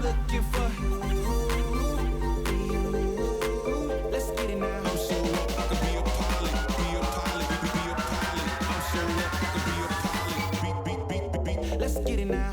looking for you. Let's get it now. I'm so up, I could be a pilot, be a pilot, be a pilot. I'm so up, I could be a pilot. Beat. Let's get it now.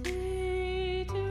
Ready to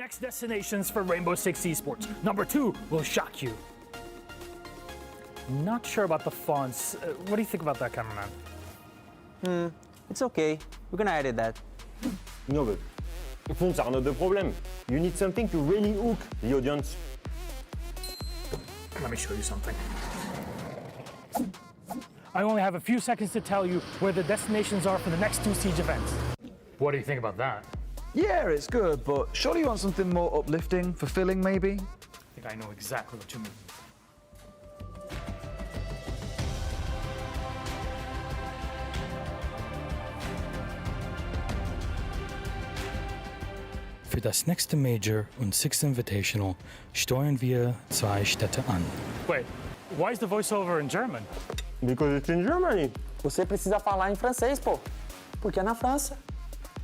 Next destinations for Rainbow Six Esports. Number 2 will shock you. Not sure about the fonts. What do you think about that, cameraman? It's okay. We're gonna edit that. No, but fonts are not the problem. You need something to really hook the audience. Let me show you something. I only have a few seconds to tell you where the destinations are for the next 2 Siege events. What do you think about that? Yeah, it's good, but surely you want something more uplifting, fulfilling maybe? I think I know exactly what you mean. Für das nächste Major und Sixth Invitational steuern wir 2 Städte an. Wait, why is the voiceover in German? Because it's in Germany. Você precisa falar em francês, pô. Porque é na França.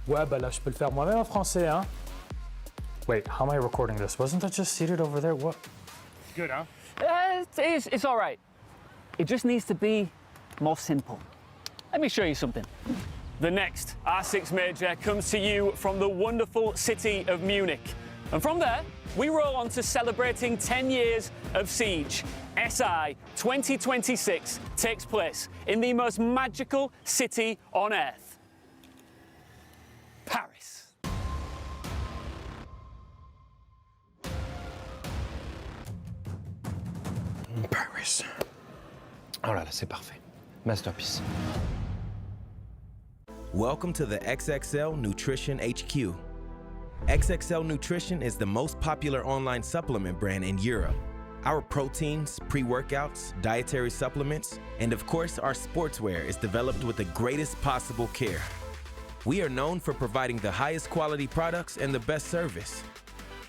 Ouais, bah là, je peux le faire moi-même en français, hein? Wait, how am I recording this? Wasn't that just seated over there? What? Good, huh? It's all right. It just needs to be more simple. Let me show you something. The next R6 Major comes to you from the wonderful city of Munich. And from there, we roll on to celebrating 10 years of Siege. SI 2026 takes place in the most magical city on earth, Paris. Paris. Oh là là, c'est parfait. Masterpiece. Welcome to the XXL Nutrition HQ. XXL Nutrition is the most popular online supplement brand in Europe. Our proteins, pre-workouts, dietary supplements, and of course our sportswear is developed with the greatest possible care. We are known for providing the highest quality products and the best service.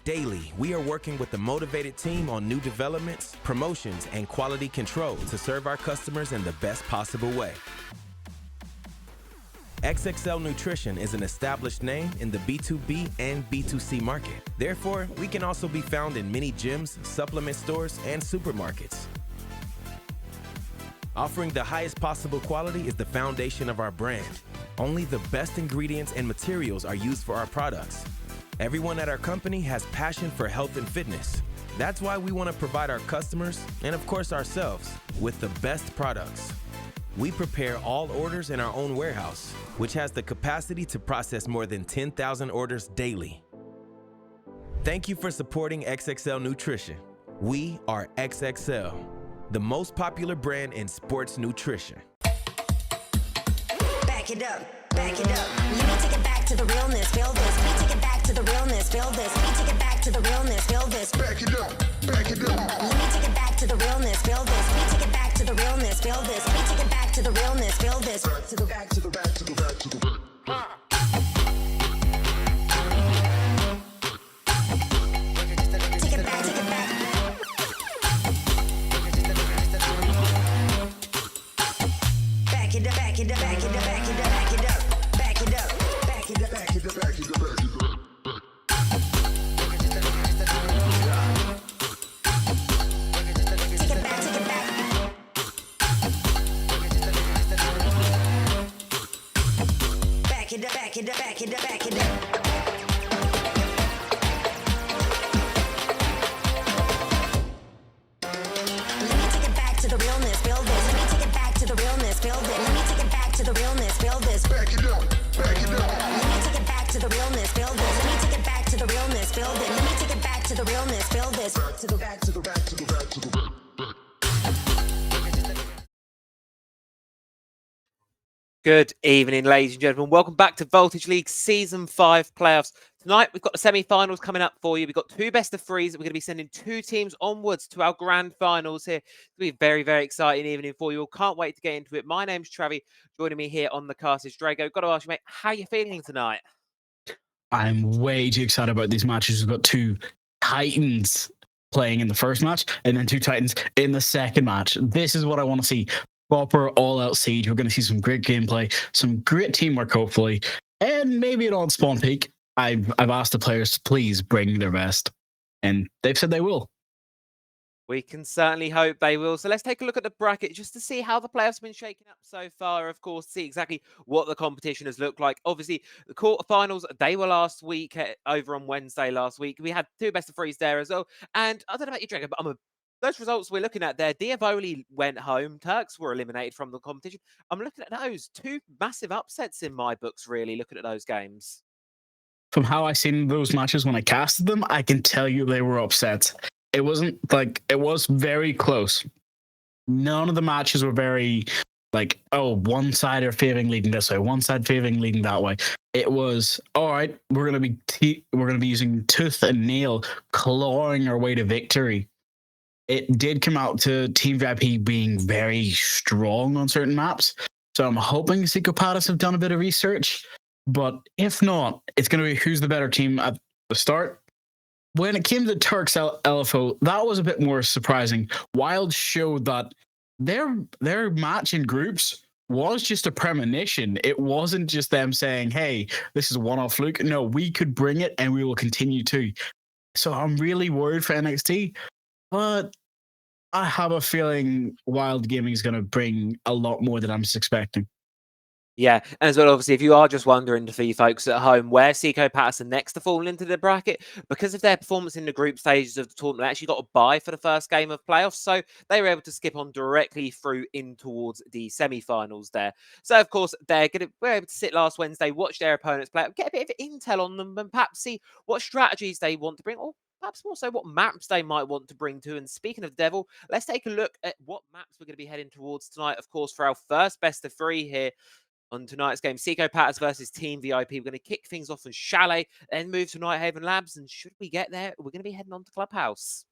Daily, we are working with a motivated team on new developments, promotions, and quality control to serve our customers in the best possible way. XXL Nutrition is an established name in the B2B and B2C market. Therefore, we can also be found in many gyms, supplement stores, and supermarkets. Offering the highest possible quality is the foundation of our brand. Only the best ingredients and materials are used for our products. Everyone at our company has passion for health and fitness. That's why we want to provide our customers, and of course ourselves, with the best products. We prepare all orders in our own warehouse, which has the capacity to process more than 10,000 orders daily. Thank you for supporting XXL Nutrition. We are XXL, the most popular brand in sports nutrition. Back it up, back it up. Let me take it back to the realness, feel this. Let me take it back to the realness, feel this. Let me take it back to the realness, feel this. Back it up, back it up. Let me take it back to the realness, feel this. Let me take it back to the realness, feel this. Let me take it back to the realness, feel this. Back to the back to the back to the back to the back. Take it back, take it back. Back it up, back it up, back it up, back it up, back it up, back it up, back it up, Back it up, back it up, back it up. take it back, take it back. Back it up, back it up, back it up, back it up. Let me take it back to the realness, feel this. Let me take it back to the realness, feel this. Let me take it back to the realness, feel this. Back it up, back it up. Let me take it back to the realness, feel this. Let me take it back to the realness, feel this. Let me take it back to the realness, feel this. Back to the back to the back to the back to the back. Good evening, ladies and gentlemen. Welcome back to Voltage League Season 5 playoffs. Tonight, we've got the semi-finals coming up for you. We've got 2 best of 3s. We're going to be sending 2 teams onwards to our grand finals here. It's going to be a very, very exciting evening for you all. Can't wait to get into it. My name's Travi. Joining me here on the cast is Drago. Got to ask you, mate, how are you feeling tonight? I'm way too excited about these matches. We've got 2 Titans playing in the first match and then 2 Titans in the second match. This is what I want to see. Proper all-out Siege. We're going to see some great gameplay, some great teamwork, hopefully, and maybe it all at Spawn Peak. I've asked the players to please bring their best, and they've said they will. We can certainly hope they will. So let's take a look at the bracket just to see how the playoffs have been shaking up so far. Of course, see exactly what the competition has looked like. Obviously, the quarterfinals, they were last week over on Wednesday last week. We had 2 best of 3s there as well. And I don't know about you, Dragon, but those results we're looking at there, Diavoli went home. Turks were eliminated from the competition. I'm looking at those 2 massive upsets in my books, really, looking at those games. From how I seen those matches when I casted them, I can tell you they were upsets. It wasn't like, it was very close. None of the matches were very like, oh, one side are favoring leading this way, one side favoring leading that way. It was, all right, we're gonna be using tooth and nail, clawing our way to victory. It did come out to Team VIP being very strong on certain maps. So I'm hoping Psychopaths have done a bit of research. But if not, it's going to be who's the better team at the start. When it came to Turks LFO, that was a bit more surprising. Wild showed that their match in groups was just a premonition. It wasn't just them saying, hey, this is a one-off fluke. No, we could bring it and we will continue to. So I'm really worried for NXT. But I have a feeling Wild Gaming is going to bring a lot more than I'm expecting. Yeah, and as well, obviously, if you are just wondering for you folks at home where Seco Patterson next to fall into the bracket, because of their performance in the group stages of the tournament, they actually got a bye for the first game of playoffs, so they were able to skip on directly through in towards the semi-finals there. So, of course, we're able to sit last Wednesday, watch their opponents play, get a bit of intel on them, and perhaps see what strategies they want to bring, or perhaps also what maps they might want to bring to. And speaking of the devil, let's take a look at what maps we're going to be heading towards tonight, of course, for our first best of 3 here on tonight's game. Seco Patterns versus Team VIP. We're going to kick things off in Chalet, then move to Nighthaven Labs. And should we get there, we're going to be heading on to Clubhouse.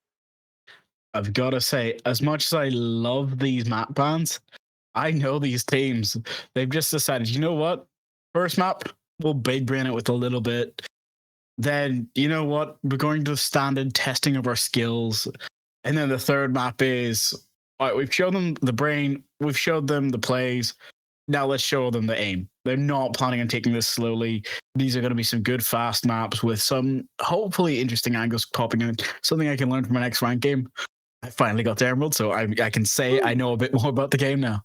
I've got to say, as much as I love these map bans, I know these teams. They've just decided, you know what? First map, we'll big brain it with a little bit. Then, you know what? We're going to the standard testing of our skills. And then the third map is, all right, we've shown them the brain, we've showed them the plays. Now let's show them the aim. They're not planning on taking this slowly. These are going to be some good fast maps with some hopefully interesting angles popping in. Something I can learn from my next rank game. I finally got to Emerald, so I can say I know a bit more about the game now.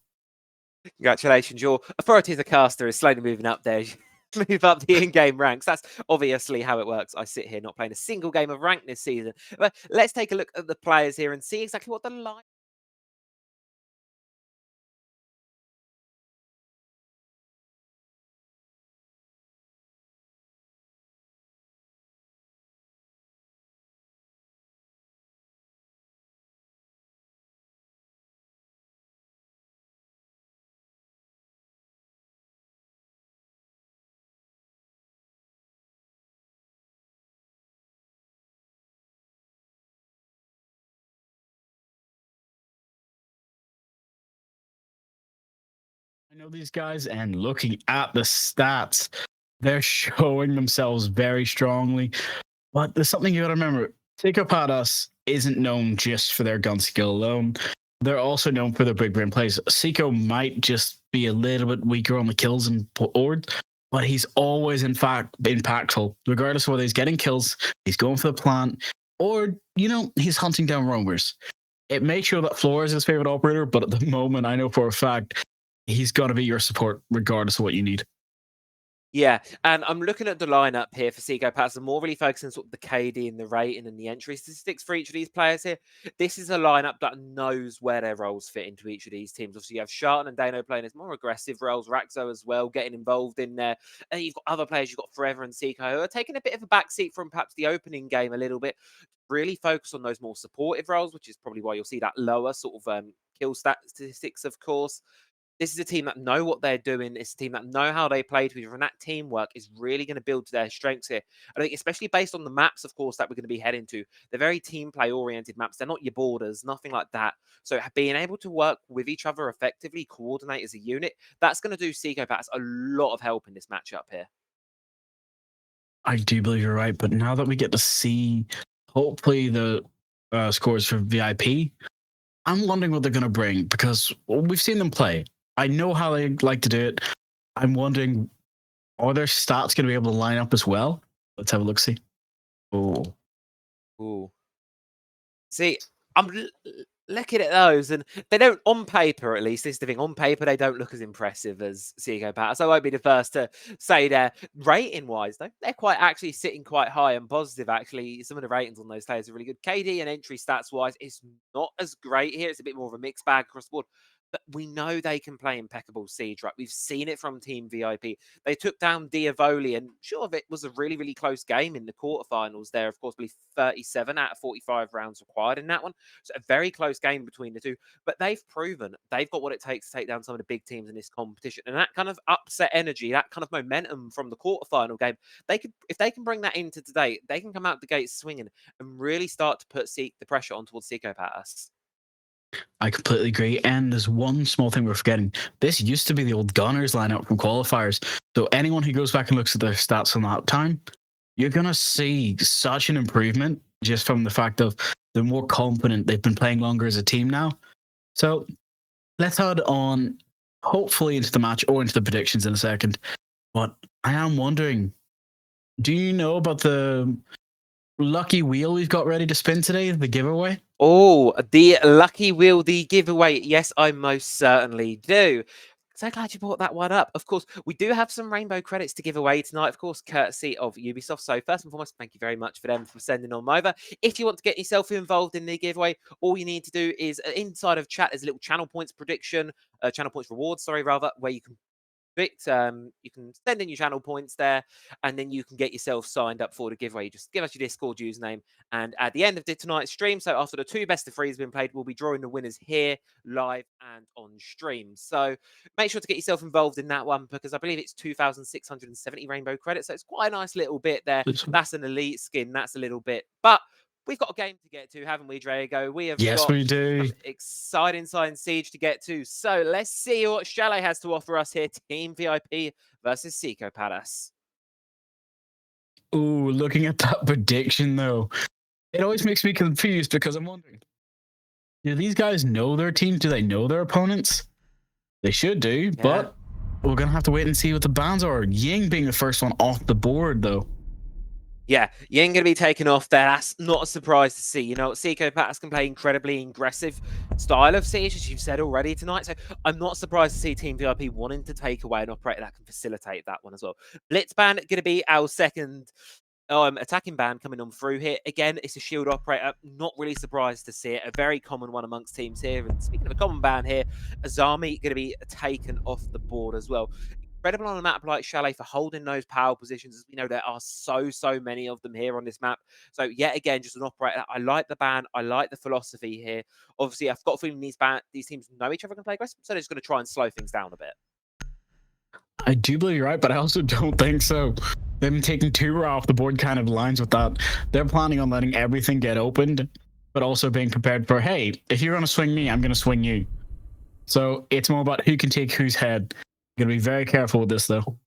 Congratulations, your authority as a caster is slowly moving up there. Move up the in-game ranks. That's obviously how it works. I sit here not playing a single game of rank this season. But let's take a look at the players here and see exactly what the line. I know these guys, and looking at the stats, they're showing themselves very strongly. But there's something you got to remember. Psychopaths isn't known just for their gun skill alone. They're also known for their big brain plays. Seiko might just be a little bit weaker on the kills and board, but he's always, in fact, impactful. Regardless of whether he's getting kills, he's going for the plant, or, you know, he's hunting down roamers. It may show that Floor is his favorite operator, but at the moment, I know for a fact he's going to be your support regardless of what you need. Yeah, and I'm looking at the lineup here for Seco Patterson, more really focusing on sort of the KD and the rating and the entry statistics for each of these players here. This is a lineup that knows where their roles fit into each of these teams. Obviously, you have Sharton and Dano playing as more aggressive roles, Raxo as well, getting involved in there. And you've got other players, you've got Forever and Seco, who are taking a bit of a backseat from perhaps the opening game a little bit. Really focus on those more supportive roles, which is probably why you'll see that lower sort of kill statistics, of course. This is a team that know what they're doing. It's a team that know how they play to each other, and that teamwork is really going to build to their strengths here. I think especially based on the maps, of course, that we're going to be heading to. They're very team play oriented maps. They're not your borders, nothing like that. So being able to work with each other effectively, coordinate as a unit, that's going to do Psychopaths a lot of help in this matchup here. I do believe you're right, but now that we get to see, hopefully, the scores for VIP, I'm wondering what they're going to bring, because we've seen them play. I know how they like to do it. I'm wondering, are their stats going to be able to line up as well? Let's have a look-see. Oh. Ooh. See, looking at those, and they don't, on paper at least, this is the thing, on paper they don't look as impressive as Seiko Palace. I won't be the first to say they're rating wise though, they're quite actually sitting quite high and positive. Actually, some of the ratings on those players are really good. KD and entry stats wise, it's not as great here. It's a bit more of a mixed bag across the board. But we know they can play impeccable siege, right? We've seen it from Team VIP. They took down Diavoli, and sure, it was a really, really close game in the quarterfinals there. Of course, I believe 37 out of 45 rounds required in that one. So a very close game between the two. But they've proven they've got what it takes to take down some of the big teams in this competition. And that kind of upset energy, that kind of momentum from the quarterfinal game, they could, if they can bring that into today, they can come out the gates swinging and really start to put the pressure on towards Seiko Palace. I completely agree. And there's one small thing we're forgetting. This used to be the old Gunners lineup from qualifiers. So anyone who goes back and looks at their stats from that time, you're going to see such an improvement just from the fact of they're more confident. They've been playing longer as a team now. So let's head on, hopefully, into the match or into the predictions in a second. But I am wondering, do you know about the lucky wheel we've got ready to spin today, the giveaway? Oh, the lucky wheel, the giveaway. Yes, I most certainly do. So glad you brought that one up. Of course, we do have some rainbow credits to give away tonight, of course, courtesy of Ubisoft. So first and foremost, thank you very much for them for sending them over. If you want to get yourself involved in the giveaway, all you need to do is inside of chat, there's a little channel points prediction, channel points rewards, where you can you can send in your channel points there, and then you can get yourself signed up for the giveaway. Just give us your Discord username, and at the end of tonight's stream, so after the 2 best of 3s have been played, we'll be drawing the winners here live and on stream. So make sure to get yourself involved in that one, because I believe it's 2,670 rainbow credits, so it's quite a nice little bit there. That's an elite skin, that's a little bit, but we've got a game to get to, haven't we, Drago? We have got we do. Exciting Siege to get to. So let's see what Chalet has to offer us here. Team VIP versus Seiko Palace. Ooh, looking at that prediction, though, it always makes me confused because I'm wondering, do these guys know their team? Do they know their opponents? They should do, but we're going to have to wait and see what the bans are. Ying being the first one off the board, though. Yeah, Ying going to be taken off there. That's not a surprise to see. You know, Seiko Palace can play incredibly aggressive style of siege, as you've said already tonight. So I'm not surprised to see Team VIP wanting to take away an operator that can facilitate that one as well. Blitzband going to be our second attacking ban coming on through here. Again, it's a shield operator. Not really surprised to see it. A very common one amongst teams here. And speaking of a common ban here, Azami going to be taken off the board as well. Incredible on a map like Chalet for holding those power positions. As we know, there are so many of them here on this map. So yet again, just an operator. I like the ban. I like the philosophy here. Obviously, I've got a feeling these teams know each other and play aggressive, so they're just going to try and slow things down a bit. I do believe you're right, but I also don't think so. Them taking 2 off the board kind of lines with that. They're planning on letting everything get opened, but also being prepared for, hey, if you're going to swing me, I'm going to swing you. So it's more about who can take whose head. Going to be very careful with this, though.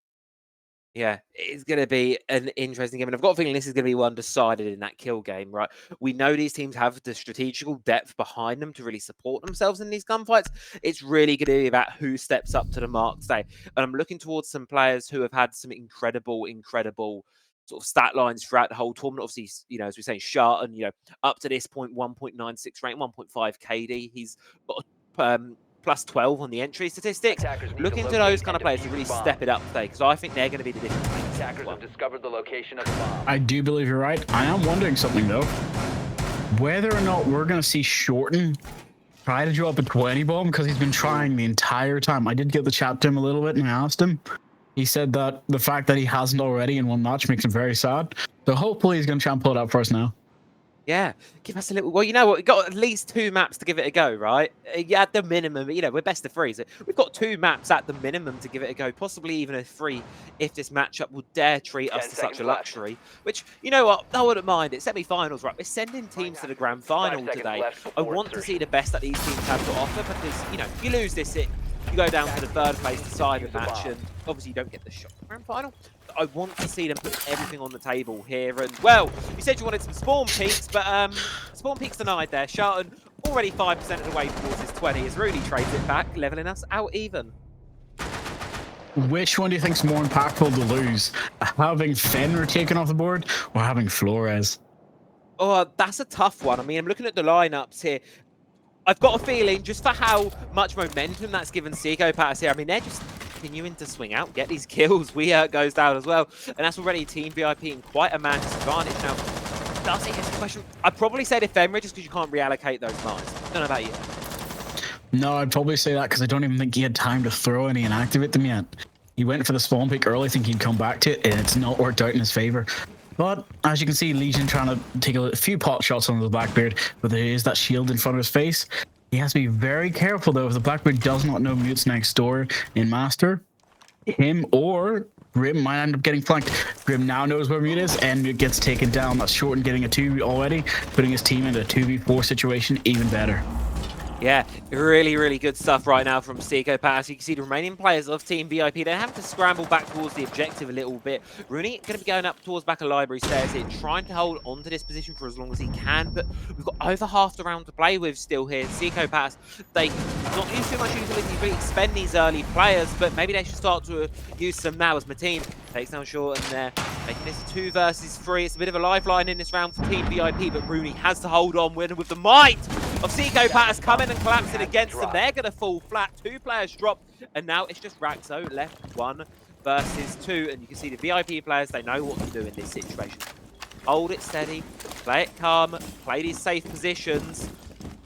Yeah, it's going to be an interesting game. And I've got a feeling this is going to be one decided in that kill game, right? We know these teams have the strategical depth behind them to really support themselves in these gunfights. It's really going to be about who steps up to the mark today. And I'm looking towards some players who have had some incredible sort of stat lines throughout the whole tournament. Obviously, you know, as we're saying, Sharton, you know, up to this point, 1.96 rank, 1.5 KD. He's got plus 12 on the entry statistics. Looking to those kind of players to really step it up today, because I think they're going to be the difference. Attackers have discovered the location of the bomb. I do believe you're right. I am wondering something, though. Whether or not we're going to see Shorten try to drop a 20 bomb, because he's been trying the entire time. I did get the chat to him a little bit and I asked him. He said that the fact that he hasn't already in one match makes him very sad. So hopefully he's going to try and pull it out for us now. Yeah, give us a little. Well, you know what? We've got at least 2 maps to give it a go, right? Yeah, at the minimum, you know, we're best of 3. So we've got 2 maps at the minimum to give it a go, possibly even a 3 if this matchup would dare treat us to such a luxury. Which, you know what? I wouldn't mind it. Semi-finals, right? We're sending teams to the grand final today. I want to see the best that these teams have to offer, because, you know, if you lose this, you go down to the 3rd place deciding match, and obviously you don't get the shot in the grand final. I want to see them put everything on the table here. And, well, you said you wanted some spawn peaks, but spawn peaks denied there. Sharton already 5% of the way towards his 20 as Rudy trades it back, leveling us out even. Which one do you think is more impactful to lose? Having Fenrir taken off the board or having Flores? Oh, that's a tough one. I mean, I'm looking at the lineups here. I've got a feeling, just for how much momentum that's given Psychopaths here, I mean, they're just continuing to swing out, get these kills. Weehurt goes down as well, and that's already Team VIP in quite a man disadvantage now. Does it answer the question? I'd probably say Ephemeris just because you can't reallocate those mines. I don't know about you. No, I'd probably say that because I don't even think he had time to throw any and activate them yet. He went for the spawn pick early, thinking he'd come back to it, and it's not worked out in his favor. But as you can see, Legion trying to take a few pot shots on the Blackbeard, but there is that shield in front of his face. He has to be very careful though. If the Blackbeard does not know Mute's next door in Master, him or Grim might end up getting flanked. Grim now knows where Mute is, and Mute gets taken down. That's Shorten getting a 2v already, putting his team into a 2v4 situation even better. Yeah, really, really good stuff right now from Psychopaths. You can see the remaining players of Team VIP, they're having to scramble back towards the objective a little bit. Rooney going to be going up towards back of Library Stairs here, trying to hold on to this position for as long as he can, but we've got over half the round to play with still here. Psychopaths, they not use too much utility to really expend these early players, but maybe they should start to use some now as Mateen takes down Short, and they're making this 2 versus 3. It's a bit of a lifeline in this round for Team VIP, but Rooney has to hold on with the might of Psychopaths coming and collapsing against them. They're going to fall flat. 2 players drop, and now it's just Raxo left 1 versus 2. And you can see the VIP players, they know what to do in this situation. Hold it steady, play it calm, play these safe positions,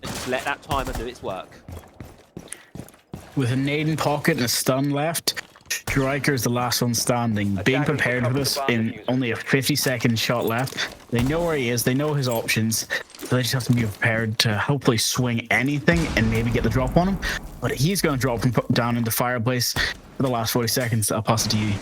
and just let that timer do its work. With a nade in pocket and a stun left, Striker is the last one standing. Being prepared for this in only a 50-second shot left. They know where he is, they know his options, so they just have to be prepared to hopefully swing anything and maybe get the drop on him. But he's going to drop him down into Fireplace for the last 40 seconds. I'll pass it to you.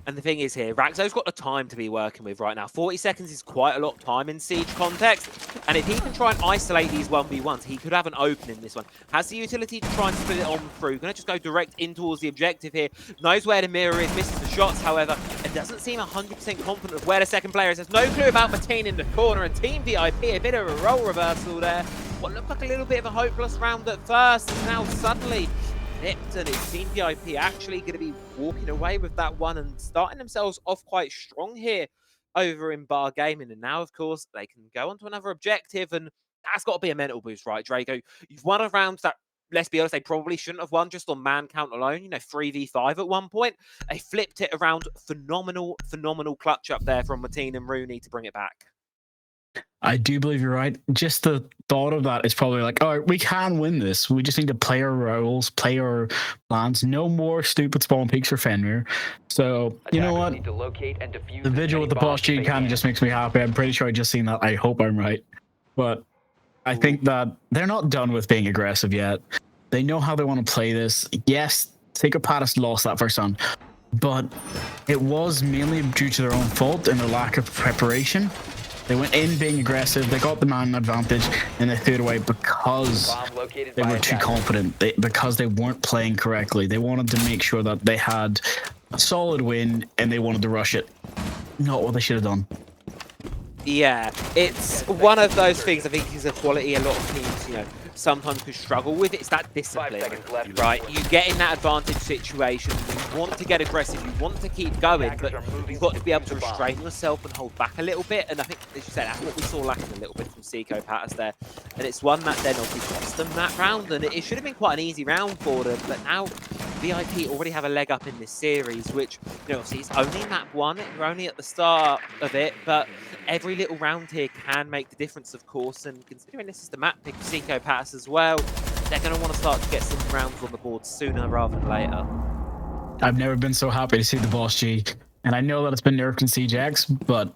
And the thing is here, Raxo's got the time to be working with right now. 40 seconds is quite a lot of time in Siege context. And if he can try and isolate these 1v1s, he could have an opening in this one. Has the utility to try and split it on through. Going to just go direct in towards the objective here. Knows where the mirror is, misses the shots, however, and doesn't seem 100% confident of where the second player is. Has no clue about Mateen in the corner, and Team VIP, a bit of a role reversal there. What looked like a little bit of a hopeless round at first, and now suddenly nipped, and it's Team VIP actually going to be walking away with that one and starting themselves off quite strong here over in Bar Gaming. And now, of course, they can go on to another objective, and that's got to be a mental boost, right, Draco? You've won a round that, let's be honest, they probably shouldn't have won just on man count alone, 3v5 at one point. They flipped it around. Phenomenal clutch up there from Mateen and Rooney to bring it back. I do believe you're right. Just the thought of that is probably like, all right, we can win this. We just need to play our roles, play our plans. No more stupid spawn peaks for Fenrir. So, you know what? The vigil with the boss G kind of just makes me happy. I'm pretty sure I just seen that. I hope I'm right. But I think that they're not done with being aggressive yet. They know how they want to play this. Yes, Psychopaths lost that first round, but it was mainly due to their own fault and their lack of preparation. They went in being aggressive, they got the man advantage, and they threw it away because they were too confident, because they weren't playing correctly. They wanted to make sure that they had a solid win, and they wanted to rush it. Not what they should have done. Yeah, it's one of those things I think is a quality a lot of teams, sometimes could struggle with. It's that discipline, right? You get in that advantage situation, you want to get aggressive, you want to keep going, but you've got to be able to restrain yourself and hold back a little bit. And I think, as you said, that's what we saw lacking a little bit from Psychopaths there. And it's one that then obviously cost them that round, and it should have been quite an easy round for them. But now VIP already have a leg up in this series, which, obviously it's only map 1, you're only at the start of it, but every little round here can make the difference, of course. And considering this is the map pick of Psychopaths as well, they're going to want to start to get some rounds on the board sooner rather than later. I've never been so happy to see the boss G, and I know that it's been nerfed in Siege X, but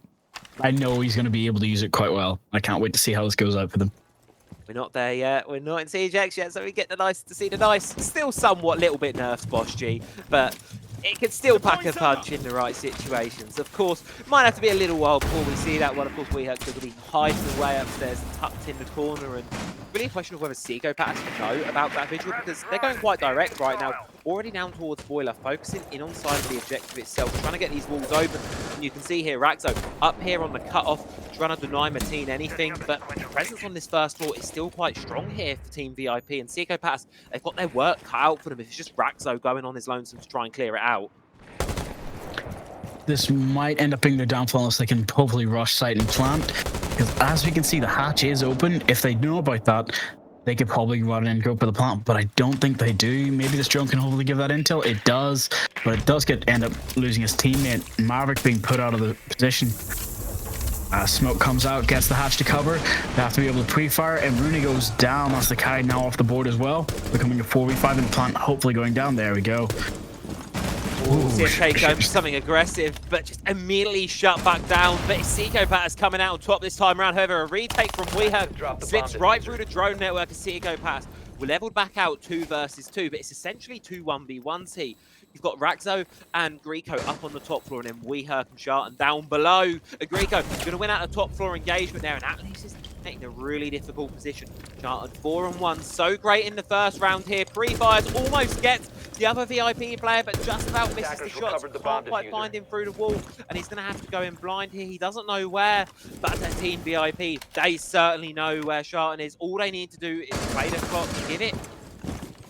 I know he's going to be able to use it quite well. I can't wait to see how this goes out for them. We're not there yet. We're not in Siege X yet, so we get to see the nice, still somewhat little bit nerfed boss G, but it can still pack a punch in the right situations. Of course, might have to be a little while before we see that one. Of course, Weehurt going to be hiding away upstairs, tucked in the corner, and really a question of whether Psychopaths know about that vigil, because they're going quite direct right now, already down towards Boiler, focusing in on side of the objective itself, trying to get these walls open. And you can see here, Raxo up here on the cutoff, trying to deny Mateen anything, but the presence on this first floor is still quite strong here for Team VIP, and Psychopaths, they've got their work cut out for them if it's just Raxo going on his lonesome to try and clear it out. This might end up being their downfall unless they can hopefully rush site and plant. Because as we can see, the hatch is open. If they know about that, they could probably run in and go for the plant, but I don't think they do. Maybe this drone can hopefully give that intel. It does, but it does end up losing his teammate. Maverick being put out of the position. Smoke comes out, gets the hatch to cover. They have to be able to pre-fire, and Rooney goes down. That's the Kai now off the board as well, becoming a 4v5 in the plant, hopefully going down. There we go. CSK going for something aggressive, but just immediately shut back down. But it's Psychopaths coming out on top this time around. However, a retake from WeHerk slips right through the drone network of Psychopaths. We're leveled back out 2 versus 2, but it's essentially 2 1v1s here. You've got Raxo and Greco up on the top floor, and then WeHerk and Shartan down below. Greco going to win out the top floor engagement there, and at least is taking a really difficult position. Shartan 4-on-1, so great in the first round here. Pre-fires, almost gets the other VIP player, but just about misses the shots. Can't quite find him through the wall, and he's going to have to go in blind here. He doesn't know where, but as a team VIP, they certainly know where Shartan is. All they need to do is play the clock, give it,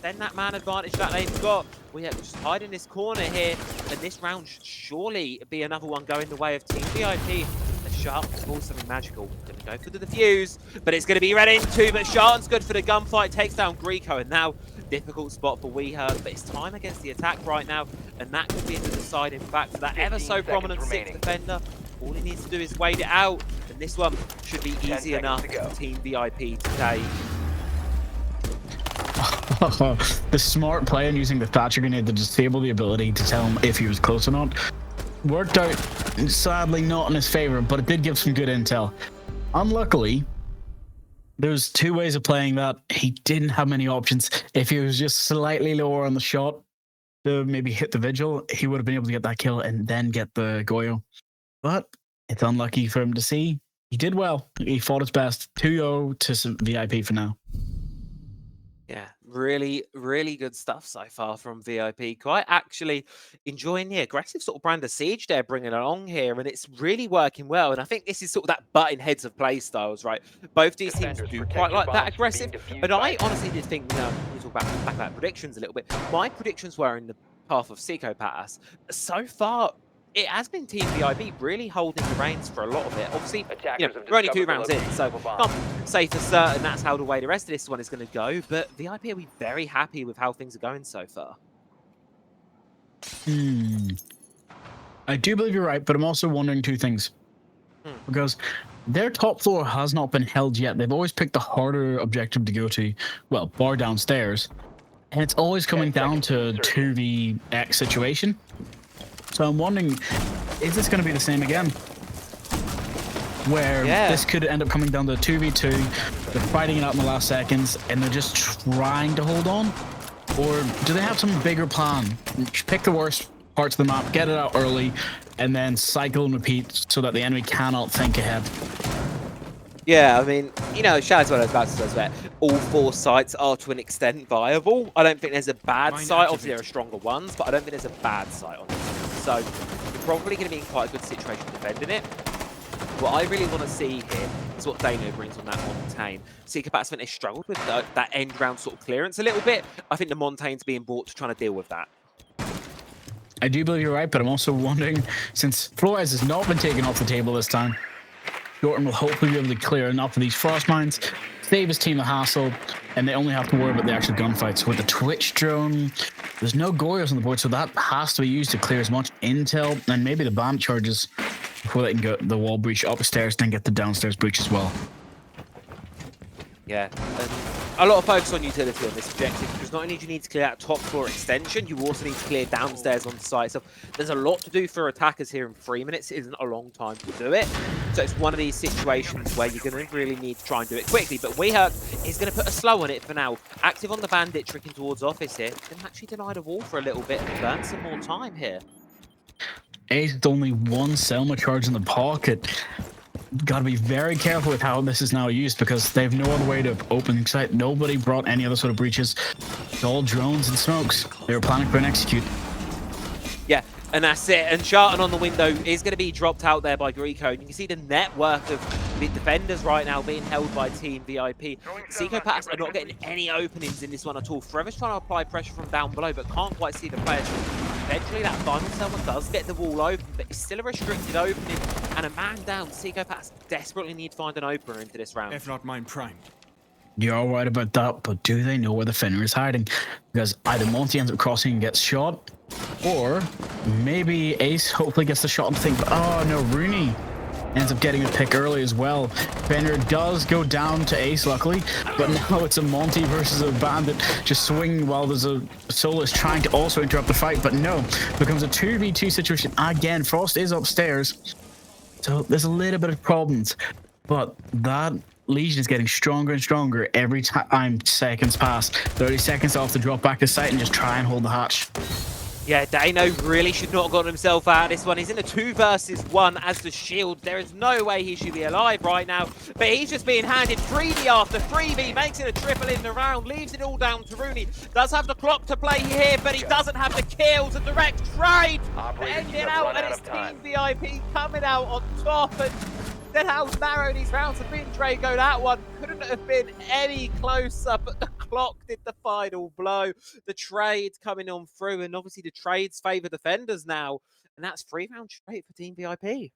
then that man advantage that they've got. We are just hide in this corner here, and this round should surely be another one going the way of Team VIP. And Sharp pulls something magical. Going to go for the defuse, but it's going to be read into. But Shartan's good for the gunfight, takes down Greco, and now difficult spot for WeHerk. But it's time against the attack right now, and that could be the deciding factor. That ever so prominent 6th defender. All he needs to do is wait it out, and this one should be easy enough for Team VIP today. The smart play in using the Thatcher grenade to disable the ability to tell him if he was close or not worked out, sadly not in his favor, but it did give some good intel. Unluckily, there's 2 ways of playing that. He didn't have many options. If he was just slightly lower on the shot to maybe hit the Vigil, he would have been able to get that kill and then get the Goyo. But it's unlucky for him to see. He did well. He fought his best. 2-0 to VIP for now. Yeah, really, really good stuff so far from VIP. Quite actually enjoying the aggressive sort of brand of Siege they're bringing along here, and it's really working well. And I think this is sort of that butting heads of play styles, right? Both these teams do quite like that aggressive, but I honestly did think, we talk back about predictions a little bit. My predictions were in the path of Psychopaths. So far, it has been Team VIP really holding the reins for a lot of it. Obviously, we're only 2 rounds in, so can't say for certain that's how the way the rest of this one is going to go. But VIP will be very happy with how things are going so far. I do believe you're right, but I'm also wondering 2 things. Because their top floor has not been held yet. They've always picked the harder objective to go to, well, bar downstairs. And it's always coming down to 2vx situation. So I'm wondering, is this going to be the same again? Where this could end up coming down to 2v2, they're fighting it out in the last seconds, and they're just trying to hold on? Or do they have some bigger plan? Pick the worst parts of the map, get it out early, and then cycle and repeat so that the enemy cannot think ahead. Yeah, I mean, Shadow's one of those battles where all 4 sites are to an extent viable. I don't think there's a bad site. Obviously, there are stronger ones, but I don't think there's a bad site on this one. So you're probably going to be in quite a good situation defending it. What I really want to see here is what Dano brings on that Montaigne. Psychopaths, I think they struggled with that end round sort of clearance a little bit. I think the Montaigne's being brought to trying to deal with that. I do believe you're right, but I'm also wondering, since Flores has not been taken off the table this time, Jordan will hopefully be able to clear enough of these frost mines, save his team the hassle, and they only have to worry about the actual gunfights. With the Twitch drone, there's no Goyos on the board, so that has to be used to clear as much intel, and maybe the bomb charges before they can get the wall breach upstairs, then get the downstairs breach as well. Yeah, and a lot of focus on utility on this objective, because not only do you need to clear out top floor extension, you also need to clear downstairs on site. So there's a lot to do for attackers here in 3 minutes. It isn't a long time to do it. So it's one of these situations where you're going to really need to try and do it quickly. But WeHerk is going to put a slow on it for now. Active on the bandit, tricking towards office here. Can actually deny the wall for a little bit and burn some more time here. Ace with only 1 Selma charge in the pocket. Got to be very careful with how this is now used, because they have no other way to open site. Nobody brought any other sort of breaches. It's all drones and smokes. They were planning for an execute. Yeah, and that's it. And Shartan on the window is going to be dropped out there by Greco. And you can see the network of the defenders right now being held by Team VIP. Psychopaths are not getting any openings in this one at all. Forever's trying to apply pressure from down below, but can't quite see the players. Eventually, that final someone does get the wall open, but it's still a restricted opening. And a man down. Psychopaths desperately need to find an opener into this round. If not mine prime. You're right about that, but do they know where the Fenrir is hiding? Because either Monty ends up crossing and gets shot, or maybe Ace hopefully gets the shot and think, oh no, Rooney ends up getting a pick early as well. Fenrir does go down to Ace, luckily, but now it's a Monty versus a Bandit just swinging while there's a Solus trying to also interrupt the fight, but no, becomes a 2v2 situation again. Frost is upstairs, so there's a little bit of problems, but that Legion is getting stronger and stronger every time seconds pass. 30 seconds off to drop back to site and just try and hold the hatch. Yeah, Dano really should not have gotten himself out of this one. He's in a 2 versus 1 as the shield. There is no way he should be alive right now, but he's just being handed 3v after 3v, makes it a triple in the round, leaves it all down to Rooney. Does have the clock to play here, but he doesn't have the kills. A direct trade to end it out, and it's Team VIP coming out on top. And then how narrow these rounds have been, Drago. That one couldn't have been any closer, but the clock did the final blow. The trade coming on through, and obviously the trades favour defenders now, and that's 3 rounds straight for Team VIP.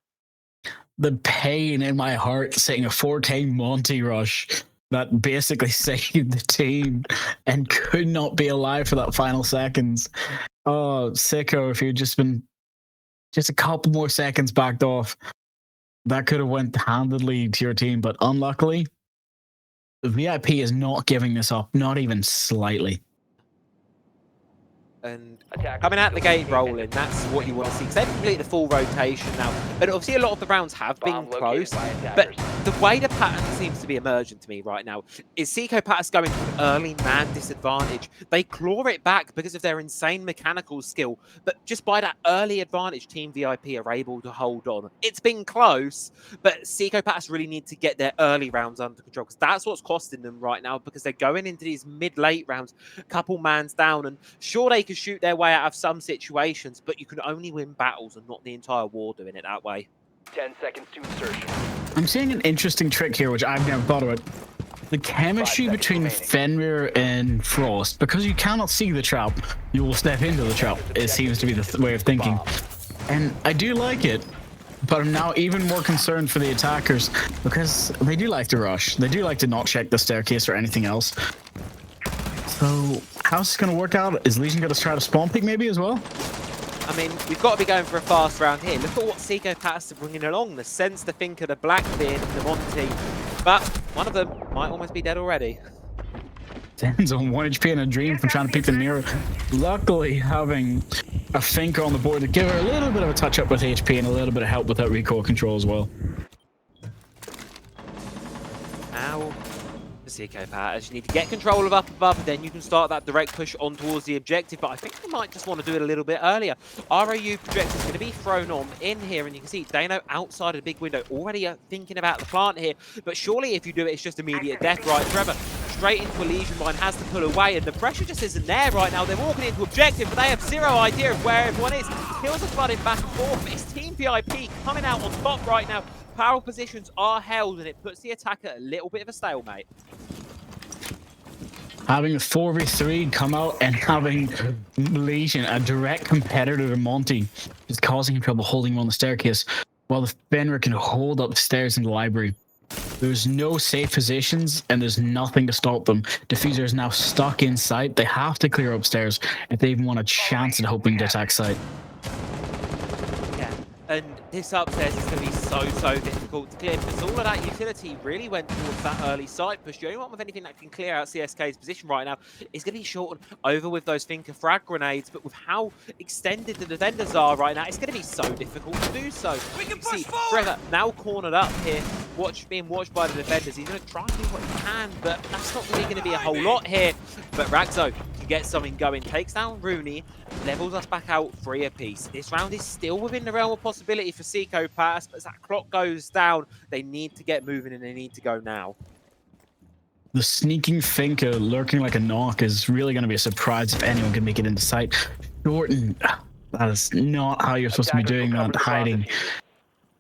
The pain in my heart seeing a 4K Monty rush that basically saved the team and could not be alive for that final seconds. Oh, Sicko, if you'd just been just a couple more seconds backed off, that could have went handedly to your team, but unluckily, VIP is not giving this up, not even slightly. And coming out the gate rolling, that's what you want to see, because they've completed the full rotation now. But obviously a lot of the rounds have been close, but the way the pattern seems to be emerging to me right now is Psychopaths going to an early man disadvantage. They claw it back because of their insane mechanical skill, but just by that early advantage, Team VIP are able to hold on. It's been close, but Psychopaths really need to get their early rounds under control, because that's what's costing them right now, because they're going into these mid-late rounds, a couple mans down, and sure, they can shoot their way out of some situations, but you can only win battles and not the entire war doing it that way. 10 seconds to insertion. I'm seeing an interesting trick here, which I've never thought about. The chemistry between Fenrir and Frost, because you cannot see the trap, you will step into the trap. It seems to be the way of thinking. And I do like it, but I'm now even more concerned for the attackers, because they do like to rush. They do like to not check the staircase or anything else. So how's this going to work out? Is Legion going to try to spawn pick maybe as well? I mean, we've got to be going for a fast round here. Look at what Psychopaths are bringing along. The Sense, the Thinker, the Blackbeard, the Monty. But one of them might almost be dead already. Zen's on 1 HP and a dream from trying to pick the Nero. Luckily, having a Thinker on the board to give her a little bit of a touch up with HP and a little bit of help with that recoil control as well. Now, Psychopaths, you need to get control of up above, and then you can start that direct push on towards the objective, but I think we might just want to do it a little bit earlier. ROU projector is going to be thrown on in here, and you can see Dano outside of the big window already thinking about the plant here, but surely if you do it, it's just immediate death right forever. Straight into a Legion mine, has to pull away, and the pressure just isn't there right now. They're walking into objective, but they have zero idea of where everyone is. Kills are flooding back and forth, but it's Team VIP coming out on top right now. Power positions are held, and it puts the attacker a little bit of a stalemate. Having a 4v3 come out and having Legion, a direct competitor to Monty, is causing him trouble holding him on the staircase, while the Fenrir can hold up the stairs in the library. There's no safe positions, and there's nothing to stop them. Diffuser is now stuck inside. They have to clear upstairs if they even want a chance at hoping to attack site. Yeah, and this upstairs is going to be so difficult to clear, because all of that utility really went towards that early side push. The only one with anything that can clear out CSK's position right now is going to be shortened over with those Thinker frag grenades, but with how extended the defenders are right now, it's going to be so difficult to do so. We can see Trevor now cornered up here, being watched by the defenders. He's going to try and do what he can, but that's not really going to be a whole lot here. But Ragzo can get something going, takes down Rooney, levels us back out 3 apiece. This round is still within the realm of possibility for Psychopaths, but as that clock goes down, they need to get moving and they need to go now. The sneaking Thinker lurking like a knock is really going to be a surprise if anyone can make it into sight. Jordan, that is not how you're supposed to be doing that, hiding.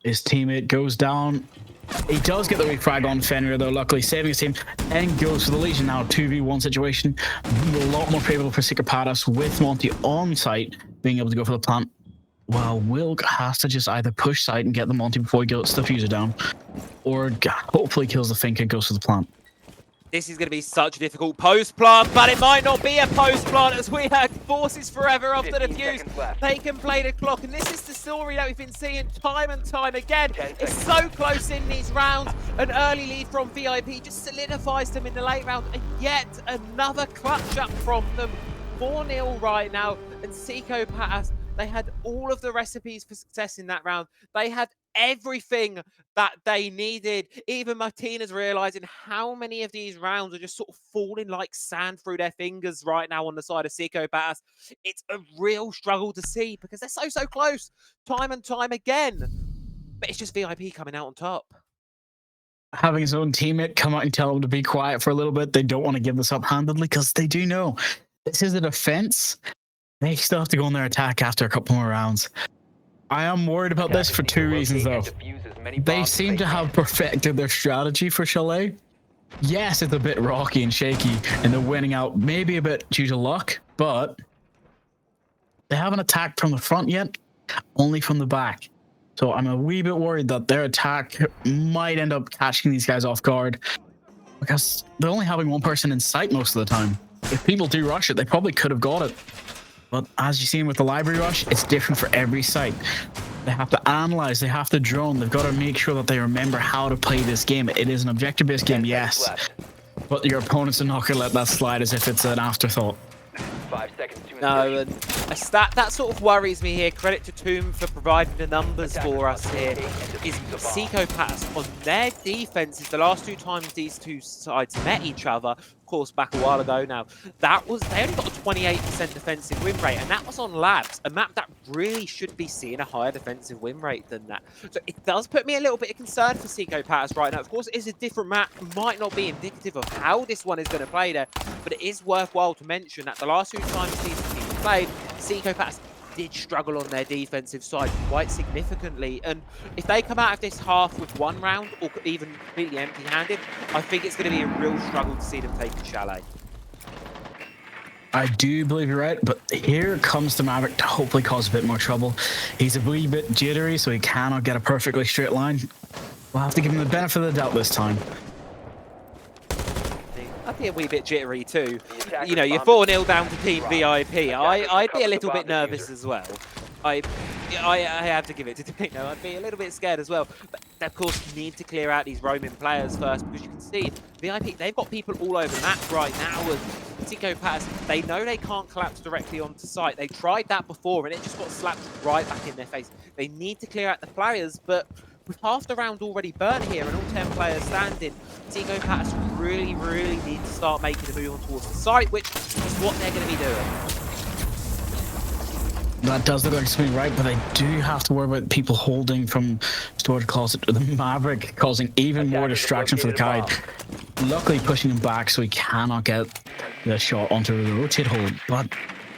His teammate goes down. He does get the refrag on Fenrir though, luckily saving his team, and goes for the Legion now. 2v1 situation, a lot more favorable for Psychopaths with Monty on site. being able to go for the plant. Well, Wilk has to just either push site and get the multi before he gets the fuser down, or hopefully kills the Fink and goes for the plant. This is going to be such a difficult post plant, but it might not be a post plant as we had forces forever after the fuse. They can play the clock, and this is the story that we've been seeing time and time again. It's so close in these rounds. An early lead from VIP just solidifies them in the late round, and yet another clutch up from them. 4-0 right now, and Seco Patas, they had all of the recipes for success in that round. They had everything that they needed. Even Martinez realizing how many of these rounds are just sort of falling like sand through their fingers right now on the side of Seco Patas. It's a real struggle to see because they're so close time and time again. But it's just VIP coming out on top. Having his own teammate come out and tell him to be quiet for a little bit. They don't want to give this up handedly because they do know this is a defense. They still have to go on their attack after a couple more rounds. I am worried about this for two reasons, though. They seem to have perfected their strategy for Chalet. Yes, it's a bit rocky and shaky, and they're winning out maybe a bit due to luck, but they haven't attacked from the front yet, only from the back. So I'm a wee bit worried that their attack might end up catching these guys off guard because they're only having one person in sight most of the time. If people do rush it, they probably could have got it. But as you've seen with the library rush, it's different for every site. They have to analyze, they have to drone, they've got to make sure that they remember how to play this game. It is an objective-based game, yes, but your opponents are not going to let that slide as if it's an afterthought. 5 seconds to No, and a stat that sort of worries me here. Credit to Tomb for providing the numbers for us here. Is Seco Patas on their defenses. The last two times these two sides met each other, of course, back a while ago now, they only got a 28% defensive win rate, and that was on Labs, a map that really should be seeing a higher defensive win rate than that. So it does put me a little bit of concern for Seco Patas right now. Of course, it is a different map, might not be indicative of how this one is going to play there, but it is worthwhile to mention that the last two times these teams played, Seco Patas did struggle on their defensive side quite significantly, and if they come out of this half with one round or even completely empty-handed, I think it's going to be a real struggle to see them take a Chalet. I do believe you're right, but here comes the Maverick to hopefully cause a bit more trouble. He's a wee bit jittery, so he cannot get a perfectly straight line. We'll have to give him the benefit of the doubt this time. I'd be a wee bit jittery too. You know, you're 4-0 down to Team VIP. I'd be a little bit nervous as well. I have to give it to Dino. I'd be a little bit scared as well. But they, of course, need to clear out these roaming players first, because you can see VIP, they've got people all over the map right now. And Seco Patas, they know they can't collapse directly onto site. They tried that before, and it just got slapped right back in their face. They need to clear out the players, but with half the round already burnt here and all 10 players standing, Seco Patas really need to start making a move on towards the site, which is what they're going to be doing. That does look like something right, but I do have to worry about people holding from storage closet to the Maverick, causing even more distraction for the Kite. Luckily pushing him back so he cannot get the shot onto the rotate hold, but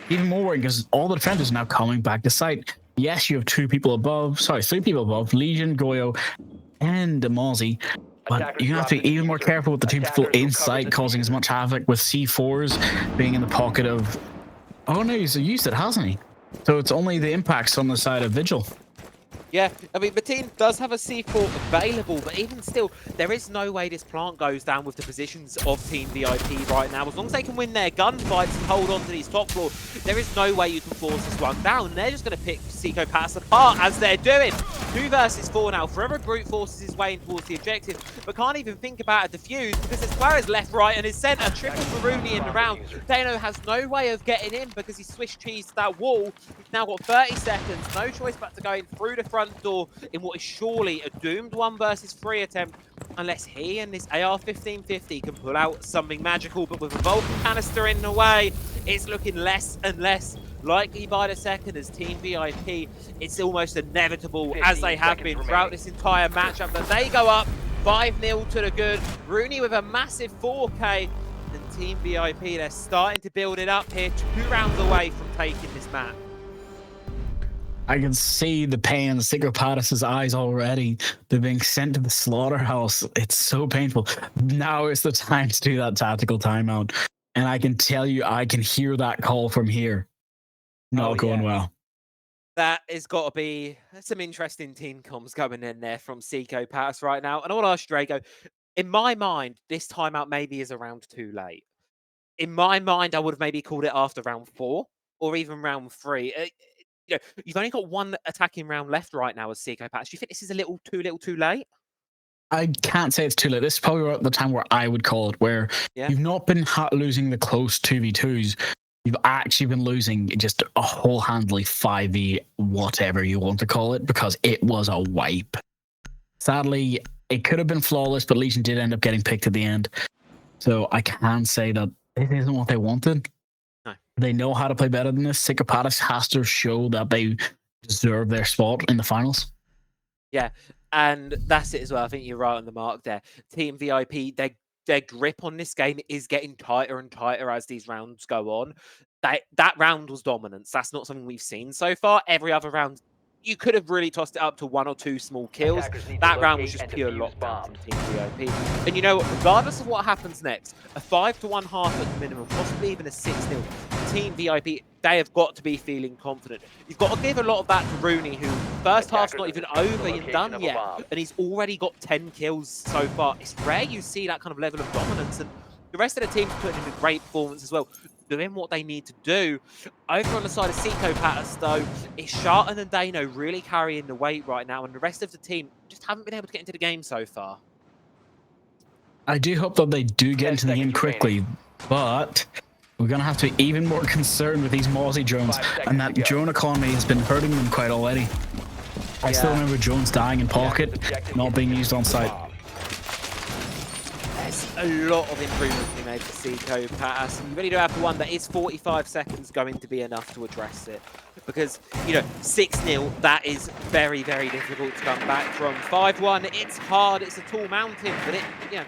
even more worrying because all the defenders are now coming back to site. Yes, you have three people above, Legion, Goyo, and Mozzie. But you have to be even more careful with the two people in sight causing as much havoc, with C4s being in the pocket of... Oh no, he's used it, hasn't he? So it's only the impacts on the side of Vigil. Yeah, I mean, the team does have a C4 available, but even still, there is no way this plant goes down with the positions of Team VIP right now. As long as they can win their gunfights and hold on to these top floors, there is no way you can force this one down. They're just going to pick Seco Patas apart, as they're doing. 2 versus 4 now. Forever Brute forces his way in towards the objective, but can't even think about a defuse, because there's players left, right, and his centre. Triple Maruni in the round. Dano has no way of getting in because he switched cheese to that wall. He's now got 30 seconds. No choice but to go in through the front door in what is surely a doomed 1 versus 3 attempt, unless he and this AR-1550 can pull out something magical. But with a Vulcan canister in the way, it's looking less and less likely by the second as Team VIP. It's almost inevitable, as they have been throughout this entire matchup, that they go up 5-0 to the good. Rooney with a massive 4K, and Team VIP, they're starting to build it up here, 2 rounds away from taking this map. I can see the pain in Seco Patas' eyes already. They're being sent to the slaughterhouse. It's so painful. Now is the time to do that tactical timeout. And I can tell you, I can hear that call from here. Not going well. That has got to be some interesting team comms going in there from Seco Pass right now. And I want to ask Drago, in my mind, this timeout maybe is around too late. In my mind, I would have maybe called it after round 4 or even round 3. You know, you've only got one attacking round left right now as Seco Pass. Do you think this is a little too late? I can't say it's too late. This is probably the time where I would call it, where you've not been losing the close 2v2s. You've actually been losing just a whole-handedly 5v, whatever you want to call it, because it was a wipe. Sadly, it could have been flawless, but Legion did end up getting picked at the end. So I can say that it isn't what they wanted. No. They know how to play better than this. Seco Pass has to show that they deserve their spot in the finals. Yeah, and that's it as well. I think you're right on the mark there. Team VIP, their grip on this game is getting tighter and tighter as these rounds go on. That round was dominance. That's not something we've seen so far. Every other round, you could have really tossed it up to 1 or 2 small kills. That round was just pure lockdown from Team VIP. And you know what? Regardless of what happens next, a 5-1 half at the minimum, possibly even a 6-0, Team VIP, they have got to be feeling confident. You've got to give a lot of that to Rooney, who first half's not even over and done yet, and he's already got 10 kills so far. It's rare you see that kind of level of dominance, and the rest of the team's putting in a great performance as well, doing what they need to do. Over on the side of Seco Pass, though, it's Shartan and Dano really carrying the weight right now, and the rest of the team just haven't been able to get into the game so far. I do hope that they do get into the game quickly, but we're going to have to be even more concerned with these Mozzie drones, and that drone economy has been hurting them quite already. I still remember drones dying in pocket, not being used on site. There's a lot of improvement to be made for Seco Pass, and you really do have to wonder, is 45 seconds going to be enough to address it? Because, you know, 6-0, that is very, very difficult to come back from. 5-1, it's hard, it's a tall mountain, but it, you know,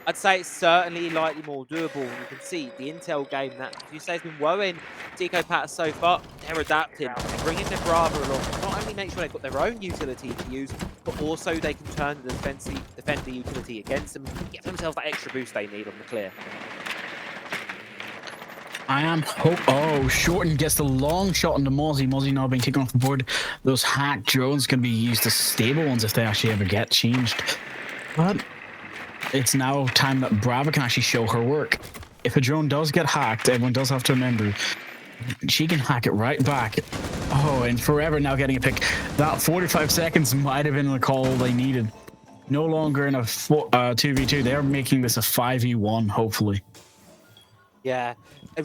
I'd say it's certainly lightly more doable. You can see the Intel game that you say has been worrying Seco Pass so far. They're adapting, bringing the Brava along. Not only make sure they've got their own utility to use, but also they can turn the defender utility against them and get themselves that extra boost they need on the clear. Oh, Shorten gets the long shot into Mozzie. Mozzie now being kicked off the board. Those hacked drones can be used as stable ones if they actually ever get changed. But it's now time that Brava can actually show her work. If a drone does get hacked, everyone does have to remember, she can hack it right back. Oh, and Forever now getting a pick. That 45 seconds might have been the call they needed. No longer in a 2v2. They're making this a 5v1, hopefully. Yeah,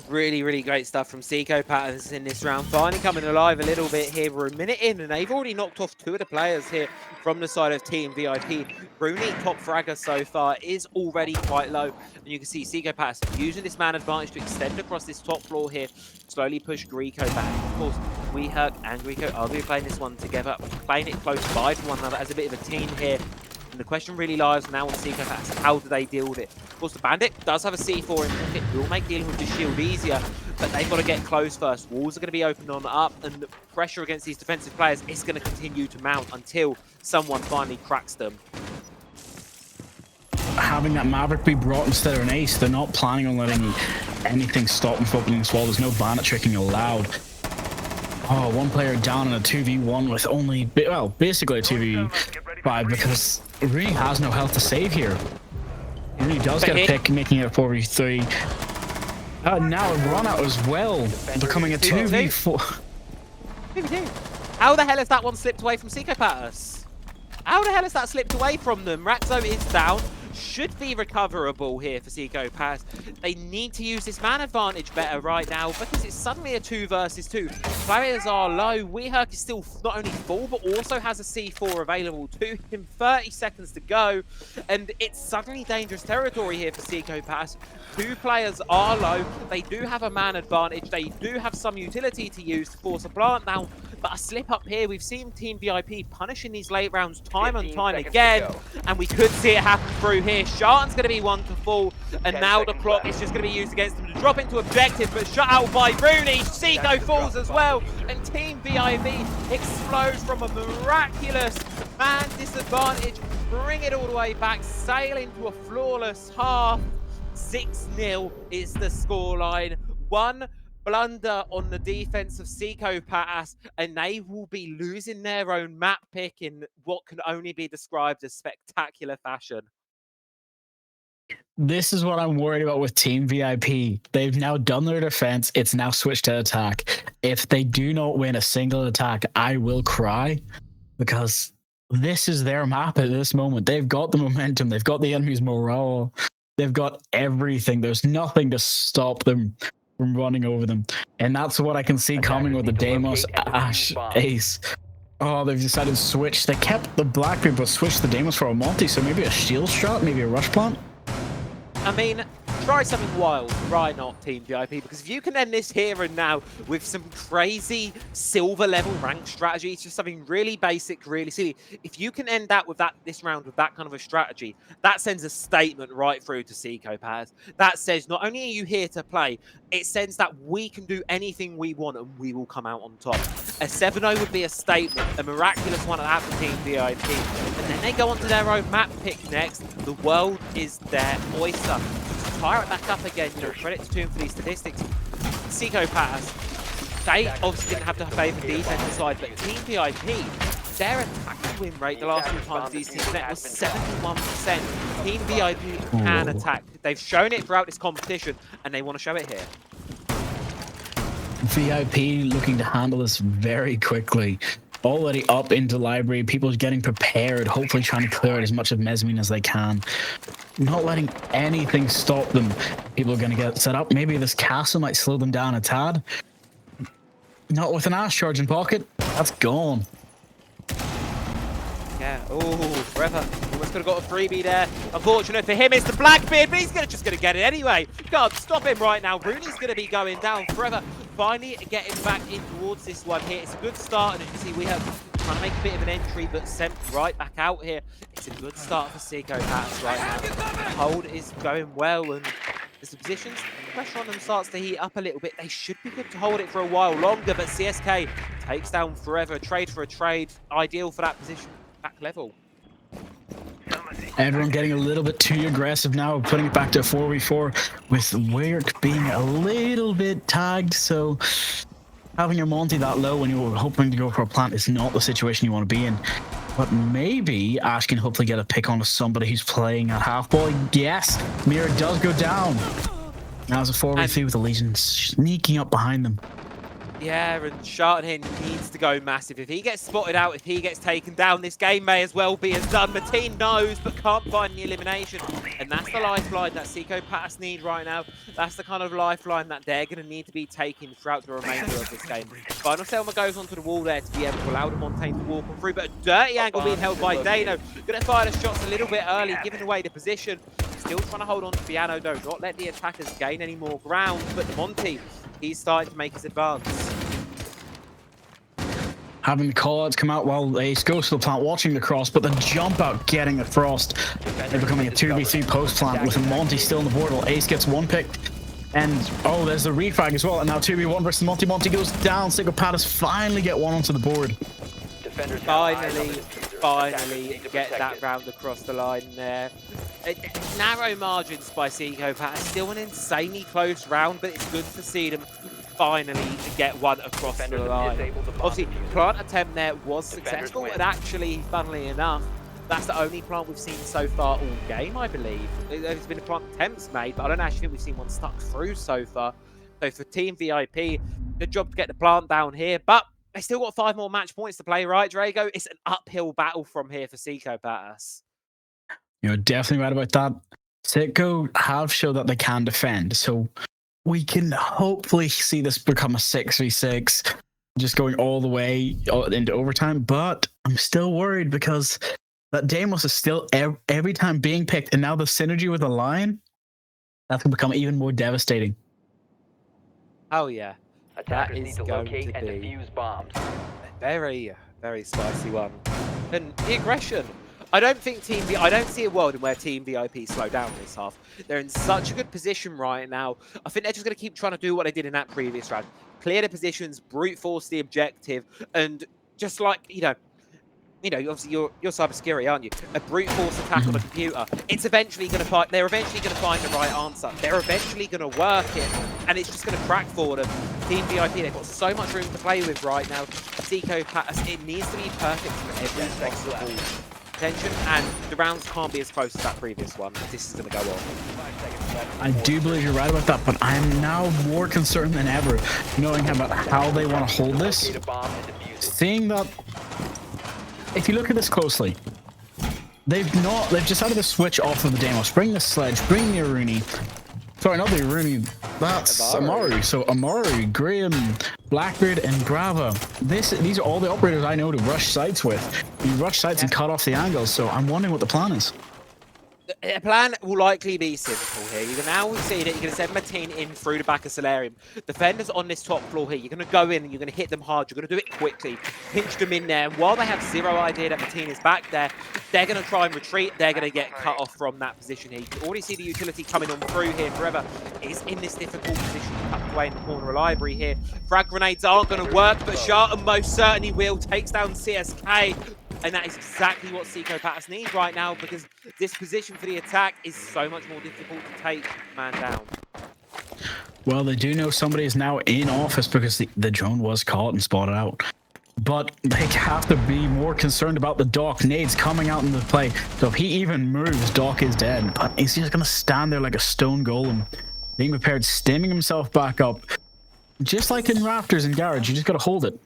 really, really great stuff from Seco Pass in this round. Finally coming alive a little bit here. We're a minute in, and they've already knocked off 2 of the players here from the side of Team VIP. Rooney, top fragger so far, is already quite low. And you can see Seco Pass using this man advantage to extend across this top floor here, slowly push Greco back. Of course, WeHerk and Greco are going to be playing this one together, playing it close by to one another as a bit of a team here. And the question really lies now on Seco Pass. How do they deal with it? Of course, the Bandit does have a C4 in pocket. Will make dealing with the shield easier, but they've got to get close first. Walls are going to be opened on up, and the pressure against these defensive players is going to continue to mount until someone finally cracks them. Having that Maverick be brought instead of an ace, they're not planning on letting anything stop them from opening this wall. There's no bandit tricking allowed. Oh, one player down in a 2v1 with only, well, basically a 2v5 because Rooney has no health to save here. Rooney does get a pick, making it a 4v3. Now a run out as well, becoming a 2v4. How the hell has that one slipped away from Seco Pass? How the hell has that slipped away from them? Raxo is down. Should be recoverable here for Seco Pass. They need to use this man advantage better right now because it's suddenly a 2 versus 2. Players are low. WeHerk is still not only full, but also has a C4 available to him. 30 seconds to go, and it's suddenly dangerous territory here for Seco Pass. 2 players are low. They do have a man advantage. They do have some utility to use to force a plant now, but a slip up here. We've seen Team VIP punishing these late rounds time and time again, and we could see it happen through here. Shartan's going to be one to fall, and now the clock is just going to be used against them to drop into objective, but shut out by Rooney. Seco falls as well, and Team VIP explodes from a miraculous man disadvantage, bring it all the way back, sail into a flawless half. 6-0 is the scoreline. 1 blunder on the defense of Seco Patas, and they will be losing their own map pick in what can only be described as spectacular fashion. This is what I'm worried about with Team VIP. They've now done their defense. It's now switched to attack. If they do not win a single attack, I will cry, because this is their map at this moment. They've got the momentum. They've got the enemy's morale. They've got everything. There's nothing to stop them from running over them. And that's what I can see coming with the Deimos Ash Ace. Oh, they've decided to switch. They kept the Blackbeard, but switched the Deimos for a multi, so maybe a shield strat, maybe a rush plant. I mean, try something wild. Why not, Team VIP? Because if you can end this here and now with some crazy silver level rank strategy, it's just something really basic, really silly. If you can end that with this round with that kind of a strategy, that sends a statement right through to Seco Patas. That says not only are you here to play, it sends that we can do anything we want and we will come out on top. A 7-0 would be a statement, a miraculous one at that for Team VIP. And then they go on to their own map pick next. The world is their oyster. Fire it back up again, you know, credit to him for these statistics. Seco Patas, they obviously didn't have to favour the defensive side, but Team VIP, their attack win rate the last 2 times these teams met was 71%. Team VIP can attack. They've shown it throughout this competition, and they want to show it here. VIP looking to handle this very quickly. Already up into library, people getting prepared, hopefully trying to clear out as much of Mezzanine as they can. Not letting anything stop them. People are going to get set up. Maybe this castle might slow them down a tad. Not with an Ash charge in pocket. That's gone. Yeah, oh, forever. Almost could have got a freebie there. Unfortunate for him, it's the Blackbeard, but he's just going to get it anyway. Can't stop him right now. Rooney's going to be going down forever. Finally getting back in towards this one here. It's a good start, and as you see, we have trying to make a bit of an entry, but sent right back out here. It's a good start for Seco Patas right now. The hold is going well, and as the positions, pressure on them starts to heat up a little bit. They should be good to hold it for a while longer, but CSK takes down forever. Trade for a trade, ideal for that position, back level. Everyone getting a little bit too aggressive now, putting it back to 4v4 with Weird being a little bit tagged. So having your Monty that low when you were hoping to go for a plant is not the situation you want to be in. But maybe Ash can hopefully get a pick on somebody who's playing at half ball. Yes, Mira does go down. Now it's a 4v3 with the Legion sneaking up behind them. Yeah, and Sharton needs to go massive. If he gets spotted out, if he gets taken down, this game may as well be as done. Mateen knows, but can't find the elimination. And that's the lifeline that Seco Patas need right now. That's the kind of lifeline that they're going to need to be taking throughout the remainder of this game. Final Selma goes onto the wall there to be able to allow the Montaigne to walk on through, but a dirty angle being held by Dano. Going to fire the shots a little bit early, giving away the position. Still trying to hold on to Piano, though. Not let the attackers gain any more ground, but Monty, he's starting to make his advance. Having the callouts come out while Ace goes to the plant, watching the cross, but the jump out getting the Frost. They're becoming a 2v3 post plant with Monty still in the board while Ace gets one pick. And oh, there's the refrag as well. And now 2v1 versus Monty. Monty goes down. Seco Patas finally get one onto the board. Finally get that round across the line there. Narrow margins by Seco Patas. Still an insanely close round, but it's good to see them finally get one across the line. Obviously, plant attempt there was successful, and actually, funnily enough, that's the only plant we've seen so far all game, I believe. There's been a plant attempts made, but I don't actually think we've seen one stuck through so far. So for Team VIP, good job to get the plant down here, but they still got 5 more match points to play, right, Drago? It's an uphill battle from here for Seco Patas. You're definitely right about that. Seco have showed that they can defend, so we can hopefully see this become a 6v6, just going all the way into overtime. But I'm still worried because that Deimos is still every time being picked, and now the synergy with the line, that can become even more devastating. Oh yeah, Attackers that need is to going locate to and be defuse bombs. very, very spicy one. And the aggression. I don't see a world in where Team VIP slow down this half. They're in such a good position right now. I think they're just going to keep trying to do what they did in that previous round. Clear the positions, brute force the objective, and just like, you know, obviously you're cybersecurity, aren't you? A brute force attack on a computer. It's eventually going to find. They're eventually going to find the right answer. They're eventually going to work it. and it's just going to crack for them. Team VIP, they've got so much room to play with right now. Seiko Pass, it needs to be perfect for every possible attention, and the rounds can't be as close as that previous one. This is going to go on. I do believe you're right about that, but I'm now more concerned than ever, knowing about how they want to hold this. Seeing that, if you look at this closely, they've decided to switch off of the Deimos. Bring the Sledge, bring the Aruni. Sorry, not the Aruni. That's Amaru. So Amaru, Graham, Blackbeard, and Grava. These are all the operators I know to rush sites with. You rush sites and cut off the angles. So I'm wondering what the plan is. The plan will likely be simple here. You can now see that you're going to send Mateen in through the back of Solarium. Defenders on this top floor here, you're going to go in and you're going to hit them hard. You're going to do it quickly, pinch them in there. And while they have zero idea that Mateen is back there, they're going to try and retreat. They're going to get cut off from that position here. You can already see the utility coming on through here. Forever is in this difficult position, tucked away in the corner of Library here. Frag grenades aren't going to work, but Sharton most certainly will. Takes down CSK. And that is exactly what Seiko Pass need right now, because this position for the attack is so much more difficult to take man down. Well, they do know somebody is now in office because the drone was caught and spotted out. But they have to be more concerned about the Doc. Nades coming out into play. So if he even moves, Doc is dead. But he's just going to stand there like a stone golem, being prepared, stimming himself back up. Just like in Raptors and Garage, you just got to hold it.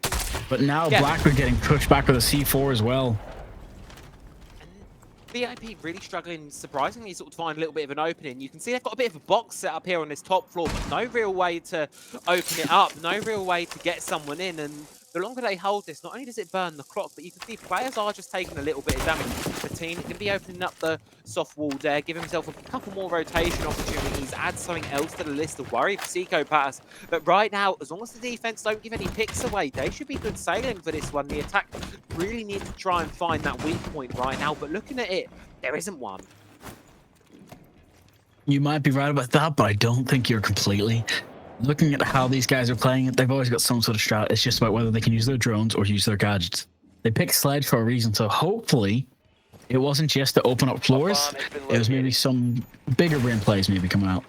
But now Blackbeard getting pushed back with a C4 as well. VIP really struggling, surprisingly, sort of find a little bit of an opening. You can see they've got a bit of a box set up here on this top floor, but no real way to open it up, no real way to get someone in. And the longer they hold this, not only does it burn the clock, but you can see players are just taking a little bit of damage. Mateen is going to be opening up the soft wall there, give himself a couple more rotation opportunities, add something else to the list of worry for Seiko Pass. But right now, as long as the defense don't give any picks away, they should be good sailing for this one. The attack really needs to try and find that weak point right now, but looking at it, there isn't one. You might be right about that, but I don't think you're completely. Looking at how these guys are playing it, they've always got some sort of strat. It's just about whether they can use their drones or use their gadgets. They picked Sledge for a reason, so hopefully it wasn't just to open up floors. It was maybe some bigger brain plays maybe coming out.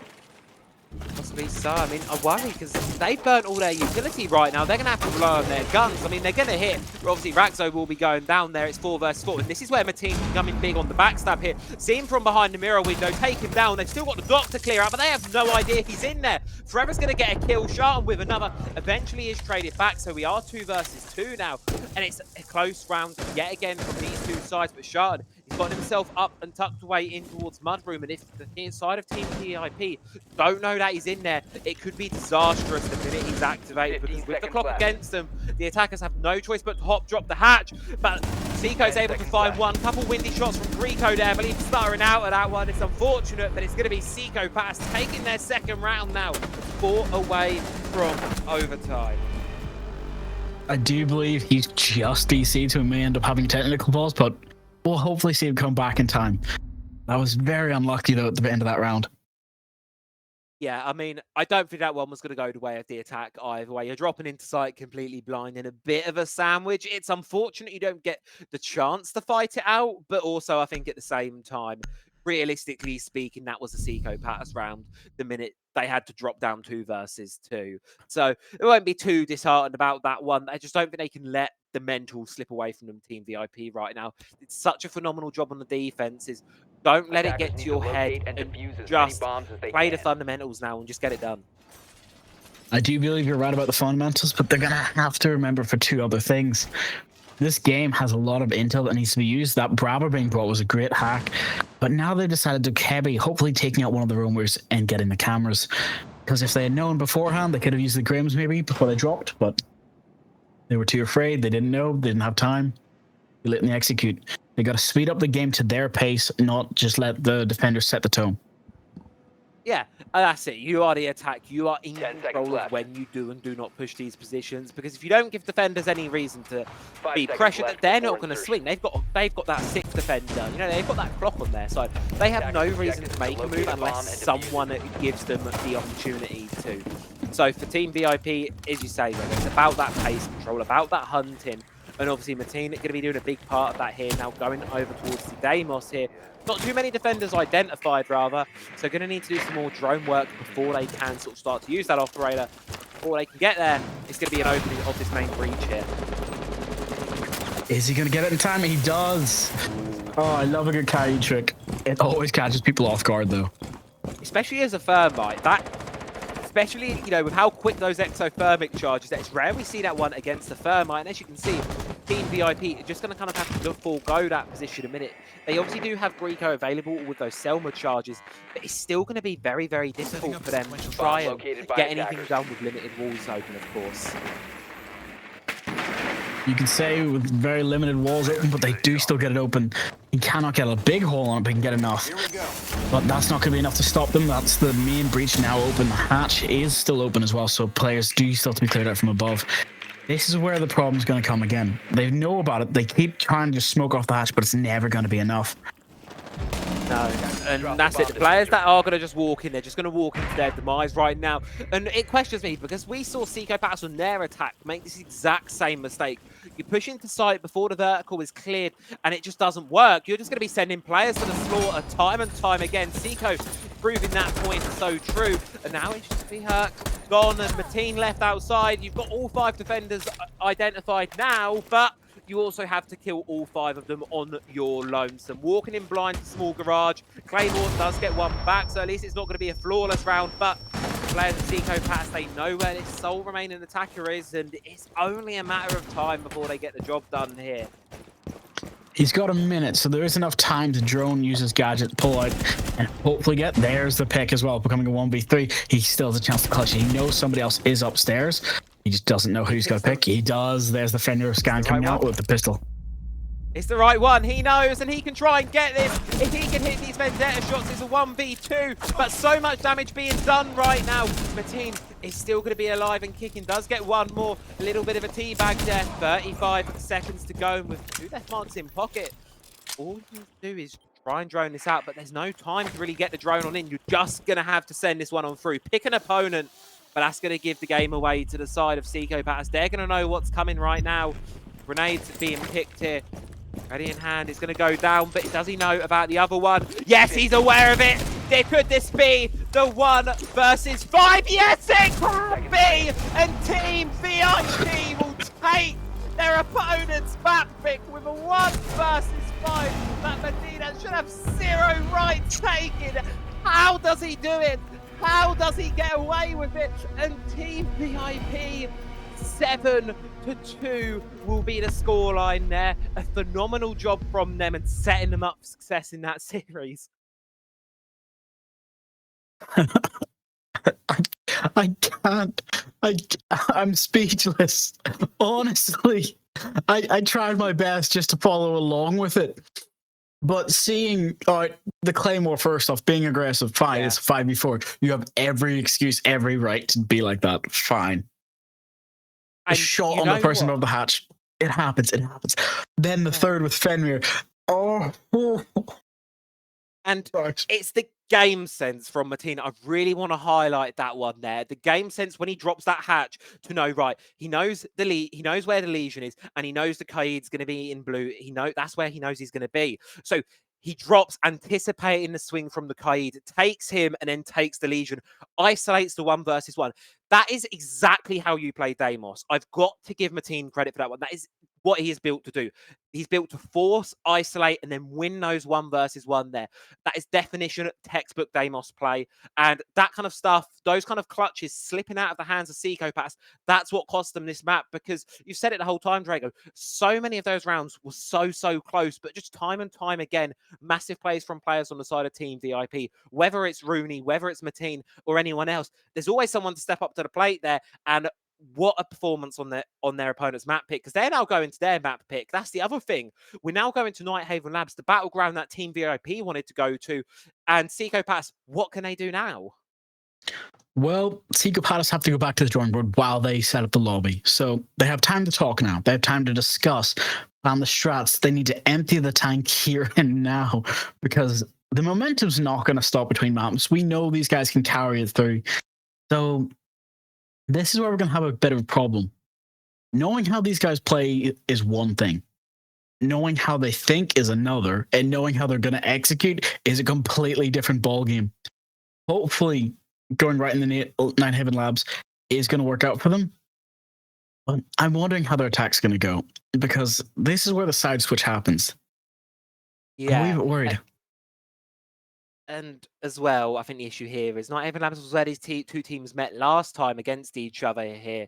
Possibly so. I mean, I worry because they've burnt all their utility right now. They're going to have to rely on their guns. I mean, they're going to hit. Obviously, Raxo will be going down there. It's 4 versus 4. And this is where Mateen can come in big on the backstab here. See him from behind the mirror window, take him down. They've still got the Doc to clear out, but they have no idea he's in there. Forever's going to get a kill. Sharton with another. Eventually is traded back, so we are 2 versus 2 now. And it's a close round yet again from these two sides. But Sharton, he's got himself up and tucked away in towards Mudroom. And if the inside of Team VIP don't know that he's in there, it could be disastrous the minute he's activated, because with the clock against them, the attackers have no choice but to hop drop the hatch. But Seiko's able to find one. Couple windy shots from Rico there. I believe stuttering out of that one. It's unfortunate, but it's going to be Seiko Pass taking their second round now, 4 away from overtime. I do believe he's just DC'd, so he may end up having technical balls, but we'll hopefully see him come back in time. That was very unlucky, though, at the end of that round. Yeah, I mean, I don't think that one was going to go the way of the attack either way. You're dropping into sight completely blind in a bit of a sandwich. It's unfortunate you don't get the chance to fight it out, but also I think at the same time, realistically speaking, that was a Seiko Pass round the minute they had to drop down 2 versus 2. So it won't be too disheartened about that one. I just don't think they can let the mental slip away from them, Team VIP, right now. It's such a phenomenal job on the defenses. Don't let it get to your head and just play the fundamentals now and just get it done. I do believe you're right about the fundamentals, but they're going to have to remember for 2 other things. This game has a lot of intel that needs to be used. That Bravo being brought was a great hack, but now they've decided to heavy, hopefully taking out one of the roamers and getting the cameras. Because if they had known beforehand, they could have used the Grims maybe before they dropped, but they were too afraid. They didn't know. They didn't have time. They let them execute. They got to speed up the game to their pace, not just let the defenders set the tone. Yeah, that's it. You are the attack. You are in control of when you do and do not push these positions. Because if you don't give defenders any reason to be pressured, that they're not going to swing. They've got that 6th defender. You know, they've got that clock on their side. They have no reason to make a move unless someone gives them the opportunity to. So for Team VIP, as you say, it's about that pace control, about that hunting. And obviously Mateen going to be doing a big part of that here, now going over towards the Deimos here. Not too many defenders identified, rather, so going to need to do some more drone work before they can sort of start to use that operator. Before they can get there, it's going to be an opening of this main breach here. Is he going to get it in time? He does. Oh, I love a good carry trick. It always catches people off guard, though. Especially as a Thermite, especially, you know, with how quick those exothermic charges, it's rare we see that one against the Thermite. And as you can see, Team VIP are just going to kind of have to forego that position a minute. They obviously do have Greco available with those Selma charges, but it's still going to be very, very difficult for them to try and get anything done with limited walls open, of course. You can say with very limited walls open, but they do still get it open. He cannot get a big hole on it, but he can get enough. But that's not going to be enough to stop them. That's the main breach now open. The hatch is still open as well, so players do still have to be cleared out from above. This is where the problem's going to come again. They know about it. They keep trying to just smoke off the hatch, but it's never going to be enough. No, and that's it. The players that are going to just walk in, they're just going to walk into their demise right now. And it questions me because we saw Seco Pass on their attack make this exact same mistake. You push into sight before the vertical is cleared and it just doesn't work. You're just going to be sending players to the slaughter time and time again. Seco proving that point so true. And now it's just be hurt, gone, and Mateen left outside. You've got all 5 defenders identified now, but you also have to kill all 5 of them on your lonesome. Walking in blind to small garage. Claymore does get one back, so at least it's not going to be a flawless round, but players of Seco Pass, they know where this sole remaining attacker is, and it's only a matter of time before they get the job done here. He's got a minute, so there is enough time to drone, use his gadget, pull out, and hopefully get. There's the pick as well, becoming a 1v3. He still has a chance to clutch it. He knows somebody else is upstairs. He just doesn't know who he's going to pick. He does. There's the Fenrir scan coming out with the pistol. It's the right one. He knows, and he can try and get this. If he can hit these Vendetta shots, it's a 1v2. But so much damage being done right now. Mateen is still going to be alive and kicking. Does get one more. A little bit of a teabag there. 35 seconds to go. And with 2 death marks in pocket, all you can do is try and drone this out. But there's no time to really get the drone on in. You're just going to have to send this one on through. Pick an opponent. But that's going to give the game away to the side of Seco Pass. They're going to know what's coming right now. Grenades being picked here. Ready in hand, it's going to go down, but does he know about the other one? Yes, he's aware of it. Could this be the 1 versus 5? Yes, it could be. And Team VIP will take their opponent's map pick with a 1 versus 5. That Medina should have 0 right taken. How does he do it? How does he get away with it? And Team VIP 7-2 will be the scoreline there. A phenomenal job from them and setting them up for success in that series. I can't. I'm speechless. Honestly, I tried my best just to follow along with it. But seeing the Claymore first off, being aggressive, fine, it's 5v4. You have every excuse, every right to be like that. Fine. A shot on the person above the hatch. It happens. Then the third with Fenrir. And it's the game sense from Mateen. I really want to highlight that one there. The game sense when he drops that hatch to know, right, he knows he knows where the Legion is, and he knows the Kaid's going to be in blue. That's where he knows he's going to be. So he drops, anticipating the swing from the Kaid, takes him, and then takes the Legion, isolates the 1 versus 1. That is exactly how you play Deimos. I've got to give Mateen credit for that one. That is what he is built to do. He's built to force, isolate, and then win those 1 versus 1 there. That is definition textbook Deimos play. And that kind of stuff, those kind of clutches slipping out of the hands of Seco Pass, that's what cost them this map, because you've said it the whole time, Drago. So many of those rounds were so close, but just time and time again, massive plays from players on the side of Team VIP, whether it's Rooney, whether it's Mateen, or anyone else. There's always someone to step up to the plate there, and what a performance on their opponent's map pick, because they're now going to their map pick. That's the other thing. We're now going to Nighthaven Labs, the battleground that Team VIP wanted to go to. And Seco Pass, what can they do now? Well, Seco Pass have to go back to the drawing board while they set up the lobby. So they have time to talk now. They have time to discuss on the strats. They need to empty the tank here and now, because the momentum's not going to stop between maps. We know these guys can carry it through. So this is where we're going to have a bit of a problem. knowing how these guys play is one thing. Knowing how they think is another, and knowing how they're going to execute is a completely different ballgame. Hopefully, going right in the Nine Haven Labs is going to work out for them. But I'm wondering how their attack's going to go, because this is where the side switch happens. Yeah. I'm a wee bit worried. And as well, I think the issue here is Nine Haven Labs was where these two teams met last time against each other here.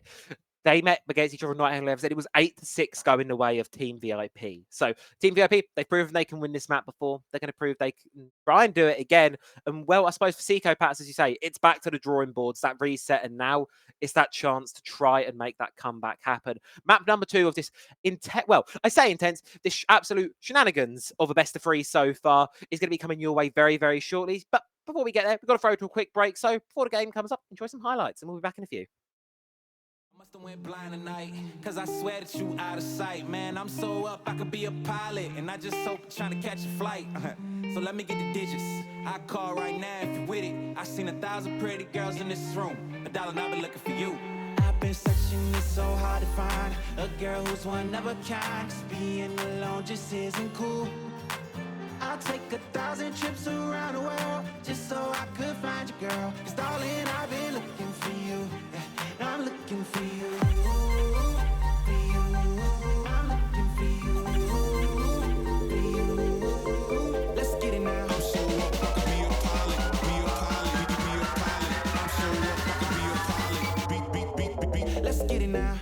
They met against each other on Nine Haven Labs, and it was 8-6 going the way of Team VIP. So Team VIP, they've proven they can win this map before. They're going to prove they can try and do it again. And well, I suppose for Seco Pats, as you say, it's back to the drawing boards, that reset, and now it's that chance to try and make that comeback happen. Map number 2 of this intense, this absolute shenanigans of a best of 3 so far is going to be coming your way very, very shortly. But before we get there, we've got to throw to a quick break. So before the game comes up, enjoy some highlights, and we'll be back in a few. Must've went blind tonight, cause I swear that you out of sight. Man, I'm so up, I could be a pilot, and I just hope trying to catch a flight. So let me get the digits, I call right now if you with it. I seen 1,000 pretty girls in this room, $1 and I've been looking for you. I've been searching, it's so hard to find a girl who's one of a kind. Cause being alone just isn't cool. I'll take 1,000 trips around the world just so I could find you, girl. Cause darling, I've been looking for you. I'm looking for you. I'm looking for you. Let's get it now. I'm so up, I could be a pilot. Be a pilot. Be a pilot. I'm so up, I could be a pilot. Beat. Let's get it now.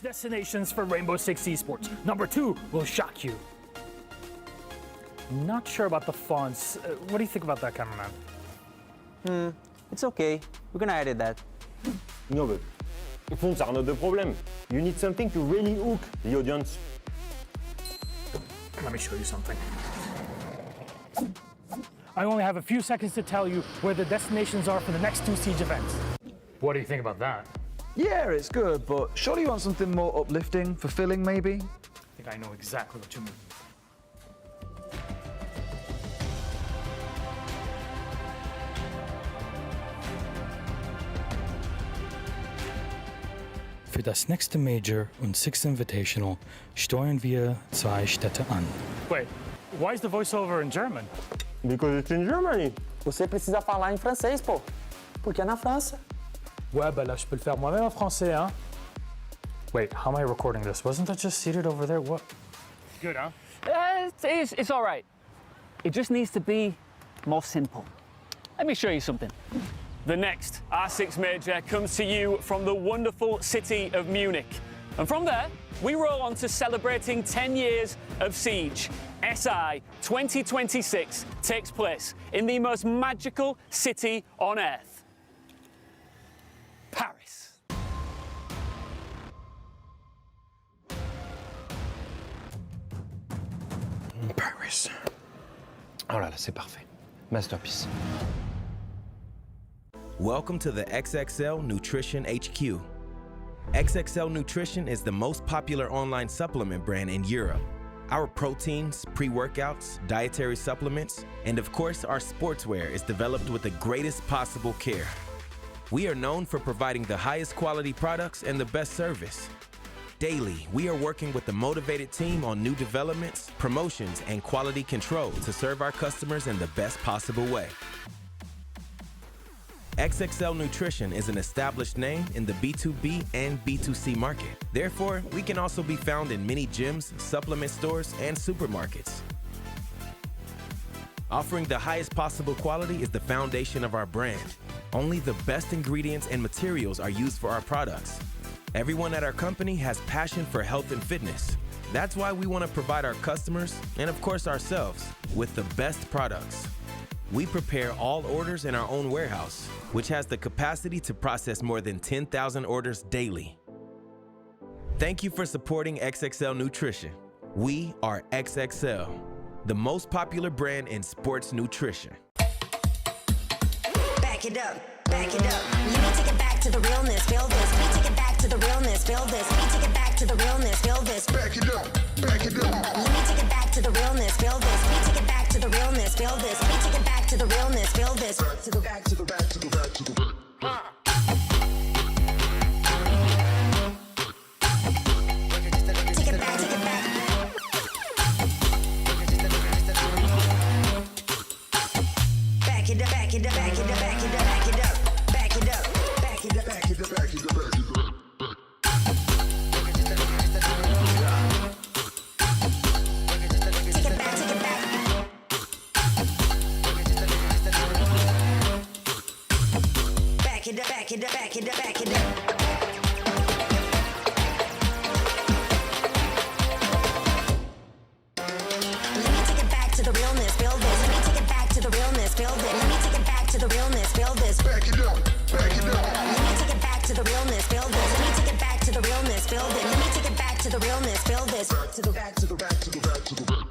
Destinations for Rainbow Six Esports. Number 2 will shock you. Not sure about the fonts. What do you think about that, cameraman? It's okay. We're gonna edit that. No, but fonts are not the problem. You need something to really hook the audience. Let me show you something. I only have a few seconds to tell you where the destinations are for the next 2 siege events. What do you think about that? Yeah, it's good, but surely you want something more uplifting, fulfilling maybe? I think I know exactly what you mean. Für das nächste Major und Sixth Invitational steuern wir 2 Städte an. Wait, why is the voiceover in German? Because it's in Germany. Você precisa falar em francês, pô. Porque é na França. Ouais, bah là, je peux le faire moi-même en français, hein? Wait, how am I recording this? Wasn't that just seated over there? What? Good, huh? It's all right. It just needs to be more simple. Let me show you something. The next R6 Major comes to you from the wonderful city of Munich. And from there, we roll on to celebrating 10 years of Siege. SI 2026 takes place in the most magical city on earth, Paris. Paris. Oh là là, c'est parfait. Masterpiece. Welcome to the XXL Nutrition HQ. XXL Nutrition is the most popular online supplement brand in Europe. Our proteins, pre-workouts, dietary supplements, and of course our sportswear is developed with the greatest possible care. We are known for providing the highest quality products and the best service. Daily, we are working with a motivated team on new developments, promotions, and quality control to serve our customers in the best possible way. XXL Nutrition is an established name in the B2B and B2C market. Therefore, we can also be found in many gyms, supplement stores, and supermarkets. Offering the highest possible quality is the foundation of our brand. Only the best ingredients and materials are used for our products. Everyone at our company has passion for health and fitness. That's why we want to provide our customers, and of course ourselves, with the best products. We prepare all orders in our own warehouse, which has the capacity to process more than 10,000 orders daily. Thank you for supporting XXL Nutrition. We are XXL, the most popular brand in sports nutrition. Back it up, back it up. Let me take it back to the realness, feel this. Let me take it back to the realness, feel this. Let me take it back to the realness, feel this. Back it up, back it up. Let me take it back to the realness, feel this. Let me take it back to the realness, feel this. Let me take it back to the realness, feel this. Back to the back to the back to the back to the back. Take it back, take it back. Back it up, back it up, back it up, back it up, back it up, back it up, back it up, back it up, back it up, back it up. Take it back, take it back. Back it up, back it up, back it up, back it up. Let me take it back to the realness, feel this. Let me take it back to the realness, feel this. Let me take it back to the realness, feel this. Back it up, back it up. Let me take it back to the realness, feel this. Let me take it back to the realness, feel this. Let me take it back to the realness, feel this. Back to the back to the back to the back to the back.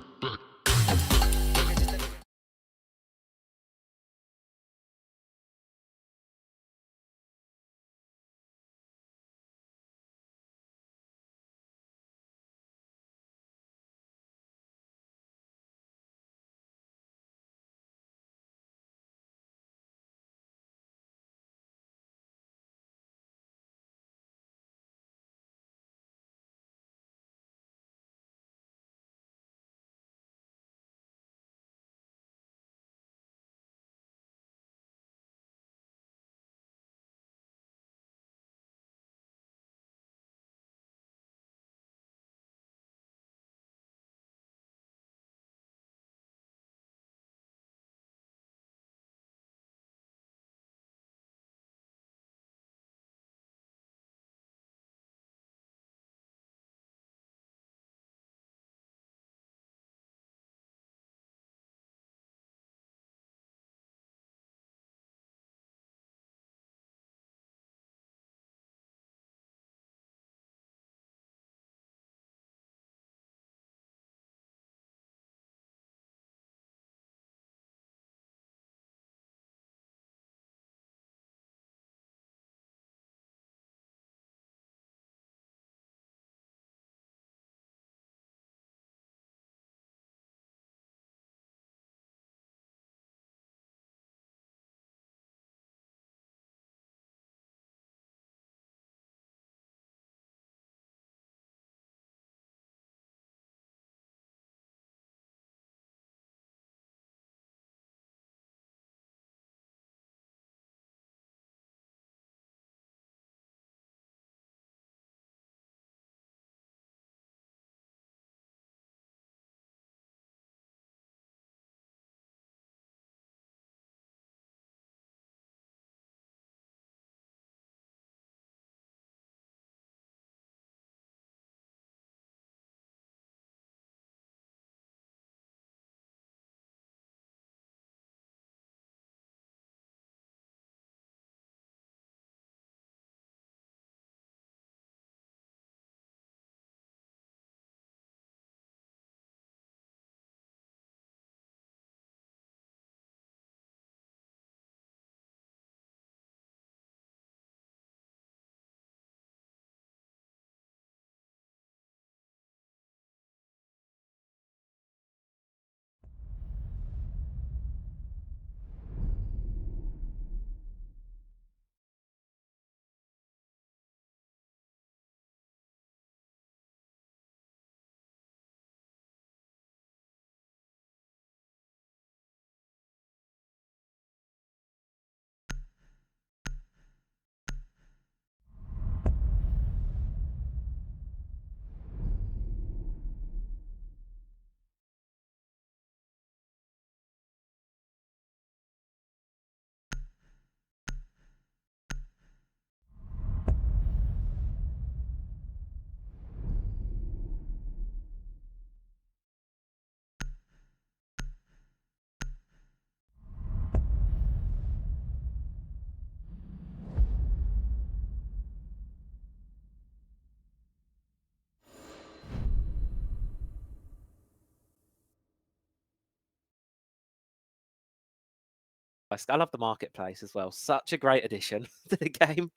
nice. I love the marketplace as well. Such a great addition to the game.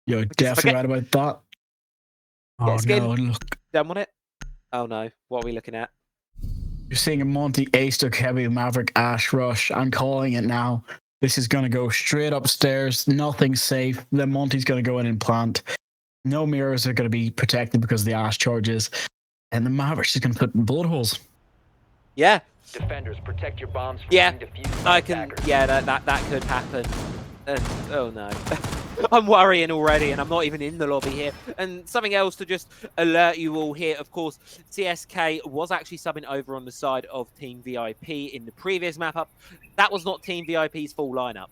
You're definitely right about that. Oh skin. no, look. Done on it? Oh no. What are we looking at? You're seeing a Monty Ace Dokkaebi Maverick Ash Rush. I'm calling it now. This is going to go straight upstairs. Nothing safe. Then Monty's going to go in and plant. No mirrors are going to be protected because of the Ash charges. And the Maverick's just going to put bullet holes. Yeah. Defenders, protect your bombs from Yeah. being defused I by can. attackers. Yeah, that could happen. And oh no. I'm worrying already, and I'm not even in the lobby here. And something else to just alert you all here, of course, CSK was actually subbing over on the side of Team VIP in the previous map up. That was not Team VIP's full lineup.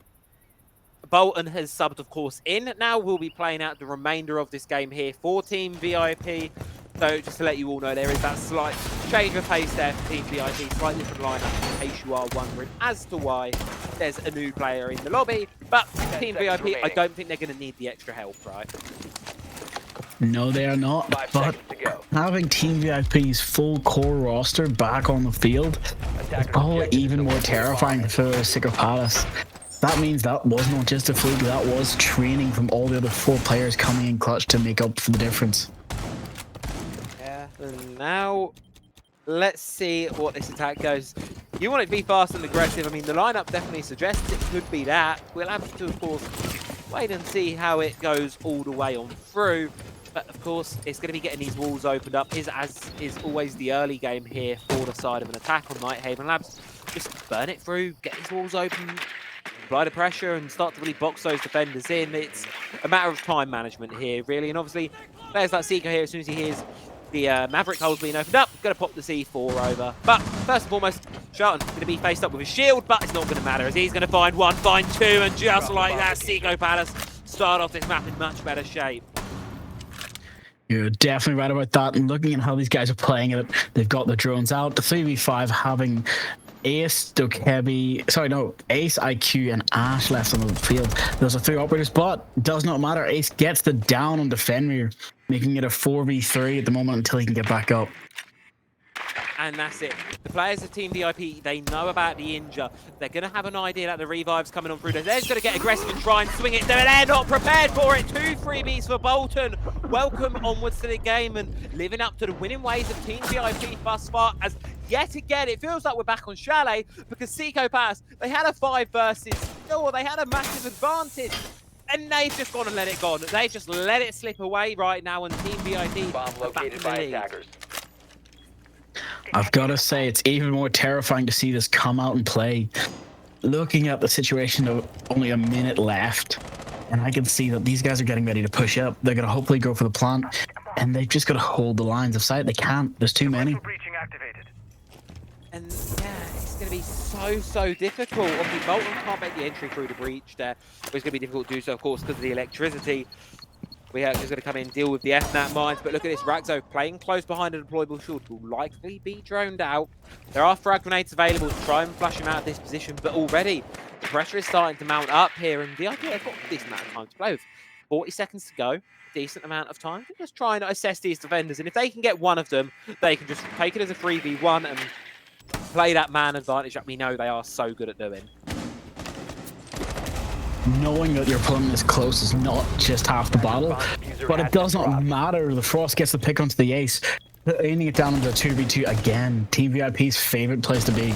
Bolton has subbed, of course, in. Now we'll be playing out the remainder of this game here for Team VIP. So just to let you all know, there is that slight change of pace there for Team VIP, slightly different lineup in case you are wondering as to why there's a new player in the lobby. But Team VIP, I don't think they're going to need the extra help, right? No, they are not. 5 But seconds to go. having Team VIP's full core roster back on the field is all even more terrifying for Sicko Palace. That means that was not just a fluke, that was training from all the other 4 players coming in clutch to make up for the difference. Yeah, and now let's see what this attack goes. You want it to be fast and aggressive. I mean, the lineup definitely suggests it could be that. We'll have to, of course, wait and see how it goes all the way on through. But, of course, it's going to be getting these walls opened up, as is always the early game here for the side of an attack on Nighthaven Labs. Just burn it through, get these walls open, apply the pressure and start to really box those defenders in. It's a matter of time management here, really. And obviously, players like Seeker here, as soon as he hears the Maverick holes being opened up, going to pop the C4 over. But first and foremost, Shelton going to be faced up with a shield, but it's not going to matter as he's going to find 1, find 2, and just like that, Sicko Palace start off this map in much better shape. You're definitely right about that. And looking at how these guys are playing it, they've got the drones out. The 3v5 having Ace, Dokkaebi, sorry, no, Ace, IQ, and Ash left on the field. Those are 3 operators, but it does not matter. Ace gets the down on Defenrir, making it a 4v3 at the moment until he can get back up. And that's it. The players of Team VIP, they know about the injure. They're going to have an idea that the revive's coming on through. They're just going to get aggressive and try and swing it. They're not prepared for it. 2 freebies for Bolton. Welcome onwards to the game and living up to the winning ways of Team VIP thus far. As yet again, it feels like we're back on Chalet because Sicko Palace, they had a 5 versus 4. They had a massive advantage. And they've just gone and let it go. They've just let it slip away right now, and Team VIP Bomb are back in located the by lead. attackers. I've got to say, it's even more terrifying to see this come out and play. Looking at the situation of only a minute left, and I can see that these guys are getting ready to push up. They're going to hopefully go for the plant, and they've just got to hold the lines of sight. They can't. There's too many. And yeah, it's going to be so difficult. Obviously, Bolton can't make the entry through the breach there. But it's going to be difficult to do so, of course, because of the electricity. We are just going to come in and deal with the FNAT mines. But look at this, Raxo playing close behind a deployable shield will likely be droned out. There are frag grenades available to try and flush him out of this position. But already, the pressure is starting to mount up here. And VIP have got a decent amount of time to play with. 40 seconds to go. Decent amount of time to just try and assess these defenders. And if they can get one of them, they can just take it as a 3v1 and play that man advantage that we know they are so good at doing. Knowing that your opponent is close is not just half the battle, but it does not matter. The Frost gets the pick onto the Ace, aiming it down into 2v2 again. Team VIP's favorite place to be.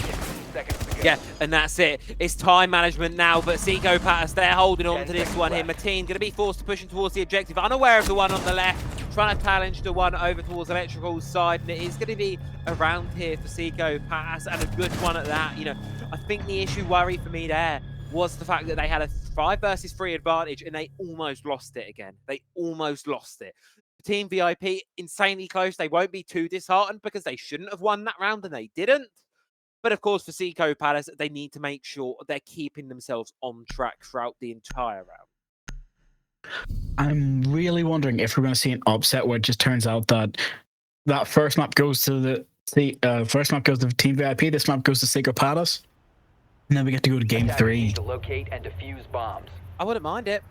Yeah, and that's it. It's time management now, but Sicko Palace, they're holding on to this one here. Mateen going to be forced to push in towards the objective, unaware of the one on the left, trying to challenge the one over towards Electrical's side, and it is going to be a round here for Sicko Palace, and a good one at that. You know, I think the issue worry for me there was the fact that they had a 5 versus 3 advantage, and they almost lost it again. They almost lost it. Team VIP, insanely close. They won't be too disheartened because they shouldn't have won that round, and they didn't. But of course, for Sicko Palace, they need to make sure they're keeping themselves on track throughout the entire round. I'm really wondering if we're going to see an upset where it just turns out that that first map goes to the first map goes to Team VIP, this map goes to Sicko Palace, and then we get to go to game 3. To locate and defuse bombs. I wouldn't mind it.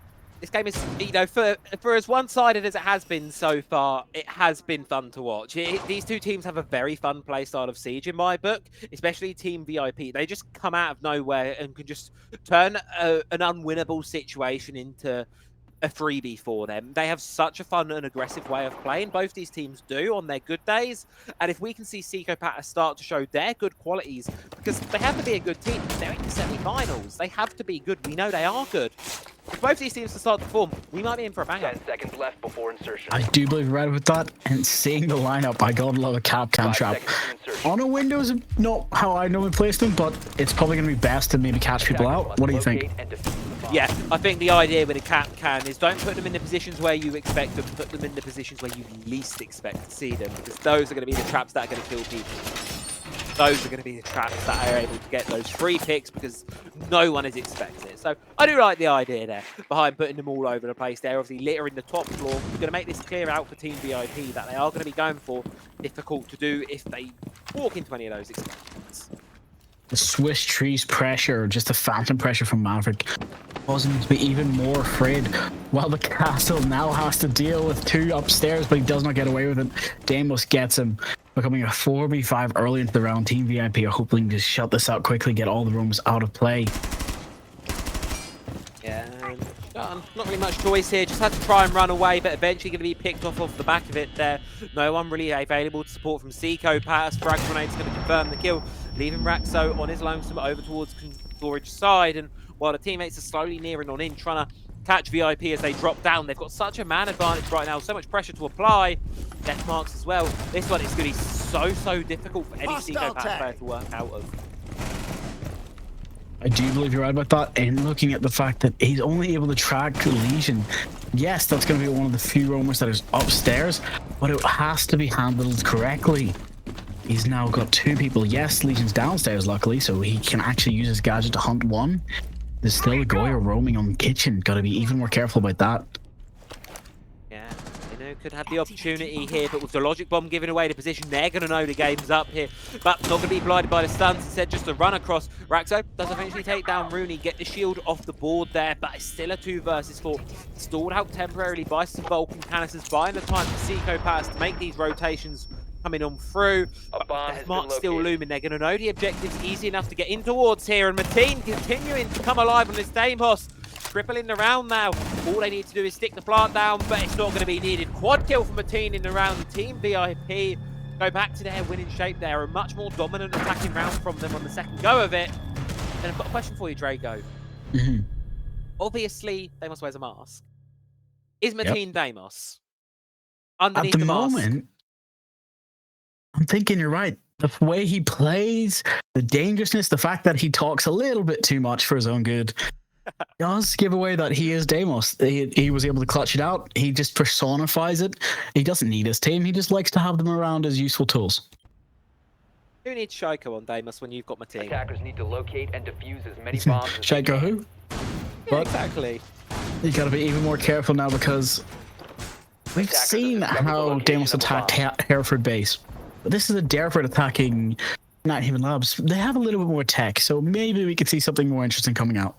this game is, you know, for as one-sided as it has been so far, it has been fun to watch. These two teams have a very fun play style of Siege in my book, especially Team VIP. They just come out of nowhere and can just turn an unwinnable situation into a freebie for them. They have such a fun and aggressive way of playing. Both these teams do on their good days. And if we can see Seco Patters start to show their good qualities, because they have to be a good team. They're in the semi-finals. They have to be good. We know they are good. If both these teams to start to form, we might be in for a banger. 10 seconds left before insertion. I do believe you're right with that. And seeing the lineup, I gotta love a Capcom trap. On a Windows, not how I normally place them, but it's probably gonna be best to maybe catch people out. What do you think? Yeah, I think the idea with a cap can is don't put them in the positions where you expect them, put them in the positions where you least expect to see them, because those are going to be the traps that are going to kill people. Those are going to be the traps that are able to get those free picks because no one is expecting it. So I do like the idea there behind putting them all over the place there. Obviously littering the top floor. We're going to make this clear out for Team VIP that they are going to be going for difficult to do if they walk into any of those experiments. The Swiss trees pressure, just the phantom pressure from Maverick, causing him to be even more afraid. While the castle now has to deal with two upstairs, but he does not get away with it. Deimos gets him, becoming a 4v5 early into the round. Team VIP are hoping to shut this out quickly, get all the rooms out of play. Yeah, not really much choice here. Just had to try and run away, but eventually going to be picked off the back of it there. No one really available to support from Seco Patters. Frag Grenade's going to confirm the kill, leaving Raxo on his lonesome over towards Storage side. And while the teammates are slowly nearing on in, trying to catch VIP as they drop down. They've got such a man advantage right now, so much pressure to apply. Death marks as well. This one is going to be so difficult for any Seco Patters player to work out of. I do believe you're right about that, and looking at the fact that he's only able to track Lesion, yes, that's going to be one of the few roamers that is upstairs, but it has to be handled correctly. He's now got two people. Yes, Legion's downstairs, luckily, so he can actually use his gadget to hunt one. There's still a Goya roaming on the kitchen. Got to be even more careful about that. Yeah, you know, could have the opportunity here, but with the Logic Bomb giving away the position, they're going to know the game's up here. But not going to be blinded by the stuns. Instead, just a run across. Raxo does eventually take down Rooney, get the shield off the board there, but it's still a 2 versus 4. Stalled out temporarily by some Vulcan canisters, buying the time for Seco Patters to make these rotations coming on through. But Mark's still looming. They're going to know the objective's easy enough to get in towards here, and Mateen continuing to come alive on this Deimos. Crippling the round now. All they need to do is stick the plant down, but it's not going to be needed. Quad kill for Mateen in the round. Team VIP go back to their winning shape there. A much more dominant attacking round from them on the second go of it. And I've got a question for you, Drago. Obviously, Deimos wears a mask. Is Mateen Deimos? Underneath At the mask? moment, I'm thinking you're right. The way he plays, the dangerousness, the fact that he talks a little bit too much for his own good, does give away that he is Deimos. He was able to clutch it out. He just personifies it. He doesn't need his team. He just likes to have them around as useful tools. Who needs Shaiko on Deimos when you've got Mateen? Attackers need to locate and defuse as many bombs as they Shaiko can. who? Yeah, exactly. You gotta be even more careful now because we've seen how Deimos attacked Hereford base. But this is a Hereford attacking Nighthaven Labs. They have a little bit more tech, so maybe we could see something more interesting coming out.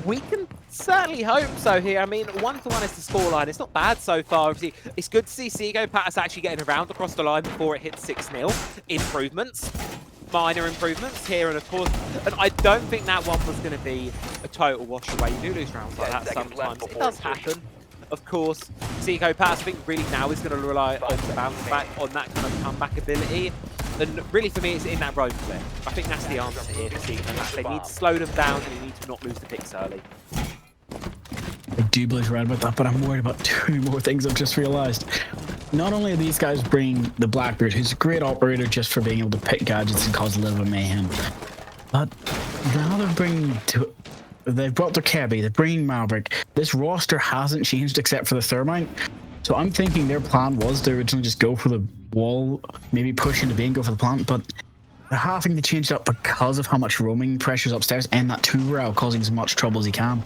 We can certainly hope so here. I mean, 1-1 is the scoreline. It's not bad so far. Obviously, it's good to see Seco Patters actually getting around across the line before it hits 6-0. Improvements. Minor improvements here, and of course, and I don't think that one was going to be a total wash away. You do lose rounds like that sometimes. It does happen. Of course, Seco Patters, I think really now is going to rely on the bounce back, on that kind of comeback ability. And really for me, it's in that road flip. I think that's the answer here for Seco Patters. They need to slow them down and they need to not lose the picks early. I do believe you're right about that, but I'm worried about two more things I've just realized. Not only are these guys bringing the Blackbeard, who's a great operator just for being able to pick gadgets and cause a little bit of mayhem, but now they're bringing they've brought the Kirby, they're bringing Maverick. This roster hasn't changed except for the Thermite. So I'm thinking their plan was to originally just go for the wall, maybe push into B and go for the plant, but they're having to change it up because of how much roaming pressure's upstairs and that 2-row causing as much trouble as he can.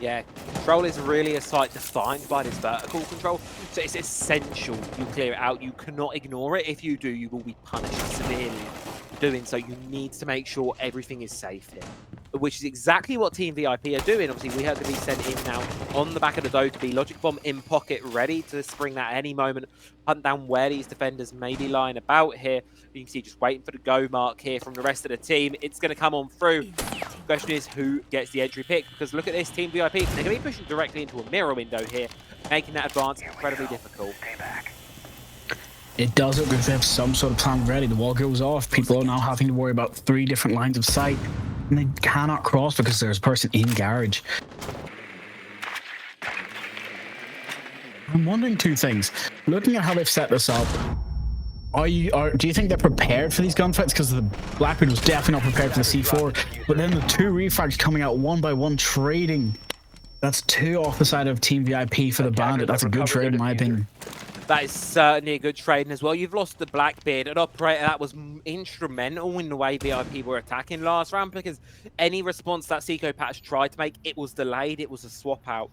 Yeah, control is really a site defined by this vertical control, so it's essential you clear it out. You cannot ignore it. If you do, you will be punished severely for doing so. You need to make sure everything is safe here. which is exactly what Team VIP are doing. Obviously, we have to be sent in now on the back of the Dokkaebi. Logic Bomb in pocket, ready to spring that at any moment. Hunt down where these defenders may be lying about here. You can see just waiting for the go mark here from the rest of the team. It's going to come on through. The question is who gets the entry pick, because look at this Team VIP. They're going to be pushing directly into a mirror window here, making that advance incredibly difficult. It does look as if they have some sort of plan ready. The wall goes off. People are now having to worry about 3 different lines of sight, and they cannot cross because there's a person in garage. I'm wondering 2 things. Looking at how they've set this up, do you think they're prepared for these gunfights? Because the Blackbeard was definitely not prepared for the C4, but then the 2 refrags coming out one by one, trading. That's 2 off the side of Team VIP for the Bandit. That's a good trade in my opinion. That is certainly a good trading as well. You've lost the Blackbeard, an operator that was instrumental in the way VIP were attacking last round, because any response that Psycho-Pass tried to make, it was delayed. It was a swap out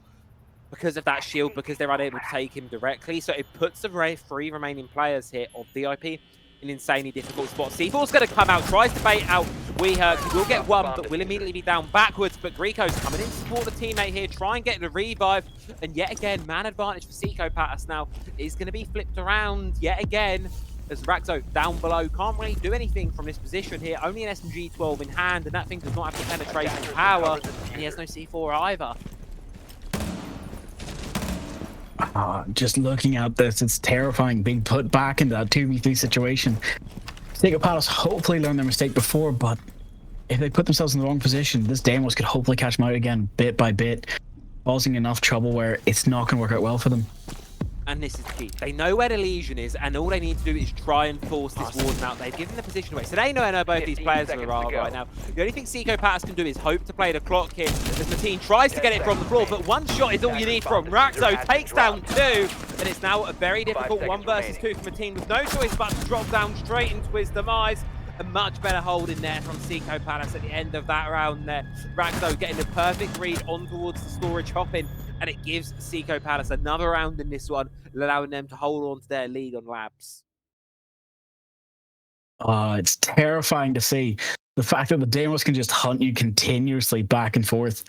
because of that shield, because they're unable to take him directly. So it puts the 3 remaining players here of VIP in an insanely difficult spot. C4's going to come out, tries to bait out WeHerk. He will get one, but will immediately be down backwards. But Grieco's coming in to support the teammate here, try and get the revive. And yet again, man advantage for Psycho-Pass now is going to be flipped around yet again, as Raxo down below can't really do anything from this position here. Only an SMG-12 in hand, and that thing does not have the penetration power, and he has no C4 either. Just looking at this, it's terrifying being put back into that 2v3 situation. Psycho-Pass hopefully learned their mistake before, but if they put themselves in the wrong position, this Deimos could hopefully catch them out again bit by bit, causing enough trouble where it's not going to work out well for them. And this is key. They know where the Legion is, and all they need to do is try and force this warden out. They've given the position away. So they know both these players are around right now. The only thing Psycho-Pass can do is hope to play the clock here as Mateen tries to get it from the floor, but one shot is all you need from Raxo. Takes down 2, and it's now a very difficult 1 versus 2 for Mateen, with no choice but to drop down straight into his demise. A much better hold in there from Psycho-Pass at the end of that round there. Raxo getting the perfect read on towards the storage hopping, and it gives Psycho-Pass another round in this one, allowing them to hold on to their lead on Labs. It's terrifying to see the fact that the Deimos can just hunt you continuously back and forth.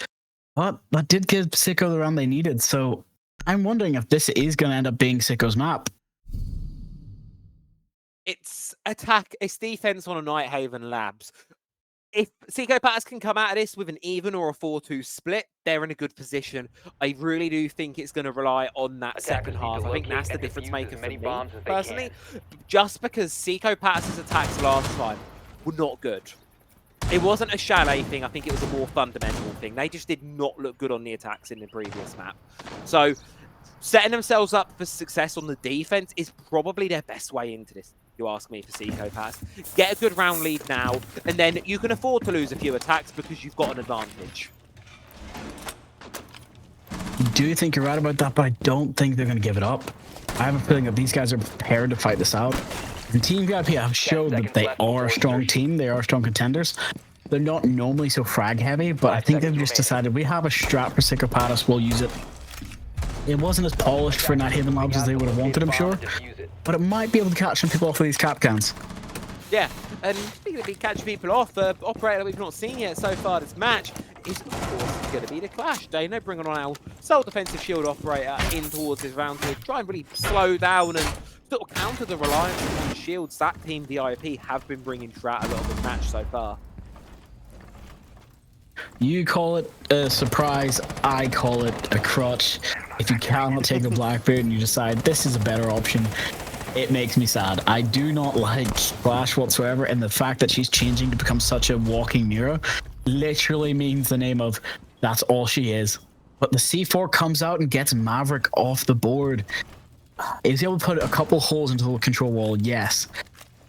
But that did give Sicko the round they needed, so I'm wondering if this is going to end up being Sicko's map. It's defense on a Nighthaven Labs. If Psycho-Pass can come out of this with an even or a 4-2 split, they're in a good position. I really do think it's going to rely on that second half. I think that's the difference maker for me, personally. Just because Psycho-Pass's attacks last time were not good. It wasn't a chalet thing. I think it was a more fundamental thing. They just did not look good on the attacks in the previous map. So setting themselves up for success on the defense is probably their best way into this, you ask me, for Psycho-Pass. Get a good round lead now, and then you can afford to lose a few attacks because you've got an advantage. I do think you're right about that, but I don't think they're going to give it up. I have a feeling that these guys are prepared to fight this out. And Team VIP have showed that they are a strong team. They are strong contenders. They're not normally so frag heavy, but I think they've just decided we have a strat for Psycho-Pass, we'll use it. It wasn't as polished for Nighthaven Labs as they would have wanted, I'm sure, but it might be able to catch some people off with these cap cans. Yeah, and speaking of catching people off, the operator that we've not seen yet so far this match is, of course, going to be the Clash. Dano bringing on our sole defensive shield operator in towards this round to try and really slow down and sort of counter the reliance on shields that Team VIP have been bringing throughout a lot of the match so far. You call it a surprise, I call it a crutch. If you cannot take the Blackbeard and you decide this is a better option, it makes me sad. I do not like Clash whatsoever, and the fact that she's changing to become such a walking mirror literally means the name of that's all she is. But the C4 comes out and gets Maverick off the board. Is he able to put a couple holes into the control wall? Yes.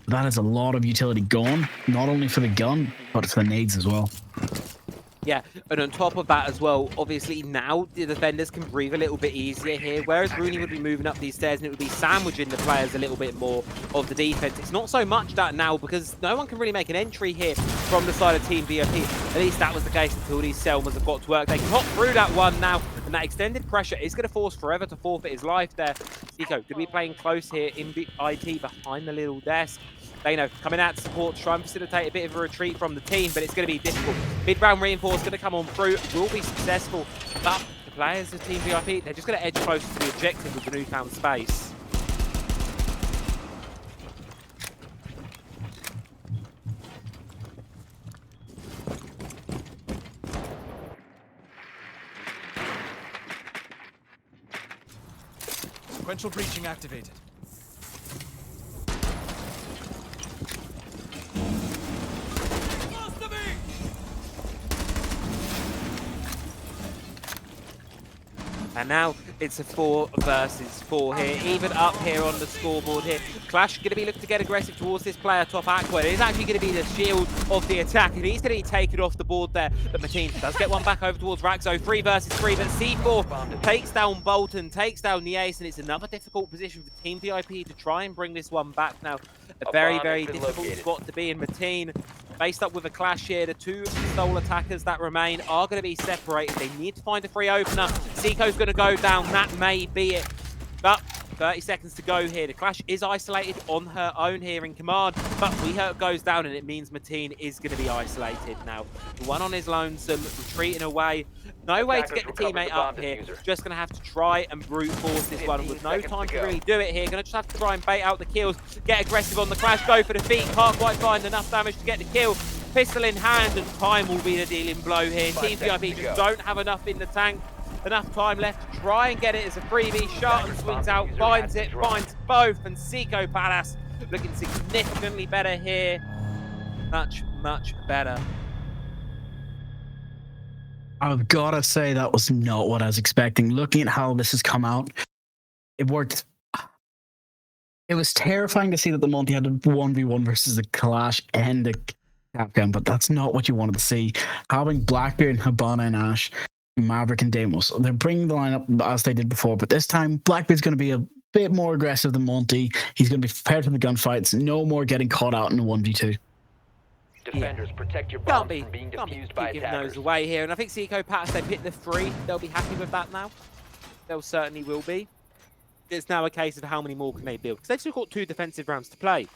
That is a lot of utility gone, not only for the gun, but for the nades as well. Yeah, and on top of that as well, obviously now the defenders can breathe a little bit easier here, whereas Rooney would be moving up these stairs and it would be sandwiching the players a little bit more of the defense. It's not so much that now because no one can really make an entry here from the side of Team VIP. At least that was the case until these Selmas have got to work. They can hop through that one now, And that extended pressure is going to force Forever to forfeit his life there. Zico going to be playing close here in IT behind the little desk. Dano coming out to support, try and facilitate a bit of a retreat from the team, but it's going to be difficult. Mid-round reinforce going to come on through, will be successful, but the players of Team VIP, they're just going to edge closer to the objective with the newfound space. Sequential breaching activated. And now it's a 4 versus 4 here, even up here on the scoreboard here. Clash going to be looking to get aggressive towards this player, Top Aqua. It is actually going to be the shield of the attack, and he's going to be taken off the board there. But Mateen does get one back over towards Raxo, 3 versus 3, but C4 takes down Bolton, takes down the Ace, and it's another difficult position for Team VIP to try and bring this one back now. A very, very difficult spot to be in. Mateen faced up with a Clash here. The 2 sole attackers that remain are going to be separated. They need to find a free opener. Zico's going to go down. That may be it. But 30 seconds to go here. The Clash is isolated on her own here in command, but WeHurt goes down, and it means Mateen is going to be isolated now. The one on his lonesome, retreating away. No way to get the teammate up here. Just going to have to try and brute force this one with no time to really do it here. Going to just have to try and bait out the kills, get aggressive on the Clash, go for the feet. Can't quite find enough damage to get the kill. Pistol in hand, and time will be the dealing blow here. Team VIP just don't have enough in the tank. Enough time left to try and get it as a freebie. Sharton swings out, finds it, finds both, and Zico Palace looking significantly better here. Much, much better. I've got to say that was not what I was expecting. Looking at how this has come out, it worked. It was terrifying to see that the Monty had a 1v1 versus the Clash and the Capcom, but that's not what you wanted to see. Having Blackbeard, Hibana, and Ash, Maverick and Deimos, they're bringing the lineup as they did before, but this time Blackbeard's going to be a bit more aggressive than Monty. He's going to be prepared for the gunfights. No more getting caught out in a 1v2. Defenders, protect your bombs from being defused by giving attackers. those away here, and I think Zico Palace, they've hit the 3. They'll be happy with that now. They'll certainly will be. It's now a case of how many more can they build, because they've still got 2 defensive rounds to play.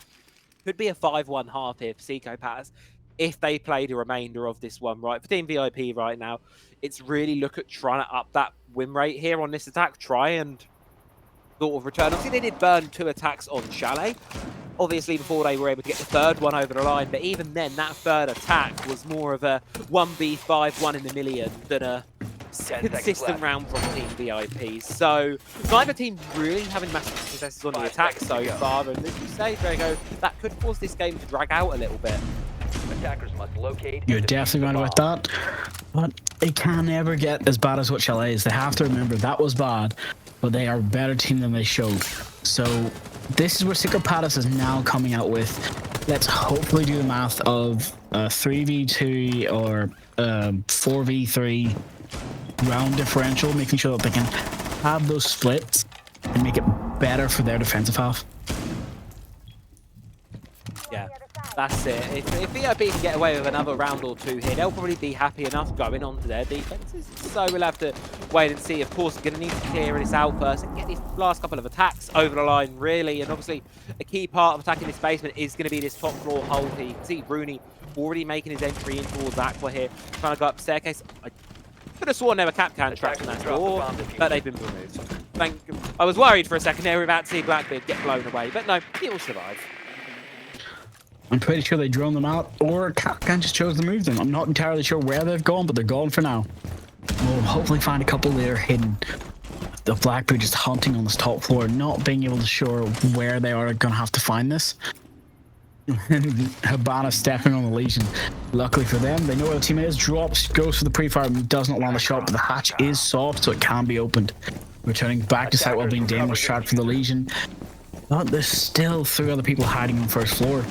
Could be a 5-1 half here for Zico Palace if they play the remainder of this one right. For Team VIP right now, it's really look at trying to up that win rate here on this attack, try and sort of return. Obviously, they did burn 2 attacks on Chalet, obviously, before they were able to get the 3rd one over the line, but even then, that 3rd attack was more of a 1v5, 1 in a million than a consistent round from Team VIP. So neither team really having massive successes on the attack so far, and as you say, Drago, that could cause this game to drag out a little bit. Attackers must locate. You're definitely right about that, but it can never get as bad as what Chalet is. They have to remember that was bad, but they are a better team than they showed. So this is where Zico Palace is now coming out with. Let's hopefully do the math of 3v2 or 4v3 round differential, making sure that they can have those splits and make it better for their defensive half. Yeah, that's it. If VIP can get away with another round or 2 here, they'll probably be happy enough going on to their defenses. So we'll have to wait and see. Of course, we're going to need to clear this out first and get these last couple of attacks over the line, really. And obviously, a key part of attacking this basement is going to be this top floor hold here. You can see Rooney already making his entry in towards Aqua here, trying to go up the staircase. I could have sworn there were Capcan traps in that door, but they've been removed. Thank you. I was worried for a second there we were about to see Blackbeard get blown away, but no, he will survive. I'm pretty sure they drone them out, or Capcan just chose to move them. I'm not entirely sure where they've gone, but they're gone for now. We'll hopefully find a couple that are hidden. The Blackbeard just hunting on this top floor, not being able to sure where they are going to have to find this. Hibana stepping on the Legion. Luckily for them, they know where the teammate is. Drops, goes for the pre-fire, and does not land a shot, but the hatch is soft, so it can be opened. Returning back to site while being Deimos trapped for the Legion. But there's still 3 other people hiding on the first floor.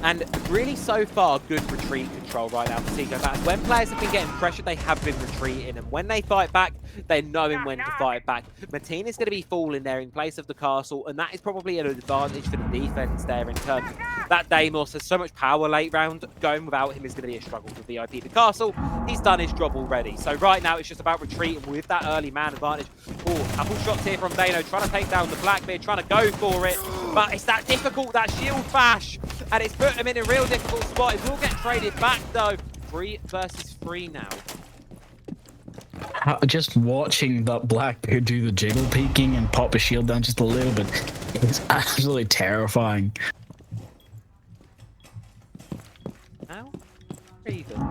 And really, so far, good retreat control right now for Seco Patas. When players have been getting pressured, they have been retreating. And when they fight back, they're knowing when to fight back. Mateen is going to be falling there in place of the castle, and that is probably an advantage for the defense there in terms of that Deimos has so much power late round. Going without him is going to be a struggle for VIP. The castle, he's done his job already. So right now, it's just about retreating with that early man advantage. Oh, couple shots here from Dano, trying to take down the Blackbeard, trying to go for it. But it's that difficult, that shield bash, and it's put him in a real difficult spot. He will get traded back, though. 3 versus 3 now. Just watching that Blackbeard do the jiggle peeking and pop his shield down just a little bit is absolutely terrifying. Now, even.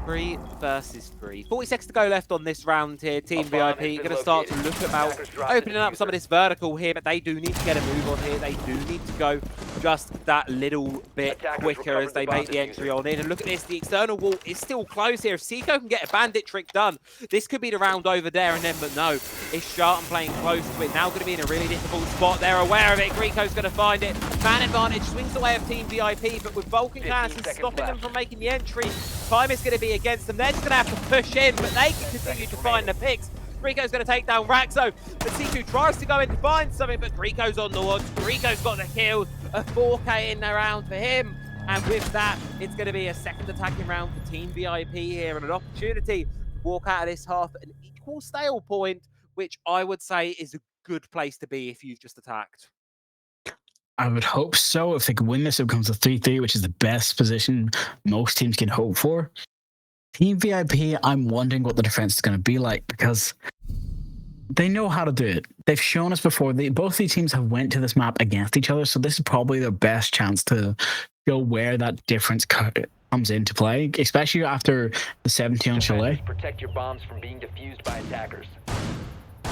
3 versus 3. 40 seconds to go left on this round here. Team VIP going to start to look about opening up some of this vertical here, but they do need to get a move on here. They do need to go just that little bit quicker as they make the entry on in. And look at this, the external wall is still closed here. If Seco can get a bandit trick done, this could be the round over there and then, but no. It's Shartan playing close to it. Now going to be in a really difficult spot. They're aware of it. Greeko's going to find it. Man advantage swings away of Team VIP, but with Vulcan Cannon stopping them from making the entry, time is going to be against them. They're just going to have to push in, but they can continue to find the picks. Greeko's going to take down Raxo, but Siku tries to go in to find something, but Greeko's on the watch. Greeko's got the kills, a 4K in the round for him, and with that, it's going to be a second attacking round for Team VIP here, and an opportunity to walk out of this half an equal stale point, which I would say is a good place to be if you've just attacked. I would hope so. If they could win this, it becomes a 3-3, which is the best position most teams can hope for. Team VIP, I'm wondering what the defense is going to be like because they know how to do it. They've shown us before. Both these teams have went to this map against each other, so this is probably their best chance to show where that difference comes into play, especially after the 70 on Chalet. Protect your bombs from being defused by attackers.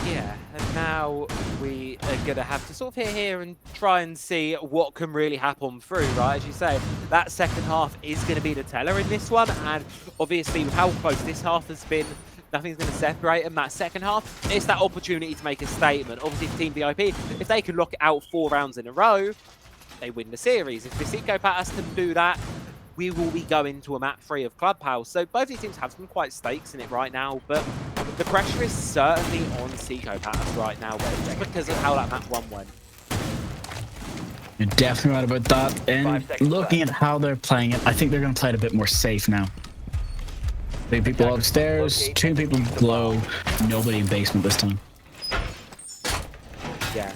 Yeah, and now we are going to have to sort of hit here and try and see what can really happen through, right? As you say, that second half is going to be the teller in this one, and obviously with how close this half has been, nothing's going to separate them. That second half, it's that opportunity to make a statement. Obviously for Team VIP, if they can lock it out 4 rounds in a row, they win the series. If Seco Patas can do that, we will be going to a map 3 of Clubhouse. So both these teams have some quite stakes in it right now, but the pressure is certainly on Seco Patas right now, just because of how that map 1 went. You're definitely right about that. And looking at how they're playing it, I think they're going to play it a bit more safe now. 3 people upstairs, 2 people below, nobody in basement this time. Yeah.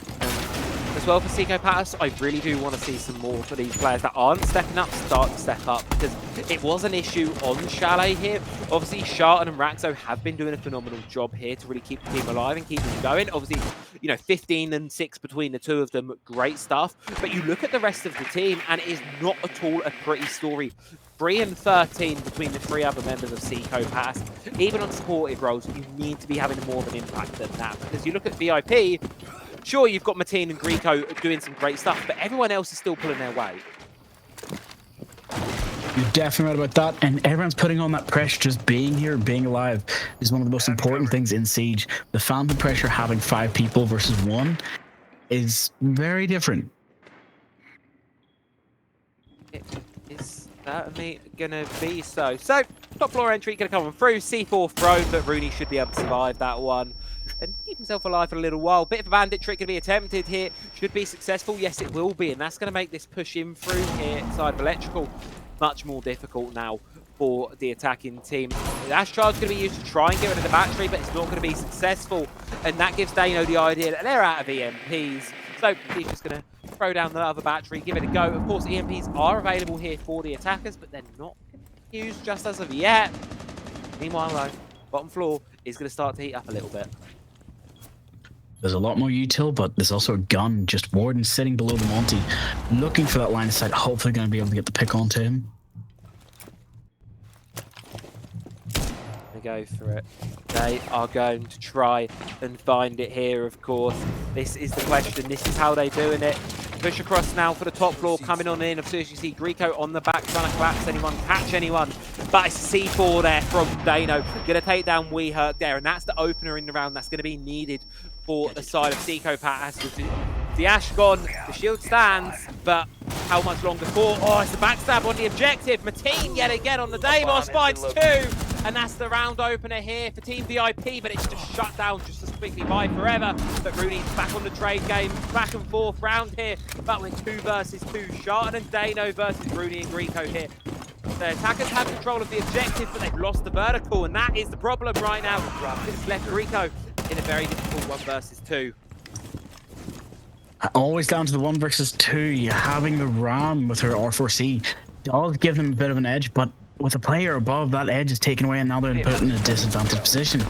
As well for Seco Patas, I really do want to see some more for these players that aren't stepping up, start to step up, because it was an issue on Chalet here. Obviously, Shartan and Raxo have been doing a phenomenal job here to really keep the team alive and keep them going. Obviously, you know, 15 and 6 between the 2 of them, great stuff. But you look at the rest of the team, and it is not at all a pretty story. 3 and 13 between the 3 other members of Seco Patas. Even on supportive roles, you need to be having more of an impact than that, because you look at VIP. Sure, you've got Mateen and Greeko doing some great stuff, but everyone else is still pulling their weight. You're definitely right about that, and everyone's putting on that pressure. Just being here, being alive is one of the most important things in Siege. The phantom pressure, having 5 people versus 1, is very different. It is certainly going to be so. So, top floor entry going to come on through. C4 thrown, but Rooney should be able to survive that one and keep himself alive for a little while. Bit of a bandit trick going to be attempted here. Should be successful. Yes, it will be. And that's going to make this push in through here inside of Electrical much more difficult now for the attacking team. The Ash Charge is going to be used to try and get rid of the battery, but it's not going to be successful. And that gives Dano the idea that they're out of EMPs. So he's just going to throw down the other battery, give it a go. Of course, EMPs are available here for the attackers, but they're not used just as of yet. Meanwhile, though, bottom floor is going to start to heat up a little bit. There's a lot more util, but there's also a gun. Just Warden sitting below the Monty, looking for that line of sight, hopefully going to be able to get the pick onto him. They go for it. They are going to try and find it here, of course. This is the question. This is how they're doing it. Push across now for the top floor, coming on in. Of course, you see Greeko on the back, trying to collapse anyone, catch anyone. But it's C4 there from Dano. Going to take down WeHurt there, and that's the opener in the round that's going to be needed for the side of Seco Patas. The Ash gone, the shield stands, but how much longer for? Oh, it's a backstab on the objective. Mateen yet again on the Deimos finds 2, and that's the round opener here for Team VIP, but it's just shut down just as quickly by Forever. But Rooney's back on the trade game, back and forth round here, battling 2 versus 2. Shartan and Dano versus Rooney and Greco here. The attackers have control of the objective, but they've lost the vertical, and that is the problem right now. It's left Greco in a very difficult 1 versus 2. Always down to the 1 versus 2. You're having the Ram with her R4C does give them a bit of an edge, but with a player above, that edge is taken away, and now they're put in a disadvantaged position.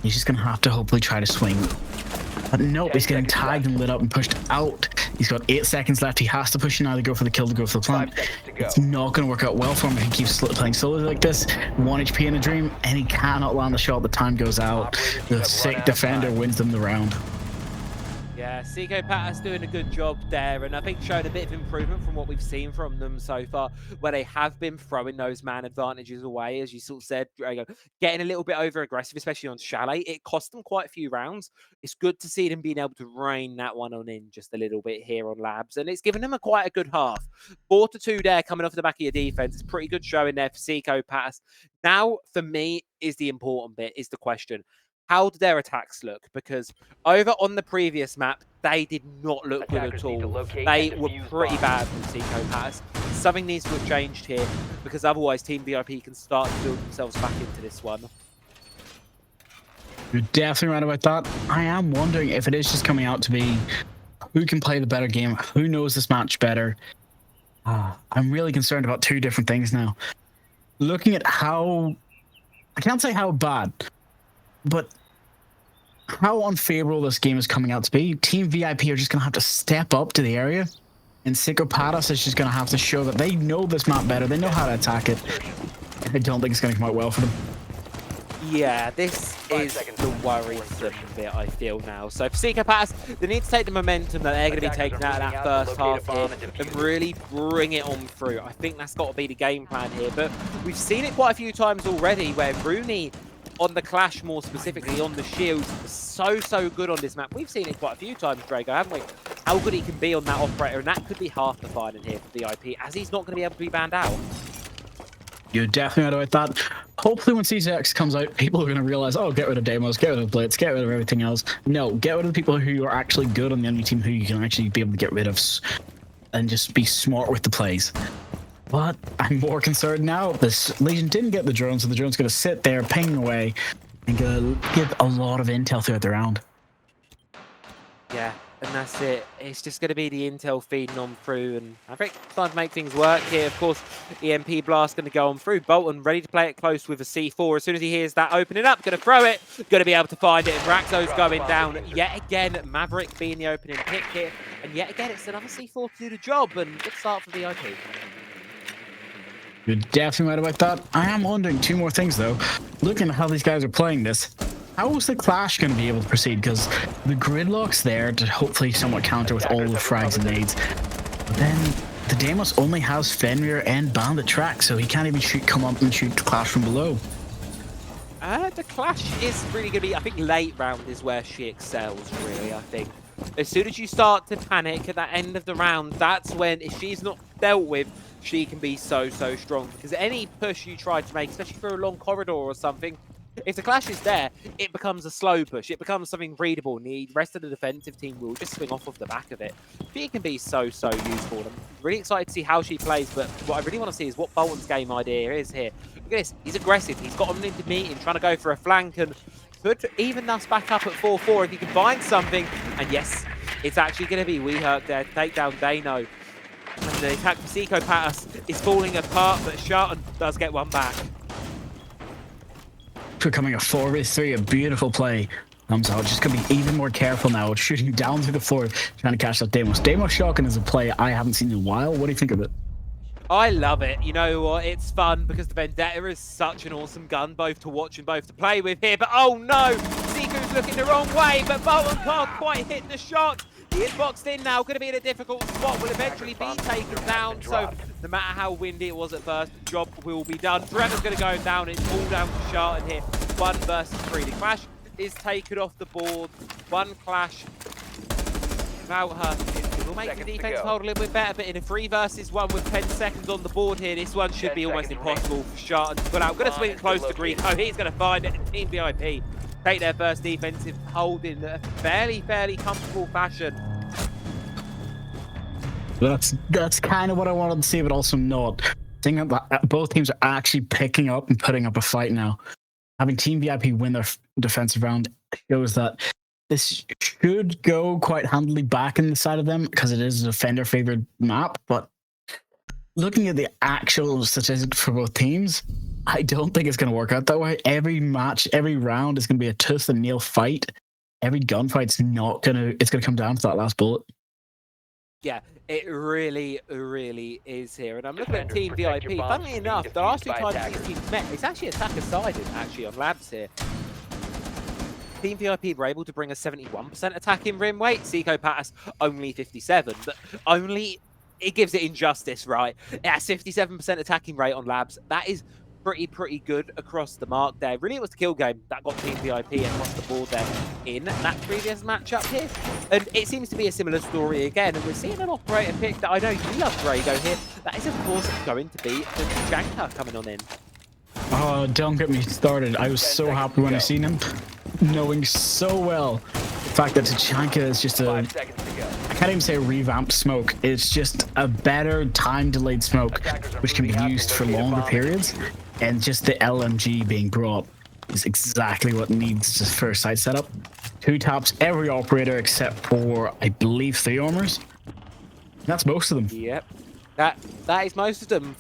He's just going to have to hopefully try to swing. But nope, he's getting tagged and lit up and pushed out. He's got 8 seconds left. He has to push now to go for the kill, to go for the plant. It's not going to work out well for him if he keeps playing solo like this. 1 HP in a dream, and he cannot land the shot. The time goes out. The sick defender wins them the round. Yeah, Seiko Patas doing a good job there, and I think showing a bit of improvement from what we've seen from them so far, where they have been throwing those man advantages away, as you sort of said, getting a little bit over aggressive, especially on Chalet. It cost them quite a few rounds. It's good to see them being able to rein that one on in just a little bit here on Labs, and it's given them quite a good half. 4-2 there coming off the back of your defense. It's pretty good showing there for Seiko Patas. Now, for me, is the important bit, is the question. How did their attacks look? Because over on the previous map, they did not look good at all. They were pretty bad from Seiko Patas. Something needs to have changed here, because otherwise Team VIP can start to build themselves back into this one. You're definitely right about that. I am wondering if it is just coming out to be who can play the better game, who knows this match better. I'm really concerned about 2 different things now. Looking at how, I can't say how bad, but how unfavorable this game is coming out to be. Team VIP are just going to have to step up to the area, and Seiko Patas is just going to have to show that they know this map better, they know how to attack it. I don't think it's going to come out well for them. Yeah, this is the worrisome bit, I feel now. So for Seiko Patas, they need to take the momentum that they're going to be taking out of that first half here and really bring it on through. I think that's got to be the game plan here. But we've seen it quite a few times already where Rooney, on the Clash more specifically, on the shields, so good on this map. We've seen it quite a few times, Drago, haven't we? How good he can be on that operator, and that could be half the fight in here for VIP, as he's not going to be able to be banned out. You're definitely right about that. Hopefully when CZX comes out, people are going to realize, oh, get rid of Deimos, get rid of Blitz, get rid of everything else. No, get rid of the people who are actually good on the enemy team, who you can actually be able to get rid of, and just be smart with the plays. But I'm more concerned now. This Legion didn't get the drone, so the drone's going to sit there, pinging away, and going to give a lot of intel throughout the round. Yeah, and that's it. It's just going to be the intel feeding on through, and I think trying to make things work here. Of course, EMP Blast going to go on through. Bolton ready to play it close with a C4. As soon as he hears that opening up, going to throw it, going to be able to find it. And Raxo's going down yet again. Maverick being the opening pick here, and yet again, it's another C4 to do the job, and good start for VIP. You're definitely right about that. I am wondering 2 more things, though. Looking at how these guys are playing this, how is the Clash going to be able to proceed? Because the Gridlock's there to hopefully somewhat counter with all the frags and nades. But then the Deimos only has Fenrir and Bandit track, so he can't even come up and shoot the Clash from below. The Clash is really going to be, I think late round is where she excels, really, I think. As soon as you start to panic at that end of the round, that's when, if she's not dealt with, she can be so strong. Because any push you try to make, especially through a long corridor or something, if the Clash is there, it becomes a slow push. It becomes something readable, and the rest of the defensive team will just swing off of the back of it. She can be so useful. I'm really excited to see how she plays, but what I really want to see is what Bolton's game idea is here. Look at this. He's aggressive. He's got him into meeting, trying to go for a flank, and could even us back up at 4-4 if he can find something. And yes, it's actually going to be Weehurk there to take down Dano. And the attack for Seiko Patas is falling apart, but Shartan does get one back. Becoming a 4v3, a beautiful play. Comes out, just gonna be even more careful now, shooting down through the floor, trying to catch that Deimos. Deimos shotgun is a play I haven't seen in a while. What do you think of it? I love it. You know what? It's fun because the Vendetta is such an awesome gun, both to watch and both to play with here. But oh no! Siku's looking the wrong way, but Bolton can't quite hit the shot. He is boxed in now, going to be in a difficult spot, will eventually be taken down. So no matter how windy it was at first, the job will be done. Trevor's going to go down. It's all down to Shartan here. 1 versus 3. The Clash is taken off the board. 1 Clash without her. It will make the defense hold a little bit better, but in a 3 versus 1 with 10 seconds on the board here, this one should be almost impossible for Sharton to pull out. Going to swing it close to Greco. He's going to find it. Team VIP take their first defensive hold in a fairly comfortable fashion. That's kind of what I wanted to see, but also not. Seeing that both teams are actually picking up and putting up a fight now. Having Team VIP win their defensive round shows that this should go quite handily back in the side of them because it is a defender-favored map. But looking at the actual statistics for both teams, I don't think it's going to work out that way. Every match, every round is going to be a tooth and nail fight. Every gunfight's not going to. It's going to come down to that last bullet. Yeah, it really is here. And I'm looking at Team VIP. Funnily enough, the last 2 times these teams met, it's actually attacker-sided, actually, on Labs here. Team VIP were able to bring a 71% attacking rim weight. Seco Patas only 57, but only it gives it injustice, right? It has 57% attacking rate on Labs. That is pretty good across the mark there. Really, it was the kill game that got Team VIP across the board there in that previous matchup here. And it seems to be a similar story again. And we're seeing an operator pick that I know you love, Grego, here. That is, of course, going to be the Janka coming on in. Oh, don't get me started. I was so happy when I seen him, knowing so well the fact that Tachanka is just a... I can't even say a revamped smoke. It's just a better time-delayed smoke, which can be used for longer periods. And just the LMG being brought is exactly what needs for a site setup. 2 taps every operator except for, I believe, 3 armors. That's most of them. Yep, that is most of them.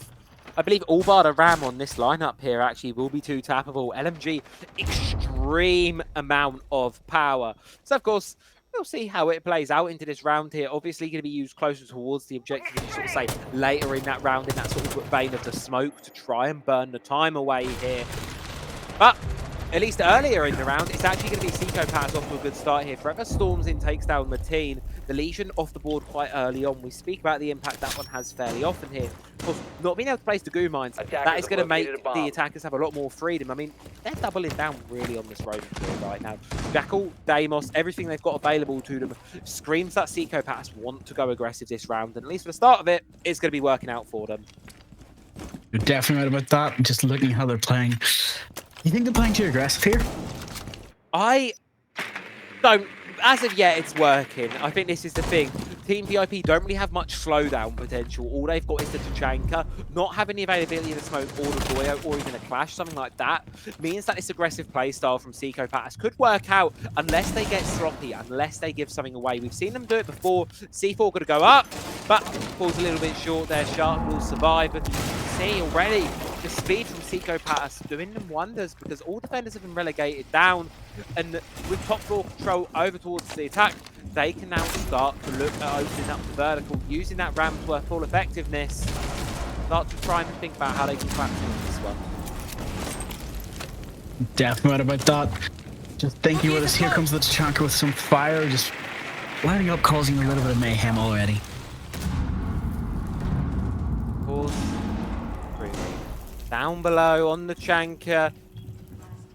I believe all bar the Ram on this lineup here actually will be 2 tappable. LMG, extreme amount of power. So, of course, we'll see how it plays out into this round here. Obviously going to be used closer towards the objective, and sort of say later in that round, in that sort of vein of the smoke, to try and burn the time away here. But at least earlier in the round, it's actually going to be Seco Patas off to a good start here. Forever Storms in, takes down Mateen. The Legion off the board quite early on. We speak about the impact that one has fairly often here. Of course, not being able to place the goo mines, that is going to make the attackers have a lot more freedom. I mean, they're doubling down really on this Roman field right now. Jackal, Deimos, everything they've got available to them screams that Seco Patas want to go aggressive this round. And at least for the start of it, it's going to be working out for them. You're definitely right about that. Just looking how they're playing. You think they're playing too aggressive here? I don't. As of yet, it's working. I think this is the thing. Team VIP don't really have much slowdown potential. All they've got is the Tachanka. Not having the availability of the smoke or the Goyo or even a clash, something like that, means that this aggressive playstyle from Seco Patas could work out unless they get sloppy, unless they give something away. We've seen them do it before. C4 going to go up, but falls a little bit short there. Shark will survive. But you can see already the speed from Seco Patas doing them wonders, because all defenders have been relegated down, and with top floor control over towards the attack, they can now start to look at opening up the vertical, using that ramp to full effectiveness. Start to try and think about how they can collapse into this one. Definitely right about that. Just thinking about this. Here comes the Tachanka with some fire, just lighting up, causing a little bit of mayhem already. Of course, down below on the Tachanka,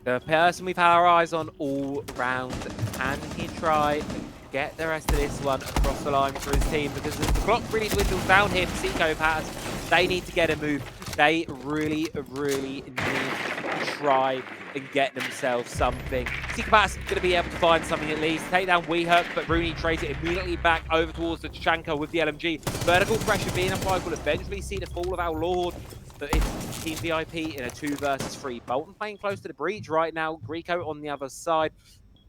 the person we've had our eyes on all round. Can he try and get the rest of this one across the line for his team? Because the clock really dwindles down here for Seco Patas. They need to get a move. They really need to try and get themselves something. Seco Patas going to be able to find something at least. Take down Weehurk, but Rooney trades it immediately back over towards the Tachanka with the LMG. Vertical pressure being applied will eventually see the fall of our Lord. But it's Team VIP in a 2 versus 3. Bolton playing close to the breach right now. Greco on the other side.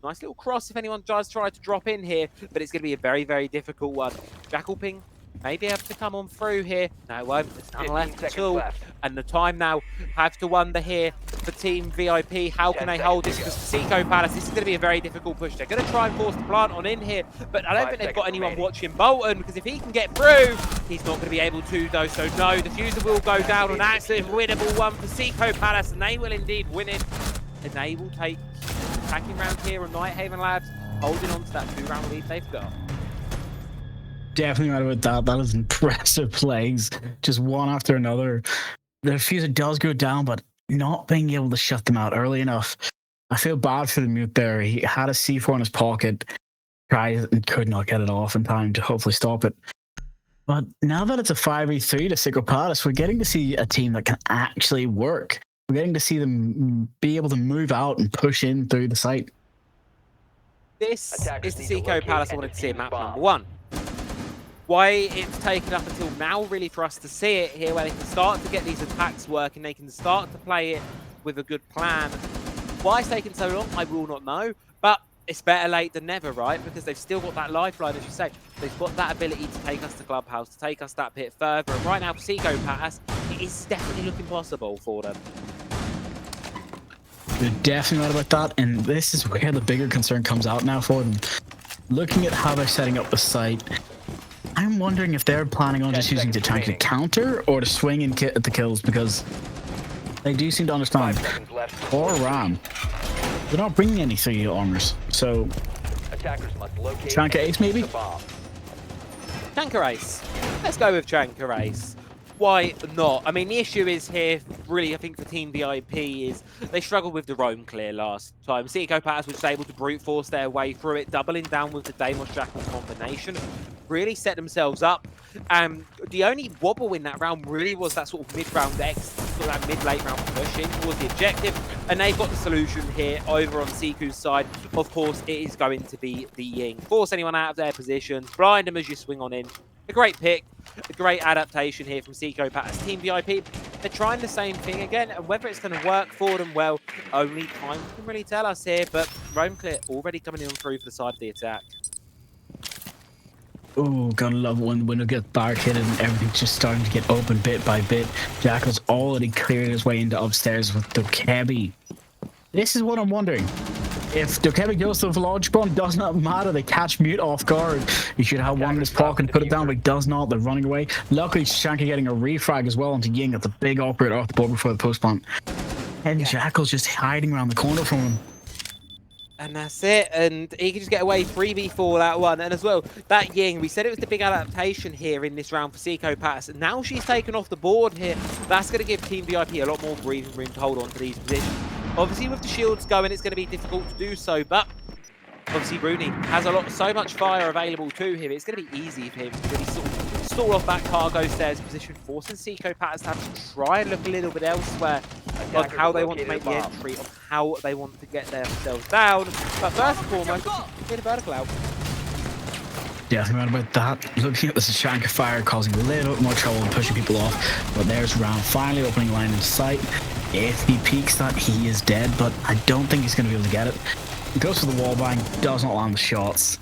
Nice little cross if anyone does try to drop in here, but it's going to be a very difficult one. Jackal Ping may be able to come on through here. No, it won't. There's none left at all. And the time now, have to wonder here for Team VIP, how can they hold this? Because for Seco Patas, this is going to be a very difficult push. They're going to try and force the plant on in here, but I don't think they've got anyone watching Bolton, because if he can get through, he's not going to be able to, though. So no, the fuser will go down on absolutely winnable one for Seco Patas, and they will indeed win it. And they will take attacking round here on Nighthaven Labs, holding on to that 2-round lead they've got. Definitely right about that. That is impressive plays. Just one after another. The fuser does go down, but not being able to shut them out early enough. I feel bad for the mute there. He had a C4 in his pocket. tried and could not get it off in time to hopefully stop it. But now that it's a 5v3 to Seiko Palace, we're getting to see a team that can actually work. We're getting to see them be able to move out and push in through the site. This is the Seiko Palace I wanted to see in map number 1. Why it's taken up until now really for us to see it here, where they can start to get these attacks working, they can start to play it with a good plan. Why it's taken so long, I will not know, but it's better late than never, right? Because they've still got that lifeline, as you say. They've got that ability to take us to Clubhouse, to take us that bit further. And right now, for Seiko Palace, it is definitely looking possible for them. They're definitely right about that, and this is where the bigger concern comes out now for them. Looking at how they're setting up the site, I'm wondering if they're planning on just using the tank to counter or to swing and at the kills, because they do seem to understand. Or Ram, they're not bringing any 3 armors, so Chanka Ace maybe? Chanka Ace. Let's go with Chanka Ace. Why not? I mean, the issue is here, really, I think for Team VIP is they struggled with the roam clear last time. Seiko Palace was able to brute force their way through it, doubling down with the Deimos Jackal combination, really set themselves up. And the only wobble in that round really was that sort of mid-round X, sort of that mid-late round push in towards the objective. And they've got the solution here over on Seiku's side. Of course, it is going to be the Ying. Force anyone out of their position, blind them as you swing on in. A great pick, a great adaptation here from Seiko Palace. Team VIP, they're trying the same thing again, and whether it's going to work for them, well, only time can really tell us here, but roam clear already coming in through for the side of the attack. Oh, gotta love it when it gets barricaded and everything's just starting to get open bit by bit. Jackal's already cleared his way into upstairs with Dokebi. This is what I'm wondering. If Dokebi goes to the Lodge Spawn, it does not matter. They catch Mute off guard. He should have one in his pocket and put it down, but he does not. They're running away. Luckily, Shanka getting a refrag as well onto Ying at the big operator off the board before the post plant. And Jackal's just hiding around the corner from him. And that's it, and he can just get away 3v4 that one. And as well, that Ying, we said it was the big adaptation here in this round for Seiko Palace. And now she's taken off the board here. That's going to give Team VIP a lot more breathing room to hold on to these positions. Obviously, with the shields going, it's going to be difficult to do so, but obviously Rooney has so much fire available to him. It's going to be easy for him to really sort of stall off that cargo stairs position, forcing Seiko Palace to have to try and look a little bit elsewhere on how they want to make the entry, on how they want to get themselves down. But first and foremost, get a vertical out. Definitely right about that. Looking at this Shanka fire causing a little bit more trouble and pushing people off. But there's Ram finally opening a line in sight. If he peeks that, he is dead, but I don't think he's going to be able to get it. He goes for the wall bang, does not land the shots.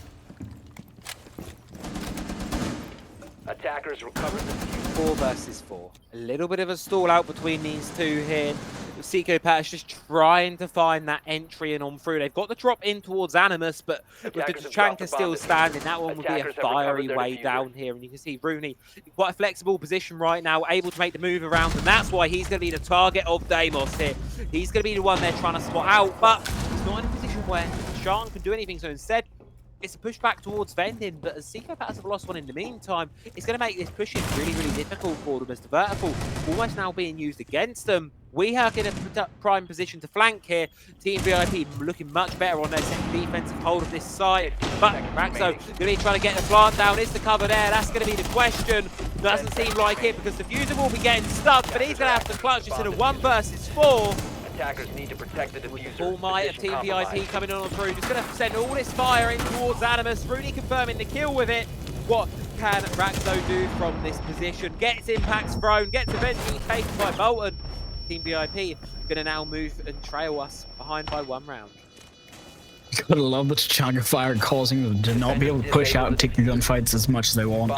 Attackers recovered the 4 versus 4. A little bit of a stall out between these two here. Seiko Palace just trying to find that entry and on through. They've got the drop in towards Animus, but with the Tachanka still standing, that one would be a fiery way down here. And you can see Rooney in quite a flexible position right now, able to make the move around, and that's why he's going to be the target of Deimos here. He's going to be the one they're trying to spot out, but he's not in a position where Sean can do anything, so instead, it's a push back towards Vendin, but as Seiko Palace have lost one in the meantime, it's going to make this pushing really, really difficult for them as the vertical almost now being used against them. We are in a prime position to flank here. Team VIP looking much better on their second defensive hold of this side. But Raxo going to be trying to get the plant down. Is the cover there? That's going to be the question. Doesn't seem like it because the Fuser will be getting stuck, but he's going to have to clutch this in a 1 versus 4. attackers need to protect the diffuser. Full might of Team VIP coming on through. Just going to send all this fire in towards Animus. Rooney confirming the kill with it. What can Raxo do from this position? Gets impacts thrown, gets eventually taken by Bolton. Team VIP going to now move and trail us behind by 1 round. You gotta love the Tachanka fire causing them to not be able to push out and take the gunfights as much as they want.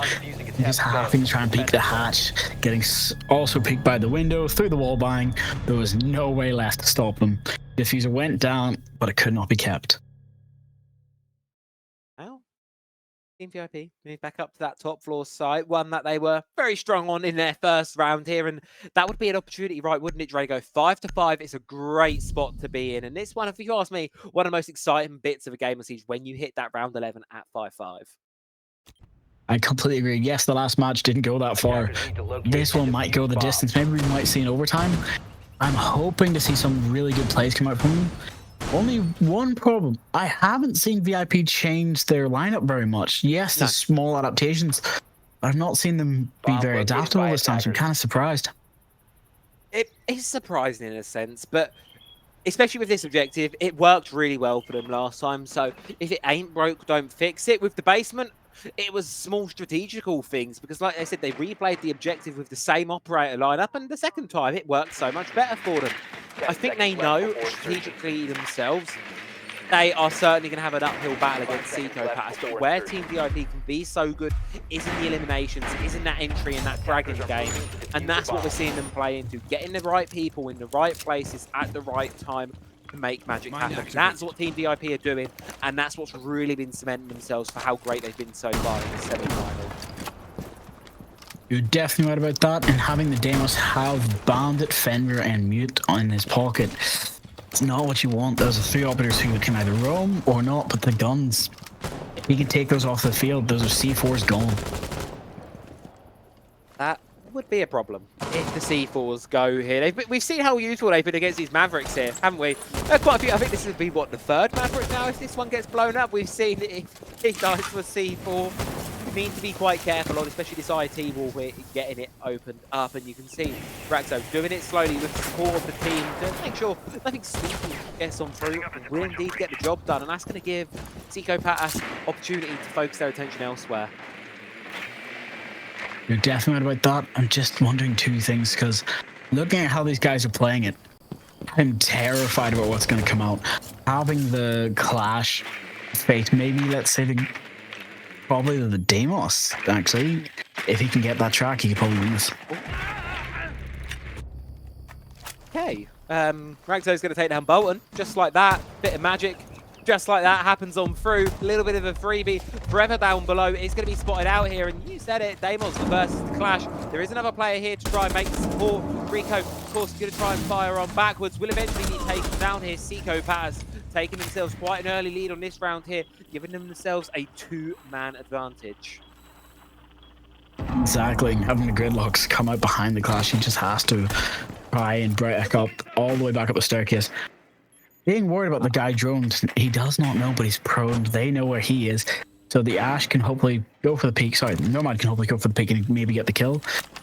Just having to try and peek the hatch, getting also peeked by the window, through the wall bang. There was no way left to stop them. Diffuser went down, but it could not be kept. Well, Team VIP moved back up to that top floor site, one that they were very strong on in their first round here, and that would be an opportunity, right, wouldn't it, Drago? 5-5, it's a great spot to be in, and this one, if you ask me, one of the most exciting bits of a game of Siege when you hit that round 11 at 5-5. I completely agree. Yes, the last match didn't go that far. This one might go the distance. Maybe we might see an overtime. I'm hoping to see some really good plays come out from them. Only one problem. I haven't seen VIP change their lineup very much. Yes, there's small adaptations. I've not seen them be very adaptable this time, so I'm kind of surprised. It is surprising in a sense, but especially with this objective, it worked really well for them last time. So if it ain't broke, don't fix it. With the basement, it was small strategical things because, like I said, they replayed the objective with the same operator lineup, and the second time it worked so much better for them. I think they know strategically themselves they are certainly going to have an uphill battle against Psycho-Pass, but where Team VIP can be so good is in the eliminations, is in that entry and that fragging game, and that's what we're seeing them play into, getting the right people in the right places at the right time to make magic happen. That's what Team VIP are doing, and that's what's really been cementing themselves for how great they've been so far in the semi-final. You're definitely right about that, and having the Deimos have Bandit, Fenrir, and Mute in his pocket, it's not what you want. Those are three operators who can either roam or not, but the guns, if you can take those off the field, those are C4s gone. That would be a problem if the C4s go here. We've seen how useful they've been against these Mavericks here, haven't we? Quite a few. I think this would be, what, the third Maverick now if this one gets blown up. We've seen if he dies for C4. You need to be quite careful on, especially this IT wall where getting it opened up, and you can see Raxo doing it slowly with the support of the team to make sure nothing sneaky gets on through and will indeed get the job done, and that's going to give Psycho-Pass opportunity to focus their attention elsewhere. You're definitely right about that. I'm just wondering two things, because looking at how these guys are playing it, I'm terrified about what's going to come out. Having the clash fate, maybe let's say probably the Deimos, actually. If he can get that track, he could probably win this. Okay, Raxo's going to take down Bolton, just like that. Bit of magic, just like that, happens on through. A little bit of a freebie. Forever down below, it's going to be spotted out here, and you said it, Deimos versus the clash. There is another player here to try and make the support. Rico, of course, going to try and fire on backwards. Will eventually be taken down here. Psycho-Pass taking themselves quite an early lead on this round here, giving themselves a two-man advantage. Exactly. Having the Gridlocks come out behind the clash, he just has to try and break up all the way back up the staircase. Being worried about the guy droned, he does not know, but he's prone. They know where he is. So the Ash can hopefully go for the peak. Sorry, Nomad can hopefully go for the peak and maybe get the kill.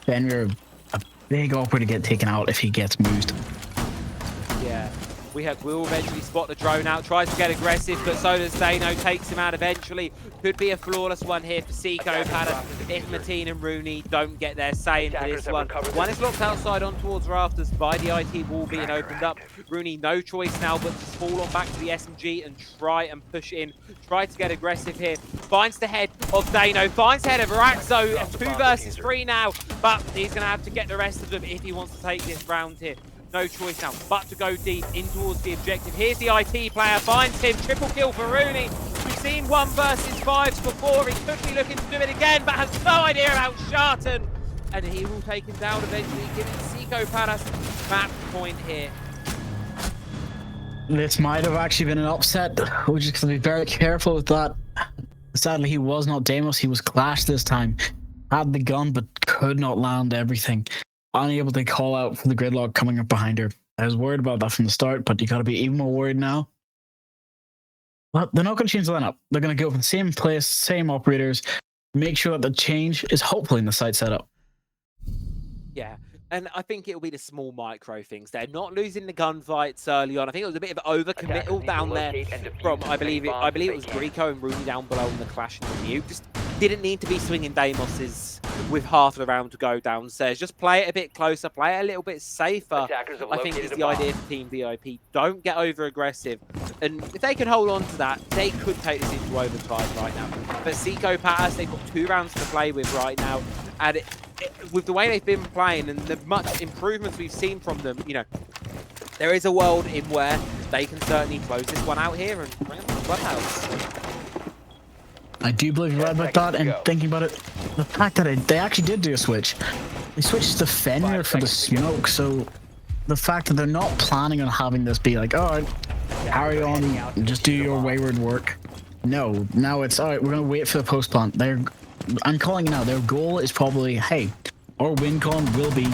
Fenrir, a big offer to get taken out if he gets moved. Yeah. Will eventually spot the drone out, tries to get aggressive, but so does Dano, takes him out eventually. Could be a flawless one here for Psycho-Pass if Mateen and Rooney don't get their say into this one. One is locked outside on towards rafters by the IT wall being opened up. Rooney no choice now but to fall on back to the SMG and try and push in. Try to get aggressive here. Finds the head of Dano, finds the head of Raxo. 2 versus 3 now, but he's going to have to get the rest of them if he wants to take this round here. No choice now but to go deep in towards the objective. Here's the IT player, finds him, triple kill for Rooney. We've seen 1 versus 5s before. He could be looking to do it again, but has no idea about Sharton. And he will take him down eventually, giving Psycho-Pass map point here. This might have actually been an upset. We're just going to be very careful with that. Sadly, he was not Deimos, he was Clash this time. Had the gun, but could not land everything. Unable to call out for the Gridlock coming up behind her. I was worried about that from the start, but you got to be even more worried now. Well, they're not going to change the lineup. They're going to go for the same place, same operators. Make sure that the change is hopefully in the site setup. Yeah, and I think it'll be the small micro things. They're not losing the gunfights early on. I think it was a bit of overcommittal down there from, I believe it was Rico and Rooney down below in the clash and the Mute. Just didn't need to be swinging Deimos's with half of the round to go downstairs. Just play it a bit closer, play it a little bit safer. I think is the idea for Team VIP. Don't get over aggressive. And if they can hold on to that, they could take this into overtime right now. But Psycho-Pass, they've got 2 rounds to play with right now. And with the way they've been playing and the much improvements we've seen from them, you know, there is a world in where they can certainly close this one out here and bring them to the clubhouse. I do believe you're right about that, and thinking about it, the fact that they actually did do a switch. They switched to Fenrir for the smoke, so the fact that they're not planning on having this be like, oh, carry on, just do your wayward work. No, now it's, all right, we're going to wait for the post plant. I'm calling it now, their goal is probably, hey, our win con will be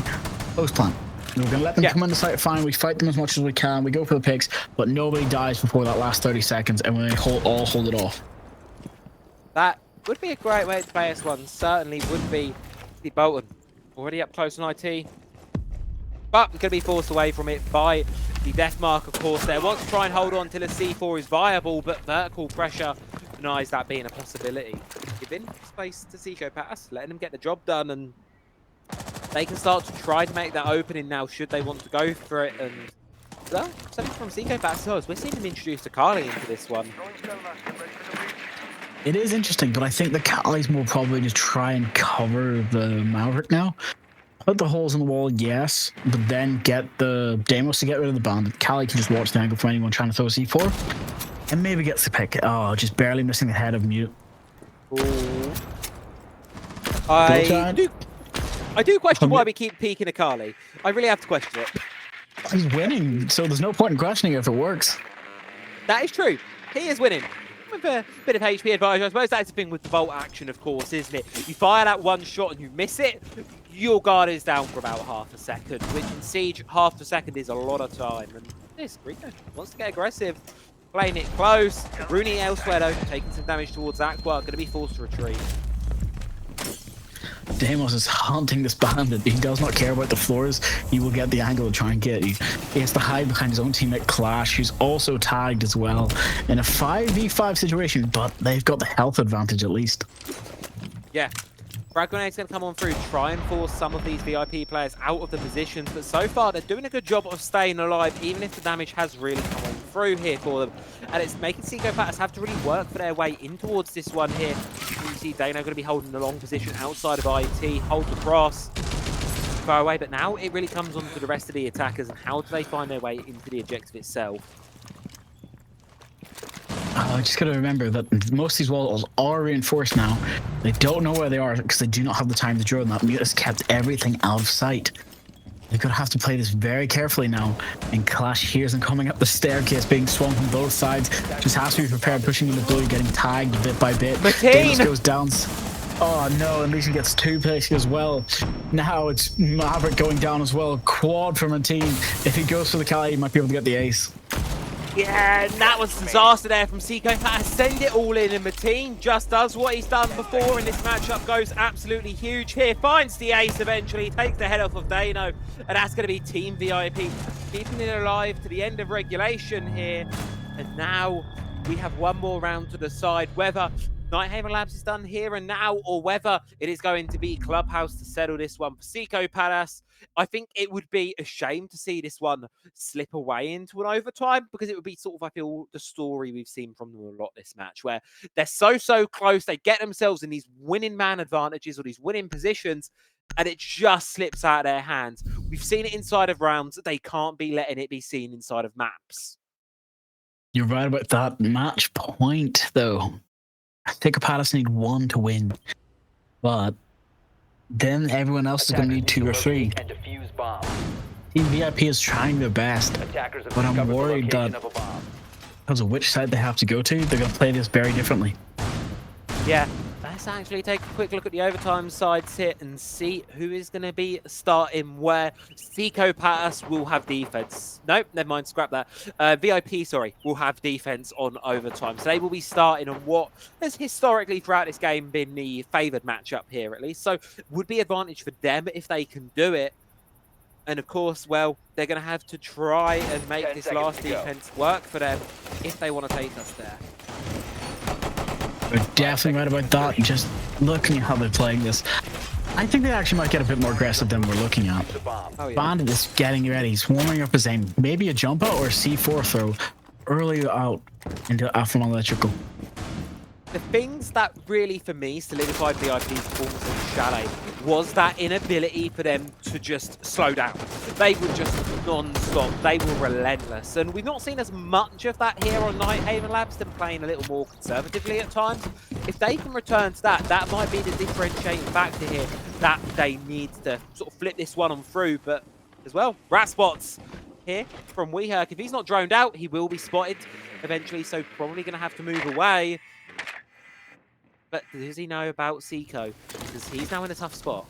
post plant. We're going to let them come in the site fine. We fight them as much as we can. We go for the picks, but nobody dies before that last 30 seconds, and we all hold it off. That would be a great way to play this one. Certainly would be. The Bolton already up close on IT, but going to be forced away from it by the death mark, of course. There wants to try and hold on till a C4 is viable, but vertical pressure denies that being a possibility. Giving space to Psychopaths, letting them get the job done, and they can start to try to make that opening now should they want to go for it. And well, something from Psychopaths as we're seeing them introduce Akali into this one. It is interesting, but I think the Kali's more probably to try and cover the Maverick now. Put the holes in the wall, yes, but then get the Deimos to get rid of the Bandit. Kali can just watch the angle for anyone trying to throw a C4, and maybe gets the pick. Oh, just barely missing the head of Mute. Ooh. I do question why we keep peeking Akali. I really have to question it. He's winning, so there's no point in questioning if it works. That is true. He is winning. With a bit of HP advantage. I suppose that's the thing with the Bolt action, of course, isn't it? You fire that one shot and you miss it, your guard is down for about half a second, which in Siege, half a second is a lot of time. And this Rico wants to get aggressive, playing it close. Rooney elsewhere, though, taking some damage towards Aqua, going to be forced to retreat. Deimos is hunting this Bandit. He does not care about the floors. He will get the angle to try and get you. He has to hide behind his own teammate Clash, who's also tagged as well in a 5v5 situation, but they've got the health advantage at least. Yeah. Frag Grenade's going to come on through, try and force some of these VIP players out of the positions, but so far they're doing a good job of staying alive, even if the damage has really come on through here for them. And it's making Psychopaths have to really work for their way in towards this one here. You see Dano going to be holding a long position outside of IT, hold the cross, far away, but now it really comes on to the rest of the attackers and how do they find their way into the objective itself. I just got to remember that most of these walls are reinforced now. They don't know where they are because they do not have the time to drill, and that Mute has kept everything out of sight. They're going to have to play this very carefully now. And Clash hears them coming up the staircase, being swung from both sides. Just has to be prepared, pushing into blue, getting tagged bit by bit. Deimos goes down. Oh no, and Legion gets 2 picks as well. Now it's Maverick going down as well. Quad from a team. If he goes for the Kali, he might be able to get the ace. Yeah, and that was a disaster there from Psychopath. Send it all in, and Mateen just does what he's done before, and this matchup goes absolutely huge here. Finds the ace eventually, takes the head off of Dano, and that's going to be Team VIP, keeping it alive to the end of regulation here. And now we have one more round to decide whether Nighthaven Labs is done here and now, or whether it is going to be Clubhouse to settle this one for Psychopaths. I think it would be a shame to see this one slip away into an overtime, because it would be sort of, I feel, the story we've seen from them a lot this match, where they're so close, they get themselves in these winning man advantages or these winning positions, and it just slips out of their hands. We've seen it inside of rounds. They can't be letting it be seen inside of maps. You're right about that match point, though. I think Psychopaths need 1 to win, but then everyone else is going to need 2 or 3. Team VIP is trying their best, but I'm worried that because of which side they have to go to, they're going to play this very differently. Yeah, let's actually take a quick look at the overtime sides here and see who is going to be starting where. Psychopaths will have defense. Nope, never mind, scrap that. VIP, sorry, will have defense on overtime. So they will be starting on what has historically throughout this game been the favoured matchup here, at least. So would be advantage for them if they can do it. And of course, well, they're going to have to try and make this last defense work for them if they want to take us there. They're definitely right about that. Just looking at how they're playing this, I think they actually might get a bit more aggressive than we're looking at. Oh, yeah. Bandit is getting ready. He's warming up his aim. Maybe a jump out or a C4 throw early out into Afron Electrical. The things that really, for me, solidified VIP's performance in Chalet was that inability for them to just slow down. They were just non-stop. They were relentless. And we've not seen as much of that here on Nighthaven Labs, them playing a little more conservatively at times. If they can return to that, that might be the differentiating factor here, that they need to sort of flip this one on through. But as well, rat spots here from Weehirk. If he's not droned out, he will be spotted eventually, so probably going to have to move away. But does he know about Seiko? Because he's now in a tough spot.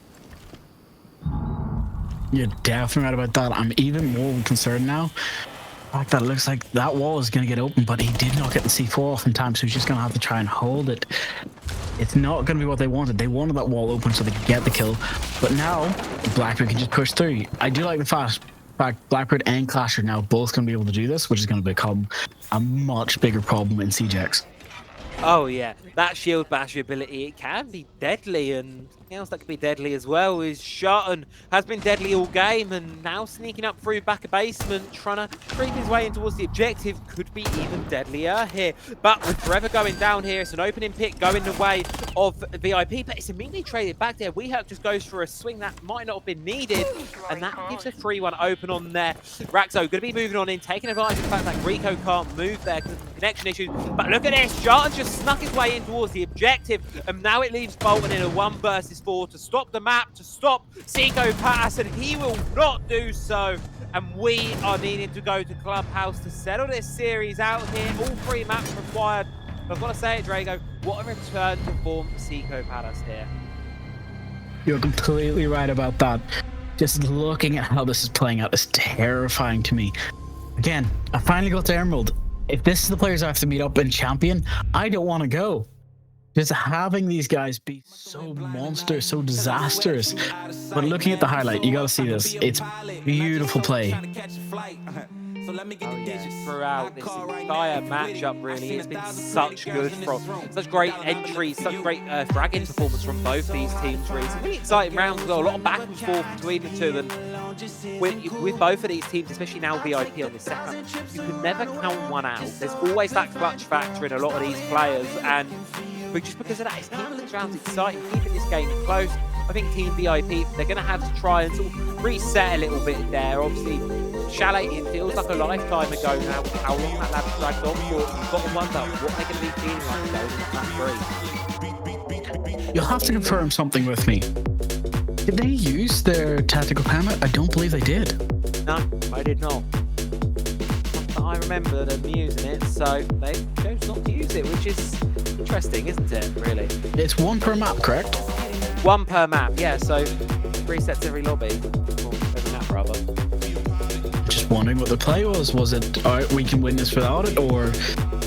You're definitely right about that. I'm even more concerned now. The fact that it looks like that wall is going to get open, but he did not get the C4 off in time, so he's just going to have to try and hold it. It's not going to be what they wanted. They wanted that wall open so they could get the kill. But now, Blackbeard can just push through. I do like the fact Blackbeard and Clash are now both going to be able to do this, which is going to become a much bigger problem in CJX. Oh yeah, that shield bash ability, it can be deadly, and something else that could be deadly as well is Sharton has been deadly all game, and now sneaking up through back of basement, trying to creep his way in towards the objective, could be even deadlier here. But with Forever going down here, it's an opening pick going the way of VIP, but it's immediately traded back there. WeHurk just goes for a swing that might not have been needed, and that gives a 3-1 open on there. Raxo going to be moving on in, taking advantage of the fact that Rico can't move there because of the connection issues. But look at this, Sharton just snuck his way in towards the objective, and now it leaves Bolton in a 1 versus 4 to stop the map, to stop Seco Pass, and he will not do so. And we are needing to go to Clubhouse to settle this series out here. All 3 maps required. I've got to say it, Drago, what a return to form for Seco Palace here. You're completely right about that. Just looking at how this is playing out is terrifying to me. Again, I finally got to Emerald. If this is the players I have to meet up in Champion, I don't want to go. Just having these guys be so monster, so disastrous. But looking at the highlight, you gotta see this. It's beautiful play. So let me get the digits. Throughout this entire matchup, really, it's been such good from such great entries, such great fragging performance from both these teams. Really, some really exciting rounds as well. A lot of back and forth between the two. And with both of these teams, especially now VIP on the second, you can never count one out. There's always that clutch factor in a lot of these players, and just because of that, it's keeping these rounds exciting, keeping this game close. I think Team VIP, they're going to have to try and sort of reset a little bit there. Obviously, Chalet, it feels like a lifetime ago now with how long that lab's dragged on for. You've got to wonder what they're going to be feeling like going into map 3. You'll have to confirm something with me. Did they use their tactical helmet? I don't believe they did. No, I did not. I remember them using it, so they chose not to use it, which is interesting, isn't it, really? It's 1 per map, correct? 1 per map, yeah, so 3 sets every lobby. Or every map, rather. Just wondering what the play was. Was it, all right, we can win this without it, or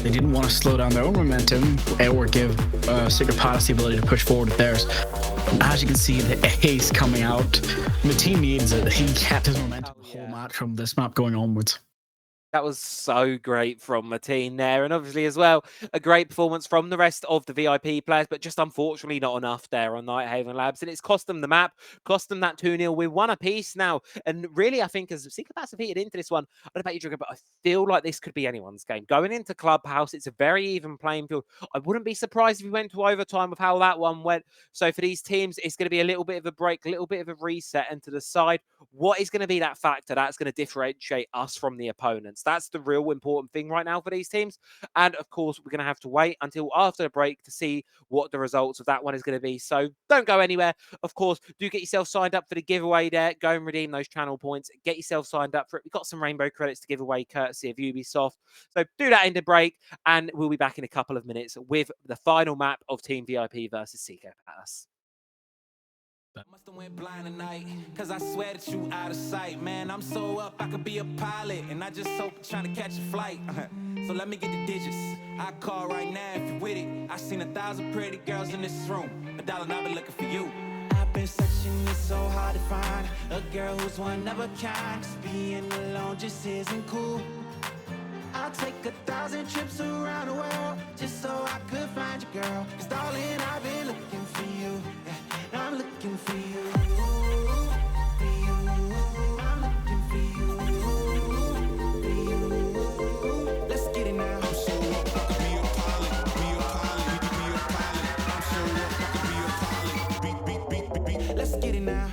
they didn't want to slow down their own momentum, or give Secret Palace the ability to push forward with theirs? As you can see, the ace coming out. The team needs it. He kept his momentum the whole match from this map going onwards. That was so great from Mateen there, and obviously as well, a great performance from the rest of the VIP players, but just unfortunately not enough there on Nighthaven Labs, and it's cost them the map, cost them that 2-0. We're 1 apiece now, and really I think as Seco Palace have heated into this one, I don't know about you, Drago, but I feel like this could be anyone's game. Going into Clubhouse, it's a very even playing field. I wouldn't be surprised if we went to overtime with how that one went. So for these teams, it's going to be a little bit of a break, a little bit of a reset, and to decide what is going to be that factor that's going to differentiate us from the opponents. That's the real important thing right now for these teams. And of course, we're going to have to wait until after the break to see what the results of that one is going to be. So don't go anywhere. Of course, do get yourself signed up for the giveaway there. Go and redeem those channel points. Get yourself signed up for it. We've got some rainbow credits to give away courtesy of Ubisoft. So do that in the break, and we'll be back in a couple of minutes with the final map of Team VIP versus Seco Palace. Must have went blind tonight, cause I swear that you out of sight. Man, I'm so up, I could be a pilot, and I just hope trying to catch a flight. So let me get the digits. I call right now if you're with it. I seen 1,000 pretty girls in this room. $1 and I've been looking for you. I've been searching, it's so hard to find a girl who's one of a kind. Cause being alone just isn't cool. I'll take 1,000 trips around the world just so I could find you, girl. Cause darling, I've been looking for you. I'm looking for you. I'm looking for you. Let's get it now. I'm so up, I could be a pilot. Be a pilot. Be a pilot. I'm so up, I could be a pilot. Beat. Let's get it now.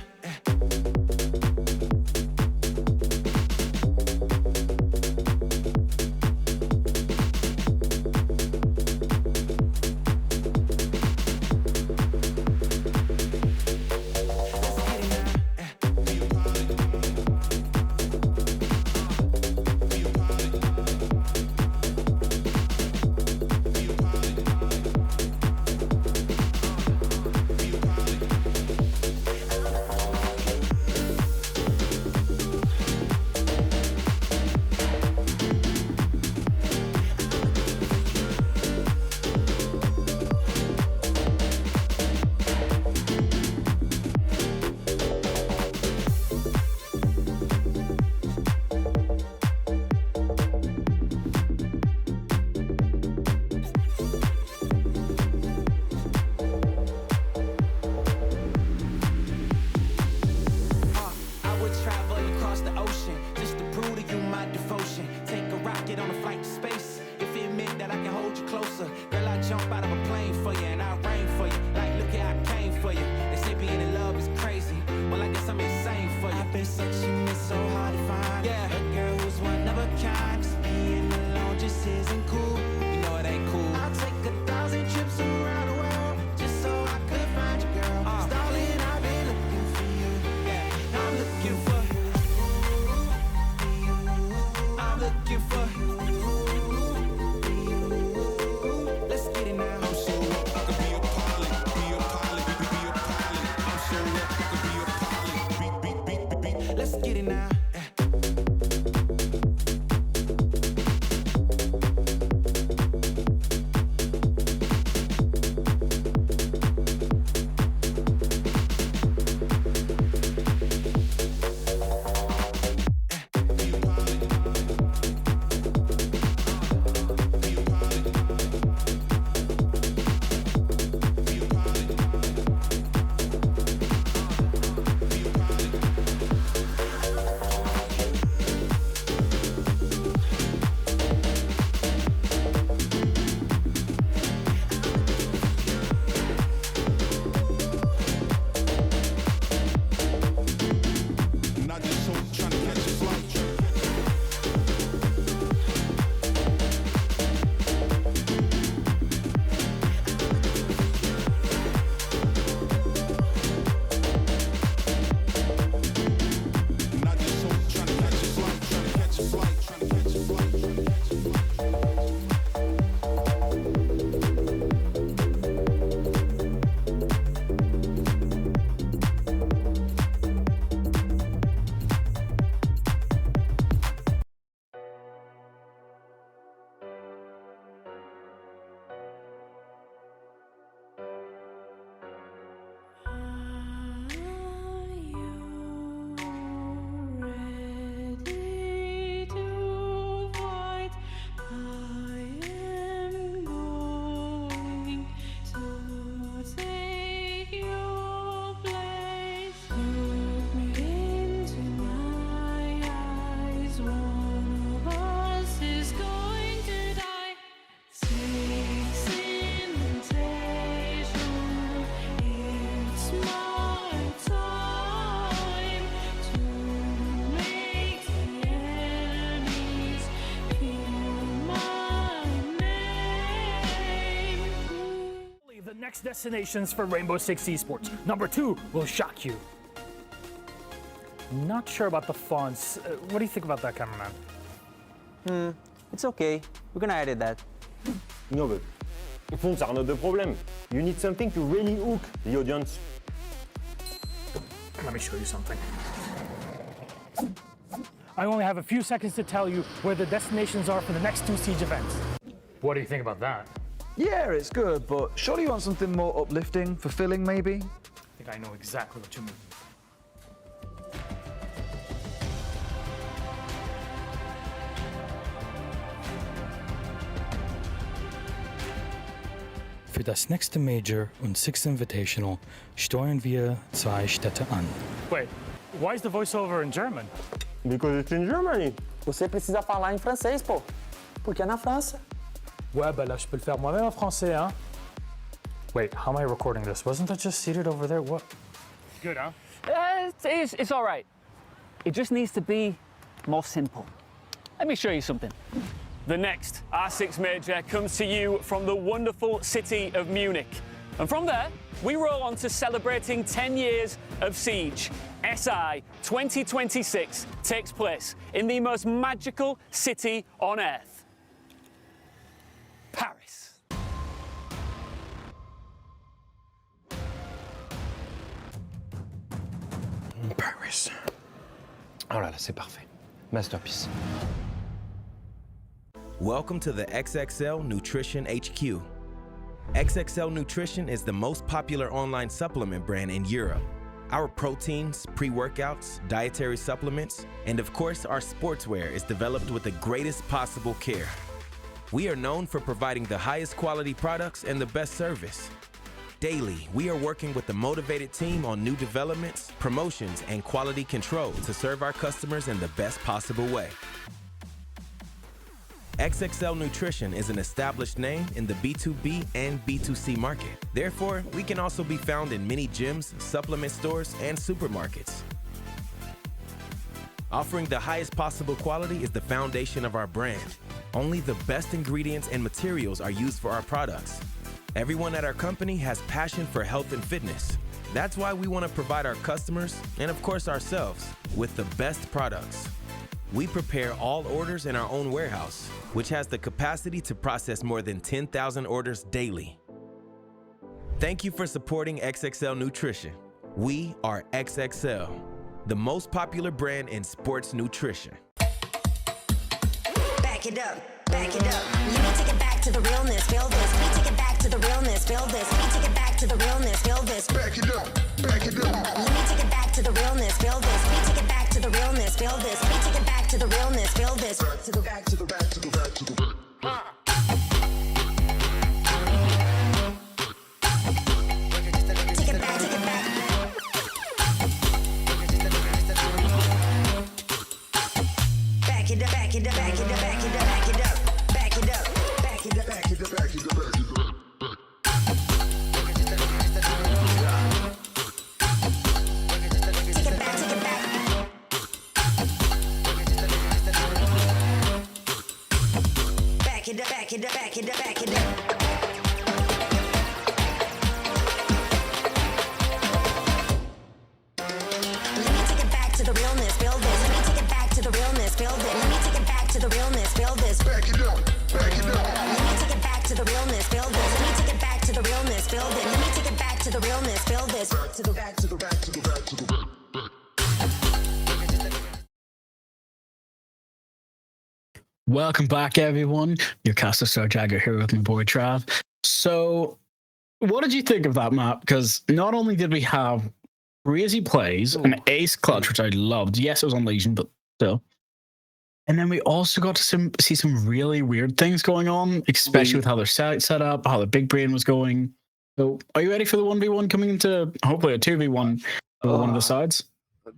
now. Next destinations for Rainbow Six Esports. Number 2 will shock you. Not sure about the fonts. What do you think about that, cameraman? It's okay. We're gonna edit that. No, but fonts are not the problem. You need something to really hook the audience. Let me show you something. I only have a few seconds to tell you where the destinations are for the next 2 Siege events. What do you think about that? Yeah, it's good, but surely you want something more uplifting, fulfilling maybe? I think I know exactly what you mean. Für das nächste Major und Sixth Invitational steuern wir 2 Städte an. Wait, why is the voiceover in German? Because it's in Germany. Você precisa falar em francês, pô. Porque é na França. Ouais, bah là, je peux le faire moi-même en français, hein? Wait, how am I recording this? Wasn't I just seated over there? What? Good, huh? It's all right. It just needs to be more simple. Let me show you something. The next R6 Major comes to you from the wonderful city of Munich. And from there, we roll on to celebrating 10 years of Siege. SI 2026 takes place in the most magical city on earth. Paris. Paris. Oh là là, c'est parfait. Masterpiece. Welcome to the XXL Nutrition HQ. XXL Nutrition is the most popular online supplement brand in Europe. Our proteins, pre-workouts, dietary supplements, and of course our sportswear is developed with the greatest possible care. We are known for providing the highest quality products and the best service. Daily, we are working with a motivated team on new developments, promotions, and quality control to serve our customers in the best possible way. XXL Nutrition is an established name in the B2B and B2C market. Therefore, we can also be found in many gyms, supplement stores, and supermarkets. Offering the highest possible quality is the foundation of our brand. Only the best ingredients and materials are used for our products. Everyone at our company has passion for health and fitness. That's why we want to provide our customers, and of course ourselves, with the best products. We prepare all orders in our own warehouse, which has the capacity to process more than 10,000 orders daily. Thank you for supporting XXL Nutrition. We are XXL. the most popular brand in sports nutrition. Back it up, back it up. Let me take it back to the realness, feel this. Let me take it back to the realness, feel this. Let me take it back to the realness, feel this. Back it up, back it up. Let me take it back to the realness, feel this. Let me take it back to the realness, feel this. Let me take it back to the realness, feel this. Back to the back to the back to the back to the back. Take it back, take it back. Back it up, back it up, back it up, back it up, back it up, back it up, back it up, back it up, back it up, back it up. Take it back, take it back. Back it up, back it up, back it up, back it up. Let me take it back to the realness, feel this. Let me take it back to the realness, feel this. Let me take it back to the realness, feel this. Back it up, back it up. Let me take it back to the realness, feel this. Let me take it back to the realness, feel this. Let me take it back to the realness, feel this. Back to the back to the back to the back to the back. Welcome back, everyone. Your Caster Star Jagger here with my boy Trav. So, what did you think of that map? Because not only did we have crazy plays, an ace clutch, which I loved. Yes, it was on Legion, but still. And then we also got to see some really weird things going on, especially with how their site set up, how the big brain was going. So, are you ready for the 1v1 coming into hopefully a 2v1 for one of the sides?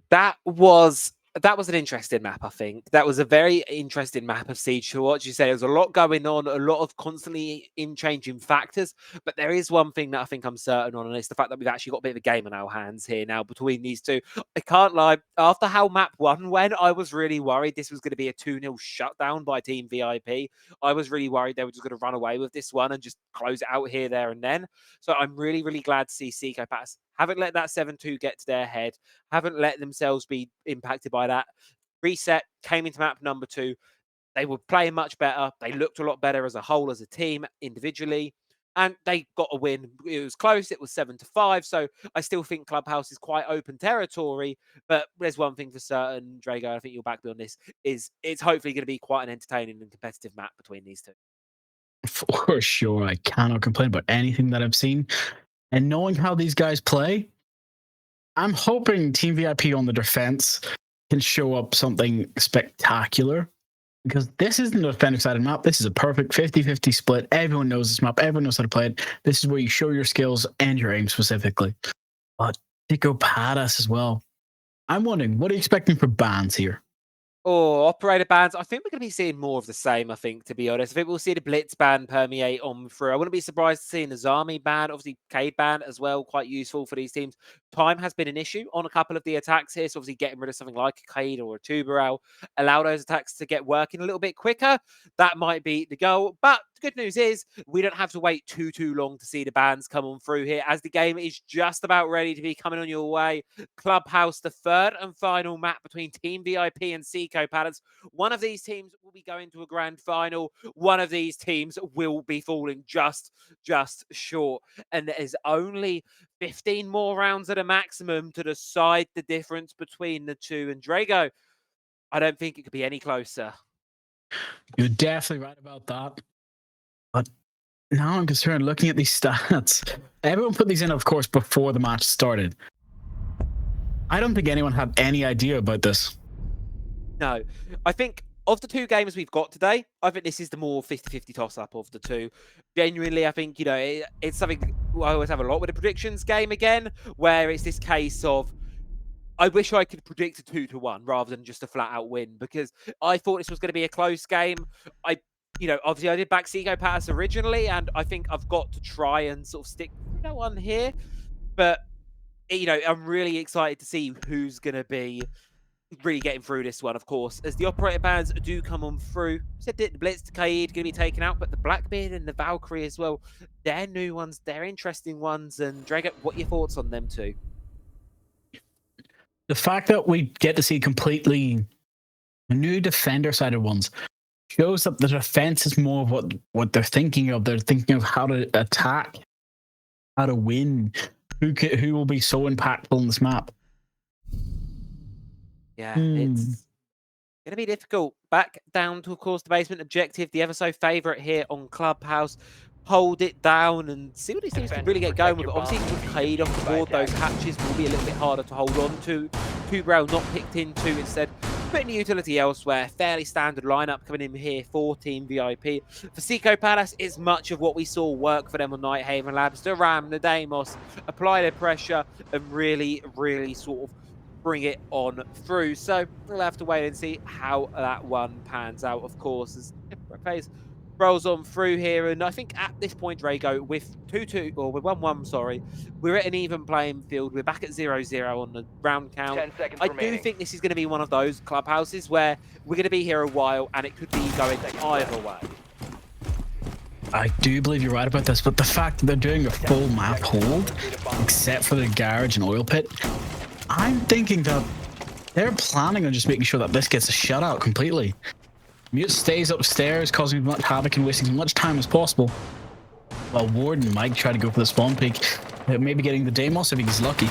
That was an interesting map, I think. That was a very interesting map of Siege to watch. You said there was a lot going on, a lot of constantly changing factors, but there is one thing that I think I'm certain on, and it's the fact that we've actually got a bit of a game on our hands here now between these two. I can't lie, after how map 1 went, I was really worried this was going to be a 2-0 shutdown by Team VIP. I was really worried they were just going to run away with this one and just close it out here, there, and then. So I'm really, really glad to see Seco Pass haven't let that 7-2 get to their head, haven't let themselves be impacted by that. Reset, came into map number 2. They were playing much better. They looked a lot better as a whole, as a team, individually, and they got a win. It was close. It was 7-5. So I still think Clubhouse is quite open territory, but there's one thing for certain, Drago, I think you'll back me on this, is it's hopefully going to be quite an entertaining and competitive map between these two. For sure. I cannot complain about anything that I've seen. And knowing how these guys play, I'm hoping Team VIP on the defense can show up something spectacular, because this isn't a defender-sided map. This is a perfect 50-50 split. Everyone knows this map. Everyone knows how to play it. This is where you show your skills and your aim specifically. But Seco Pass as well. I'm wondering, what are you expecting for bans here? Or operator bans. I think we're going to be seeing more of the same, I think, to be honest. I think we'll see the Blitz ban permeate on through. I wouldn't be surprised to see an Azami ban, obviously Cade ban as well, quite useful for these teams. Time has been an issue on a couple of the attacks here, so obviously getting rid of something like a Cade or a Tuberal, allow those attacks to get working a little bit quicker. That might be the goal. But the good news is we don't have to wait too long to see the bans come on through here, as the game is just about ready to be coming on your way. Clubhouse, the third and final map between Team VIP and Seco Palace. One of these teams will be going to a grand final. One of these teams will be falling just short. And there is only 15 more rounds at a maximum to decide the difference between the two. And Drago, I don't think it could be any closer. You're definitely right about that. But now I'm concerned looking at these stats. Everyone put these in, of course, before the match started. I don't think anyone had any idea about this. No, I think of the two games we've got today, I think this is the more 50-50 toss-up of the two. Genuinely, I think, it's something I always have a lot with the predictions game again, where it's this case of, I wish I could predict a 2-1 rather than just a flat-out win, because I thought this was going to be a close game. Obviously I did back Seco Pass originally, and I think I've got to try and sort of stick on here. But, I'm really excited to see who's going to be really getting through this one, of course, as the operator bans do come on through. Said that the Blitz to Cade going to be taken out, but the Blackbeard and the Valkyrie as well, they're new ones, they're interesting ones. And Drago, what are your thoughts on them too? The fact that we get to see completely new defender-sided ones shows that the defense is more of what they're thinking of. They're thinking of how to attack, how to win, who will be so impactful in this map. Yeah, it's going to be difficult. Back down to, of course, the basement objective, the ever so favourite here on Clubhouse. Hold it down and see what he seems to really get going with. Obviously, with Cade off the board, those hatches will be a little bit harder to hold on to. Tubrel not picked into, instead putting the utility elsewhere. Fairly standard lineup coming in here for Team VIP. For Seco Palace, it's much of what we saw work for them on Nighthaven Labs. The Ram, the Deimos, apply their pressure and really, really sort of bring it on through. So we'll have to wait and see how that one pans out, of course, as FaZe rolls on through here. And I think at this point, Drago, with 2-2, or with 1-1, sorry, we're at an even playing field. We're back at 0-0 on the round count. 10 seconds I remaining. do think this is going to be one of those clubhouses where we're going to be here a while and it could be going either way. I do believe you're right about this, but the fact that they're doing a full map hold, except for the garage and oil pit, I'm thinking that they're planning on just making sure that this gets a shutout completely. Mute stays upstairs, causing as much havoc and wasting as much time as possible, while Warden might try to go for the spawn peak, maybe getting the Deimos if he's lucky.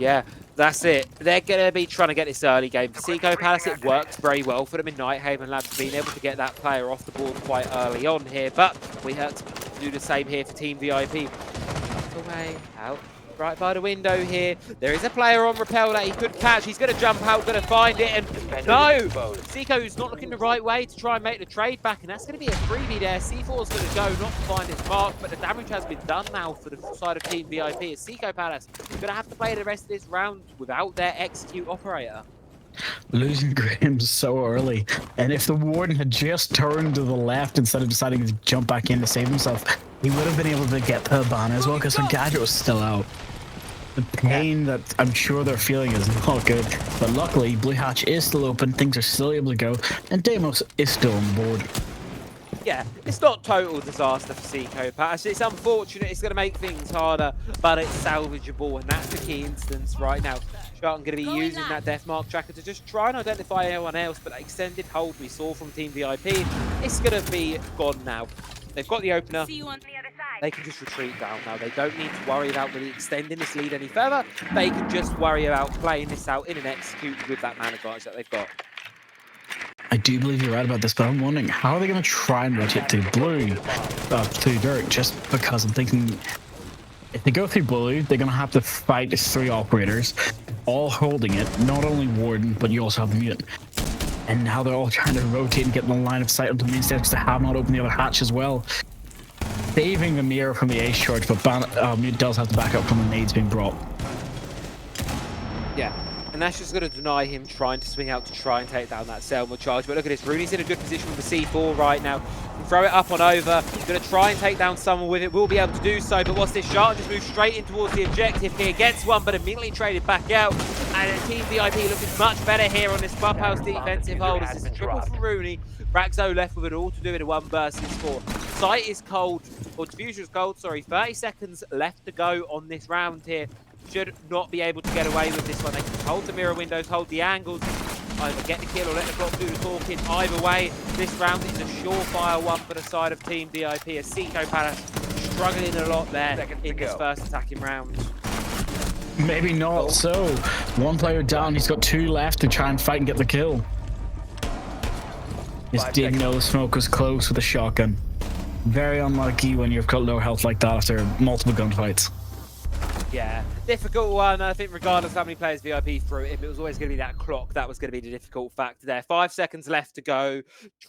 Yeah, that's it. They're going to be trying to get this early game. For Seco Palace, it worked very well for them in Nighthaven Labs, being able to get that player off the board quite early on here, but we had to do the same here for Team VIP. Away, out. Right by the window here. There is a player on rappel that he could catch. He's going to jump out, going to find it, and no! Seco's not looking the right way to try and make the trade back, and that's going to be a freebie there. C4's going to go, not to find his mark, but the damage has been done now for the side of Team VIP. As Seco Palace going to have to play the rest of this round without their execute operator. Losing Graham so early, and if the Warden had just turned to the left instead of deciding to jump back in to save himself, he would have been able to get the ban as well, because the gadget was still out. The pain that I'm sure they're feeling is not good, but luckily Blue Hatch is still open, things are still able to go, and Deimos is still on board. Yeah, it's not total disaster for Seco Palace. It's unfortunate, it's going to make things harder, but it's salvageable, and that's the key instance right now. Sharton going to be using that death mark tracker to just try and identify anyone else, but that extended hold we saw from Team VIP, it's going to be gone now. They've got the opener. They can just retreat down now. They don't need to worry about really extending this lead any further. They can just worry about playing this out in an execute with that man advantage that they've got. I do believe you're right about this, but I'm wondering, how are they going to try and rotate to Blue, to Dirk, just because I'm thinking, if they go through Blue, they're going to have to fight 3 operators, all holding it, not only Warden, but you also have the Mutant. And now they're all trying to rotate and get in the line of sight onto the main stage because they have not opened the other hatch as well. Saving the mirror from the ace charge, but Mutant does have to back up from the nades being brought. Yeah, and that's just going to deny him trying to swing out to try and take down that Selma charge. But look at this, Rooney's in a good position with the C4 right now. Throw it up on over. Going to try and take down someone with it. Will be able to do so. But what's this? Sharton just moves straight in towards the objective here. Gets one, but immediately traded back out. And Team VIP looking much better here on this clubhouse defensive hold. This is a triple for Rooney. Raxo left with it all to do in a 1 versus 4. Sight is cold, or diffuser is cold, sorry. 30 seconds left to go on this round here. Should not be able to get away with this one. They can hold the mirror windows, hold the angles. Either get the kill or let the clock do the talking. Either way, this round is a surefire one for the side of Team VIP. As Seco Palace struggling a lot there in this first attacking round. Maybe not so. 1 player down, he's got 2 left to try and fight and get the kill. Just didn't know the smoke was close with a shotgun. Very unlucky when you've got low health like that after multiple gunfights. Yeah, difficult one. I think regardless of how many players VIP threw him, it was always going to be that clock. That was going to be the difficult factor there. 5 seconds left to go.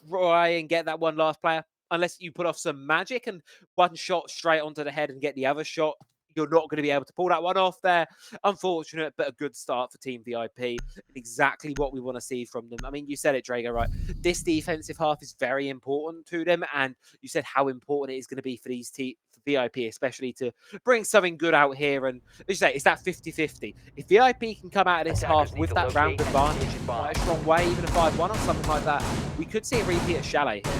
Try and get that one last player. Unless you put off some magic and 1 shot straight onto the head and get the other shot, you're not going to be able to pull that one off there. Unfortunate, but a good start for Team VIP. Exactly what we want to see from them. I mean, you said it, Drago, right? This defensive half is very important to them, and you said how important it is going to be for these VIP, especially to bring something good out here. And as you say, it's that 50-50. If VIP can come out of this half with that round advantage in quite a strong way, even a 5-1 or something like that, we could see a repeat at Chalet here.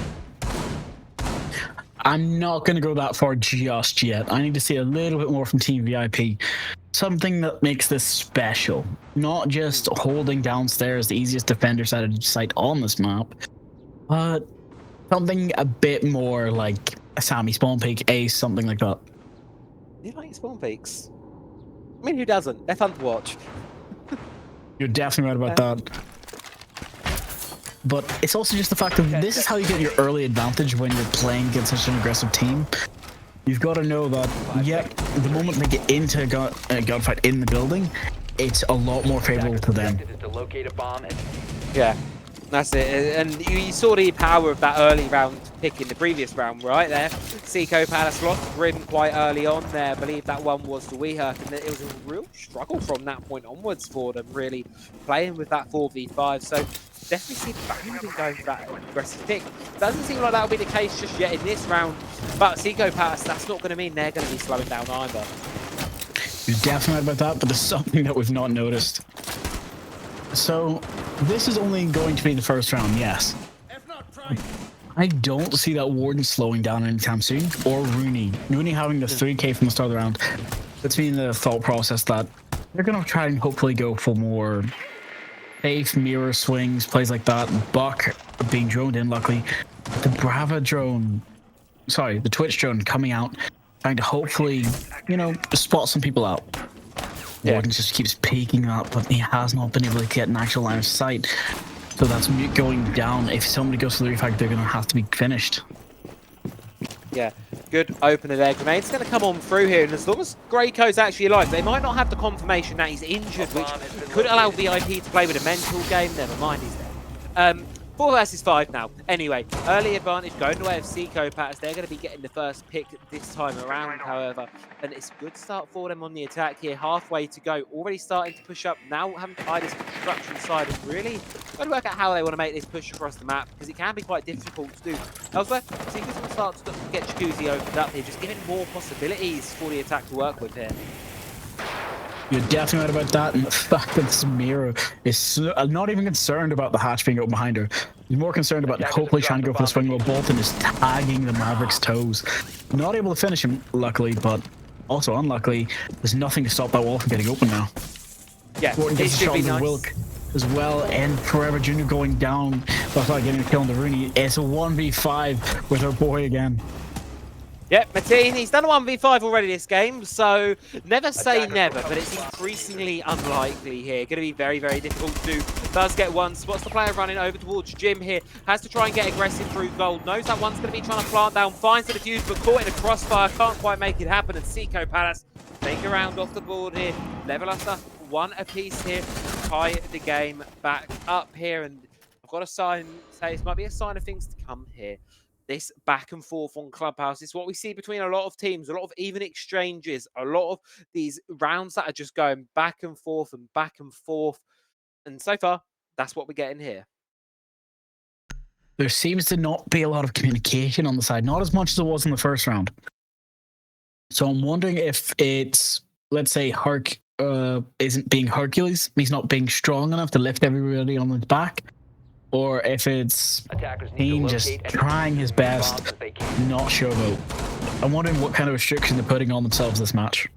I'm not going to go that far just yet. I need to see a little bit more from Team VIP. Something that makes this special. Not just holding downstairs the easiest defender site on this map, but something a bit more like a Sammy spawn peak, Ace, something like that. You like spawn peaks? I mean, who doesn't? They're fun to watch. You're definitely right about that. But it's also just the fact that this is how you get your early advantage when you're playing against such an aggressive team. You've got to know that, the moment they get into a gunfight in the building, it's a lot more favorable to them. Yeah, that's it. And you saw the power of that early round pick in the previous round, right there. Seco Palace lost Grim quite early on there. I believe that one was to Weehurk, and it was a real struggle from that point onwards for them, really playing with that 4v5. So definitely see the value in going for that aggressive pick. Doesn't seem like that'll be the case just yet in this round, but Seco Palace, that's not going to mean they're going to be slowing down either. You're definitely right about that, but there's something that we've not noticed. So, this is only going to be the first round, yes. I don't see that Warden slowing down anytime soon, or Rooney. Rooney having the 3k from the start of the round. That's been the thought process that they're going to try and hopefully go for more safe mirror swings, plays like that. Buck being droned in, luckily. The Brava drone, sorry, the Twitch drone coming out, trying to hopefully, spot some people out. Warden just keeps peeking up, but he has not been able to get an actual line of sight. So that's going down. If somebody goes for the refrag, they're going to have to be finished. Yeah, good opener there. Grenade's going to come on through here, and as long as Greycoat's actually alive, they might not have the confirmation that he's injured, which could allow VIP to play with a mental game. Never mind, he's there. 4 versus 5 now. Anyway, early advantage going the way of Seco Palace. They're going to be getting the first pick this time around, however. And it's a good start for them on the attack here. Halfway to go. Already starting to push up. Now having to eye this construction side and really got to work out how they want to make this push across the map, because it can be quite difficult to do. Elsewhere, Seco's going to start to get Jacuzzi opened up here, just giving more possibilities for the attack to work with here. You're definitely right about that, and the fact that Samira is not even concerned about the hatch being open behind her. He's more concerned about hopefully trying to go for the swing while Bolton is tagging the Maverick's toes. Not able to finish him, luckily, but also unluckily, there's nothing to stop that wall from getting open now. Yeah, Gordon gets a shot on the Wilk as well, and Forever Jr. going down without getting a kill on the Rooney. It's a 1v5 with our boy again. Yep, Mateen, he's done a 1v5 already this game, so never say never, but it's increasingly unlikely here. Going to be very, very difficult to do. Does get one, spots the player running over towards Jim here. Has to try and get aggressive through gold. Knows that one's going to be trying to plant down. Finds the defuse, but caught in a crossfire. Can't quite make it happen, and Seco Palace take a round off the board here. Level us up, 1 apiece here. Tie the game back up here, and I've got to say this might be a sign of things to come here. This back and forth on Clubhouse is what we see between a lot of teams, a lot of even exchanges, a lot of these rounds that are just going back and forth and back and forth. And so far, that's what we're getting here. There seems to not be a lot of communication on the side, not as much as it was in the first round. So I'm wondering if it's, let's say, Herc isn't being Hercules, he's not being strong enough to lift everybody on his back. Or if it's Dean just trying his best, not showboat. I'm wondering what kind of restriction they're putting on themselves this match.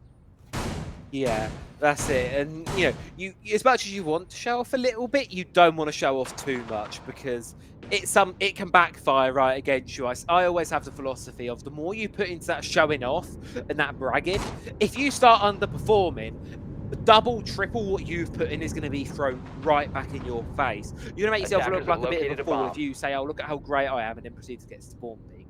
Yeah, that's it. And, you as much as you want to show off a little bit, you don't want to show off too much, because it can backfire right against you. I always have the philosophy of the more you put into that showing off and that bragging, if you start underperforming, double, triple what you've put in is going to be thrown right back in your face. You're going to make yourself look like a bit of a fool if you say, oh, look at how great I am, and then proceed to get spawn peak.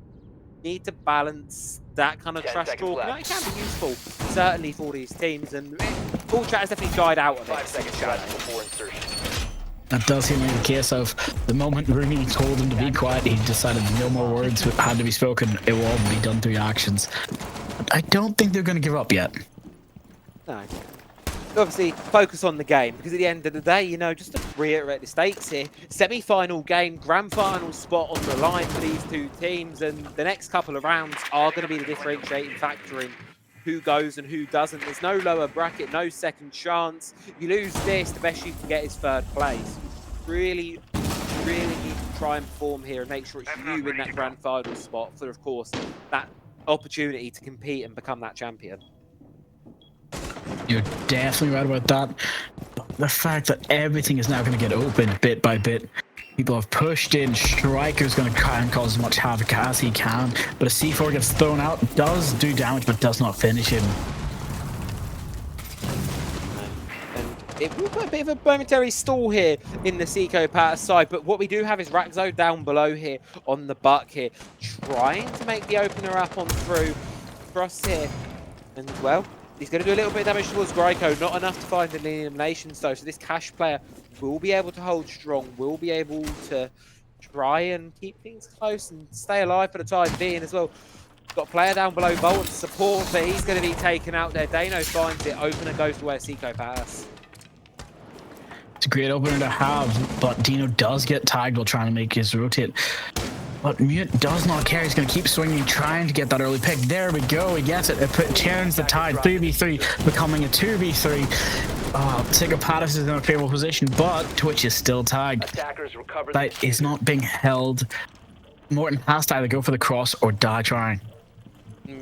Need to balance that kind of trash talk. It can be useful, certainly for these teams, and Full Chat has definitely died out of it. 5 seconds left before insertion. That does seem like the case of the moment Rooney told him to be quiet, he decided no more words had to be spoken. It will all be done through actions. But I don't think they're going to give up yet. No. Obviously, focus on the game, because at the end of the day, just to reiterate the stakes here, semi-final game, grand final spot on the line for these two teams, and the next couple of rounds are going to be the differentiating factor in who goes and who doesn't. There's no lower bracket, no second chance. You lose this, the best you can get is 3rd place. Really need to try and perform here and make sure it's you in that grand final spot for, of course, that opportunity to compete and become that champion. You're definitely right about that. The fact that everything is now going to get open bit by bit. People have pushed in. Striker's going to try and cause as much havoc as he can. But a C4 gets thrown out, does do damage, but does not finish him. And it will put a bit of a momentary stall here in the Seco Patter's side, but what we do have is Rakzo down below here on the Buck here, trying to make the opener up on through. Frost here, and well, he's going to do a little bit of damage towards Gryko, not enough to find an elimination though, so this Cash player will be able to hold strong, will be able to try and keep things close and stay alive for the time being as well. Got a player down below, Bolt to support, but he's going to be taken out there. Dano finds it, opener goes to where Seco Pass. It's a great opener to have, but Dino does get tagged while trying to make his rotate. But Mute does not care. He's going to keep swinging, trying to get that early pick. There we go. He gets it. It turns the tide. 3v3 becoming a 2v3. Seco Pass is in a favorable position, but Twitch is still tagged. That is not being held. Morten has to either go for the cross or die trying.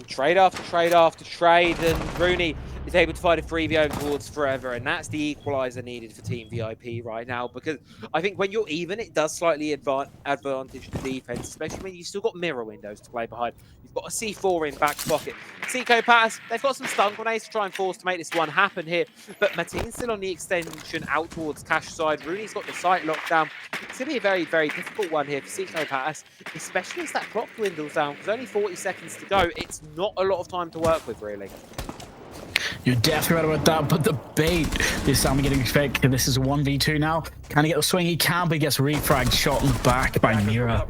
Trade after trade after trade, and Rooney is able to find a 3v0 towards Forever, and that's the equalizer needed for Team VIP right now, because I think when you're even, it does slightly advantage the defense, especially when you've still got mirror windows to play behind. You've got a C4 in back pocket. Seco Pass, they've got some stun grenades to try and force to make this one happen here, but Mateen's still on the extension out towards Cash side. Rooney's got the site locked down. It's going to be a very, very difficult one here for Seco Pass, especially as that clock dwindles down, because only 40 seconds to go. It's not a lot of time to work with, really. You're definitely right about that, but the bait is Sammy getting affected. This is a 1v2 now. Can he get the swing? He can, but he gets refragged, shot in the back by Mira.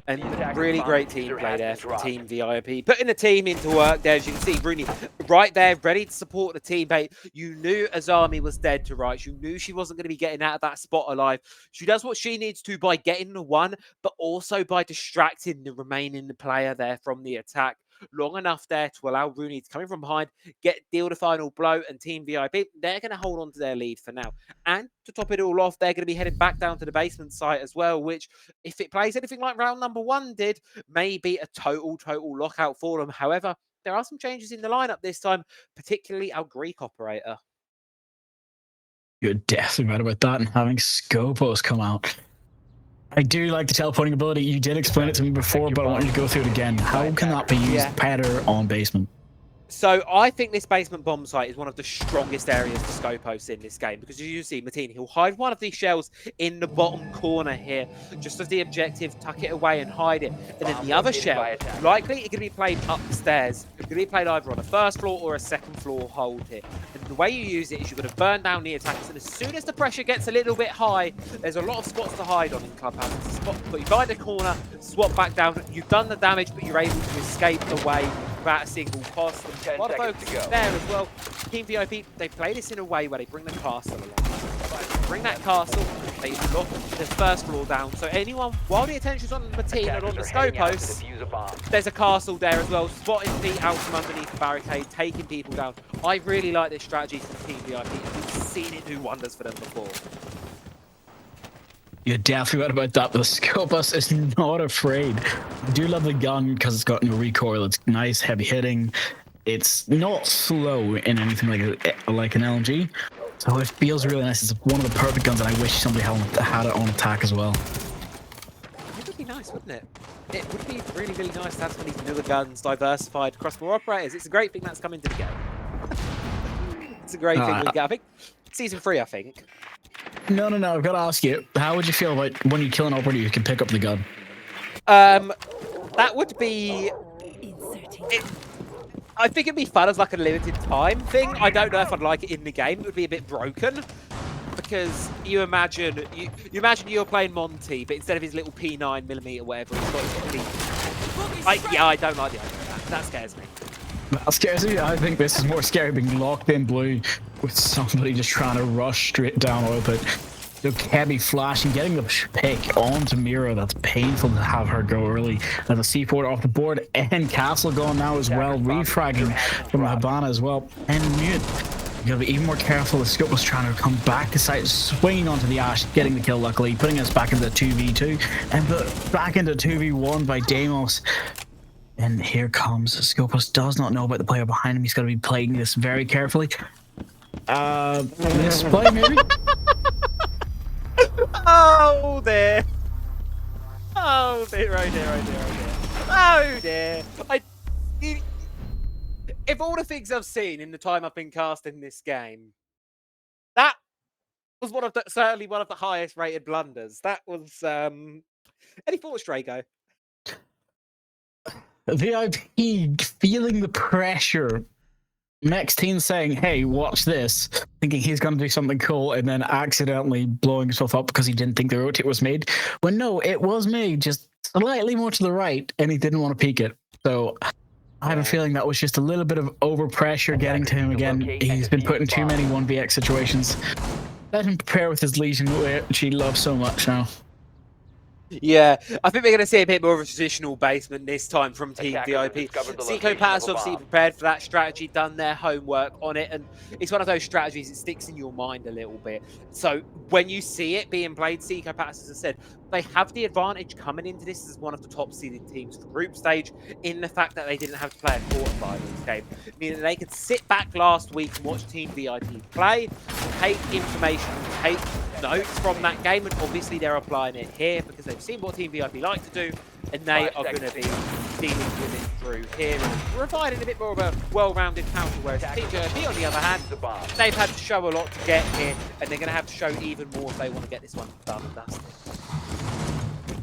And really great team play there from Team VIP. Putting the team into work there, as you can see, Rooney right there, ready to support the teammate. You knew Azami was dead to rights. You knew she wasn't going to be getting out of that spot alive. She does what she needs to by getting the one, but also by distracting the remaining player there from the attack. Long enough there to allow Rooney to come in from behind, deal the final blow, and Team VIP, they're going to hold on to their lead for now. And to top it all off, they're going to be heading back down to the basement site as well, which, if it plays anything like round number 1 did, may be a total lockout for them. However, there are some changes in the lineup this time, particularly our Greek operator. You're definitely right about that, and having Skopos come out. I do like the teleporting ability. You did explain it to me before, but I want you to go through it again. How can that be used better on basement? So I think this basement bomb site is one of the strongest areas for Skopos in this game, because as you see, Mateen, he'll hide one of these shells in the bottom corner here, just as the objective, tuck it away and hide it. And then the other shell, likely it's going to be played upstairs. It's going to be played either on a first floor or a second floor hold here. And the way you use it is you're going to burn down the attackers, and as soon as the pressure gets a little bit high, there's a lot of spots to hide on in Clubhouse. But you find a corner, swap back down, you've done the damage, but you're able to escape away without a single cost. A lot of focus there as well. Team VIP, they play this in a way where they bring the castle along. Bring that castle, they lock the first floor down. So anyone, while the attention's on the Mateen and on the Skopos, there's a castle there as well, spotting feet out from underneath the barricade, taking people down. I really like this strategy from Team VIP. We've seen it do wonders for them before. You're definitely right about that, but the Skopos is not afraid. I do love the gun because it's got no recoil. It's nice, heavy hitting. It's not slow in anything like an LMG, so it feels really nice. It's one of the perfect guns, and I wish somebody had it on attack as well. It would be nice, wouldn't it? It would be really, really nice to have some of these newer guns diversified across more operators. It's a great thing that's come into the game. It's a great thing we get. I think Season 3, I think. No, I've got to ask you, how would you feel about when you kill an operator, you can pick up the gun? That would be... I think it'd be fun as like a limited time thing. I don't know if I'd like it in the game. It would be a bit broken, because you imagine you're playing Monty, but instead of his little P9mm whatever, he's got his little... I don't like the idea of that. That scares me. That scares me. I think this is more scary, being locked in blue with somebody just trying to rush straight down oil pit. The Kebby flashing, getting the pick onto Mira. That's painful to have her go early. And the C4 off the board, and Castle going now as well, refragging from Habana as well. And Mute, you gotta be even more careful. The Skopos trying to come back to site, swinging onto the Ash, getting the kill luckily, putting us back into 2v2 and back into 2v1 by Deimos. And here comes Skopos. Does not know about the player behind him. He's got to be playing this very carefully. Misplay maybe. Oh dear. Oh dear, right there. Oh dear. If all the things I've seen in the time I've been casting this game, was certainly one of the highest rated blunders. That was any thoughts, Drago? VIP feeling the pressure. Next team saying, hey, watch this, thinking he's going to do something cool, and then accidentally blowing himself up because he didn't think the rotate was made. When no, it was made just slightly more to the right, and he didn't want to peek it. So I have a feeling that was just a little bit of overpressure getting to him again. He's been put in too many 1vx situations. Let him prepare with his Legion, which he loves so much now. Yeah, I think we're going to see a bit more of a traditional basement this time from Team VIP. Seiko Pass obviously prepared for that strategy, done their homework on it, and it's one of those strategies that sticks in your mind a little bit. So when you see it being played, Seiko Pass, as I said, they have the advantage coming into this as one of the top seeded teams for group stage in the fact that they didn't have to play a quarterfinals game, meaning they could sit back last week and watch Team VIP play, take information, take notes from that game, and obviously they're applying it here because they've seen what Team VIP like to do, and they are going to be dealing with it through here and providing a bit more of a well-rounded counter, whereas Team VIP, on the other hand, they've had to show a lot to get here, and they're going to have to show even more if they want to get this one done and dusted.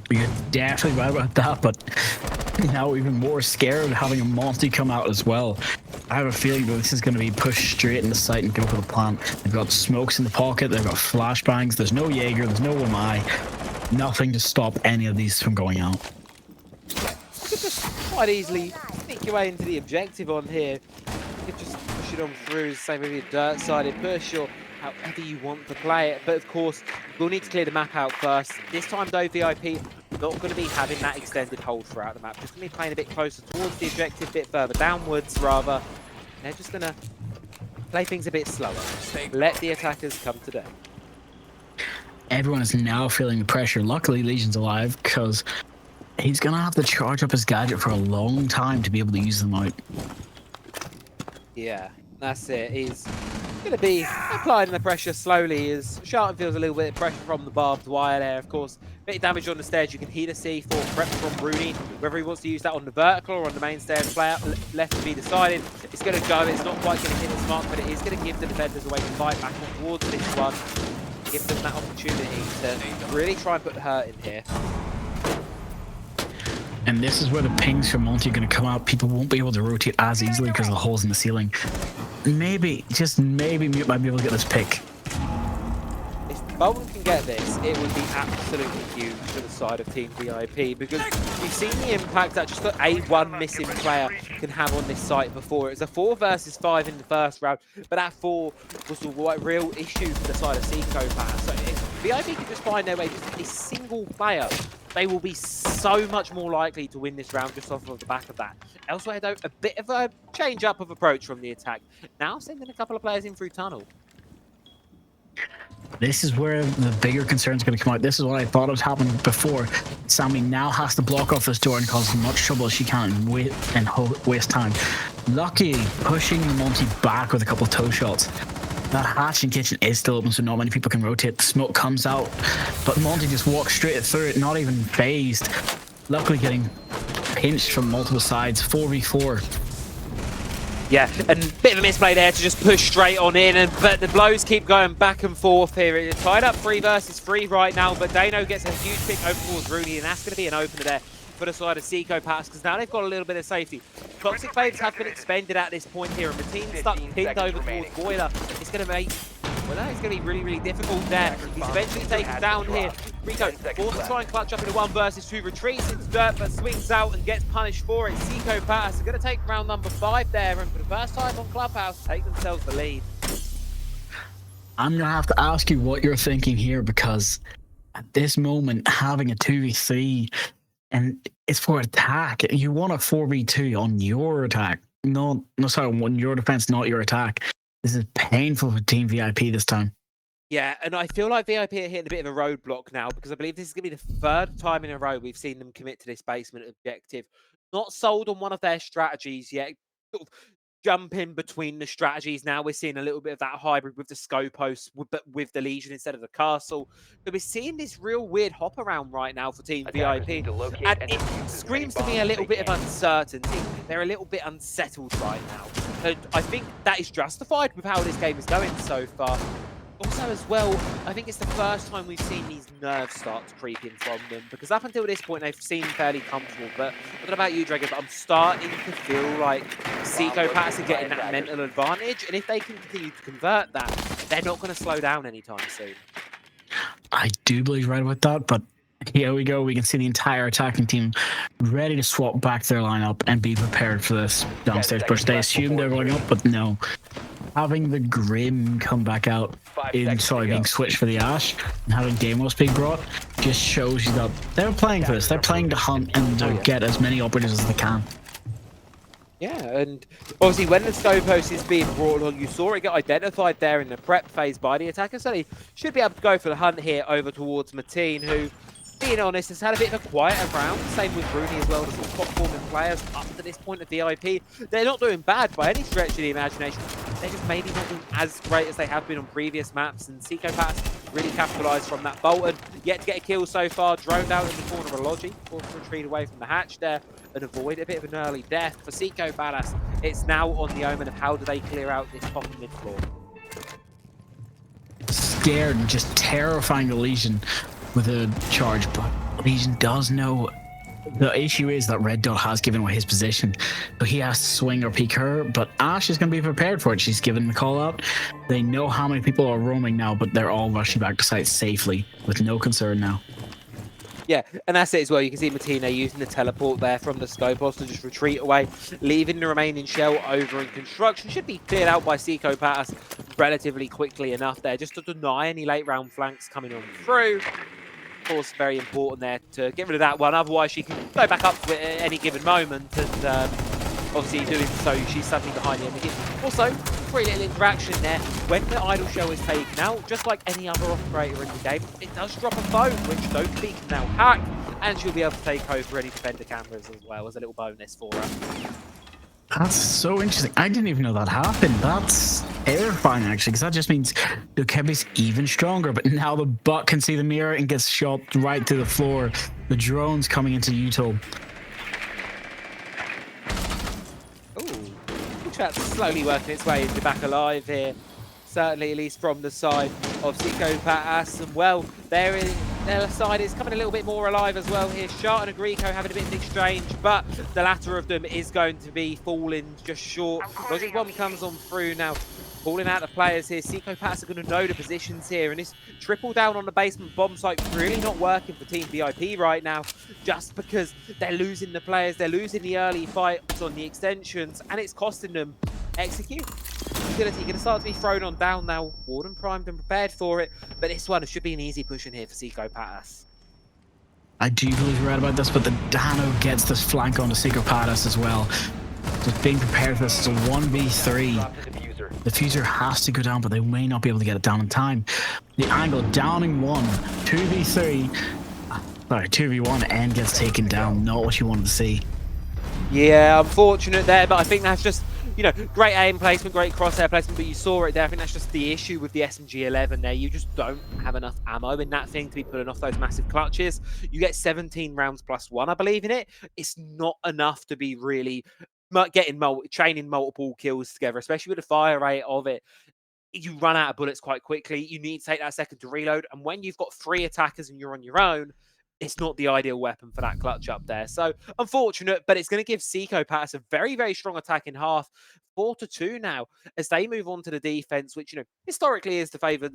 You're definitely right about that, but now even more scared of having a Monty come out as well. I have a feeling that this is going to be pushed straight in the site and go for the plant. They've got smokes in the pocket, they've got flashbangs, there's no Jaeger, there's no Wamai. Nothing to stop any of these from going out. You could just quite easily sneak your way into the objective on here. You could just push it on through, say maybe a dirt-sided push or however you want to play it. But of course, we'll need to clear the map out first. This time though, VIP not going to be having that extended hold throughout the map. Just going to be playing a bit closer towards the objective, a bit further downwards rather. They're just going to play things a bit slower. Let the attackers come today. Everyone is now feeling the pressure. Luckily, Legion's alive because he's going to have to charge up his gadget for a long time to be able to use them out. Yeah, that's it. He's going to be applying the pressure slowly as Sharton feels a little bit of pressure from the barbed wire there. Of course, a bit of damage on the stairs. You can hear the C4 prep from Rooney. Whether he wants to use that on the vertical or on the main stairs, player left to be decided. It's going to go. It's not quite going to hit its mark, but it is going to give the defenders a way to fight back towards this one. Give them that opportunity to really try and put the hurt in here. And this is where the pings from Monty are going to come out. People won't be able to rotate as easily because of the holes in the ceiling. Maybe, just maybe, Mute might be able to get this pick. If Bolton can get this, it would be absolutely huge to the side of Team VIP because we've seen the impact that just a one missing player can have on this site before. It was a 4 versus 5 in the first round, but that 4 was a real issue for the side of Seiko Pass. So if VIP can just find their way, just a single player, they will be so much more likely to win this round just off of the back of that. Elsewhere, though, a bit of a change-up of approach from the attack. Now sending a couple of players in through tunnel. This is where the bigger concern is going to come out. This is what I thought had happened before. Sammy now has to block off this door and cause as much trouble as she can and waste time. Lucky pushing Monty back with a couple of toe shots. That hatch and kitchen is still open, so not many people can rotate. The smoke comes out, but Monty just walks straight through it, not even phased. Luckily getting pinched from multiple sides, 4v4. Yeah, and a bit of a misplay there to just push straight on in, but the blows keep going back and forth here. It's tied up 3 versus 3 right now, but Dano gets a huge pick over towards Rooney, and that's going to be an opener there for the side of Seiko Pass, because now they've got a little bit of safety. Toxic Blades have been expended at this point here, and the team stuck pinned over towards Boiler. It's going to make, well, that is going to be really, really difficult there. He's eventually taken down here. Rico forced to try and clutch up in a 1 versus 2, retreats into dirt, but swings out and gets punished for it. Seiko Pass are going to take round number 5 there, and for the first time on Clubhouse, take themselves the lead. I'm going to have to ask you what you're thinking here, because at this moment, having a 2v3, and it's for attack. You want a 4v2 on your attack. No, sorry, on your defense, not your attack. This is painful for Team VIP this time. Yeah, and I feel like VIP are hitting a bit of a roadblock now, because I believe this is going to be the 3rd time in a row we've seen them commit to this basement objective. Not sold on one of their strategies yet. Sort of jumping between the strategies now. We're seeing a little bit of that hybrid with the Scopos, but with the Legion instead of the Castle. But we're seeing this real weird hop around right now for Team VIP. And it screams to me a little bit of uncertainty. They're a little bit unsettled right now. And I think that is justified with how this game is going so far. Also, as well, I think it's the first time we've seen these nerves start to creep in from them, because up until this point, they've seemed fairly comfortable. But I don't know about you, Dragon, but I'm starting to feel like Seco Patterson are getting that mental advantage, and if they can continue to convert that, they're not going to slow down anytime soon. I do believe you're right about that, but here we go. We can see the entire attacking team ready to swap back their lineup and be prepared for this downstairs push. They assume they're going up, but no. Having the Grim come back out being switched for the Ash and having Deimos being brought just shows you that they're playing for this. They're playing to hunt and to get as many operatives as they can. Yeah, and obviously when the Scopos is being brought along, you saw it get identified there in the prep phase by the attacker, so they should be able to go for the hunt here over towards Mateen, who, being honest, has had a bit of a quieter round. Same with Rooney as well, the sort of top-forming players up to this point of VIP. They're not doing bad by any stretch of the imagination. They're just maybe not doing as great as they have been on previous maps, and Seco Pass really capitalised from that. Bolton yet to get a kill so far, droned out in the corner of a Logi, forced to retreat away from the hatch there and avoid a bit of an early death. For Seco Pass, it's now on the omen of how do they clear out this top and mid floor. Scared and just terrifying the Legion with a charge, but Legion does know the issue is that Red Dot has given away his position, so he has to swing or peek her, but Ash is going to be prepared for it. She's given the call out. They know how many people are roaming now, but they're all rushing back to site safely with no concern now. Yeah, and that's it as well. You can see Matina using the teleport there from the Scopos to just retreat away, leaving the remaining shell over in construction. Should be cleared out by Seco Pass relatively quickly enough there, just to deny any late round flanks coming on through. Of course, very important there to get rid of that one. Otherwise, she can go back up to it at any given moment. And obviously doing so, she's suddenly behind the enemy. Also, pretty little interaction there. When the idle shell is taken out, just like any other operator in the game, it does drop a phone, which Sophie can now hack. And she'll be able to take over any defender cameras as well as a little bonus for her. That's so interesting. I didn't even know that happened. That's terrifying, actually, because that just means Dokebi's even stronger. But now the bot can see the mirror and gets shot right to the floor. The drone's coming into Utah. Ooh, Chat's slowly working its way into back alive here. Certainly, at least from the side of Seco Pass. And well, their side is coming a little bit more alive as well here. Shart and Agrico having a bit of an exchange, but the latter of them is going to be falling just short. Logic Bomb comes on through now, falling out the players here. Seco Pass are going to know the positions here, and this triple down on the basement bomb site really not working for Team VIP right now, just because they're losing the players, they're losing the early fights on the extensions, and it's costing them execute. Utility going to start to be thrown on down now. Warden primed and prepared for it, but this one should be an easy push in here for Seco Pass. I do believe you're right about this, but the Dano gets this flank onto Seco Pass as well. Just being prepared for this. It's a 1v3. The Fuser has to go down, but they may not be able to get it down in time. The angle downing one, 2v3. Sorry, 2v1 and gets taken down. Not what you wanted to see. Yeah, unfortunate there, but I think that's just, you know, great aim placement, great crosshair placement, but you saw it there. I think that's just the issue with the SMG-11 there. You just don't have enough ammo in that thing to be pulling off those massive clutches. You get 17 rounds plus 1, I believe, in it. It's not enough to be really chaining multiple kills together, especially with the fire rate of it. You run out of bullets quite quickly. You need to take that second to reload. And when you've got 3 attackers and you're on your own, it's not the ideal weapon for that clutch up there. So unfortunate, but it's going to give Seco Pass a very, very strong attack in half. 4-2 now as they move on to the defense, which, you know, historically is the favor,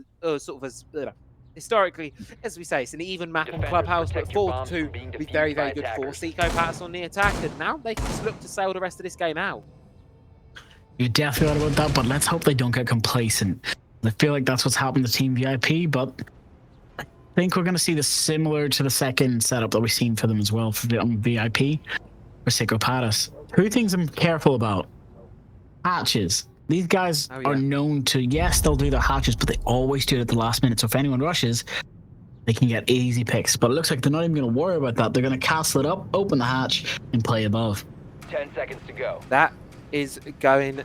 historically, as we say, it's an even map on Clubhouse, but 4-2 would be very, very good for Seco Pass on the attack. And now they can just look to sail the rest of this game out. You're definitely right about that, but let's hope they don't get complacent. I feel like that's what's happened to Team VIP, but I think we're going to see this similar to the second setup that we've seen for them as well for VIP for Seco Pass. 2 things I'm careful about. Hatches. These guys are known to, yes, they'll do their hatches, but they always do it at the last minute. So if anyone rushes, they can get easy picks. But it looks like they're not even going to worry about that. They're going to castle it up, open the hatch, and play above. 10 seconds to go. That is going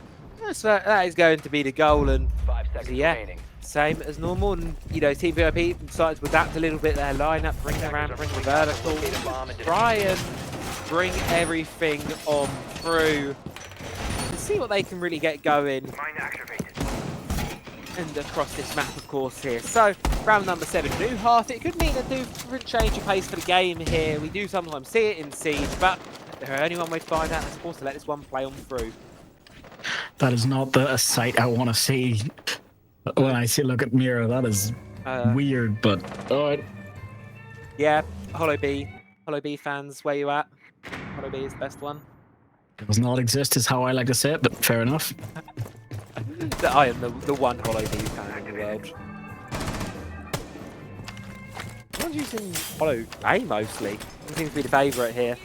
to be the goal. And 5 seconds remaining. Same as normal, and you know, Team VIP decided to adapt a little bit their lineup, bring it around, bring the vertical, try and bring everything on through to see what they can really get going. and across this map, of course, here. So, round number 7, New Hearth. It could mean a different change of pace for the game here. We do sometimes see it in Siege, but there's only one way to find out, and of course, to let this one play on through. That is not a sight I want to see when I look at Mira. That is weird, but all right. Yeah, Hollow B fans, where you at? Hollow B is the best one. Does not exist is how I like to say it, but fair enough. I am the one Hollow B fan in the world. I'm using Hollow A mostly. It seems to be the favourite here.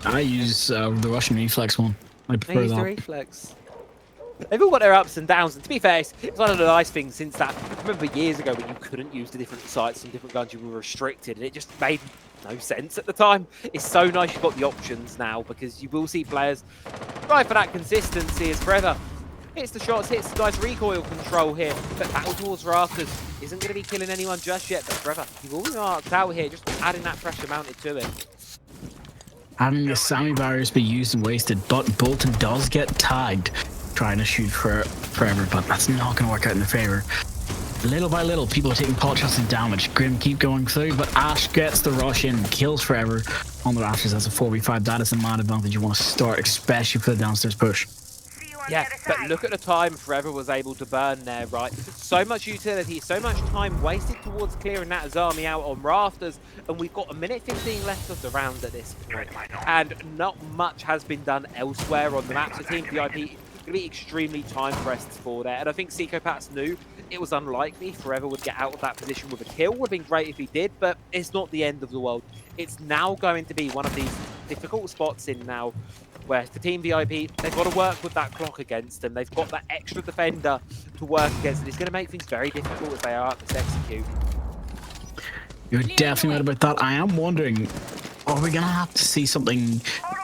I use the Russian reflex one. I prefer use that. the reflex. They've all got their ups and downs, and to be fair, it's one of the nice things since that. I remember years ago when you couldn't use the different sights and different guns, you were restricted, and it just made no sense at the time. It's so nice you've got the options now, because you will see players try for that consistency as Forever hits the shots, hits the nice recoil control here, but Battle towards Rafters isn't going to be killing anyone just yet, but Forever, he will be marked out here, just adding that pressure mounted to it. Having the Sammy barriers be used and wasted, but Bolton does get tagged trying to shoot Forever, but that's not going to work out in their favor. Little by little, people are taking pot shots and damage. Grim keep going through, but Ash gets the rush in, kills Forever on the rafters. That's a 4v5. That is the mad advantage you want to start, especially for the downstairs push. Yeah, but look at the time Forever was able to burn there, right? So much utility, so much time wasted towards clearing that Azami out on Rafters, and we've got 1:15 left of the round at this point. And not much has been done elsewhere on the map, so Team VIP going to be extremely time-pressed for that. And I think Psychopats knew it was unlikely Forever would get out of that position with a kill. Would have been great if he did, but it's not the end of the world. It's now going to be one of these difficult spots in now, where for Team VIP, they've got to work with that clock against them. They've got that extra defender to work against, and it's going to make things very difficult if they are at this execute. You're definitely right about that. I am wondering, are we going to have to see something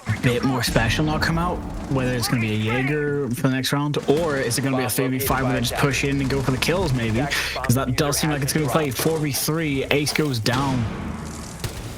a bit more special now come out? Whether it's going to be a Jaeger for the next round, or is it going to be a 3v5 where they just push in and go for the kills maybe? Because that does seem like it's going to be played 4v3, Ace goes down.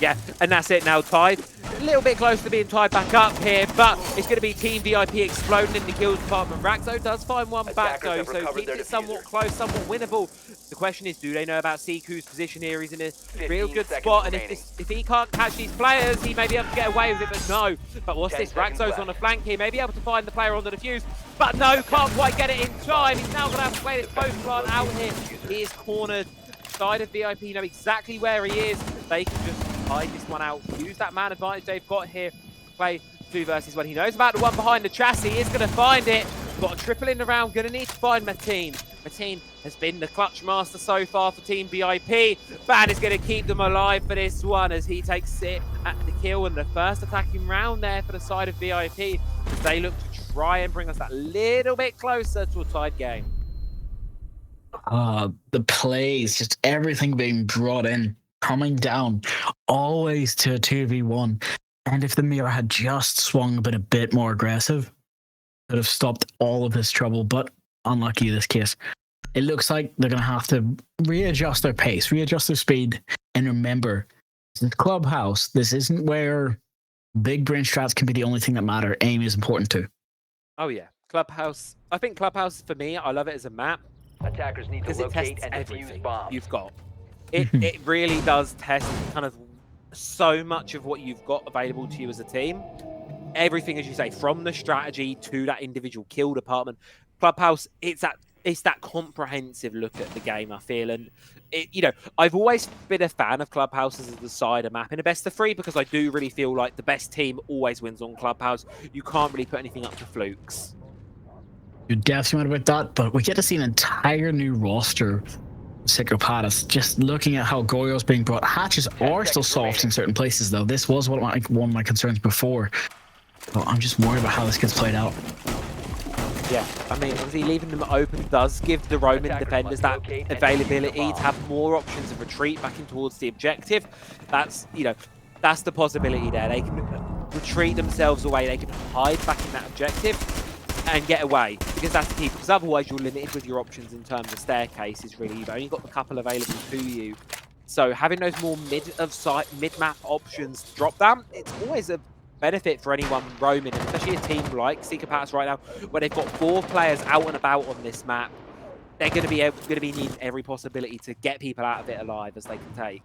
Yeah, and that's it now, tied. A little bit close to being tied back up here, but it's going to be Team VIP exploding in the kills department. Raxo does find one back though, so keeps it somewhat close, somewhat winnable. The question is, do they know about Siku's position here? He's in a real good spot, and if he can't catch these players, he may be able to get away with it, but no. But what's this? Raxo's on the flank here, may be able to find the player on the defuse, but no, can't quite get it in time. He's now going to have to play this post plant out here. He is cornered. Side of VIP know exactly where he is. They can just hide this one out, use that man advantage they've got here, play 2 versus 1. He knows about the one behind the chassis, he is going to find it. Got a triple in the round, going to need to find Mateen. Mateen has been the clutch master so far for Team VIP. Ban is going to keep them alive for this one as he takes it at the kill and the first attacking round there for the side of VIP as they look to try and bring us that little bit closer to a tied game. The plays, just everything being brought in, coming down, always to a 2v1. And if the Mira had just swung a bit more aggressive, could have stopped all of this trouble, but unlucky in this case. It looks like they're going to have to readjust their pace, readjust their speed, and remember, this is Clubhouse. This isn't where big brain strats can be the only thing that matter. Aim is important too. Oh yeah, Clubhouse. I think Clubhouse, for me, I love it as a map. Attackers need to locate and defuse bombs. You've got. It really does test kind of so much of what you've got available to you as a team. Everything, as you say, from the strategy to that individual kill department. Clubhouse, it's that comprehensive look at the game, I feel. And, I've always been a fan of Clubhouse as a decider map in a best of 3 because I do really feel like the best team always wins on Clubhouse. You can't really put anything up to flukes. You're definitely right about that, but we get to see an entire new roster of Psychopats. Just looking at how Goyo's being brought, hatches are still soft in certain places, though. This was one of my concerns before. But I'm just worried about how this gets played out. Yeah, I mean, obviously leaving them open does give the Roman defenders that availability to have more options of retreat back in towards the objective. That's the possibility there. They can retreat themselves away. They can hide back in that objective and get away, because that's the key, because otherwise you're limited with your options in terms of staircases, really. You've only got the couple available to you. So having those more mid-map options to drop down, it's always a benefit for anyone roaming, and especially a team like Psychopats right now, where they've got 4 players out and about on this map. they're going to be needing every possibility to get people out of it alive as they can take.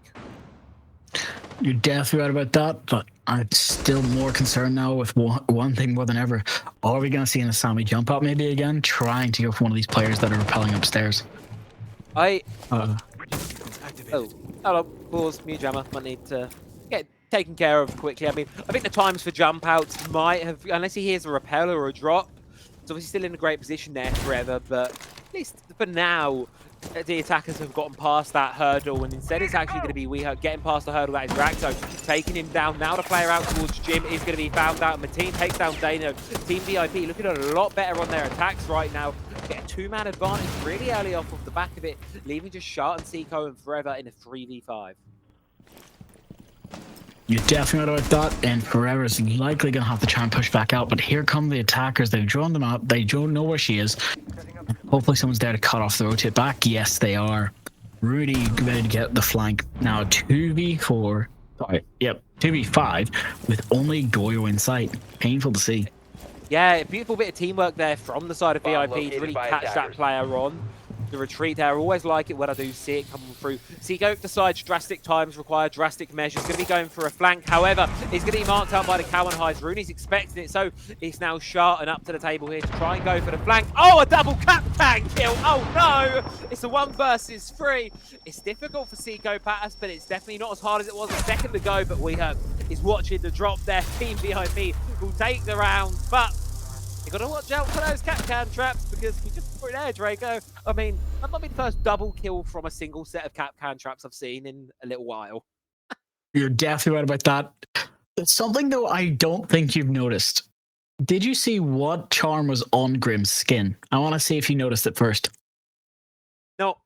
You're definitely right about that, but I'm still more concerned now with one thing more than ever. Are we going to see an Asami jump out maybe again, trying to go for one of these players that are rappelling upstairs? Hold on, pause, mute jammer, might need to get taken care of quickly. I mean, I think the times for jump outs might have, unless he hears a rappel or a drop, it's obviously still in a great position there forever, but at least for now, the attackers have gotten past that hurdle, and instead it's actually going to be WeHurt getting past the hurdle that is Raxo, taking him down. Now the player out towards Jim is going to be found out. Mateen takes down Dano. Team VIP looking a lot better on their attacks right now. Get a two-man advantage really early off of the back of it, leaving just Shart and Seiko and Forever in a 3v5. You're definitely right about that, and Forever is likely going to have to try and push back out, but here come the attackers. They've drawn them out. They don't know where she is. Hopefully someone's there to cut off the rotate back. Yes, they are. Rudy ready to get the flank. Now 2v4. Sorry, yep, 2v5 with only Goyo in sight. Painful to see. Yeah, beautiful bit of teamwork there from the side of VIP to really catch that player on. The retreat there, I always like it when I do see it coming through. Seago decides drastic times require drastic measures. Going to be going for a flank. However, it's going to be marked out by the Cowan Hides. Rooney's expecting it, so it's now Shart and up to the table here to try and go for the flank. Oh, a double Kapkan kill. Oh, no. It's a 1 versus 3. It's difficult for Seago Patas, but it's definitely not as hard as it was a second ago. But WeHurt is watching the drop there. Team VIP will take the round, but you got to watch out for those Kapkan traps because we just put it there, Draco. I mean, that might be the first double kill from a single set of Kapkan traps I've seen in a little while. You're definitely right about that. It's something, though, I don't think you've noticed. Did you see what charm was on Grim's skin? I want to see if you noticed it first. No.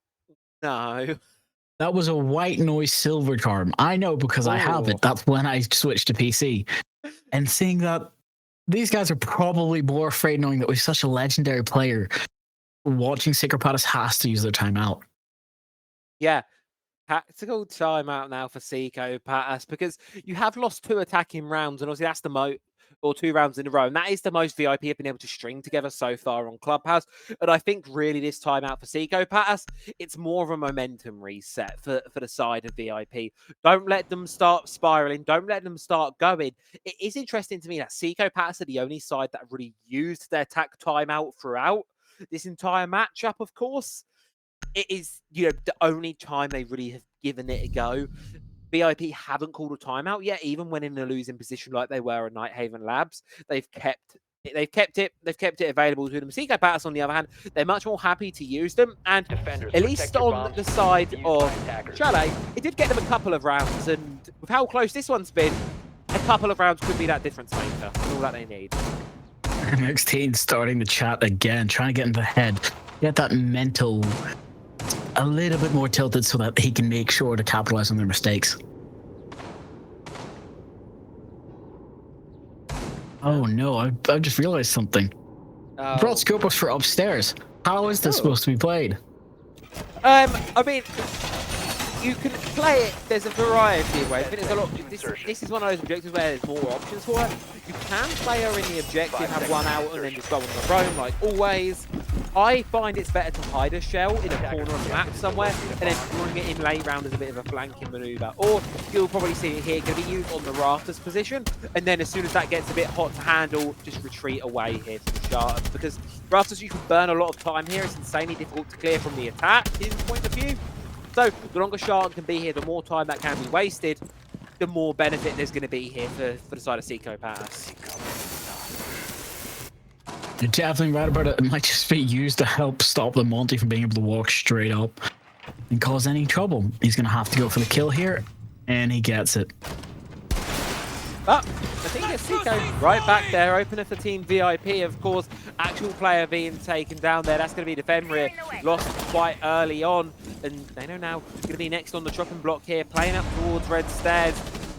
That was a white noise silver charm. I know because I have it. That's when I switched to PC. And seeing that, these guys are probably more afraid knowing that we're such a legendary player. Watching Sacred Patas has to use their timeout. Yeah. Tactical timeout now for Seiko Patas because you have lost 2 attacking rounds, and obviously that's the most, or 2 rounds in a row, and that is the most VIP have been able to string together so far on Clubhouse. And I think really this timeout for Seiko Patas, it's more of a momentum reset for the side of VIP. Don't let them start spiraling. Don't let them start going. It is interesting to me that Seiko Patas are the only side that really used their attack timeout throughout this entire matchup, of course. It is, the only time they really have given it a go. VIP haven't called a timeout yet, even when in a losing position like they were at Nighthaven Labs. They've kept it available to them. Seiko Patas, on the other hand, they're much more happy to use them, and at least on the side of Chalet, it did get them a couple of rounds, and with how close this one's been, a couple of rounds could be that difference maker. All that they need. MX-Teen starting to chat again, trying to get in the head, get that mental a little bit more tilted so that he can make sure to capitalize on their mistakes. Oh no, I've just realized something. Brought Scopus for upstairs. How is this supposed to be played? I mean, you can play it. There's a variety of ways. I think there's a lot. This is one of those objectives where there's more options for it. You can play her in the objective, have one out, and then just go on the roam like always. I find it's better to hide a shell in a corner of the map somewhere and then bring it in late round as a bit of a flanking maneuver. Or you'll probably see it here, going to be used on the rafters position, and then as soon as that gets a bit hot to handle, just retreat away here to the shards. Because rafters, you can burn a lot of time here. It's insanely difficult to clear from the attack point of view. So the longer Shard can be here, the more time that can be wasted, the more benefit there's going to be here for the side of Seiko Patas. You're definitely right about it. It might just be used to help stop the Monty from being able to walk straight up and cause any trouble. He's going to have to go for the kill here, and he gets it. But I think it's Seiko right back there, opener for Team VIP, of course. Actual player being taken down there. That's going to be Defenrir, lost quite early on. And they know now going to be next on the chopping block here, playing up towards Red Stairs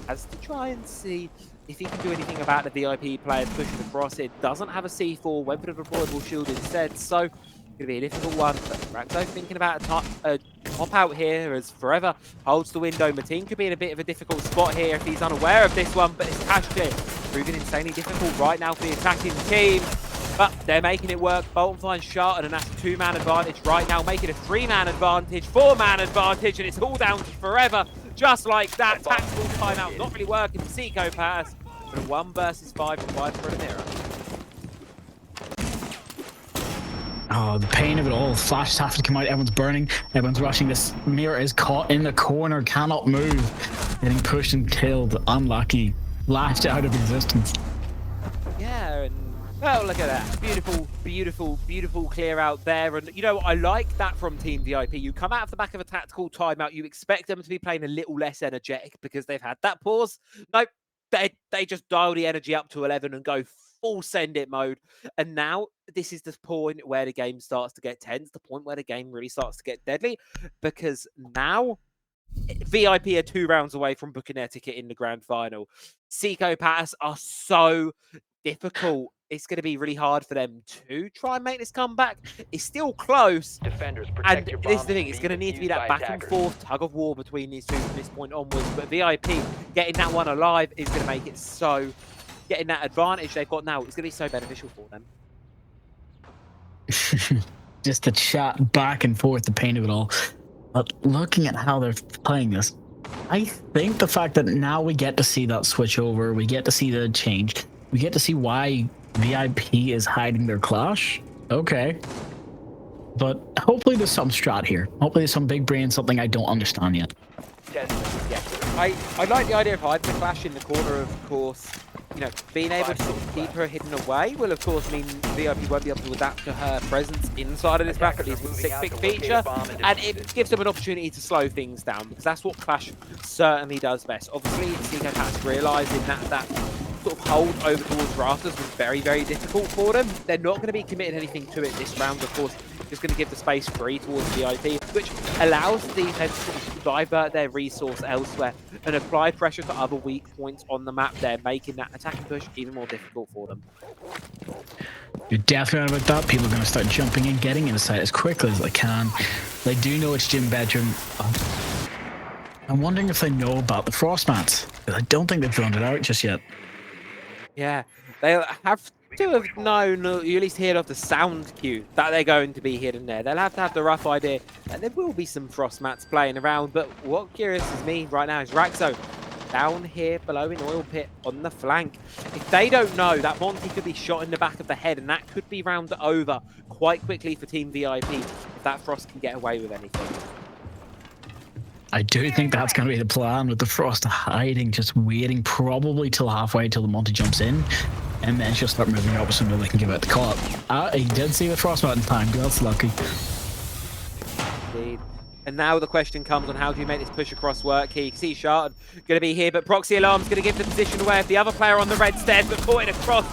as to try and see if he can do anything about the VIP players pushing across. It doesn't have a C4, went for the deployable shield instead, so going to be a difficult one. But Raxo thinking about a top out here as Forever holds the window. Mateen could be in a bit of a difficult spot here if he's unaware of this one, but it's cash clear, proving insanely difficult right now for the attacking team. But they're making it work. Bolton finds Sharton, and that's a 2-man advantage right now, making a 3-man advantage, 4-man advantage, and it's all down to Forever. Just like that, tactical timeout not really working for Seco Pass, but a 1 versus 5 required for Amira. Oh, the pain of it all. Flashes have to come out. Everyone's burning. Everyone's rushing. This Mira is caught in the corner. Cannot move. Getting pushed and killed. Unlucky. Lashed out of existence. Yeah, and well, look at that. Beautiful, beautiful, beautiful clear out there. And you know what? I like that from Team VIP. You come out of the back of a tactical timeout. You expect them to be playing a little less energetic because they've had that pause. Nope. They just dial the energy up to 11 and go full send it mode. And now this is the point where the game starts to get tense, the point where the game really starts to get deadly, because now VIP are 2 rounds away from booking their ticket in the grand final. Seco Pass are so difficult. It's going to be really hard for them to try and make this comeback. It's still close. Defenders, and this is the thing, it's going to need to be that back and forth tug of war between these two from this point onwards. But VIP getting that one alive is going to make it so, getting that advantage they've got now, it's going to be so beneficial for them. Just the chat back and forth, the pain of it all. But looking at how they're playing this, I think the fact that now we get to see that switch over, we get to see the change, we get to see why VIP is hiding their clash. Okay. But hopefully there's some strat here. Hopefully there's some big brain, something I don't understand yet. Yeah. I like the idea of hiding the clash in the corner, of course. You know, being able to sort of keep her hidden away will, of course, mean VIP won't be able to adapt to her presence inside of this map, at least with the 6-pick feature. And it gives them an opportunity to slow things down, because that's what Clash certainly does best. Obviously, Seco Pass realising that sort of hold over towards Rafters was very, very difficult for them. They're not going to be committing anything to it this round, of course. Just going to give the space free towards VIP, which allows the defense to divert their resource elsewhere and apply pressure to other weak points on the map there, making that attack and push even more difficult for them. You're definitely right about that. People are going to start jumping in, getting inside as quickly as they can. They do know it's gym bedroom. I'm wondering if they know about the frost mats. I don't think they've found it out just yet. Yeah, they have to have known, you at least heard of the sound cue that they're going to be hidden there. They'll have to have the rough idea that there will be some frost mats playing around. But what curiouses me right now is Raxo down here below in Oil Pit on the flank. If they don't know, that Monty could be shot in the back of the head, and that could be round over quite quickly for Team VIP if that Frost can get away with anything. I do think that's going to be the plan, with the Frost hiding, just waiting probably till halfway till the Monty jumps in, and then she'll start moving up so they can give it the call up. He did see the Frost in time. That's lucky. Indeed. And now the question comes on how do you make this push across work here. You can see Sharton going to be here, but Proxy Alarm's going to give the position away. If the other player on the red stairs, but caught it across,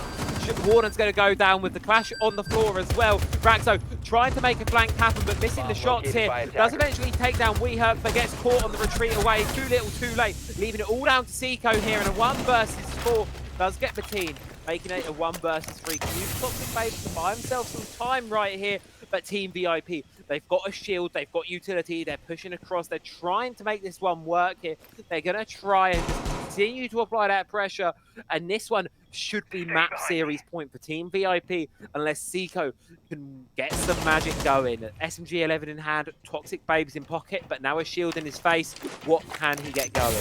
Warden's going to go down with the clash on the floor as well. Raxo trying to make a flank happen, but missing the shots here. Does eventually take down Weeherk, but gets caught on the retreat away. Too little, too late. Leaving it all down to Seco here in a 1 versus 4. Does get Mateen, making it a 1 versus 3. Can use Toxic Babes to buy himself some time right here. But Team VIP, they've got a shield, they've got utility, they're pushing across, they're trying to make this one work here. They're going to try and just continue to apply that pressure, and this one should be map series point for Team VIP unless Seco can get some magic going. SMG 11 in hand, Toxic Babes in pocket, but now a shield in his face. What can he get going?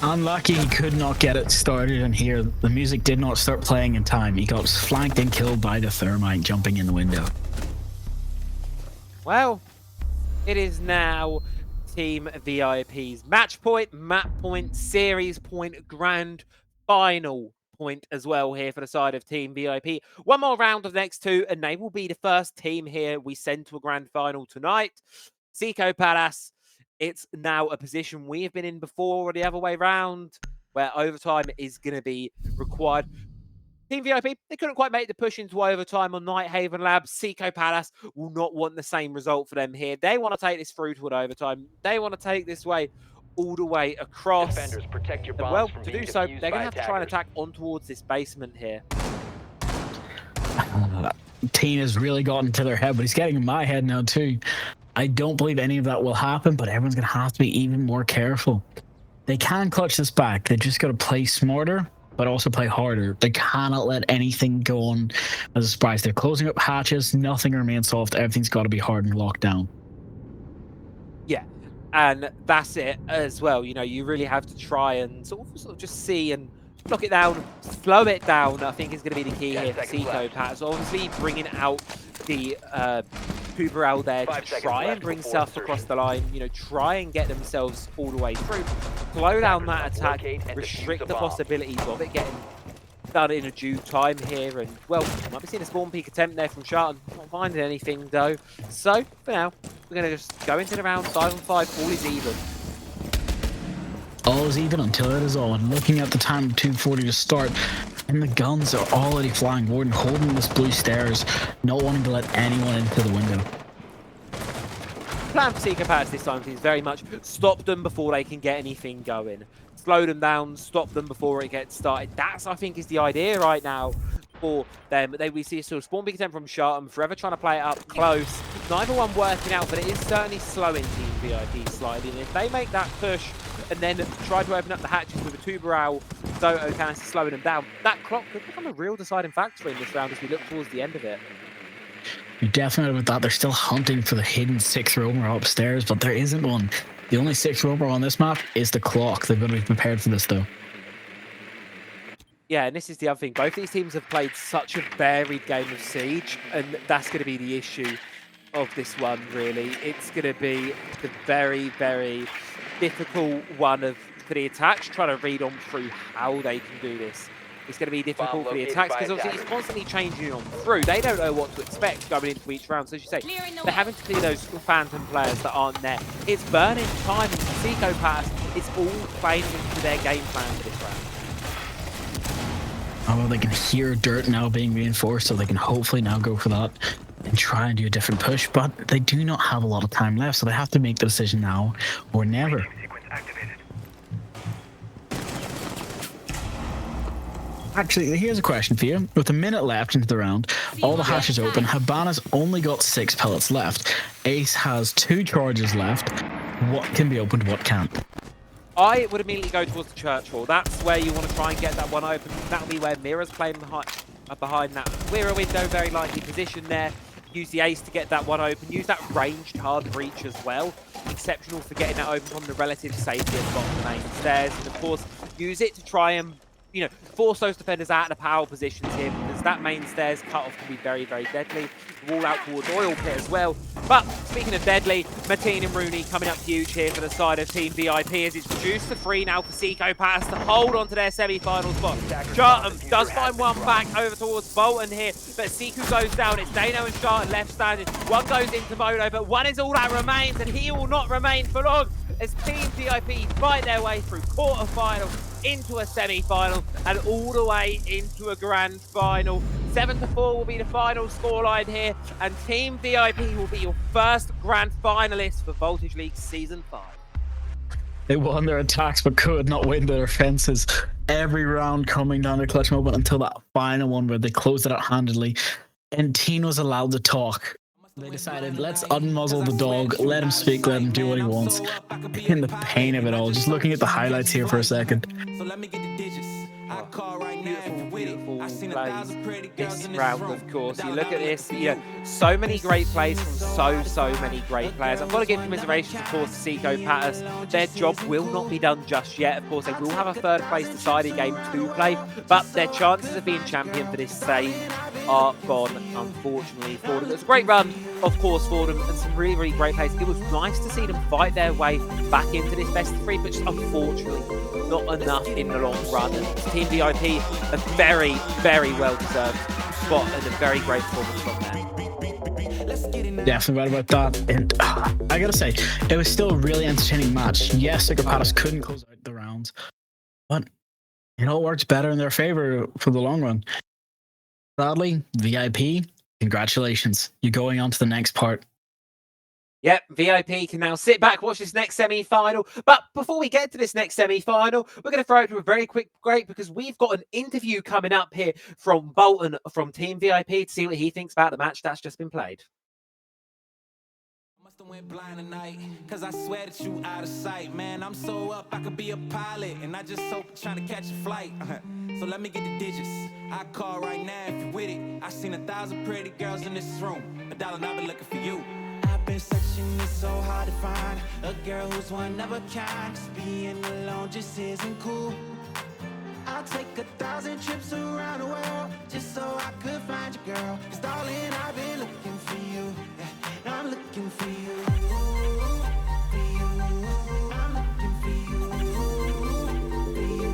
Unlucky he could not get it started in here. The music did not start playing in time. He got flanked and killed by the Thermite jumping in the window. Well, it is now Team VIP's match point, map point, series point, grand final point as well here for the side of Team VIP. One more round of the next 2, and they will be the first team here we send to a grand final tonight. Seco Palace. It's now a position we have been in before, or the other way round, where overtime is going to be required. Team VIP, they couldn't quite make the push into overtime on Nighthaven Labs. Seco Palace will not want the same result for them here. They want to take this through to an overtime. They want to take this way all the way across. Defenders, protect your bombs well, from to being do so, they're defused going to by have to try and attack on towards this basement here. Tina's really gotten to their head, but he's getting in my head now too. I don't believe any of that will happen, but everyone's going to have to be even more careful. They can clutch this back. They just got to play smarter. but also play harder. They cannot let anything go on as a surprise. They're closing up hatches. Nothing remains soft. Everything's got to be hard and locked down. Yeah, and that's it as well. You know, you really have to try and sort of just see and block it down, slow it down. I think is going to be the key here for Seco Pat. So obviously bringing out the Tuberal there to try and bring stuff across the line. You know, try and get themselves all the way through. Slow down that attack, restrict the possibilities of it getting done in a due time here. And well, might be seeing a spawn peak attempt there from Sharton. Not finding anything though. So for now, we're going to just go into the round 5 on 5. All is even. All is even until it is all. And looking at the time of 2:40 to start, and the guns are already flying. Warden holding this blue stairs, not wanting to let anyone into the window. Plan for Seeker Pats this time is very much stop them before they can get anything going. Slow them down, stop them before it gets started. That's, I think, is the idea right now for them. We see a sort of spawn big attempt from Sharton, forever trying to play it up close. Neither one working out, but it is certainly slowing Team VIP slightly. And if they make that push and then try to open up the hatches with a Tuberal, Zoto canister slowing them down, that clock could become a real deciding factor in this round as we look towards the end of it. You're definitely with that. They're still hunting for the hidden 6th roamer upstairs, but there isn't one. The only 6th roamer on this map is the clock. They've got to be prepared for this, though. Yeah, and this is the other thing. Both these teams have played such a varied game of Siege, and that's going to be the issue of this one, really. It's going to be the very, very difficult one for the attacks, trying to read on through how they can do this. It's going to be difficult for the attacks because obviously it's constantly changing on through. They don't know what to expect going into each round. So as you say, they're having to clear those phantom players that aren't there. It's burning time and Seco Pass. It's all playing into their game plan for this round. Oh, well, they can hear dirt now being reinforced, so they can hopefully now go for that and try and do a different push. But they do not have a lot of time left, so they have to make the decision now or never. Actually, here's a question for you. With a minute left into the round, all the hatches open. Habana's only got 6 pellets left. Ace has 2 charges left. What can be opened, what can't? I would immediately go towards the church hall. That's where you want to try and get that one open. That'll be where Mira's playing behind that Mira window, very likely position there. Use the ace to get that one open. Use that ranged hard breach as well. Exceptional for getting that open from the relative safety of the bottom main stairs. And of course, use it to try and force those defenders out of the power positions here, because that main stairs cut-off can be very, very deadly. Wall out towards Oil Pit as well. But speaking of deadly, Martin and Rooney coming up huge here for the side of Team VIP as it's reduced to 3 now for Seco Pass to hold on to their semi-final spot. Sharton does find one back over towards Bolton here, but Seco goes down. It's Dano and Sharton left standing. One goes into Modo, but one is all that remains, and he will not remain for long as Team VIP fight their way through quarter-final, into a semi-final, and all the way into a grand final. 7-4 will be the final scoreline here, and Team VIP will be your first grand finalist for Voltage League Season 5. They won their attacks but could not win their offenses. Every round coming down to clutch moment until that final one where they closed it out handedly. And Teen was allowed to talk. They decided, let's unmuzzle the dog, let him speak, let him do what he wants. In the pain of it all, just looking at the highlights here for a second. So let me get the digits. I call right now if you with it. I seen 1,000 pretty girls This in this round, room. of course. You look at this, so many great plays from so many great players. I've got to give commiserations, of course, to Seco Pattis. Their job will not be done just yet. Of course, they will have a third place deciding game to play, but their chances of being champion for this stage are gone, unfortunately, for them. It was a great run, of course, for them, and some really, really great plays. It was nice to see them fight their way back into this best of 3, but just unfortunately not enough in the long run. And Team VIP, a very, very well-deserved spot and a very great performance from there. Definitely right about that. And I gotta say, it was still a really entertaining match. Yes, Seco Pattis couldn't close out the rounds, but it all works better in their favor for the long run. Sadly, VIP, congratulations. You're going on to the next part. Yep, VIP can now sit back, watch this next semi-final. But before we get to this next semi-final, we're going to throw it to a very quick break because we've got an interview coming up here from Bolton from Team VIP to see what he thinks about the match that's just been played. Must've went blind tonight, cause I swear that you out of sight. Man, I'm so up, I could be a pilot, and I just hope you're trying to catch a flight. So let me get the digits. I call right now if you with it. I seen 1,000 pretty girls in this room. $1 and I've been looking for you. I've been searching, it's so hard to find a girl who's one of a kind. Cause being alone just isn't cool. I'll take 1,000 trips around the world just so I could find you, girl. Cause darling, I've been looking for you. Yeah, I'm looking for you. For you. I'm looking for you. For you.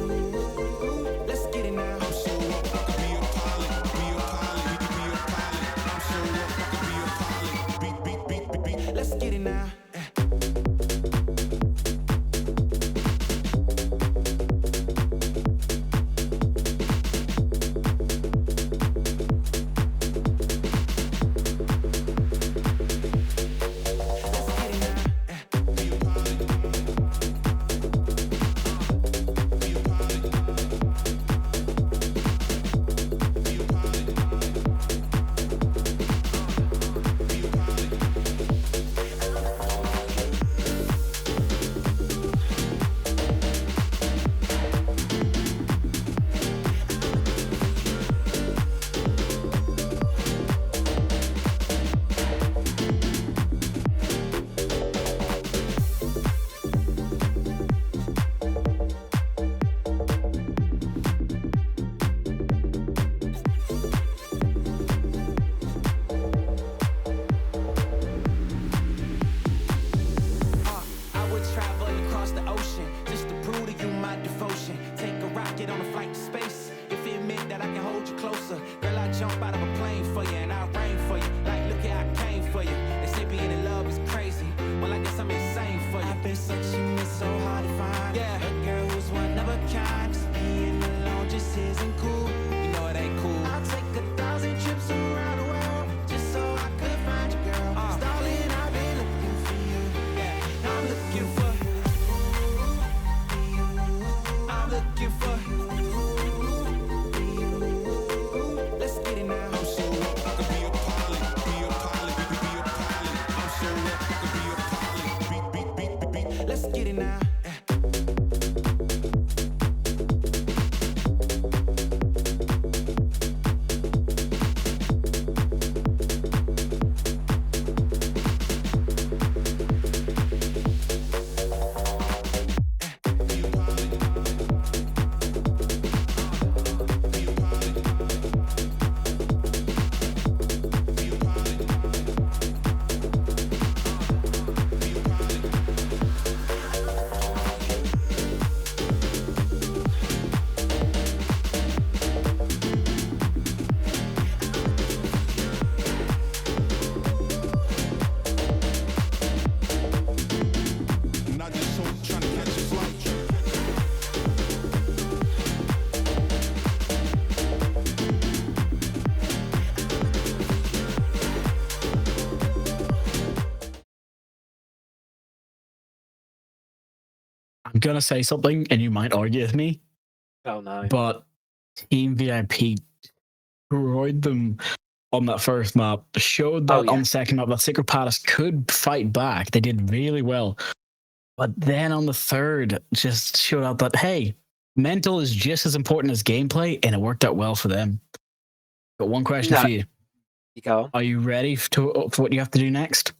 Let's get it now. I'm so up, I could be a pilot. Be a pilot. Be a pilot. I'm so up, I could be a pilot. Beat. Let's get it now. I'm gonna say something, and you might argue with me. Oh no! But Team VIP destroyed them on that first map. Showed that on the second map that Secret Palace could fight back. They did really well, but then on the third, just showed out that hey, mental is just as important as gameplay, and it worked out well for them. Got one question for you. You go on. Are you ready for what you have to do next?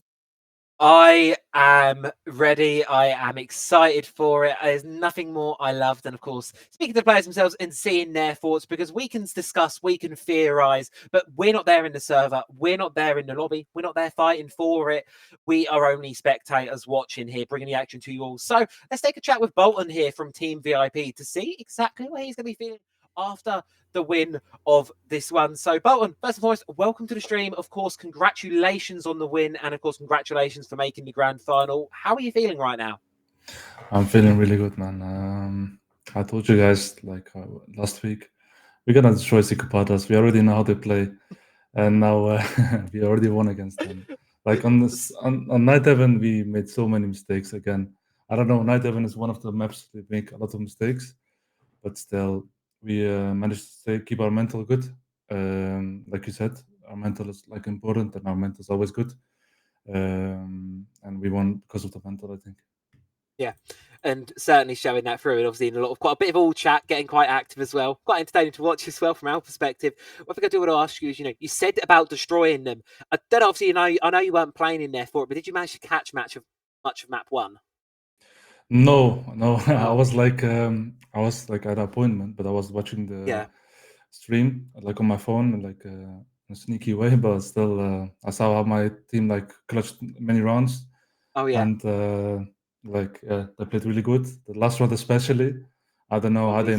I am ready. I am excited for it. There's nothing more I love than, of course, speaking to the players themselves and seeing their thoughts, because we can discuss, we can theorize, but we're not there in the server. We're not there in the lobby. We're not there fighting for it. We are only spectators watching here, bringing the action to you all. So let's take a chat with Bolton here from Team VIP to see exactly what he's going to be feeling after the win of this one. So Bolton, first and foremost, welcome to the stream. Of course, congratulations on the win, and of course, congratulations for making the grand final. How are you feeling right now? I'm feeling really good, man. I told you guys last week, we're gonna destroy Secret Palace. We already know how they play, and now we already won against them. Like on Night Heaven, we made so many mistakes again. I don't know, Night Heaven is one of the maps we make a lot of mistakes, but still, we managed to keep our mental good. Like you said, our mental is important, and our mental is always good. and we won because of the mental, I think. Yeah, and certainly showing that through, and obviously in quite a bit of all chat, getting quite active as well, quite entertaining to watch as well from our perspective. One thing I do want to ask you is, you said about destroying them. I don't know, obviously, I know you weren't playing in there for it, but did you manage to catch much of map 1? No. I was like at an appointment, but I was watching the stream like on my phone, like in a sneaky way, but still I saw how my team like clutched many rounds. Oh yeah. And they played really good. The last round especially. I don't know how they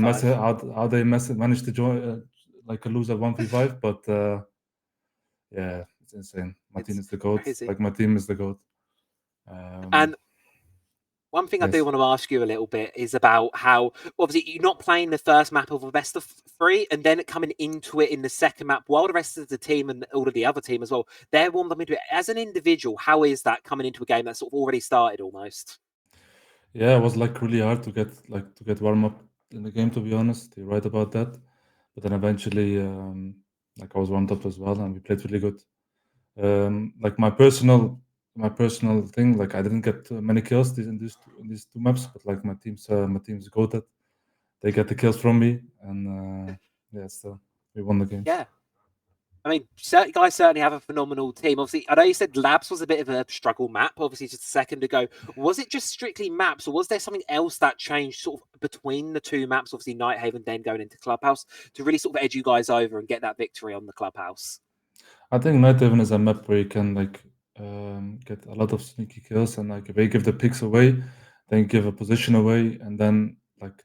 managed to join like a loser 1v5, but yeah, it's insane. My team is the GOAT. Crazy. Like my team is the GOAT. And one thing I do want to ask you a little bit is about how, obviously, you're not playing the first map of a best of 3 and then coming into it in the second map while the rest of the team and all of the other team as well, they're warmed up into it. As an individual, how is that coming into a game that's sort of already started almost? Yeah, it was like really hard to get warm up in the game, to be honest. You're right about that. But then eventually, like I was warmed up as well, and we played really good. Like my personal thing, like I didn't get many kills in these 2 maps, but like my team's goated. They get the kills from me, and yeah, so we won the game. Yeah. I mean, you guys certainly have a phenomenal team. Obviously, I know you said Labs was a bit of a struggle map, obviously, just a second ago. Was it just strictly maps, or was there something else that changed sort of between the 2 maps, obviously Nighthaven then going into Clubhouse, to really sort of edge you guys over and get that victory on the Clubhouse? I think Nighthaven is a map where you can like get a lot of sneaky kills, and like if they give the picks away, then give a position away, and then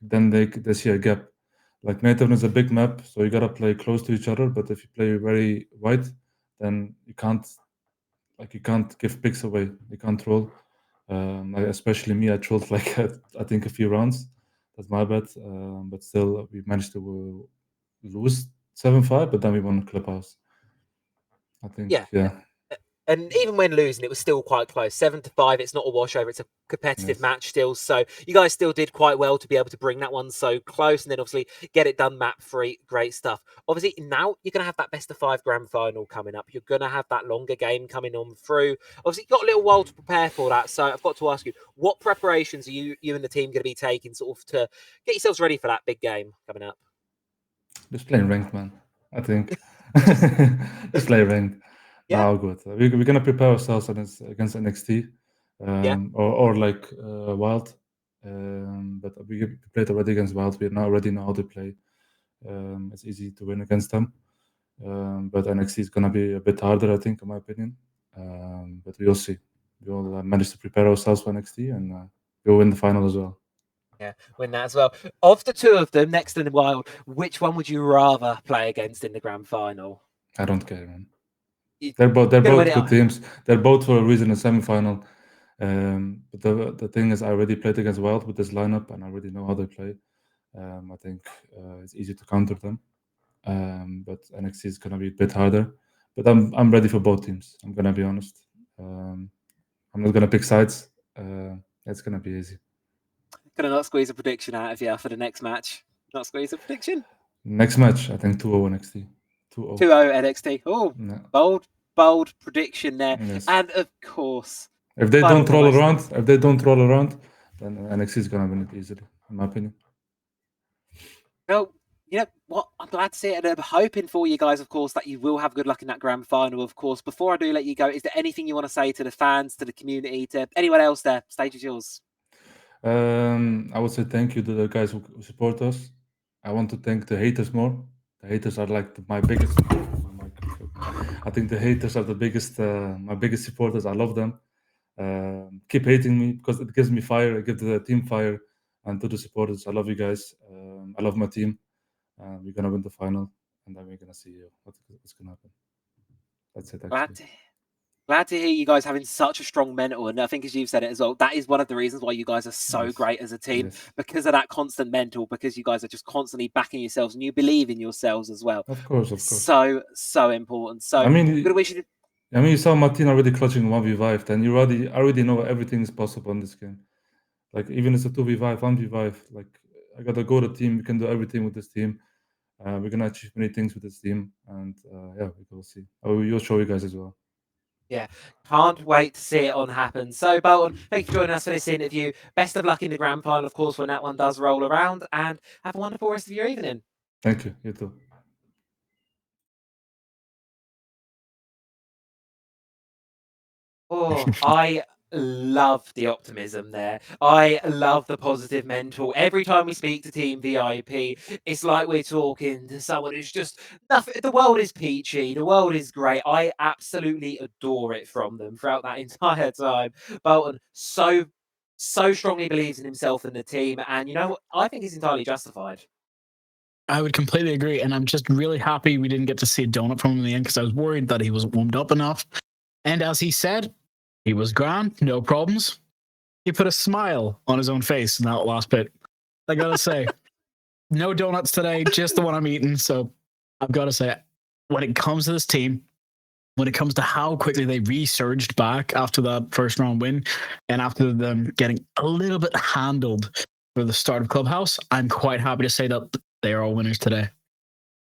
they see a gap. Like Nighthaven is a big map, so you gotta play close to each other. But if you play very wide, then you can't give picks away. You can't troll. Especially me, I trolled like I think a few rounds. That's my bad. But still, we managed to lose 7-5, but then we won Clubhouse. I think. Yeah. And even when losing, it was still quite close. 7-5. It's not a washover. It's a competitive match still. So you guys still did quite well to be able to bring that one so close, and then obviously get it done map 3. Great stuff. Obviously now you're going to have that best of 5 grand final coming up. You're going to have that longer game coming on through. Obviously you've got a little while to prepare for that. So I've got to ask you, what preparations are you and the team going to be taking sort of to get yourselves ready for that big game coming up? Just playing ranked, man. I think. Just play ranked. Yeah. Now good. We're gonna prepare ourselves against NXT, or like Wild. But we played already against Wild. We now already know how to play. It's easy to win against them. But NXT is gonna be a bit harder, I think, in my opinion. But we'll see. We'll manage to prepare ourselves for NXT, and we'll win the final as well. Yeah, win that as well. Of the 2 of them, Next and Wild, which one would you rather play against in the grand final? I don't care, man. They're both good teams. They're both for a reason a semi-final. But the thing is, I already played against Wild with this lineup, and I already know how they play. I think it's easy to counter them. But NXT is gonna be a bit harder. But I'm ready for both teams. I'm gonna be honest. I'm not gonna pick sides. It's gonna be easy. Gonna not squeeze a prediction out of you for the next match? Not squeeze a prediction? Next match, I think 2-0 NXT. 2-0 NXT. Oh, yeah. Bold prediction there. Yes. And of course, if they don't roll around, then NXT is gonna win it easily, in my opinion. Well, you know what? I'm glad to see it, and I'm hoping for you guys, of course, that you will have good luck in that grand final. Of course, before I do let you go, is there anything you want to say to the fans, to the community, to anyone else there? Stage is yours. I would say thank you to the guys who support us. I want to thank the haters more. The haters are like my biggest. I think the haters are the biggest, my biggest supporters. I love them. Keep hating me because it gives me fire. It gives the team fire. And to the supporters, I love you guys. I love my team. We're gonna win the final, and then we're gonna see what's gonna happen. That's it. Glad to hear you guys having such a strong mental, and I think as you've said it as well, that is one of the reasons why you guys are so great as a team, because of that constant mental, because you guys are just constantly backing yourselves and you believe in yourselves as well. Of course. So important. So I mean, you saw Martin already clutching 1v5, then you already know everything is possible in this game. Like even if it's a 2v5, 1v5, like I gotta go to the team. We can do everything with this team. We're gonna achieve many things with this team, and yeah, we will see. We'll show you guys as well. Yeah, can't wait to see it on happen. So, Bolton, thanks for joining us for this interview. Best of luck in the grand final, of course, when that one does roll around, and have a wonderful rest of your evening. Thank you. You too. Oh, I love the optimism there. I love the positive mental. Every time we speak to Team VIP, it's like we're talking to someone who's just nothing. The world is peachy. The world is great. I absolutely adore it from them throughout that entire time. Bolton so strongly believes in himself and the team, and you know what? I think he's entirely justified. I would completely agree, and I'm just really happy we didn't get to see a donut from him in the end because I was worried that he wasn't warmed up enough. And as he said, he was grand, no problems. He put a smile on his own face in that last bit. I gotta say, no donuts today, just the one I'm eating. So I've got to say, when it comes to this team, when it comes to how quickly they resurged back after that first round win, and after them getting a little bit handled for the start of Clubhouse, I'm quite happy to say that they are all winners today.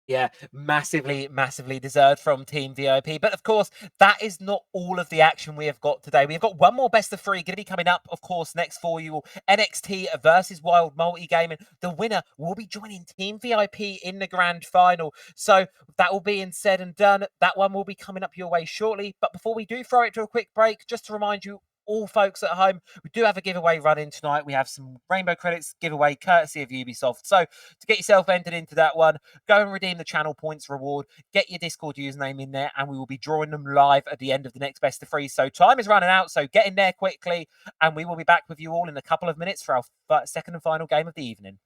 Yeah, massively, massively deserved from Team VIP. But of course, that is not all of the action we have got today. We've got one more best of 3 going to be coming up, of course, next for you. NXT versus Wild multi-game. And the winner will be joining Team VIP in the grand final. So that will be said and done. That one will be coming up your way shortly. But before we do throw it to a quick break, just to remind you, all folks at home, we do have a giveaway running tonight. We have some Rainbow Credits giveaway courtesy of Ubisoft. So to get yourself entered into that one, go and redeem the channel points reward, get your Discord username in there, and we will be drawing them live at the end of the next best of 3. So time is running out, so get in there quickly, and we will be back with you all in a couple of minutes for our second and final game of the evening.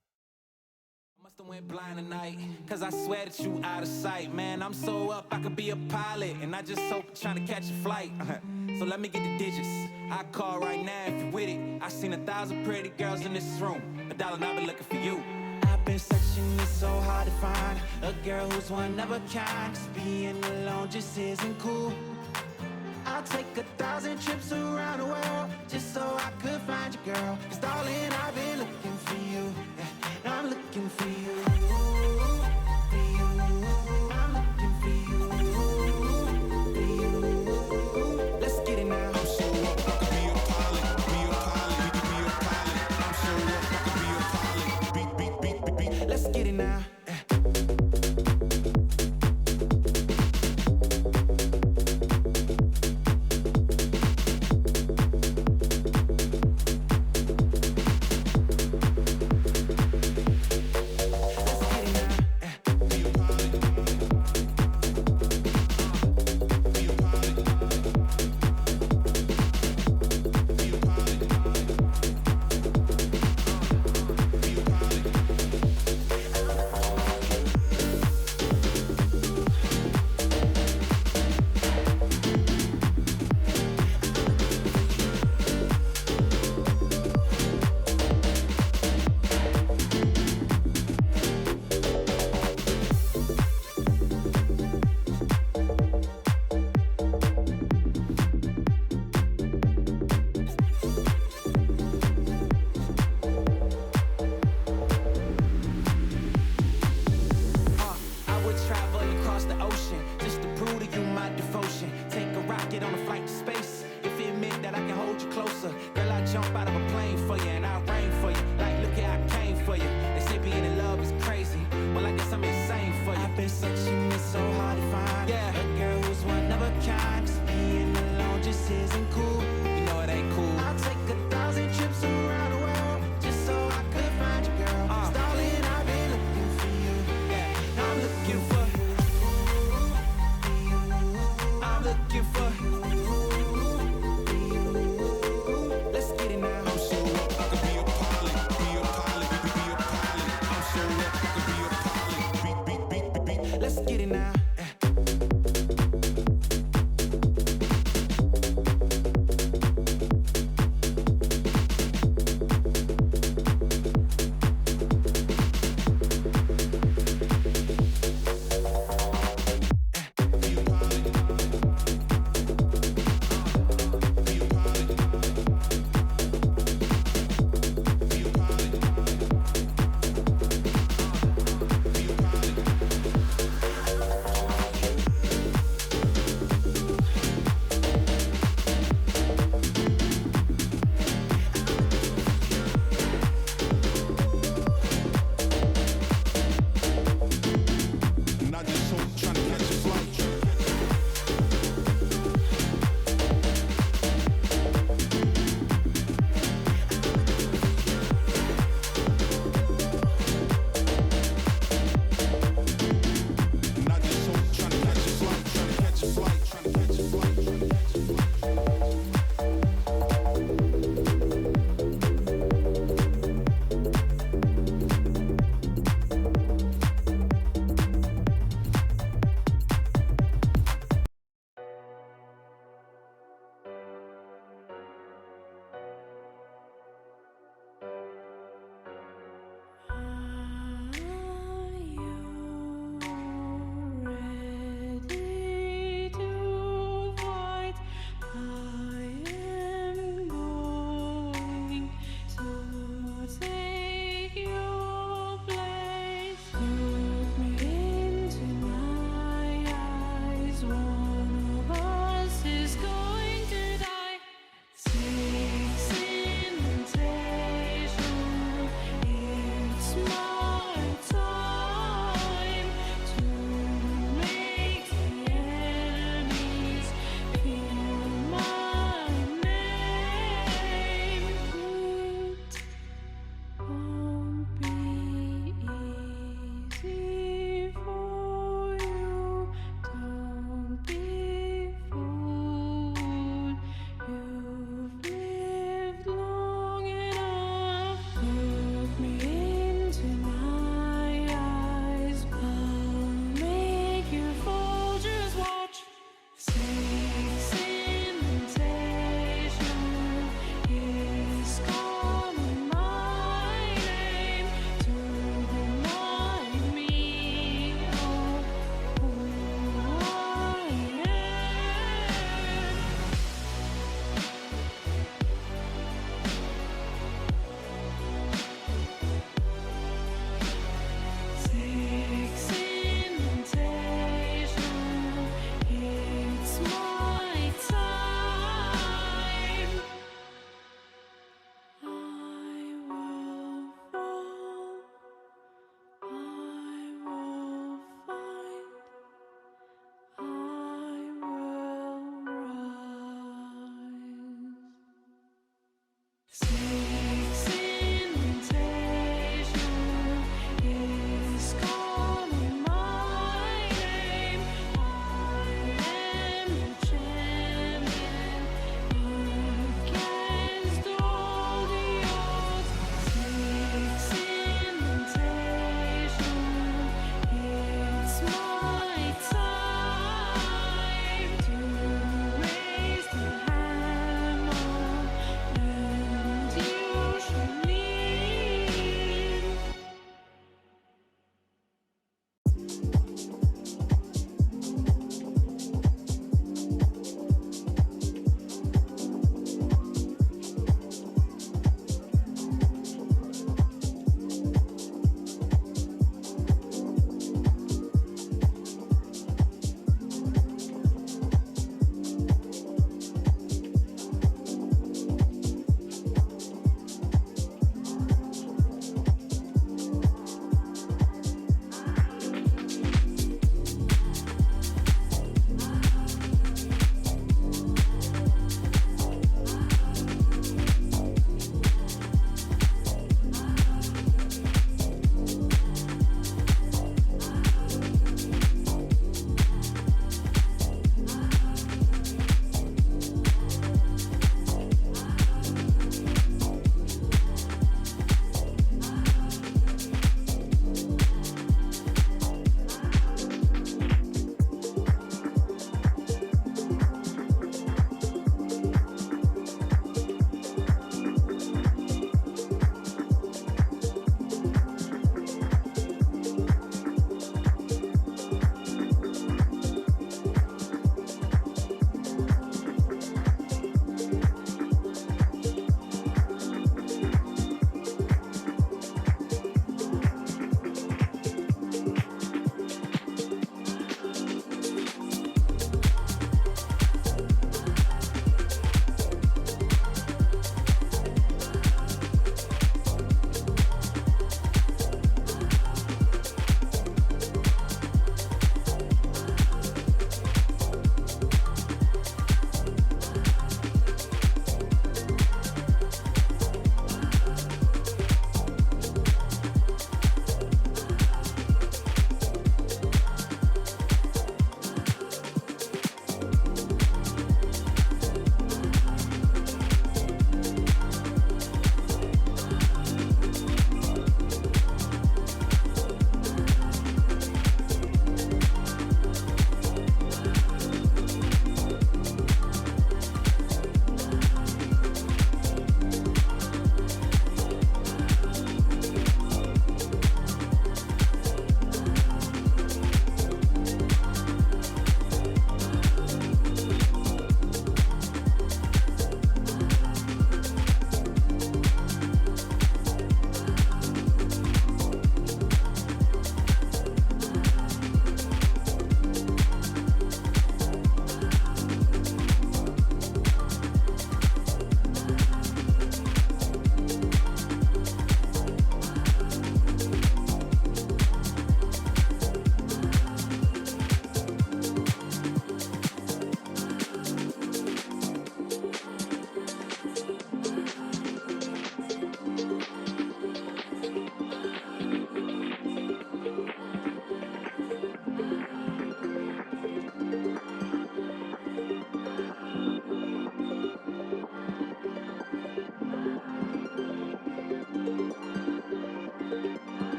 Must have went blind tonight, cause I swear that you out of sight. Man, I'm so up, I could be a pilot, and I just hope trying to catch a flight. So let me get the digits. I call right now if you with it. I seen 1,000 pretty girls in this room. $1 and I've been looking for you. I've been searching, it's so hard to find a girl who's one of a kind. Cause being alone just isn't cool. I'll take 1,000 trips around the world just so I could find you, girl. Cause darling, I've been looking for you. Yeah, I'm looking for you.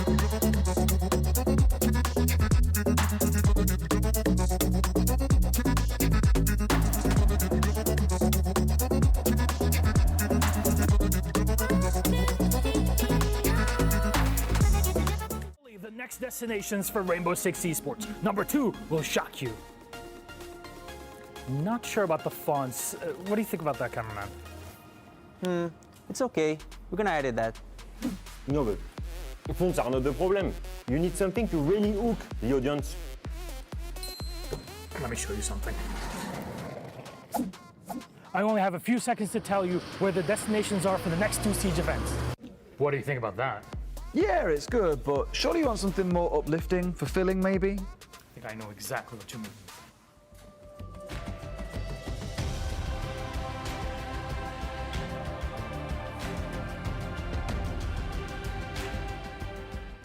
The next destinations for Rainbow Six Esports. Number 2 will shock you. Not sure about the fonts. What do you think about that, cameraman? It's okay. We're gonna edit that. No, but fonts are not the problem. You need something to really hook the audience. Let me show you something. I only have a few seconds to tell you where the destinations are for the next 2 Siege events. What do you think about that? Yeah, it's good, but surely you want something more uplifting, fulfilling maybe? I think I know exactly what you mean.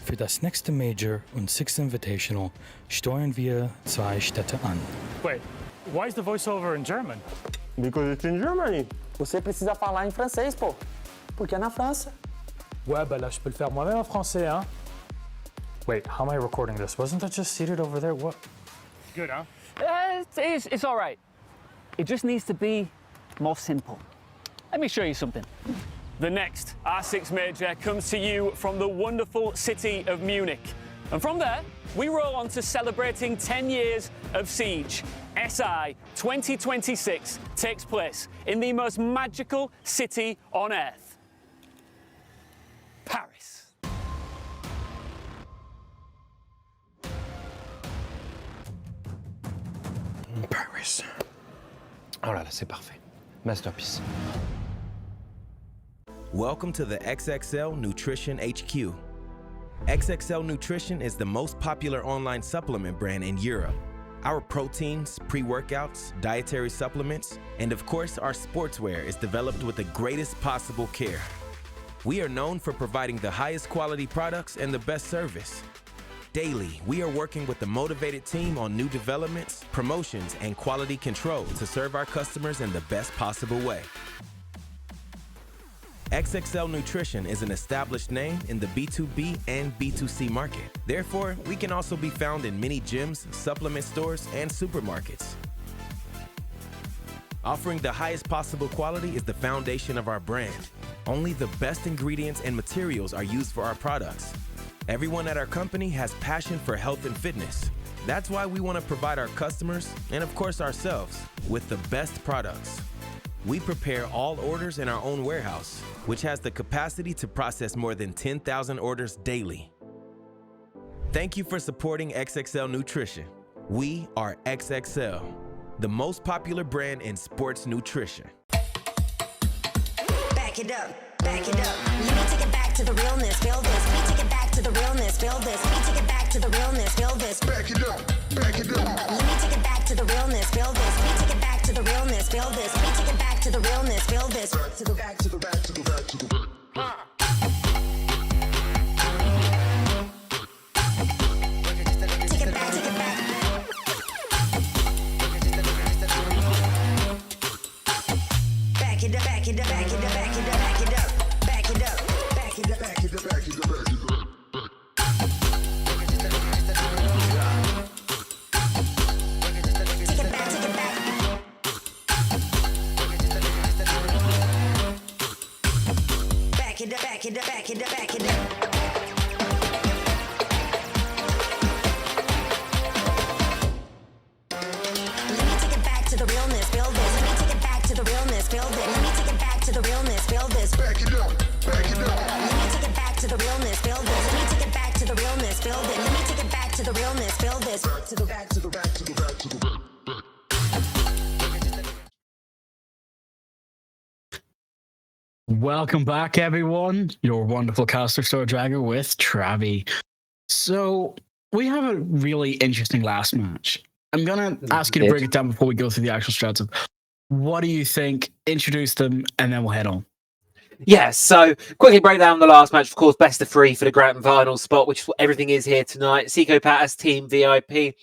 Für das nächste Major und Sixth Invitational steuern wir 2 Städte an. Wait, why is the voiceover in German? Because it's in Germany. Você precisa falar em francês, pô. Porque é na França. Ouais, bah là, je peux le faire moi-même en français, hein? Wait, how am I recording this? Wasn't that just seated over there? What? Good, huh? It's all right. It just needs to be more simple. Let me show you something. The next R6 Major comes to you from the wonderful city of Munich. And from there, we roll on to celebrating 10 years of Siege. SI 2026 takes place in the most magical city on earth, Paris. Paris. Oh là là, c'est parfait. Masterpiece. Welcome to the XXL Nutrition HQ. XXL Nutrition is the most popular online supplement brand in Europe. Our proteins, pre-workouts, dietary supplements, and of course our sportswear is developed with the greatest possible care. We are known for providing the highest quality products and the best service. Daily, we are working with a motivated team on new developments, promotions, and quality control to serve our customers in the best possible way. XXL Nutrition is an established name in the B2B and B2C market. Therefore, we can also be found in many gyms, supplement stores, and supermarkets. Offering the highest possible quality is the foundation of our brand. Only the best ingredients and materials are used for our products. Everyone at our company has passion for health and fitness. That's why we want to provide our customers, and of course ourselves, with the best products. We prepare all orders in our own warehouse, which has the capacity to process more than 10,000 orders daily. Thank you for supporting XXL Nutrition. We are XXL, the most popular brand in sports nutrition. Back it up, back it up. Let me take it back to the realness, feel this. Let me take it back to the realness, feel this. Let me take it back to the realness, feel this. Back it up, back it up. Let me take it back to the realness, feel this. Let me take it back to the realness, feel this. Let me take it back to the realness, feel this. Back to the back to the back to the back to the back. Take it back, take it back. Back it up, back it up, back it up, back it up, back it up, back it up, back it up, back it up, back it up, back it up. Take it back, take it back. Back it up, back it up, back it up, back it up. Let me take it back to the realness, feel this. Let me take it back to the realness, feel this. Let me take it back to the realness, feel this. Back it up, back it up. Let me take it back to the realness, feel this. Let me take it back to the realness, feel this. Let me take it back to the realness, feel this. Back to the back to the back to the back to the back. Welcome back, everyone. Your wonderful caster Star Dragon with Travi. So we have a really interesting last match. I'm gonna ask you to break it down before we go through the actual strats of what do you think, introduce them, and then we'll head on. Yeah, so quickly break down the last match. Of course, best of 3 for the grand final spot, which is what everything is here tonight. Seiko Pattas, Team VIP.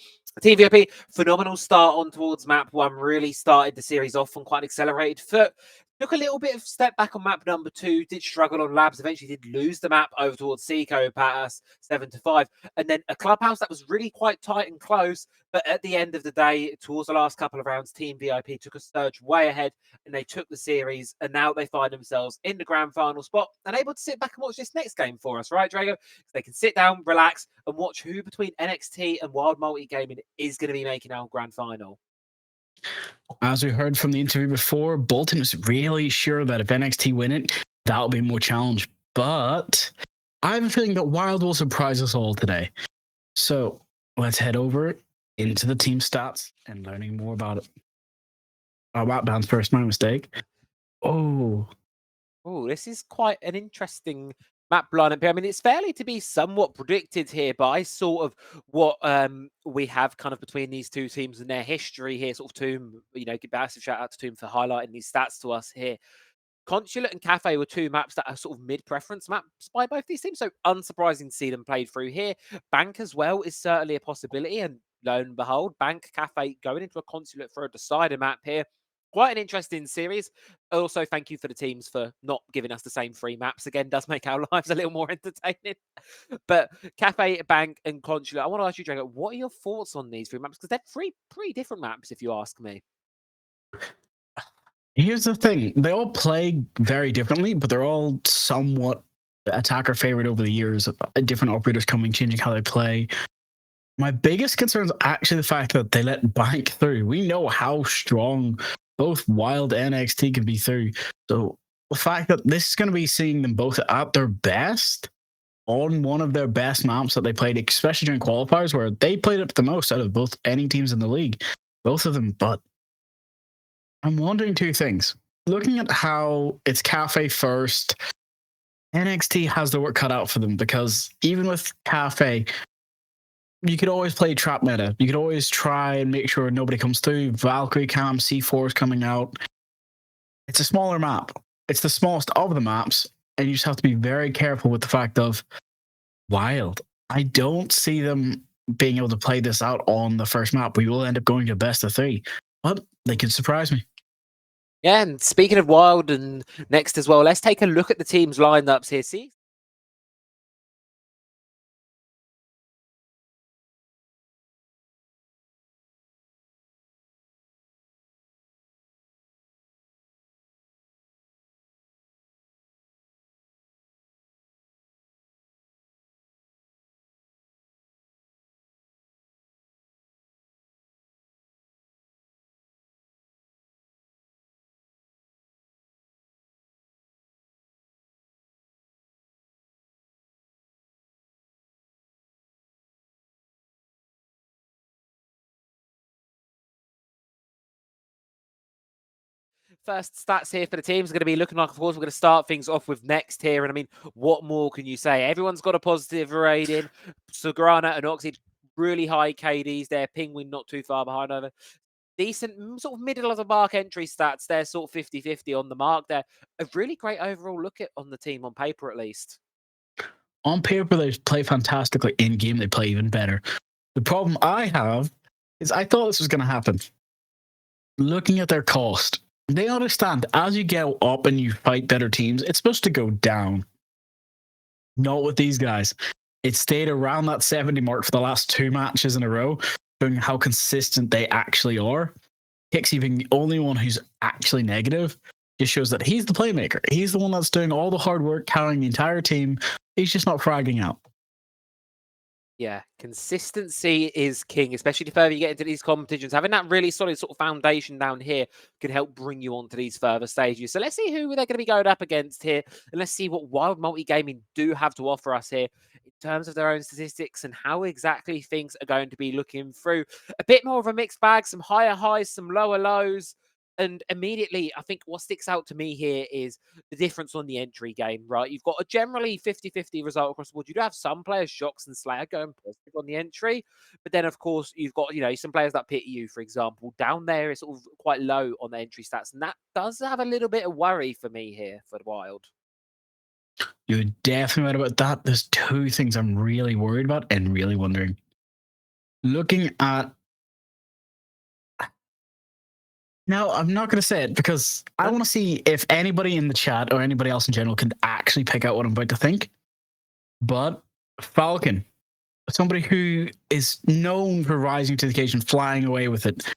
Team VIP, phenomenal start on towards map 1. Really started the series off on quite an accelerated foot. Took a little bit of step back on map number 2, did struggle on labs, eventually did lose the map over towards Seco Pass 7-5. And then a clubhouse that was really quite tight and close. But at the end of the day, towards the last couple of rounds, Team VIP took a surge way ahead and they took the series. And now they find themselves in the grand final spot and able to sit back and watch this next game for us, right, Drago? They can sit down, relax, and watch who between NXT and Wild Multi Gaming is going to be making our grand final. As we heard from the interview before, Bolton is really sure that if NXT win it, that'll be more challenge. But I have a feeling that Wild will surprise us all today. So let's head over into the team stats and learning more about it. Oh, that bounce first, my mistake. Oh, this is quite an interesting map lineup here. I mean, it's fairly to be somewhat predicted here by sort of what we have kind of between these two teams and their history here. Sort of Toom, give a massive shout out to Toom for highlighting these stats to us here. Consulate and Cafe were two maps that are sort of mid-preference maps by both these teams, so unsurprising to see them played through here. Bank as well is certainly a possibility, and lo and behold, Bank Cafe going into a Consulate for a decider map here. Quite an interesting series. Also, thank you for the teams for not giving us the same 3 maps. Again, does make our lives a little more entertaining. But Cafe, Bank, and Consulate, I want to ask you, Drago, what are your thoughts on these 3 maps? Because they're 3 pretty different maps, if you ask me. Here's the thing. They all play very differently, but they're all somewhat attacker favorite over the years. Different operators coming, changing how they play. My biggest concern is actually the fact that they let Bank through. We know how strong both Wild and NXT can be through. So the fact that this is going to be seeing them both at their best on one of their best maps that they played, especially during qualifiers, where they played it the most out of both any teams in the league, both of them. But I'm wondering 2 things. Looking at how it's Cafe first, NXT has the work cut out for them, because even with Cafe, you could always play trap meta. You could always try and make sure nobody comes through. Valkyrie Cam, C4 is coming out. It's a smaller map. It's the smallest of the maps, and you just have to be very careful with the fact of Wild. I don't see them being able to play this out on the first map. We will end up going to best of 3, but they could surprise me. Yeah, and speaking of Wild and next as well, let's take a look at the teams' lineups here. See? First stats here for the teams are going to be looking like, of course, we're going to start things off with Next here. And I mean, what more can you say? Everyone's got a positive rating. Sagrana and Oxide, really high KDs there. Penguin not too far behind over. Decent sort of middle of the mark entry stats. They're sort of 50-50 on the mark there. A really great overall look at on the team on paper, at least. On paper, they play fantastically. In game, they play even better. The problem I have is I thought this was going to happen. Looking at their cost, they understand as you get up and you fight better teams, it's supposed to go down. Not with these guys. It stayed around that 70 mark for the last 2 matches in a row, showing how consistent they actually are. Kixie being the only one who's actually negative just shows that he's the playmaker. He's the one that's doing all the hard work, carrying the entire team. He's just not fragging out. Yeah, consistency is king, especially the further you get into these competitions. Having that really solid sort of foundation down here can help bring you on to these further stages. So let's see who they're going to be going up against here. And let's see what Wild Multi Gaming do have to offer us here in terms of their own statistics and how exactly things are going to be looking through. A bit more of a mixed bag, some higher highs, some lower lows. And immediately, I think what sticks out to me here is the difference on the entry game, right? You've got a generally 50-50 result across the board. You do have some players, Shocks and Slayer, going positive on the entry. But then, of course, you've got, some players like Pity You, for example, down there is sort of quite low on the entry stats. And that does have a little bit of worry for me here for the Wild. You're definitely right about that. There's 2 things I'm really worried about and really wondering. Looking at No, I'm not going to say it because I want to see if anybody in the chat or anybody else in general can actually pick out what I'm about to think. But Falcon, somebody who is known for rising to the occasion, flying away with it.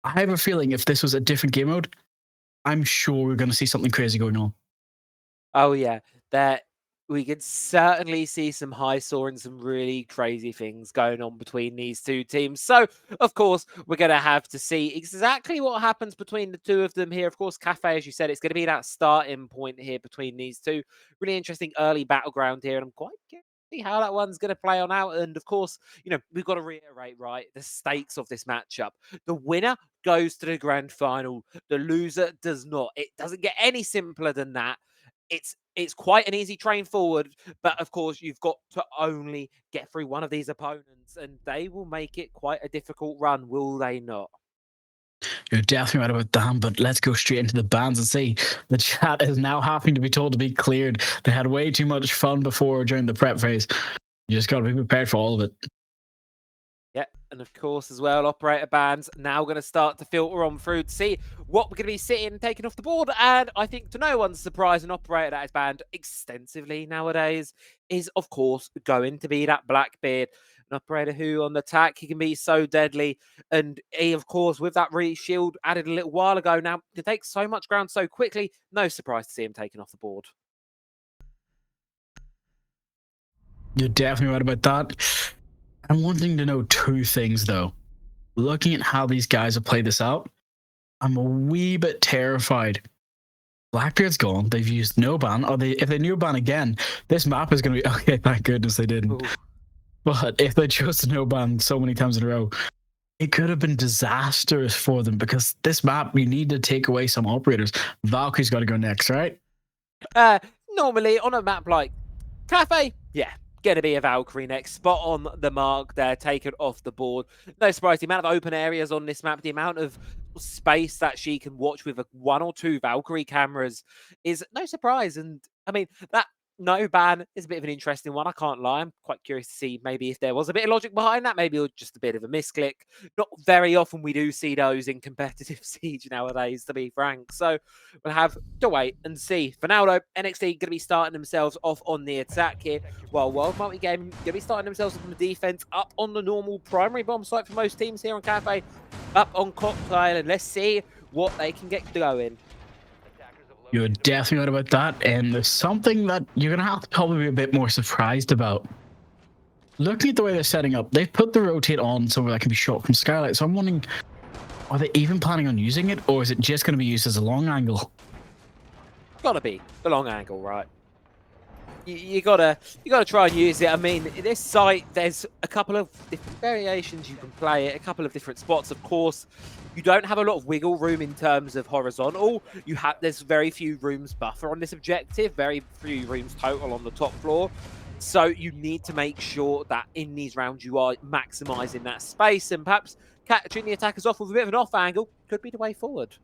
I have a feeling if this was a different game mode, I'm sure we're going to see something crazy going on. Oh yeah, that we could certainly see some high soar and some really crazy things going on between these two teams. So, of course, we're going to have to see exactly what happens between the two of them here. Of course, Cafe, as you said, it's going to be that starting point here between these two. Really interesting early battleground here, and I'm quite curious to see how that one's going to play on out. And, of course, you know, we've got to reiterate, right, the stakes of this matchup. The winner goes to the grand final. The loser does not. It doesn't get any simpler than that. It's quite an easy train forward, but of course you've got to only get through one of these opponents, and they will make it quite a difficult run, will they not? You're definitely right about that, but let's go straight into the bans and see. The chat is now having to be told to be cleared. They had way too much fun before during the prep phase. You just got to be prepared for all of it. Yeah, and of course as well, operator bans now going to start to filter on through to see what we're going to be sitting and taking off the board. And I think to no one's surprise, an operator that is banned extensively nowadays is, of course, going to be that Blackbeard. An operator who on the attack, he can be so deadly. And he, of course, with that shield added a little while ago now, to take so much ground so quickly, no surprise to see him taken off the board. You're definitely right about that. I'm wanting to know two things, though. Looking at how these guys have played this out, I'm a wee bit terrified. Blackbeard's gone. They've used no ban. If they no ban again, this map is going to be... Okay, thank goodness they didn't. Ooh. But if they chose to no ban so many times in a row, it could have been disastrous for them because this map, you need to take away some operators. Valkyrie's got to go next, right? Normally, on a map like Cafe, yeah. Going to be a Valkyrie next. Spot on the mark there, taken off the board. No surprise, the amount of open areas on this map, the amount of space that she can watch with one or two Valkyrie cameras is no surprise. And I mean, that no ban is a bit of an interesting one. I can't lie. I'm quite curious to see maybe if there was a bit of logic behind that, maybe it was just a bit of a misclick. Not very often we do see those in competitive Siege nowadays, to be frank. So we'll have to wait and see. For now, though, NXT going to be starting themselves off on the attack here, while World Multi-Game going to be starting themselves off on the defense, up on the normal primary bomb site for most teams here on Cafe, up on Cocktail, and let's see what they can get going. You're definitely right about that, and there's something that you're going to have to probably be a bit more surprised about. Looking at the way they're setting up, they've put the rotate on somewhere that can be shot from Skylight, so I'm wondering, are they even planning on using it, or is it just going to be used as a long angle? Gotta be the long angle, right? You gotta try and use it. I mean, this site, there's a couple of different variations you can play it, a couple of different spots. Of course, you don't have a lot of wiggle room in terms of horizontal. There's very few rooms buffer on this objective, very few rooms total on the top floor. So you need to make sure that in these rounds you are maximizing that space, and perhaps catching the attackers off with a bit of an off angle could be the way forward.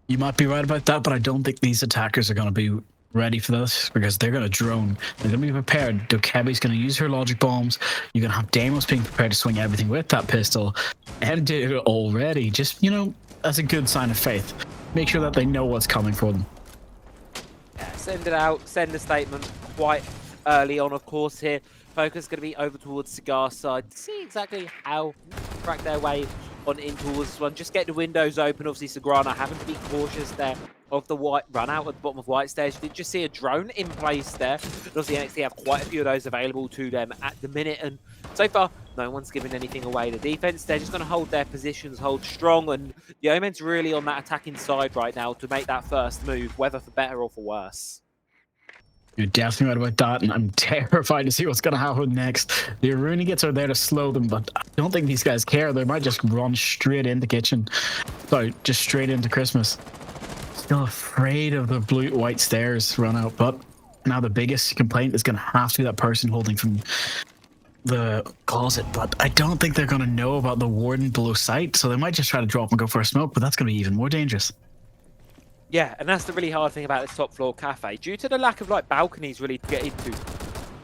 You might be right about that, but I don't think these attackers are going to be ready for this because they're going to drone. They're going to be prepared. Dokebi's going to use her logic bombs. You're going to have Deimos being prepared to swing everything with that pistol. And did it already. Just, you know, that's a good sign of faith. Make sure that they know what's coming for them. Yeah, send it out. Send a statement quite early on, of course, here. Focus going to be over towards Cigar side to see exactly how to crack their way on in towards this one. Just get the windows open. Obviously, Sagrana having to be cautious there of the white run out at the bottom of White Stairs. You did just see a drone in place there. Obviously, NXT have quite a few of those available to them at the minute. And so far, no one's giving anything away. The defense, they're just going to hold their positions, hold strong. And the Omen's really on that attacking side right now to make that first move, whether for better or for worse. You're definitely right about that, and I'm terrified to see what's going to happen next. The Arunigates are there to slow them, but I don't think these guys care. They might just run straight into Kitchen. Sorry, just straight into Christmas. Still afraid of the white stairs run out, but now the biggest complaint is going to have to be that person holding from the closet, but I don't think they're going to know about the warden below sight, so they might just try to drop and go for a smoke, but that's going to be even more dangerous. Yeah, and that's the really hard thing about this top floor Cafe. Due to the lack of like balconies really to get into,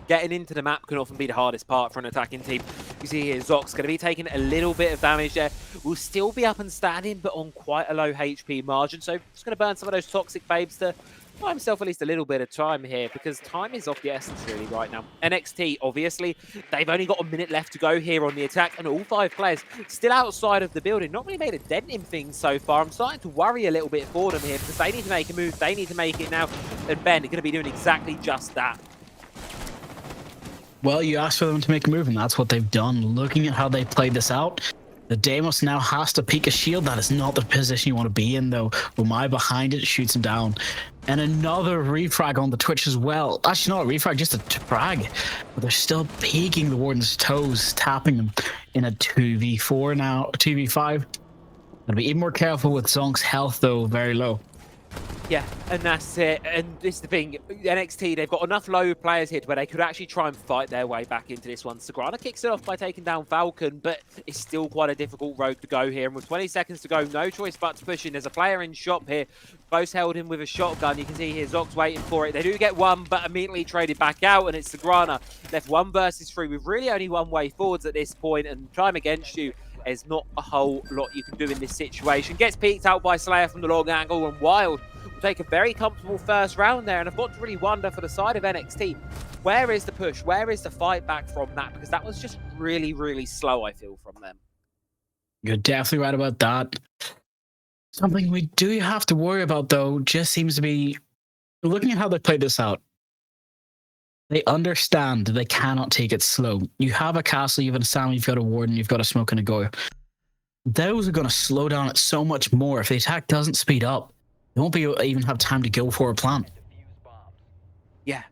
getting into the map can often be the hardest part for an attacking team. You see here, Zox going to be taking a little bit of damage there. Will still be up and standing, but on quite a low HP margin. So just going to burn some of those toxic babes to buy himself at least a little bit of time here, because time is of the essence really right now. NXT, obviously, they've only got a minute left to go here on the attack, and all 5 players still outside of the building. Not really made a dent in things so far. I'm starting to worry a little bit for them here, because they need to make a move. They need to make it now, and Ben are going to be doing exactly just that. Well, you asked for them to make a move, and that's what they've done. Looking at how they played this out, the Deimos now has to peek a shield. That is not the position you want to be in, though. Umai behind it shoots him down. And another refrag on the Twitch as well. Actually, not a refrag, just a frag. But they're still peeking the Warden's toes, tapping him in a 2v4 now, 2v5. Gotta be even more careful with Zonk's health, though, very low. Yeah, and that's it. And this is the thing, NXT, they've got enough low players here where they could actually try and fight their way back into this one. Sagrana kicks it off by taking down Falcon, but it's still quite a difficult road to go here. And with 20 seconds to go, no choice but to push in. There's a player in shop here. Both held him with a shotgun. You can see here Zox waiting for it. They do get one, but immediately traded back out, and it's Sagrana left 1 versus 3 with really only one way forwards at this point, and time against you. There's not a whole lot you can do in this situation. Gets peeked out by Slayer from the long angle, and Wild will take a very comfortable first round there. And I've got to really wonder for the side of NXT, where is the push? Where is the fight back from that? Because that was just really, really slow, I feel, from them. You're definitely right about that. Something we do have to worry about, though, just seems to be looking at how they played this out. They understand they cannot take it slow. You have a castle, you have a Sam, you've got a Warden, you've got a Smoke and a Goya. Those are going to slow down it so much more. If the attack doesn't speed up, they won't be able to even have time to go for a plant. Yeah.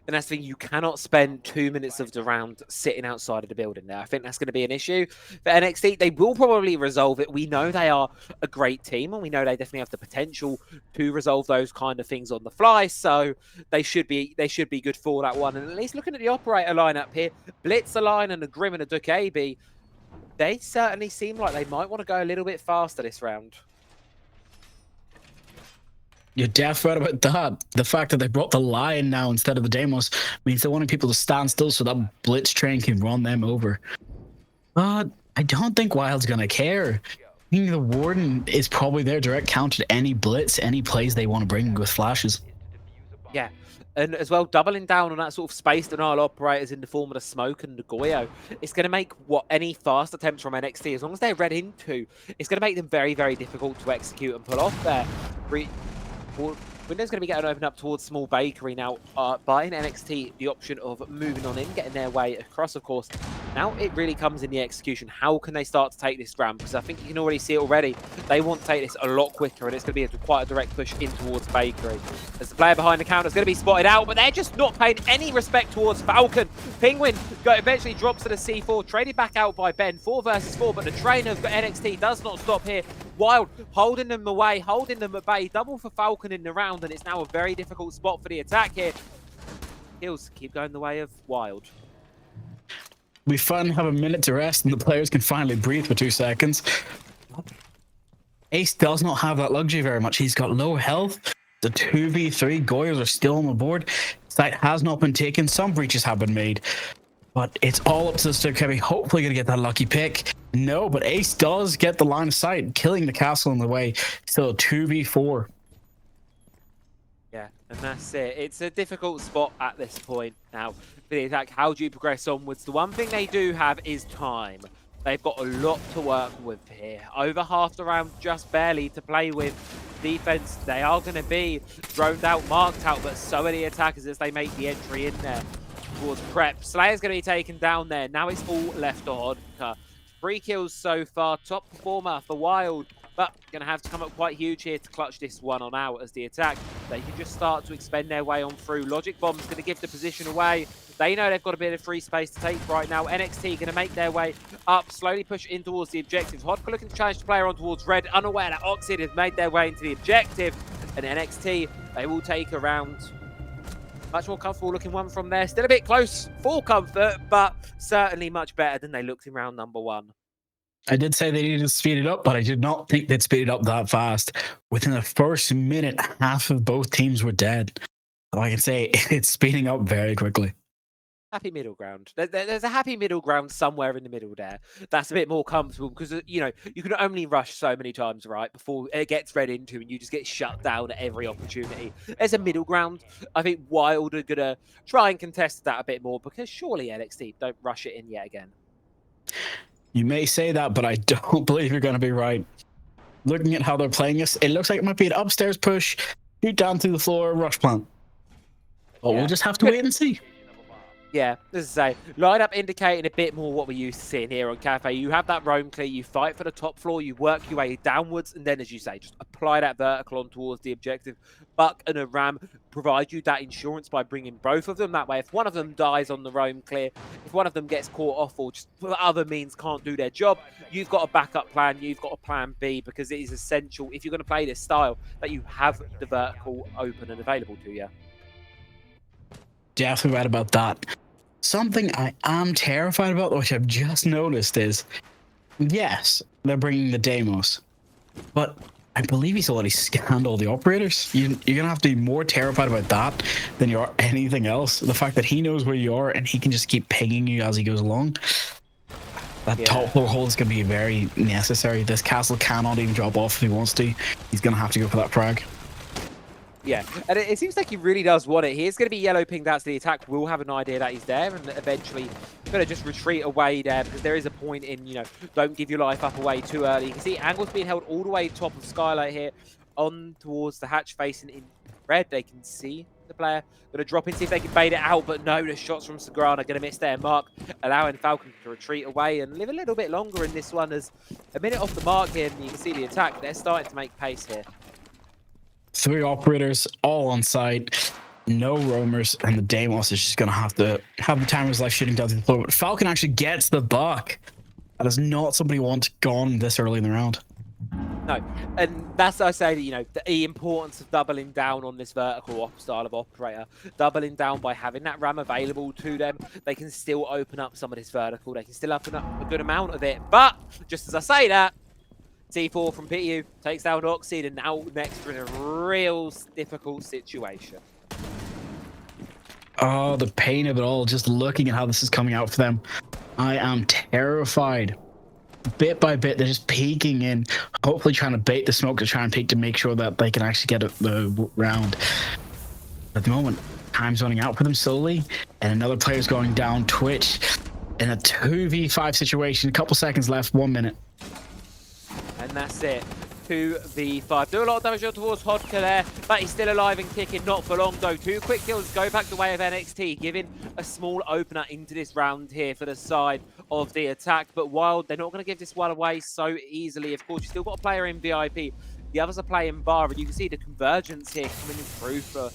And that's the thing, you cannot spend 2 minutes of the round sitting outside of the building there. I think that's going to be an issue. For NXT, they will probably resolve it. We know they are a great team, and we know they definitely have the potential to resolve those kind of things on the fly. So they should be good for that one. And at least looking at the operator lineup here, Blitzer line and a Grim and a Duke AB, they certainly seem like they might want to go a little bit faster this round. You're definitely right about that. The fact that they brought the Lion now instead of the Deimos means they're wanting people to stand still so that Blitz train can run them over. But I don't think Wild's going to care. I think the Warden is probably their direct counter to any Blitz, any plays they want to bring with flashes. Yeah. And as well, doubling down on that sort of space denial operators in the form of the Smoke and the Goyo, it's going to make any fast attempts from NXT, as long as they're read into, it's going to make them very, very difficult to execute and pull off there. Window's going to be getting opened up towards Small Bakery now, buying NXT the option of moving on in, getting their way across, of course. Now it really comes in the execution. How can they start to take this ground? Because I think you can already see it already. They want to take this a lot quicker, and it's going to be quite a direct push in towards Bakery. As the player behind the counter is going to be spotted out, but they're just not paying any respect towards Falcon. Penguin eventually drops to the C4, traded back out by Ben, 4 versus 4, but the train of NXT does not stop here. Wild holding them away, holding them at bay, double for Falcon in the round, and it's now a very difficult spot for the attack here. Kills keep going the way of Wild. We finally have a minute to rest, and the players can finally breathe for 2 seconds. Ace does not have that luxury very much. He's got low health. The 2v3 Goyas are still on the board. Site has not been taken. Some breaches have been made. But it's all up to the Sturkheavy. Hopefully going to get that lucky pick. No, but Ace does get the line of sight, killing the castle on the way. Still a 2v4. Yeah, and that's it. It's a difficult spot at this point now for the attack. How do you progress onwards? The one thing they do have is time. They've got a lot to work with here. Over half the round, just barely to play with. Defense, they are going to be droned out, marked out, but so are the attackers as they make the entry in there towards prep. Slayer's going to be taken down there. Now it's all left on. 3 kills so far. Top performer for Wild, but going to have to come up quite huge here to clutch this one on out as the attack. They can just start to expend their way on through. Logic Bomb's going to give the position away. They know they've got a bit of free space to take right now. NXT going to make their way up, slowly push in towards the objectives. Hodka looking to challenge the player on towards red, unaware that Oxid has made their way into the objective. And NXT, they will take a round. Much more comfortable looking one from there. Still a bit close for comfort, but certainly much better than they looked in round number 1. I did say they needed to speed it up, but I did not think they'd speed it up that fast. Within the first minute, half of both teams were dead. So I can say it's speeding up very quickly. Happy middle ground. There's a happy middle ground somewhere in the middle there. That's a bit more comfortable because, you know, you can only rush so many times, right, before it gets read into and you just get shut down at every opportunity. There's a middle ground. I think Wild are going to try and contest that a bit more because surely NXT don't rush it in yet again. You may say that, but I don't believe you're going to be right. Looking at how they're playing this, it looks like it might be an upstairs push, shoot down through the floor, rush plant. But we'll just have to wait and see. Yeah, as I say, lineup indicating a bit more what we're used to seeing here on Cafe. You have that roam clear, you fight for the top floor, you work your way downwards, and then, as you say, just apply that vertical on towards the objective. Buck and a Ram provide you that insurance by bringing both of them. That way, if one of them dies on the roam clear, if one of them gets caught off or just for other means can't do their job, you've got a backup plan, you've got a plan B, because it is essential, if you're going to play this style, that you have the vertical open and available to you. Definitely right about that. Something I am terrified about, which I've just noticed, is yes, they're bringing the Deimos, but I believe he's already scanned all the operators. You're gonna have to be more terrified about that than you are anything else. The fact that he knows where you are and he can just keep pinging you as he goes along. That top floor hold is gonna be very necessary. This castle cannot even drop off if he wants to. He's gonna have to go for that frag. Yeah, and it seems like he really does want it. He's going to be yellow pinged out to the attack. We'll have an idea that he's there and eventually going to just retreat away there because there is a point in, you know, don't give your life up away too early. You can see Angle's being held all the way top of Skylight here on towards the hatch facing in red. They can see the player. Going to drop in, see if they can bait it out, but no, the shots from Sagrana going to miss their mark, allowing Falcon to retreat away and live a little bit longer in this one as a minute off the mark here, and you can see the attack. They're starting to make pace here. 3 operators all on site, no roamers, and the Deimos is just going to have the time of his life shooting down to the floor. But Falcon actually gets the buck. That is not somebody who wants gone this early in the round. No, and that's I say that, you know, the importance of doubling down on this vertical style of operator, doubling down by having that RAM available to them. They can still open up some of this vertical. They can still open up a good amount of it. But just as I say that, T4 from PTU takes down Oxide, and now next we're in a real difficult situation. Oh, the pain of it all, just looking at how this is coming out for them. I am terrified. Bit by bit, they're just peeking in, hopefully trying to bait the smoke to try and peek to make sure that they can actually get the round. At the moment, time's running out for them slowly, and another player's going down. Twitch in a 2v5 situation, a couple seconds left, 1 minute. And that's it. 2v5. Do a lot of damage towards Hodka there, but he's still alive and kicking. Not for long, though. 2 quick kills go back the way of NXT, giving a small opener into this round here for the side of the attack. But Wild, they're not going to give this one away so easily. Of course, you still got a player in VIP. The others are playing Bar, and you can see the convergence here coming through for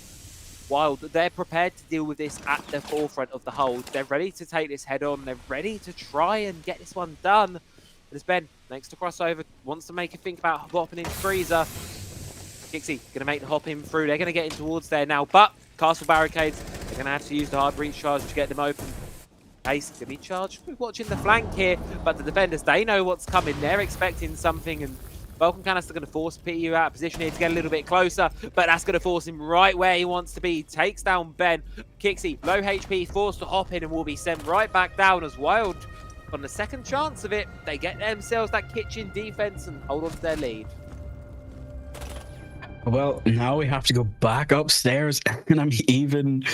Wild. They're prepared to deal with this at the forefront of the hold. They're ready to take this head on. They're ready to try and get this one done. But as Ben, next to crossover, wants to make a think about hopping in Freezer. Kixie going to make the hop in through. They're going to get in towards there now, but Castle Barricades, they're going to have to use the hard breach charge to get them open. Ace going to be charged. We're watching the flank here, but the defenders, they know what's coming. They're expecting something, and Vulcan Canister going to force PTU out of position here to get a little bit closer, but that's going to force him right where he wants to be. Takes down Ben. Kixie, low HP, forced to hop in and will be sent right back down as Wild. On the second chance of it, they get themselves that kitchen defense and hold on to their lead. Well, now we have to go back upstairs, and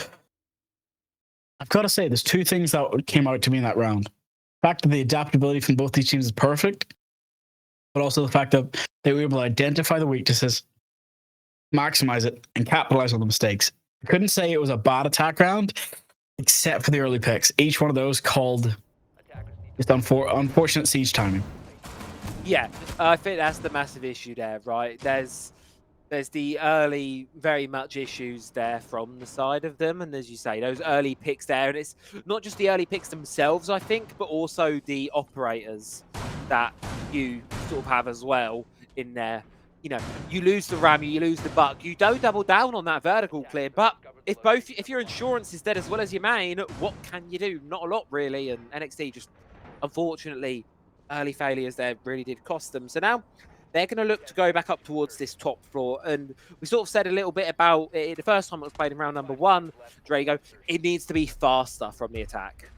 I've got to say, there's 2 things that came out to me in that round. The fact that the adaptability from both these teams is perfect, but also the fact that they were able to identify the weaknesses, maximize it, and capitalize on the mistakes. I couldn't say it was a bad attack round, except for the early picks. Each one of those called just unfortunate siege timing. Yeah, I think that's the massive issue there, right? There's the early, very much issues there from the side of them, and as you say, those early picks there, and it's not just the early picks themselves, I think, but also the operators that you sort of have as well in there. You know, you lose the Ram, you lose the Buck, you don't double down on that vertical clear, but if your insurance is dead as well as your main, what can you do? Not a lot, really, and NXT just, unfortunately, early failures there really did cost them. So now they're going to look to go back up towards this top floor. And we sort of said a little bit about it the first time it was played in round number 1, Drago. It needs to be faster from the attack.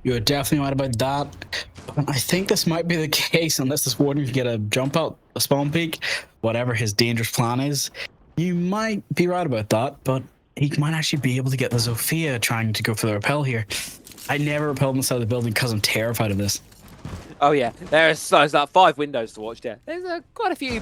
You're definitely right about that. I think this might be the case unless this Warden can get a jump out, a spawn peak, whatever his dangerous plan is. You might be right about that, but he might actually be able to get the Zofia trying to go for the rappel here. I never repelled inside the building because I'm terrified of this. Oh yeah, there's like 5 windows to watch there. There's quite a few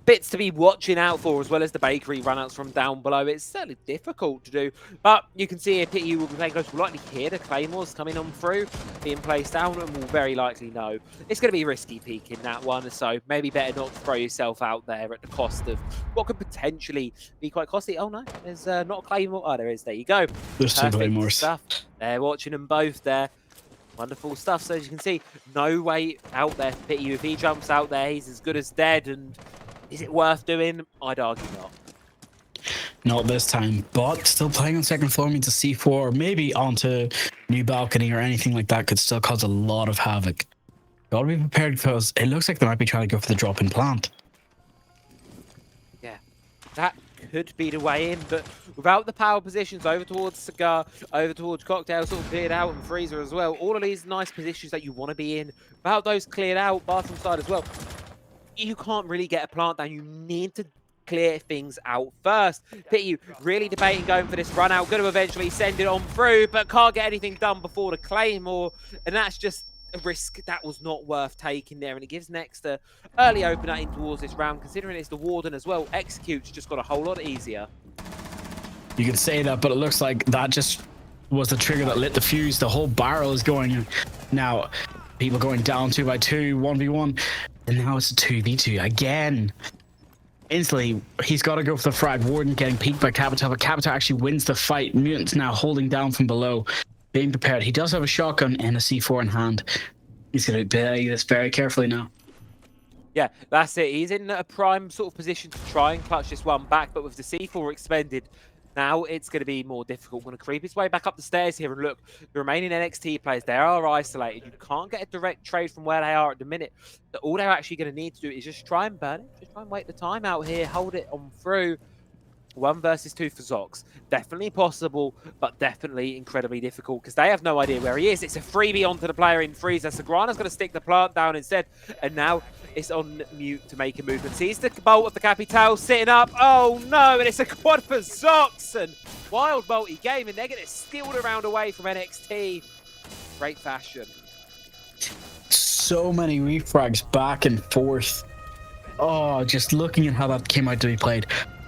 bits to be watching out for, as well as the bakery runouts from down below. It's certainly difficult to do, but you can see if you will be playing close, we'll likely hear the claymores coming on through, being placed down, and we'll very likely know it's going to be risky peeking that one. So maybe better not to throw yourself out there at the cost of what could potentially be quite costly. Oh no, there's not a claymore. Oh, there is. There you go. There's 2 claymores. Stuff. They're watching them both there. Wonderful stuff. So as you can see, no way out there for Pityu. If he jumps out there, he's as good as dead. And is it worth doing? I'd argue not. Not this time, but still playing on second floor means a C4 or maybe onto new balcony or anything like that could still cause a lot of havoc. Gotta be prepared because it looks like they might be trying to go for the drop-in plant. Yeah, that could be the way in, but without the power positions over towards Cigar, over towards Cocktail, sort of cleared out, and Freezer as well, all of these nice positions that you want to be in, without those cleared out, bathroom side as well, you can't really get a plant down. You need to clear things out first. Pityu really debating going for this run out, going to eventually send it on through, but can't get anything done before the Claymore, and that's just a risk that was not worth taking there, and it gives Next a early opener in towards this round, considering it's the Warden as well. Execute's just got a whole lot easier. You could say that, but it looks like that just was the trigger that lit the fuse. The whole barrel is going now. People going down 2 by 2, 1v1, and now it's a 2v2 again. Instantly, he's got to go for the frag. Warden getting peeked by Capita, but Capita actually wins the fight. Mutant's now holding down from below, being prepared. He does have a shotgun and a C4 in hand. He's going to play this very carefully now. Yeah, that's it. He's in a prime sort of position to try and clutch this one back, but with the C4 expended, now it's going to be more difficult. Going to creep his way back up the stairs here, and look, the remaining NXT players, they are isolated. You can't get a direct trade from where they are at the minute. But all they're actually going to need to do is just try and burn it, just try and wait the time out here, hold it on through. 1 versus 2 for Zox. Definitely possible, but definitely incredibly difficult because they have no idea where he is. It's a freebie onto the player in Freezer. Sagrana's going to stick the plant down instead, and now it's on Mute to make a movement. Sees the bolt of the Capital sitting up. Oh no, and it's a quad for Zox, and wild multi-game, and they're going to steal the round away from NXT. Great fashion. So many refrags back and forth. Oh, just looking at how that came out to be played.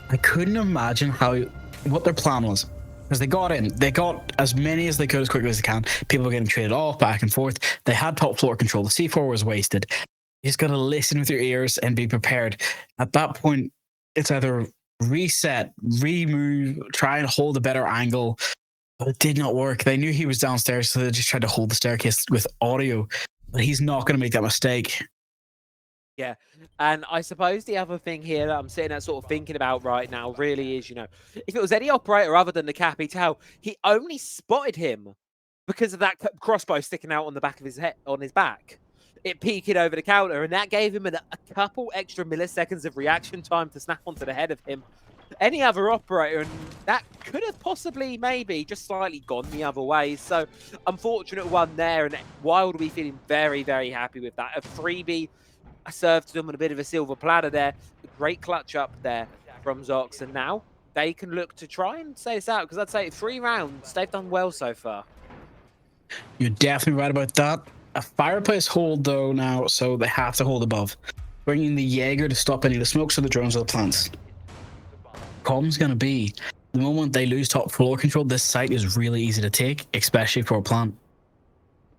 I couldn't imagine what their plan was, because they got in, they got as many as they could as quickly as they can. People were getting traded off back and forth. They had top floor control. The C4 was wasted. You just got to listen with your ears and be prepared. At that point, it's either reset, remove, try and hold a better angle, but it did not work. They knew he was downstairs, so they just tried to hold the staircase with audio, but he's not going to make that mistake. Yeah, and I suppose the other thing here that I'm sitting there sort of thinking about right now really is, you know, if it was any operator other than the Capital, he only spotted him because of that crossbow sticking out on the back of his head, on his back. It peeking over the counter, and that gave him a couple extra milliseconds of reaction time to snap onto the head of him. Any other operator, and that could have possibly maybe just slightly gone the other way. So unfortunate one there, and Wild will be feeling very, very happy with that. A freebie. I served them on a bit of a silver platter there. A great clutch up there from Zox. And now they can look to try and say this out, because I'd say 3 rounds, they've done well so far. You're definitely right about that. A fireplace hold, though, now, so they have to hold above. Bringing the Jaeger to stop any of the smokes or the drones or the plants. Problem's going to be, the moment they lose top floor control, this site is really easy to take, especially for a plant.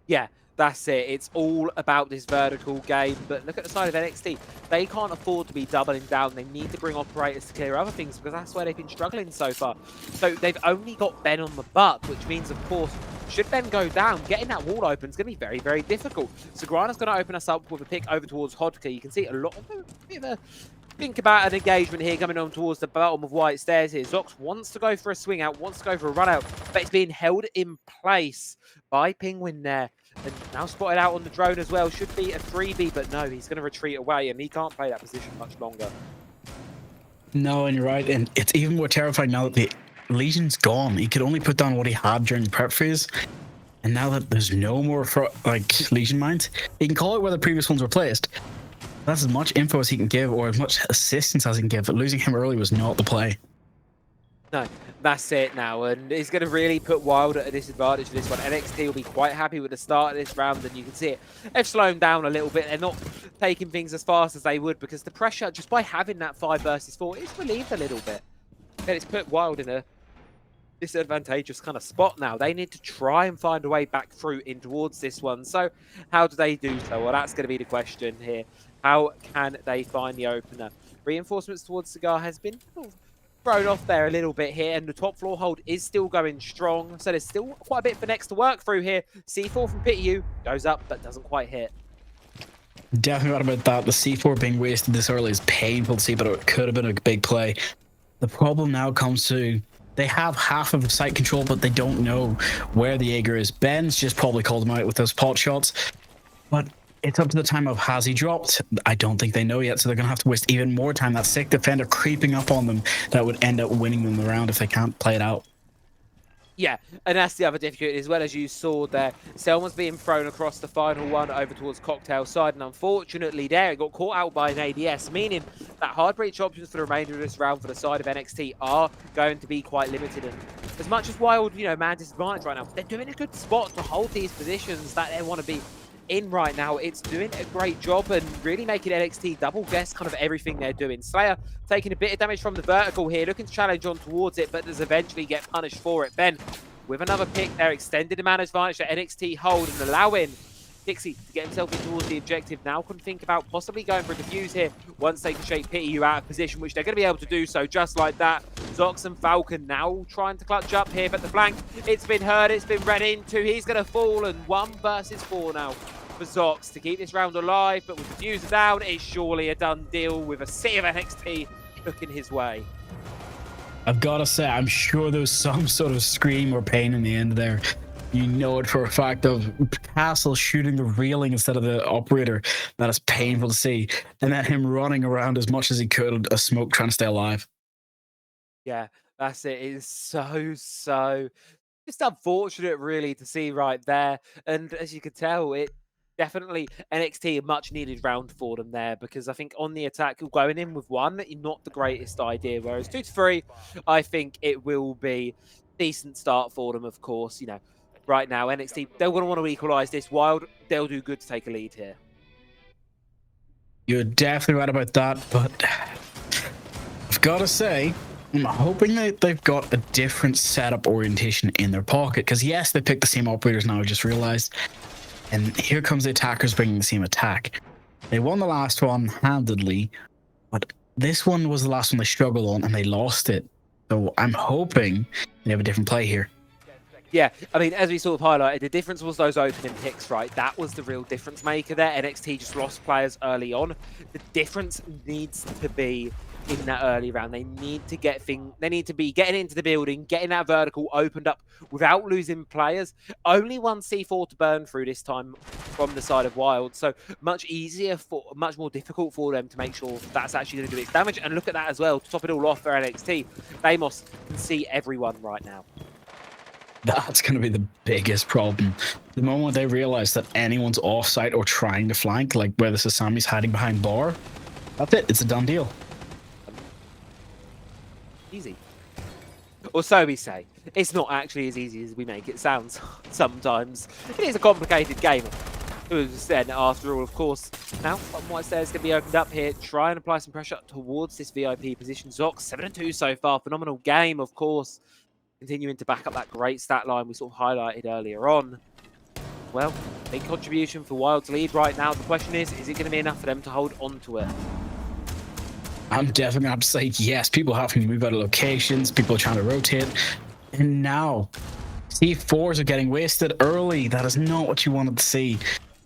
Yeah. That's it. It's all about this vertical game. But look at the side of NXT. They can't afford to be doubling down. They need to bring operators to clear other things, because that's where they've been struggling so far. So they've only got Ben on the butt, which means, of course, should Ben go down, getting that wall open is going to be very, very difficult. Sagrana's going to open us up with a pick over towards Hodka. You can see a lot of a bit of a think about an engagement here coming on towards the bottom of White Stairs here. Zox wants to go for a swing out, wants to go for a run out, but it's being held in place by Penguin there. And now spotted out on the drone as well. Should be a freebie, but no, he's going to retreat away, and he can't play that position much longer. No, and you're right. And it's even more terrifying now that the Legion's gone. He could only put down what he had during the prep phase. And now that there's no more Legion mines, he can call out where the previous ones were placed. That's as much info as he can give, or as much assistance as he can give. But losing him early was not the play. No, that's it now, and it's going to really put Wild at a disadvantage for this one. NXT will be quite happy with the start of this round, and you can see it. They've slowed down a little bit. They're not taking things as fast as they would, because the pressure, just by having that 5 versus 4, is relieved a little bit. And it's put Wild in a disadvantageous kind of spot now. They need to try and find a way back through in towards this one. So how do they do so? Well, that's going to be the question here. How can they find the opener? Reinforcements towards Cigar has been thrown off there a little bit here, and the top floor hold is still going strong, so there's still quite a bit for Next to work through here. C4 from PTU goes up but doesn't quite hit. Definitely right about that. The C4 being wasted this early is painful to see, but it could have been a big play. The problem now comes to they have half of site control, but they don't know where the Jaeger is. Ben's just probably called him out with those pot shots, but it's up to the time of has he dropped? I don't think they know yet, so they're going to have to waste even more time. That sick defender creeping up on them that would end up winning them the round if they can't play it out. Yeah, and that's the other difficulty as well, as you saw there. Selma's being thrown across the final one over towards Cocktail side, and unfortunately there it got caught out by an ADS, meaning that hard breach options for the remainder of this round for the side of NXT are going to be quite limited. And as much as Wild, man disadvantage right now, they're doing a good spot to hold these positions that they want to be in right now. It's doing a great job and really making NXT double guess kind of everything they're doing. Slayer taking a bit of damage from the vertical here, looking to challenge on towards it, but does eventually get punished for it. Ben with another pick there, extended the man advantage that NXT hold and allowing Dixie to get himself in towards the objective. Now can think about possibly going for a defuse here once they can shake PTU out of position, which they're going to be able to do so just like that. Zox and Falcon now trying to clutch up here, but the flank, it's been heard, it's been ran into. He's going to fall, and 1 versus 4 now for Zox to keep this round alive, but with the diffuser down, it's surely a done deal with a sea of NXT looking his way. I've got to say, I'm sure there was some sort of scream or pain in the end there. You know it for a fact of Castle shooting the railing instead of the operator. That is painful to see. And then him running around as much as he could, a smoke trying to stay alive. Yeah, that's it. It is so just unfortunate really to see right there. And as you can tell, it definitely NXT a much needed round for them there, because I think on the attack, going in with 1, not the greatest idea. Whereas 2 to 3, I think it will be decent start for them, of course. Right now, NXT, they're going to want to equalise this. Wild, they'll do good to take a lead here. You're definitely right about that, but I've got to say, I'm hoping that they've got a different setup orientation in their pocket, because yes, they picked the same operators now, I just realized. And here comes the attackers bringing the same attack. They won the last one handedly, but this one was the last one they struggled on, and they lost it. So I'm hoping they have a different play here. Yeah, I mean, as we sort of highlighted, the difference was those opening picks, right? That was the real difference maker there. NXT just lost players early on. The difference needs to be in that early round. They need to get they need to be getting into the building, getting that vertical opened up without losing players. Only 1 C4 to burn through this time from the side of Wild, so much more difficult for them to make sure that's actually going to do its damage. And look at that as well, to top it all off for NXT, Deimos can see everyone right now. That's going to be the biggest problem. The moment they realize that anyone's off-site or trying to flank, like where the Sasami's hiding behind bar, that's it. It's a done deal. Easy. Or so we say. It's not actually as easy as we make it sound sometimes. It is a complicated game. It was then, after all, of course. Now, White Stairs going to be opened up here. Try and apply some pressure towards this VIP position. Zox, 7-2 so far. Phenomenal game, of course. Continuing to back up that great stat line we sort of highlighted earlier on. Well, big contribution for Wild's lead right now. The question is it going to be enough for them to hold on to it? I'm definitely going to have to say yes. People having to move out of locations. People are trying to rotate. And now, C4s are getting wasted early. That is not what you wanted to see.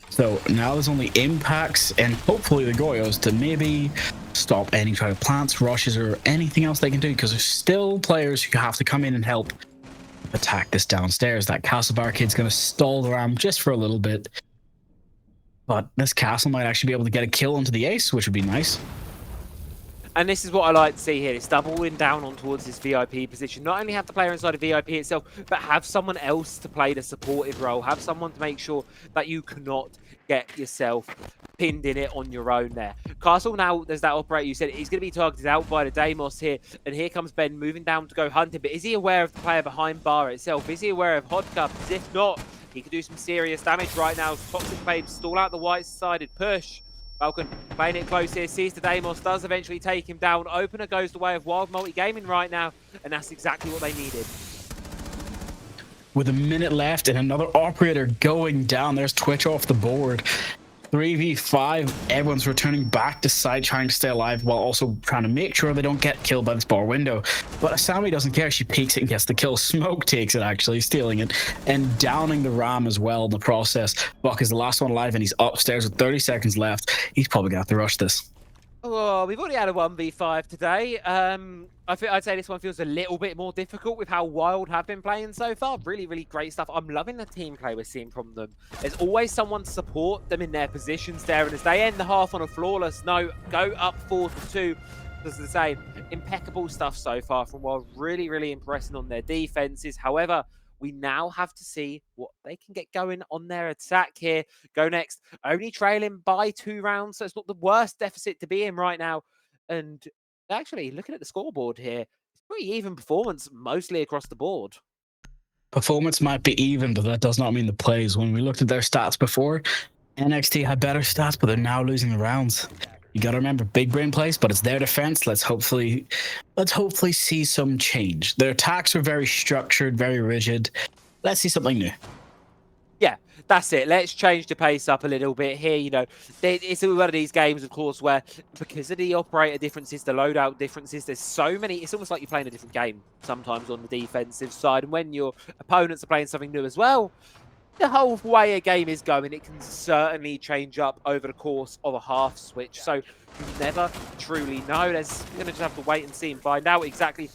So now there's only impacts and hopefully the Goyos to maybe stop any try to plants, rushes, or anything else they can do, because there's still players who have to come in and help attack this downstairs. That castle barricade's going to stall the ram just for a little bit, but this castle might actually be able to get a kill onto the ace, which would be nice. And this is what I like to see here. It's doubling down on towards this VIP position. Not only have the player inside of VIP itself, but have someone else to play the supportive role. Have someone to make sure that you cannot get yourself pinned in it on your own there. Castle now, there's that operator you said, he's going to be targeted out by the Deimos here. And here comes Ben moving down to go hunting. But is he aware of the player behind bar itself? Is he aware of Hodka? Because if not, he could do some serious damage right now. Toxic Babe stall out the white-sided push. Falcon playing it close here, sees the Deimos, does eventually take him down. Opener goes the way of Wild Multi-Gaming right now, and that's exactly what they needed. With a minute left and another operator going down, there's Twitch off the board. 3v5, everyone's returning back to site, trying to stay alive while also trying to make sure they don't get killed by this bar window. But Asami doesn't care. She peeks it and gets the kill. Smoke takes it, actually, stealing it and downing the ram as well in the process. Buck is the last one alive and he's upstairs with 30 seconds left. He's probably going to have to rush this. Oh, we've already had a 1v5 today. I'd say this one feels a little bit more difficult with how Wild have been playing so far. Really, really great stuff. I'm loving the team play we're seeing from them. There's always someone to support them in their positions there. And as they end the half on a flawless note, go up 4-2. As I say, impeccable stuff so far from Wild. Really, really impressing on their defenses. However, we now have to see what they can get going on their attack here. Go next, only trailing by 2 rounds, so it's not the worst deficit to be in right now. And actually, looking at the scoreboard here, it's pretty even performance mostly across the board. Performance might be even, but that does not mean the plays. When we looked at their stats before, NXT had better stats, but they're now losing the rounds. You got to remember, big brain plays, but it's their defense. Let's hopefully see some change. Their attacks were very structured, very rigid. Let's see something new. Yeah, that's it. Let's change the pace up a little bit here. You know, it's one of these games, of course, where because of the operator differences, the loadout differences, there's so many. It's almost like you're playing a different game sometimes on the defensive side. And when your opponents are playing something new as well, the whole way a game is going, it can certainly change up over the course of a half switch. So you never truly know. There's going to just have to wait and see and find out exactly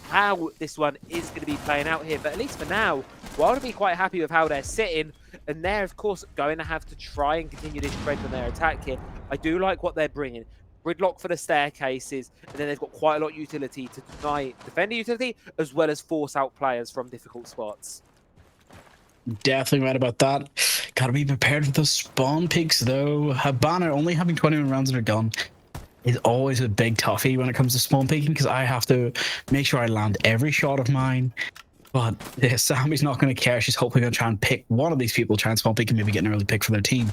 how this one is going to be playing out here. But at least for now, Wild will be quite happy with how they're sitting. And they're, of course, going to have to try and continue this trend on their attack here. I do like what they're bringing. Gridlock for the staircases, and then they've got quite a lot of utility to deny defender utility, as well as force out players from difficult spots. Definitely right about that. Gotta be prepared for those spawn peaks, though. Habana only having 21 rounds in her gun is always a big toughie when it comes to spawn peeking, because I have to make sure I land every shot of mine. But yeah, Sammy's not going to care. She's hopefully going to try and pick one of these people, try and spawn peek and maybe get an early pick for their team.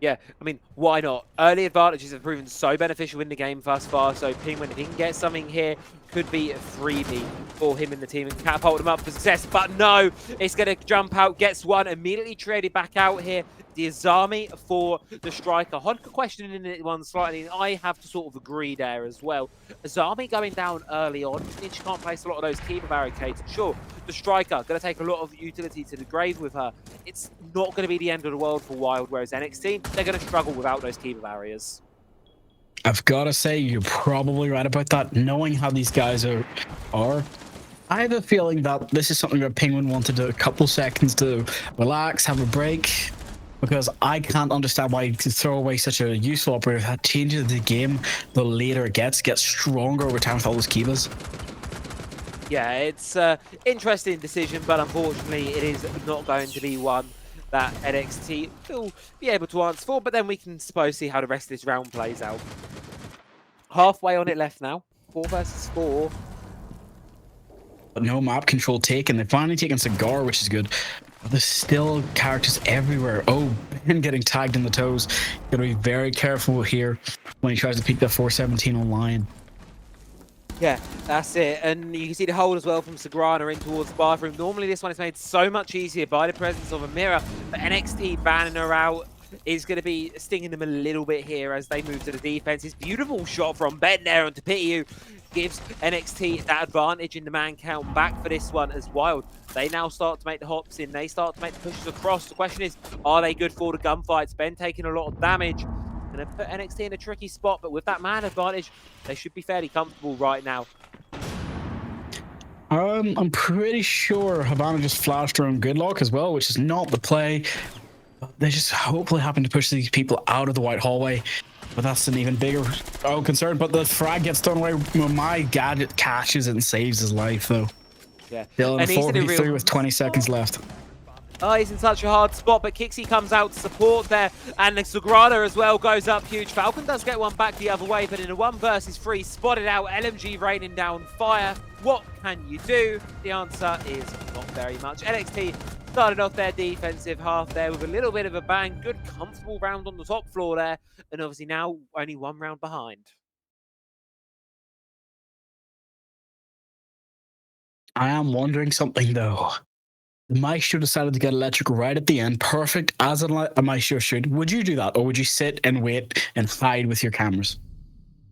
Yeah, I mean, why not? Early advantages have proven so beneficial in the game thus far, so Penguin, if he can get something here, could be a freebie for him and the team and catapult him up for success. But no, it's going to jump out, gets one, immediately traded back out here. The Azami for the striker. Hodka questioning it one slightly, and I have to sort of agree there as well. Azami going down early on, means she can't place a lot of those keeper barricades. Sure, the striker going to take a lot of utility to the grave with her. It's not going to be the end of the world for Wild, whereas NXT, they're going to struggle without those keeper barriers. I've got to say, you're probably right about that. Knowing how these guys are, I have a feeling that this is something that Penguin wanted a couple seconds to relax, have a break. Because I can't understand why you throw away such a useful operator that changes the game the later it gets stronger over time with all those keepers. Yeah, it's an interesting decision, but unfortunately it is not going to be one that NXT will be able to answer for, but then we can suppose see how the rest of this round plays out. Halfway on it left now, 4 versus 4. But no map control taken. They've finally taken Cigar, which is good. There's still characters everywhere. Oh, Ben getting tagged in the toes. Gotta be very careful here when he tries to peek that 417 online. Yeah, that's it. And you can see the hold as well from Sagrana in towards the bathroom. Normally this one is made so much easier by the presence of a mirror, but NXT banning her out is going to be stinging them a little bit here as they move to the defense. This beautiful shot from Ben there onto Pitiu gives NXT that advantage in the man count back for this one as Wild. They now start to make the hops in. They start to make the pushes across. The question is, are they good for the gunfights? Ben taking a lot of damage. Going to put NXT in a tricky spot, but with that man advantage, they should be fairly comfortable right now. I'm pretty sure Habana just flashed around Gridlock as well, which is not the play. They just hopefully happen to push these people out of the white hallway. But that's an even bigger concern. But the frag gets thrown away. My gadget catches it and saves his life, though. Yeah. Still in a 4v3 with 20 seconds left. Oh, he's in such a hard spot, but Kixie comes out to support there, and the Sagrada as well goes up huge. Falcon does get one back the other way, but in a 1 versus 3, spotted out, LMG raining down fire. What can you do? The answer is not very much. NXT started off their defensive half there with a little bit of a bang. Good, comfortable round on the top floor there, and obviously now only 1 round behind. I am wondering something, though. The Maestro decided to get electric right at the end, perfect as a Maestro should. Would you do that, or would you sit and wait and hide with your cameras?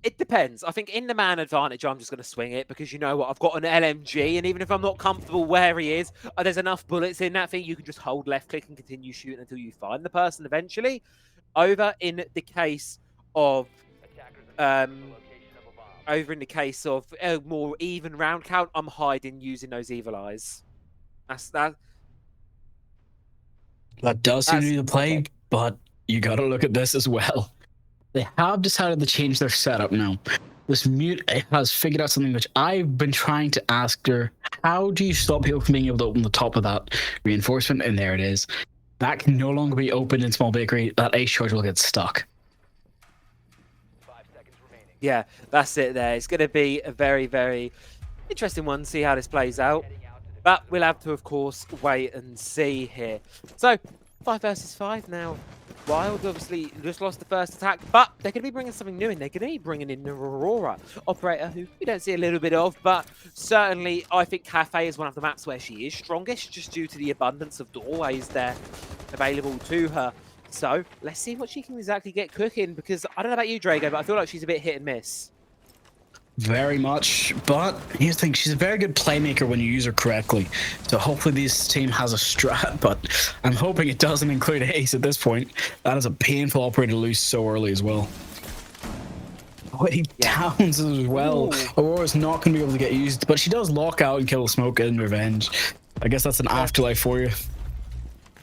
It depends. I think in the man advantage, I'm just going to swing it because you know what? I've got an LMG, and even if I'm not comfortable where he is, there's enough bullets in that thing. You can just hold left click and continue shooting until you find the person eventually. Over in the case of a more even round count, I'm hiding using those evil eyes. That does seem to be the play, but you got to look at this as well. They have decided to change their setup now. This mute has figured out something which I've been trying to ask her. How do you stop people from being able to open the top of that reinforcement? And there it is. That can no longer be opened in small bakery. That ace charge will get stuck. 5 seconds remaining. Yeah, that's it there. It's going to be a very, very interesting one to see how this plays out. But we'll have to, of course, wait and see here. So, 5 versus 5 now. Wild obviously just lost the first attack, but they're going to be bringing something new in. They're going to be bringing in the Aurora operator, who we don't see a little bit of, but certainly I think Cafe is one of the maps where she is strongest, just due to the abundance of doorways there available to her. So let's see what she can exactly get cooking, because I don't know about you, Drago, but I feel like she's a bit hit and miss. Very much, but here's the thing, she's a very good playmaker when you use her correctly. So hopefully this team has a strat, but I'm hoping it doesn't include Ace at this point. That is a painful operator to lose so early as well. Oh, he downs as well. Aurora's not going to be able to get used, but she does lock out and kill Smoke in revenge. I guess that's an afterlife for you.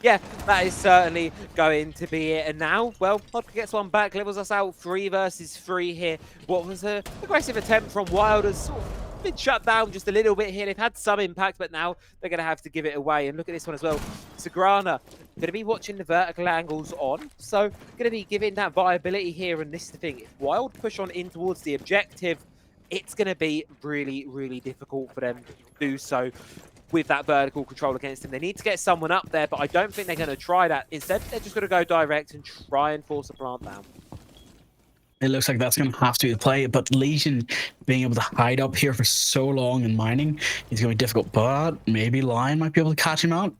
Yeah, that is certainly going to be it. And now, well, Hodka gets one back, levels us out 3 versus 3 here. What was an aggressive attempt from Wild has sort of been shut down just a little bit here. They've had some impact, but now they're going to have to give it away. And look at this one as well. Sagrana going to be watching the vertical angles on, so going to be giving that viability here. And this is the thing, if Wild push on in towards the objective, it's going to be really, really difficult for them to do so with that vertical control against him. They need to get someone up there, but I don't think they're going to try that. Instead, they're just going to go direct and try and force a plant down. It looks like that's going to have to be the play, but Legion being able to hide up here for so long in mining is going to be difficult, but maybe Lion might be able to catch him out.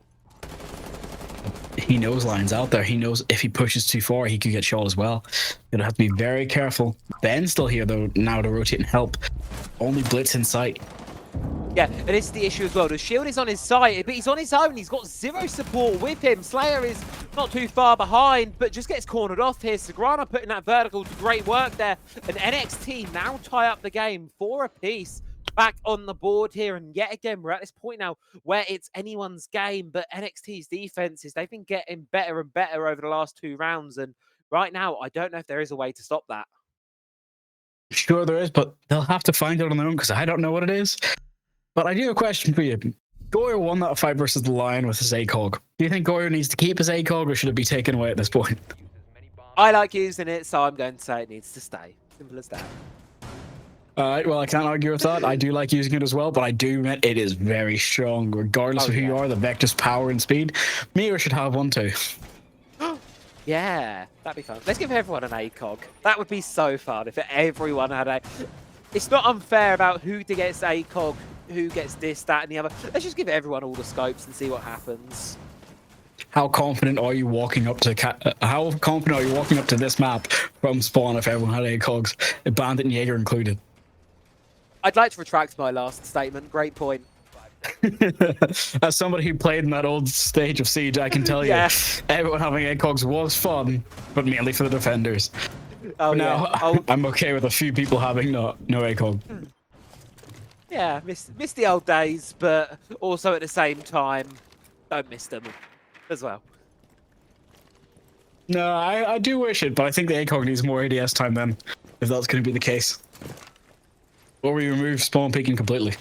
He knows Lion's out there. He knows if he pushes too far, he could get shot as well. Gonna have to be very careful. Ben's still here, though, now to rotate and help. Only Blitz in sight. Yeah, and this is the issue as well. The shield is on his side, but he's on his own. He's got 0 support with him. Slayer is not too far behind, but just gets cornered off here. Sagrana putting that vertical to great work there. And NXT now tie up the game 4 apiece. Back on the board here, and yet again, we're at this point now where it's anyone's game, but NXT's defenses, they've been getting better and better over the last 2 rounds, and right now, I don't know if there is a way to stop that. Sure there is, but they'll have to find out on their own, because I don't know what it is. But I do have a question for you. Goyo won that fight versus the Lion with his ACOG. Do you think Goyo needs to keep his ACOG, or should it be taken away at this point? I like using it, so I'm going to say it needs to stay. Simple as that. Alright, well, I can't argue with that. I do like using it as well, but I do admit it is very strong, regardless of who you are. The Vector's power and speed. Mira should have one too. Yeah, that'd be fun. Let's give everyone an ACOG. That would be so fun if everyone had a... It's not unfair about who gets ACOG, who gets this, that, and the other. Let's just give everyone all the scopes and see what happens. How confident are you walking up to this map from spawn if everyone had ACOGs, Bandit and Jaeger included? I'd like to retract my last statement. Great point. As somebody who played in that old stage of Siege, I can tell you, everyone having ACOGs was fun, but mainly for the defenders. Oh, now, yeah. Oh, I'm okay with a few people having no ACOG. yeah, miss the old days, but also at the same time, don't miss them as well. No, I do wish it, but I think the ACOG needs more ADS time then, if that's going to be the case. Or we remove spawn peeking completely.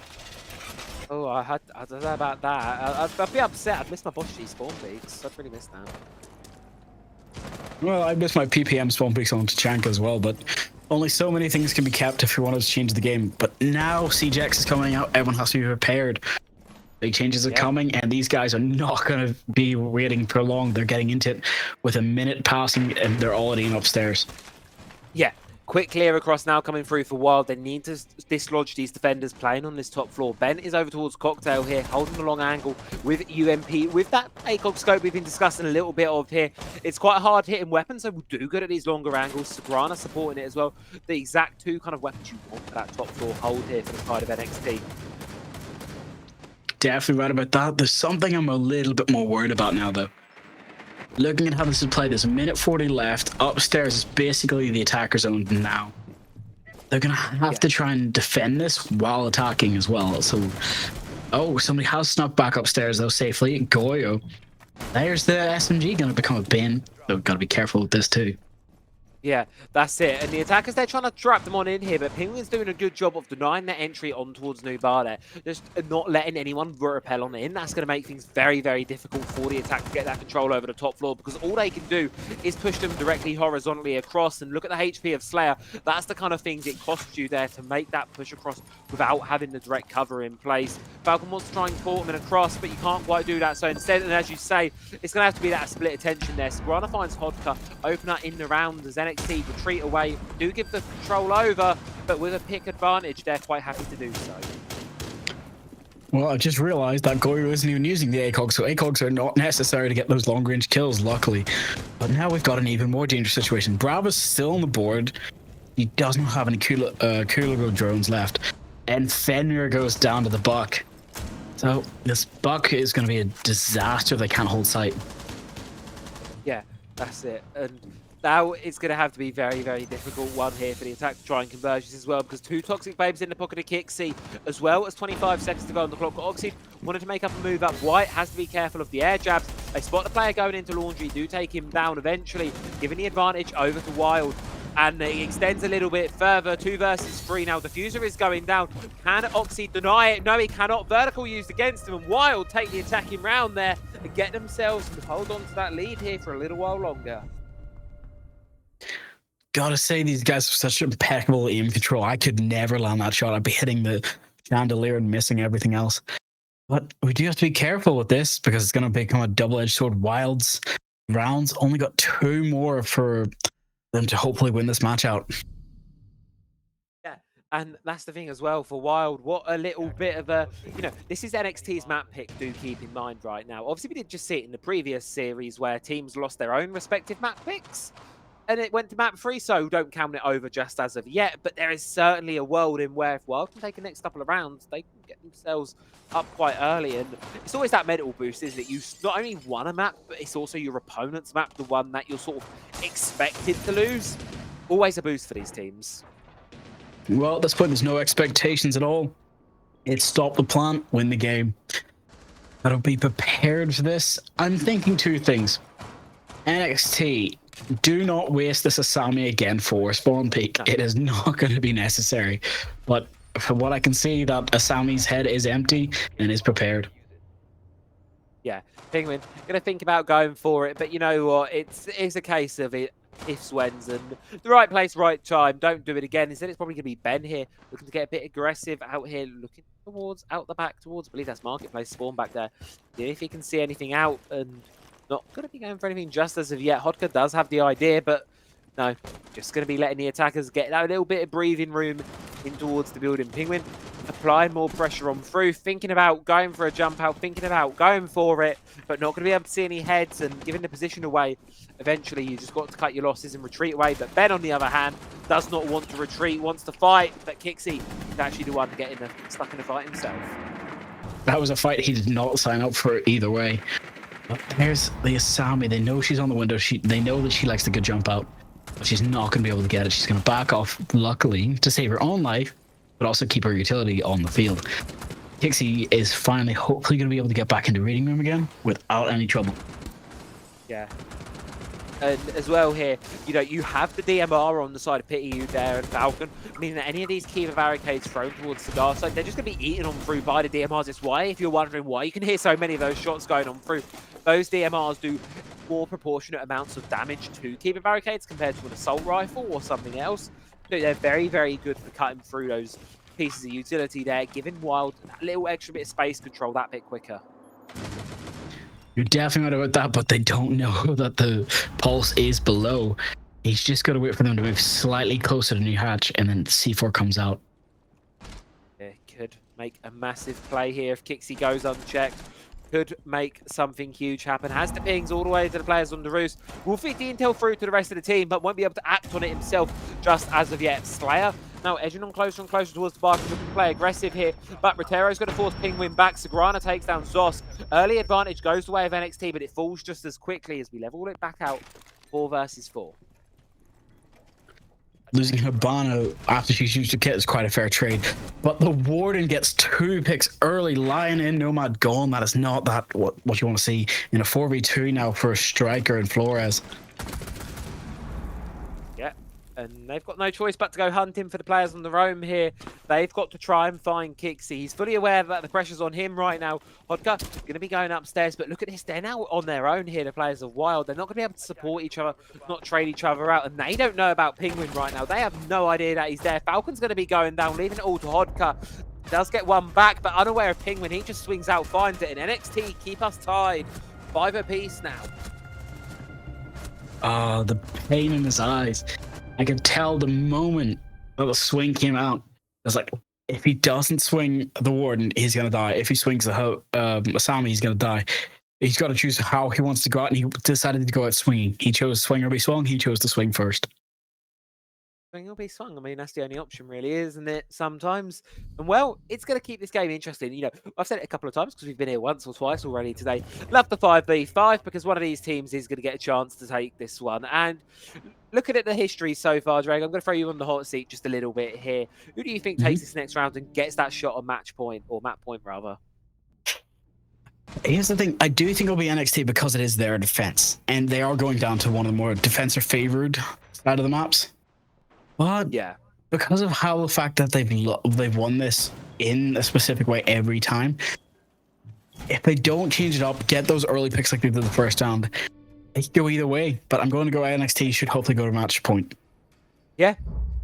Oh, I don't know about that. I'd be upset. I'd miss my Bosch G spawn peaks. I'd really miss that. Well, I miss my PPM spawn peaks on Tachanka as well, but only so many things can be kept if we wanted to change the game. But now CGX is coming out, everyone has to be prepared. Big changes are coming, and these guys are not going to be waiting for long. They're getting into it with a minute passing, and they're already in upstairs. Yeah, quick clear across now coming through for Wild. They need to dislodge these defenders playing on this top floor. Ben is over towards Cocktail here, holding the long angle with UMP. With that ACOG scope we've been discussing a little bit of here, it's quite a hard hitting weapon, so we'll do good at these longer angles. Sagrana supporting it as well. The exact two kind of weapons you want for that top floor hold here for the side of NXT. Definitely right about that. There's something I'm a little bit more worried about now, though. Looking at how this is played, there's a minute 40 left. Upstairs is basically the attacker zone now. They're going to have to try and defend this while attacking as well. So, oh, somebody has snuck back upstairs, though, safely. Goyo. There's the SMG going to become a bin. So, got to be careful with this, too. Yeah, that's it. And the attackers, they're trying to trap them on in here, but Penguin's doing a good job of denying their entry on towards New Bar there. Just not letting anyone rappel on in. That's going to make things very, very difficult for the attack to get that control over the top floor, because all they can do is push them directly horizontally across. And look at the HP of Slayer. That's the kind of things it costs you there to make that push across without having the direct cover in place. Falcon wants to try and port him across, but you can't quite do that. So instead, and as you say, it's going to have to be that split attention there. Sagrana finds Hodka, opener in the round as NXT retreat away, do give the control over, but with a pick advantage, they're quite happy to do so. Well, I just realized that Goyo isn't even using the ACOG, so ACOGs are not necessary to get those long-range kills, luckily. But now we've got an even more dangerous situation. Bravo's still on the board. He does not have any cooler drones left. And Fenrir goes down to the Buck. So this Buck is going to be a disaster. They can't hold sight. Yeah, that's it. And now it's going to have to be very, very difficult one here for the attack to try and converge as well, because two Toxic Babes in the pocket of Kixi, as well as 25 seconds to go on the clock. Oxide wanted to make up a move up. White has to be careful of the air jabs. They spot the player going into Laundry, do take him down eventually, giving the advantage over to Wild. And it extends a little bit further, 2 versus 3 now. Diffuser is going down. Can Oxide deny it? No, he cannot. Vertical used against him, and Wild take the attacking round there and get themselves and hold on to that lead here for a little while longer. Gotta say, these guys have such impeccable aim control. I could never land that shot. I'd be hitting the chandelier and missing everything else. But we do have to be careful with this, because it's going to become a double-edged sword. Wild's rounds only got 2 more for them to hopefully win this match out. Yeah, and that's the thing as well for Wild. What a little bit of a, this is NXT's map pick, do keep in mind right now. Obviously, we did just see it in the previous series where teams lost their own respective map picks, and it went to map 3, so don't count it over just as of yet. But there is certainly a world in where if Wild can take the next couple of rounds, they can get themselves up quite early. And it's always that mental boost, isn't it? You not only won a map, but it's also your opponent's map, the one that you're sort of expected to lose. Always a boost for these teams. Well, at this point, there's no expectations at all. It's stop the plant, win the game. Gotta be prepared for this. I'm thinking 2 things. NXT, do not waste this Asami again for spawn peak. It is not going to be necessary. But from what I can see, that Asami's head is empty and is prepared. Yeah, Penguin going to think about going for it, but you know what? It's a case of it. Ifs, whens, and the right place, right time. Don't do it again. Instead, it's probably going to be Ben here, looking to get a bit aggressive out here, looking towards, out the back towards, I believe that's Marketplace spawn back there. Yeah, if he can see anything out, and not going to be going for anything just as of yet. Hodka does have the idea, but no, just going to be letting the attackers get that little bit of breathing room in towards the building. Penguin applying more pressure on through, thinking about going for a jump out, thinking about going for it, but not going to be able to see any heads and giving the position away. Eventually, you just got to cut your losses and retreat away. But Ben, on the other hand, does not want to retreat, wants to fight, but Kixi is actually the one getting stuck in the fight himself. That was a fight he did not sign up for either way. But there's the Asami. They know she's on the window. They know that she likes to go jump out. but she's not going to be able to get it. She's going to back off, luckily, to save her own life, but also keep her utility on the field. Kixi is finally, hopefully, going to be able to get back into reading room again without any trouble. Yeah. And as well here, you know, you have the DMR on the side of Pity You there and Falcon, meaning that any of these Kiva barricades thrown towards the Cigar side, they're just going to be eaten on through by the DMRs. It's why, if you're wondering why you can hear so many of those shots going on through, those DMRs do more proportionate amounts of damage to Kiva barricades compared to an assault rifle or something else. So they're very, very good for cutting through those pieces of utility there, giving Wild a little extra bit of space control that bit quicker. You're definitely right about that, but they don't know that the pulse is below. He's just got to wait for them to move slightly closer to New Hatch, and then C4 comes out. Yeah, could make a massive play here if Kixi goes unchecked. Could make something huge happen. Has the pings all the way to the players on the roost. Will feed the intel through to the rest of the team, but won't be able to act on it himself just as of yet. Slayer now edging on closer and closer towards the bar, looking to play aggressive here, but Rotero's going to force Penguin back. Sagrana takes down Zosk. Early advantage goes the way of NXT, but it falls just as quickly as we level it back out 4 versus 4. Losing Habana after she's used the kit is quite a fair trade, but the Warden gets 2 picks early. Lion in, Nomad gone. That is not what you want to see in a 4v2 now for a Striker and Flores. Yeah, and they've got no choice but to go hunting for the players on the roam here. They've got to try and find Kixi. He's fully aware that the pressure's on him right now. Hodka going to be going upstairs, but look at this. They're now on their own here, the players of Wild. They're not going to be able to support each other, not trade each other out, and they don't know about Penguin right now. They have no idea that he's there. Falcon's going to be going down, leaving it all to Hodka. Does get one back, but unaware of Penguin. He just swings out, finds it, and NXT keep us tied. 5 apiece now. The pain in his eyes. I could tell the moment that the swing came out. It's like, if he doesn't swing the Warden, he's going to die. If he swings the Asami, he's going to die. He's got to choose how he wants to go out, and he decided to go out swinging. He chose swing or be swung. He chose to swing first. Swing or be swung. I mean, that's the only option, really, isn't it? Sometimes. And, well, it's going to keep this game interesting. You know, I've said it a couple of times because we've been here once or twice already today. Love the 5v5 because one of these teams is going to get a chance to take this one. And looking at the history so far, Drake, I'm going to throw you on the hot seat just a little bit here. Who do you think takes this next round and gets that shot on match point, or map point, rather? Here's the thing. I do think it'll be NXT because it is their defense, and they are going down to one of the more defensive-favored side of the maps. But yeah, because of how the fact that they've won this in a specific way every time, if they don't change it up, get those early picks like they did the first round, it could go either way. But I'm going to go NXT. Should hopefully go to match point. Yeah,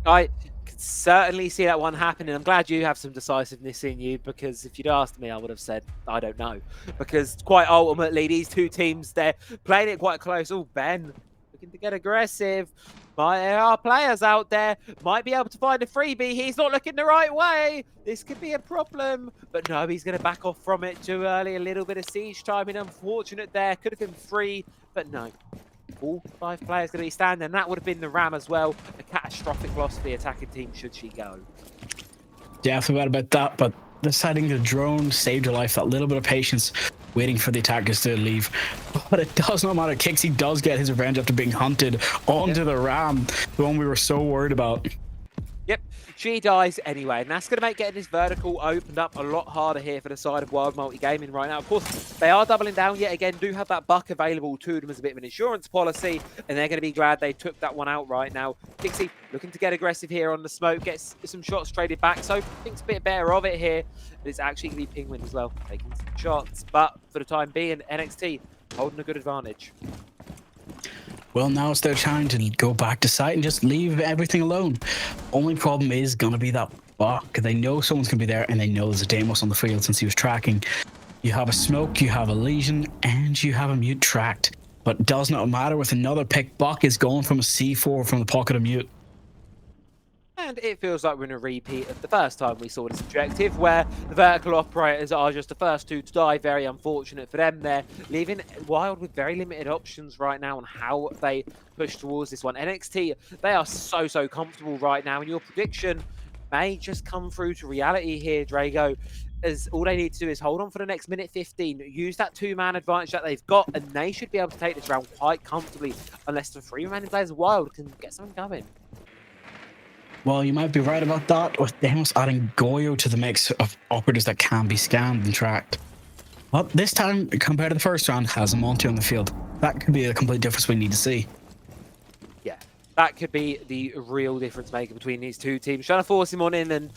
I could certainly see that one happening. I'm glad you have some decisiveness in you, because if you'd asked me, I would have said, I don't know. Because quite ultimately, these two teams, they're playing it quite close. Oh, Ben, looking to get aggressive. There are players out there, might be able to find a freebie. He's not looking the right way. This could be a problem. But no, he's going to back off from it too early. A little bit of siege timing, unfortunate there. Could have been 3, but no. All 5 players going to be standing. That would have been the Ram as well. A catastrophic loss for the attacking team should she go. Yeah, I forgot about that, but deciding the drone saved her life. That little bit of patience waiting for the attackers to leave. But it does not matter. Kixi does get his revenge after being hunted onto the Ram, the one we were so worried about. Yep, she dies anyway, and that's going to make getting this vertical opened up a lot harder here for the side of Wild Multi-Gaming right now. Of course, they are doubling down yet again, do have that buck available to them as a bit of an insurance policy, and they're going to be glad they took that one out right now. Kixi looking to get aggressive here on the smoke, gets some shots traded back, so thinks a bit better of it here. But it's actually going to be Penguin as well, taking some shots. But for the time being, NXT holding a good advantage. Well, now it's their time to go back to site and just leave everything alone. Only problem is going to be that buck. They know someone's going to be there, and they know there's a Deimos on the field since he was tracking. You have a smoke, you have a lesion, and you have a mute tracked. But it does not matter with another pick. Buck is going from a C4 from the pocket of mute. And it feels like we're in a repeat of the first time we saw this objective, where the vertical operators are just the first 2 to die. Very unfortunate for them there, leaving Wild with very limited options right now on how they push towards this one. NXT, they are so comfortable right now, and your prediction may just come through to reality here, Drago. as all they need to do is hold on for the next minute 15, use that 2-man advantage that they've got, and they should be able to take this round quite comfortably, unless the 3 remaining players of Wild can get something going. Well, you might be right about that, with Demos adding Goyo to the mix of operators that can be scanned and tracked. But this time, compared to the first round, has a Monty on the field. That could be a complete difference we need to see. Yeah, that could be the real difference maker between these two teams. Trying to force him on in, and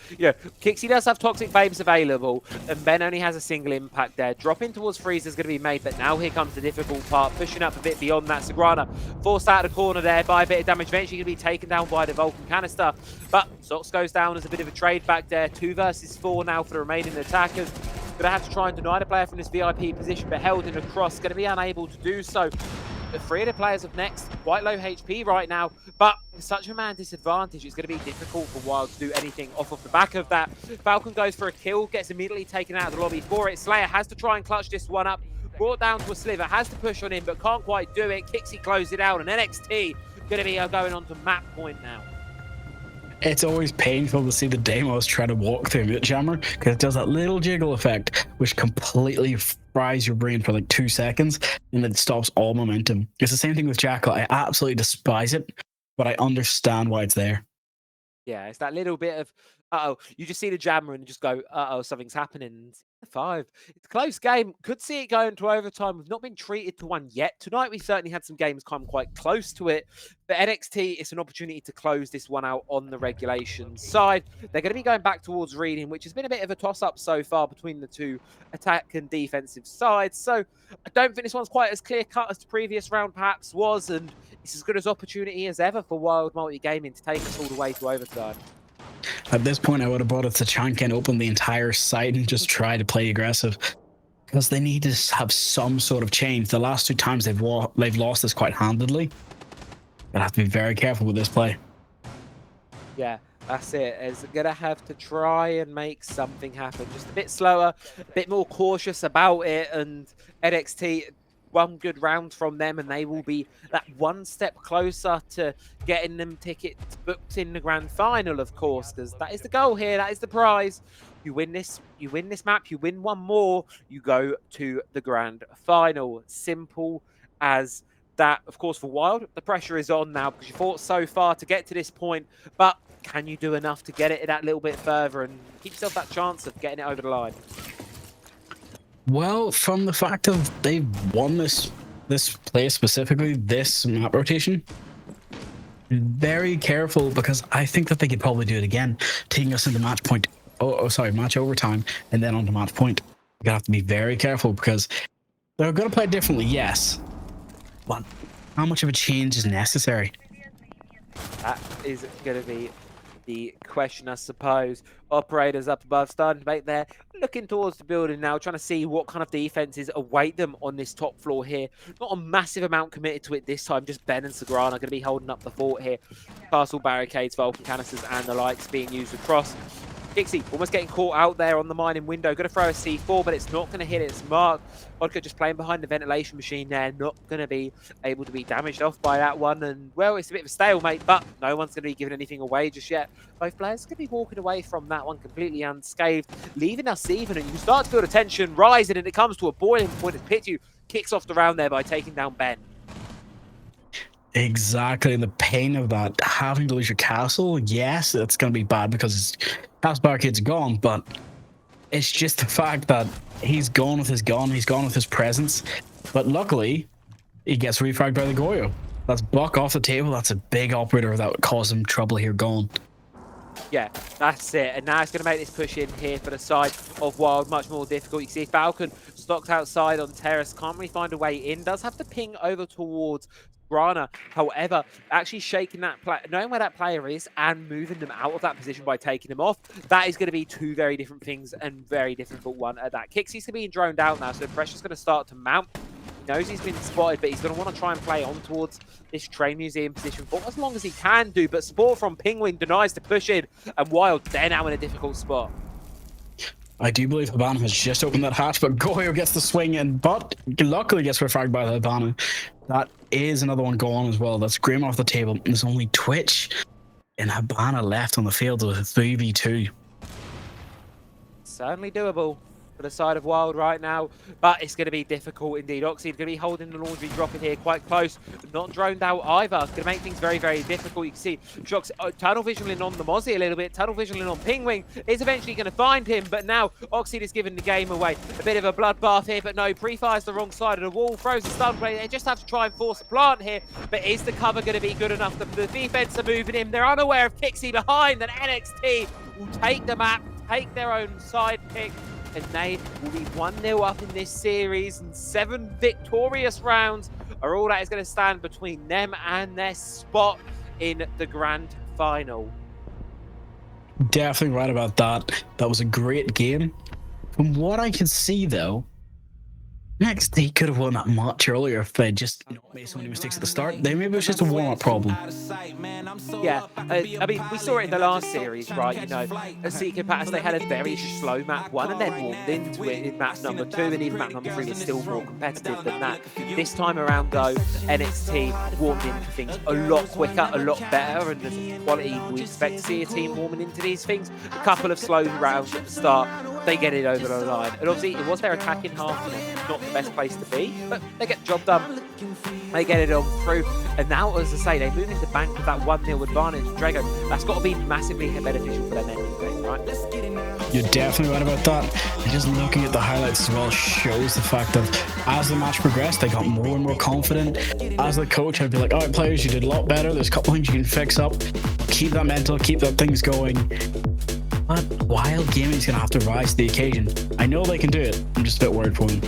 Kixi does have Toxic Flames available, and Ben only has a single impact there. Dropping towards Freeze is going to be made, but now here comes the difficult part, pushing up a bit beyond that. Sagrana forced out of the corner there by a bit of damage, eventually going to be taken down by the Vulcan canister, but Sox goes down as a bit of a trade back there. 2 versus 4 now for the remaining attackers. Going to have to try and deny the player from this VIP position, but held in a cross, going to be unable to do so. The 3 of the players of Next, quite low HP right now, but with such a man disadvantage, it's going to be difficult for Wild to do anything off of the back of that. Falcon goes for a kill, gets immediately taken out of the lobby for it. Slayer has to try and clutch this one up, brought down to a sliver, has to push on him, but can't quite do it. Kixi closed it out, and NXT going to be going on to map point now. It's always painful to see the Demos try to walk through Mute Jammer, because it does that little jiggle effect, which completely fries your brain for like 2 seconds, and it stops all momentum. It's the same thing with Jackal. I absolutely despise it, but I understand why it's there. Yeah, it's that little bit of, you just see the jammer and just go, something's happening. 5. It's a close game. Could see it going to overtime. We've not been treated to one yet. Tonight, we certainly had some games come quite close to it. But NXT, it's an opportunity to close this one out on the regulation side. They're going to be going back towards reading, which has been a bit of a toss-up so far between the two attack and defensive sides. So I don't think this one's quite as clear-cut as the previous round perhaps was, and it's as good as opportunity as ever for Wild Multi-Gaming to take us all the way to overtime. At this point, I would have brought it to Tachanka and opened the entire site and just try to play aggressive, because they need to have some sort of change. The last 2 times they've lost this quite handedly. They'll have to be very careful with this play. Yeah, that's it. It's going to have to try and make something happen. Just a bit slower, a bit more cautious about it, and NXT, one good round from them and they will be that one step closer to getting them tickets booked in the grand final, of course, because that is the goal here. That is the prize. You win this map, you win one more, you go to the grand final. Simple as that. Of course, for Wild, the pressure is on now because you fought so far to get to this point, but can you do enough to get it that little bit further and keep yourself that chance of getting it over the line? Well, from the fact of they've won this play specifically, this map rotation, very careful, because I think that they could probably do it again, taking us into match point. Match overtime, and then on to match point. You're gonna have to be very careful because they're gonna play differently, yes, but how much of a change is necessary? That is going to be the question, I suppose. Operators up above starting to make their looking towards the building now, trying to see what kind of defenses await them on this top floor here. Not a massive amount committed to it this time, just Ben and Sagrana are going to be holding up the fort here. Castle barricades, Vulcan canisters and the likes being used across. Kixi almost getting caught out there on the mining window. Going to throw a C4, but it's not going to hit its mark. Vodka just playing behind the ventilation machine there. Not going to be able to be damaged off by that one. And, well, it's a bit of a stalemate, but no one's going to be giving anything away just yet. Both players are going to be walking away from that one completely unscathed, leaving us even. And you can start to feel the tension rising, and it comes to a boiling point as Pitu kicks off the round there by taking down Ben. Exactly, and the pain of that, having to lose your castle, yes, it's going to be bad because Castle Barricade's gone, but it's just the fact that he's gone with his gun, he's gone with his presence, but luckily, he gets refragged by the Goyo. That's Buck off the table, that's a big operator that would cause him trouble here gone. Yeah, that's it. And now it's going to make this push in here for the side of Wild much more difficult. You can see Falcon stocked outside on terrace, can't really find a way in, does have to ping over towards Grana. However, actually shaking that player, knowing where that player is and moving them out of that position by taking them off, that is going to be two very different things and very difficult one at that. Kixi's being droned out now, so the pressure's going to start to mount. He knows he's been spotted, but he's going to want to try and play on towards this train museum position for as long as he can do, but support from Penguin denies to push in, and Wild, they're now in a difficult spot. I do believe Habana has just opened that hatch, but Goyo gets the swing in, but luckily gets refragged by the Habana. That is another one gone as well. That's Grim off the table. There's only Twitch and Habana left on the field with a 3v2. certainly doable for the side of Wild right now, but it's going to be difficult indeed. Oxy going to be holding the laundry dropper here quite close, not droned out either. It's going to make things very, very difficult. You can see Shox tunnel visioning on the Mozzie a little bit, tunnel visioning on Pingwing is eventually going to find him, but now Oxy is giving the game away. A bit of a bloodbath here, but no, pre-fires the wrong side of the wall, throws a stun play. They just have to try and force a plant here, but is the cover going to be good enough? The defense are moving in. They're unaware of Kixi behind, and NXT will take the map, take their own side pick, and they will be 1-0 up in this series, and 7 victorious rounds are all that is going to stand between them and their spot in the grand final. Definitely right about that. That was a great game. From what I can see, though, NXT could have won that much earlier if they just made so many mistakes at the start. Maybe it was just a warm-up problem. Yeah, I mean, we saw it in the last series, right? You know, Secret Pass, they had a very slow map 1 and then warmed into it in map number 2, and even map number 3 is still more competitive than that. This time around, though, NXT warmed into things a lot quicker, a lot better, and the quality we expect to see a team warming into these things. A couple of slow rounds at the start, they get it over the line. And obviously, it was their attacking half, you know, not the best place to be, but they get the job done. They get it on through, and now, as I say, they move into bank with that 1-0 advantage. Drago, that's got to be massively beneficial for them ending game, right? You're definitely right about that. And just looking at the highlights as well shows the fact that as the match progressed, they got more and more confident. As the coach, I'd be like, all right, players, you did a lot better. There's a couple things you can fix up. Keep that mental, keep that things going. But Wild Gaming is going to have to rise to the occasion. I know they can do it. I'm just a bit worried for them.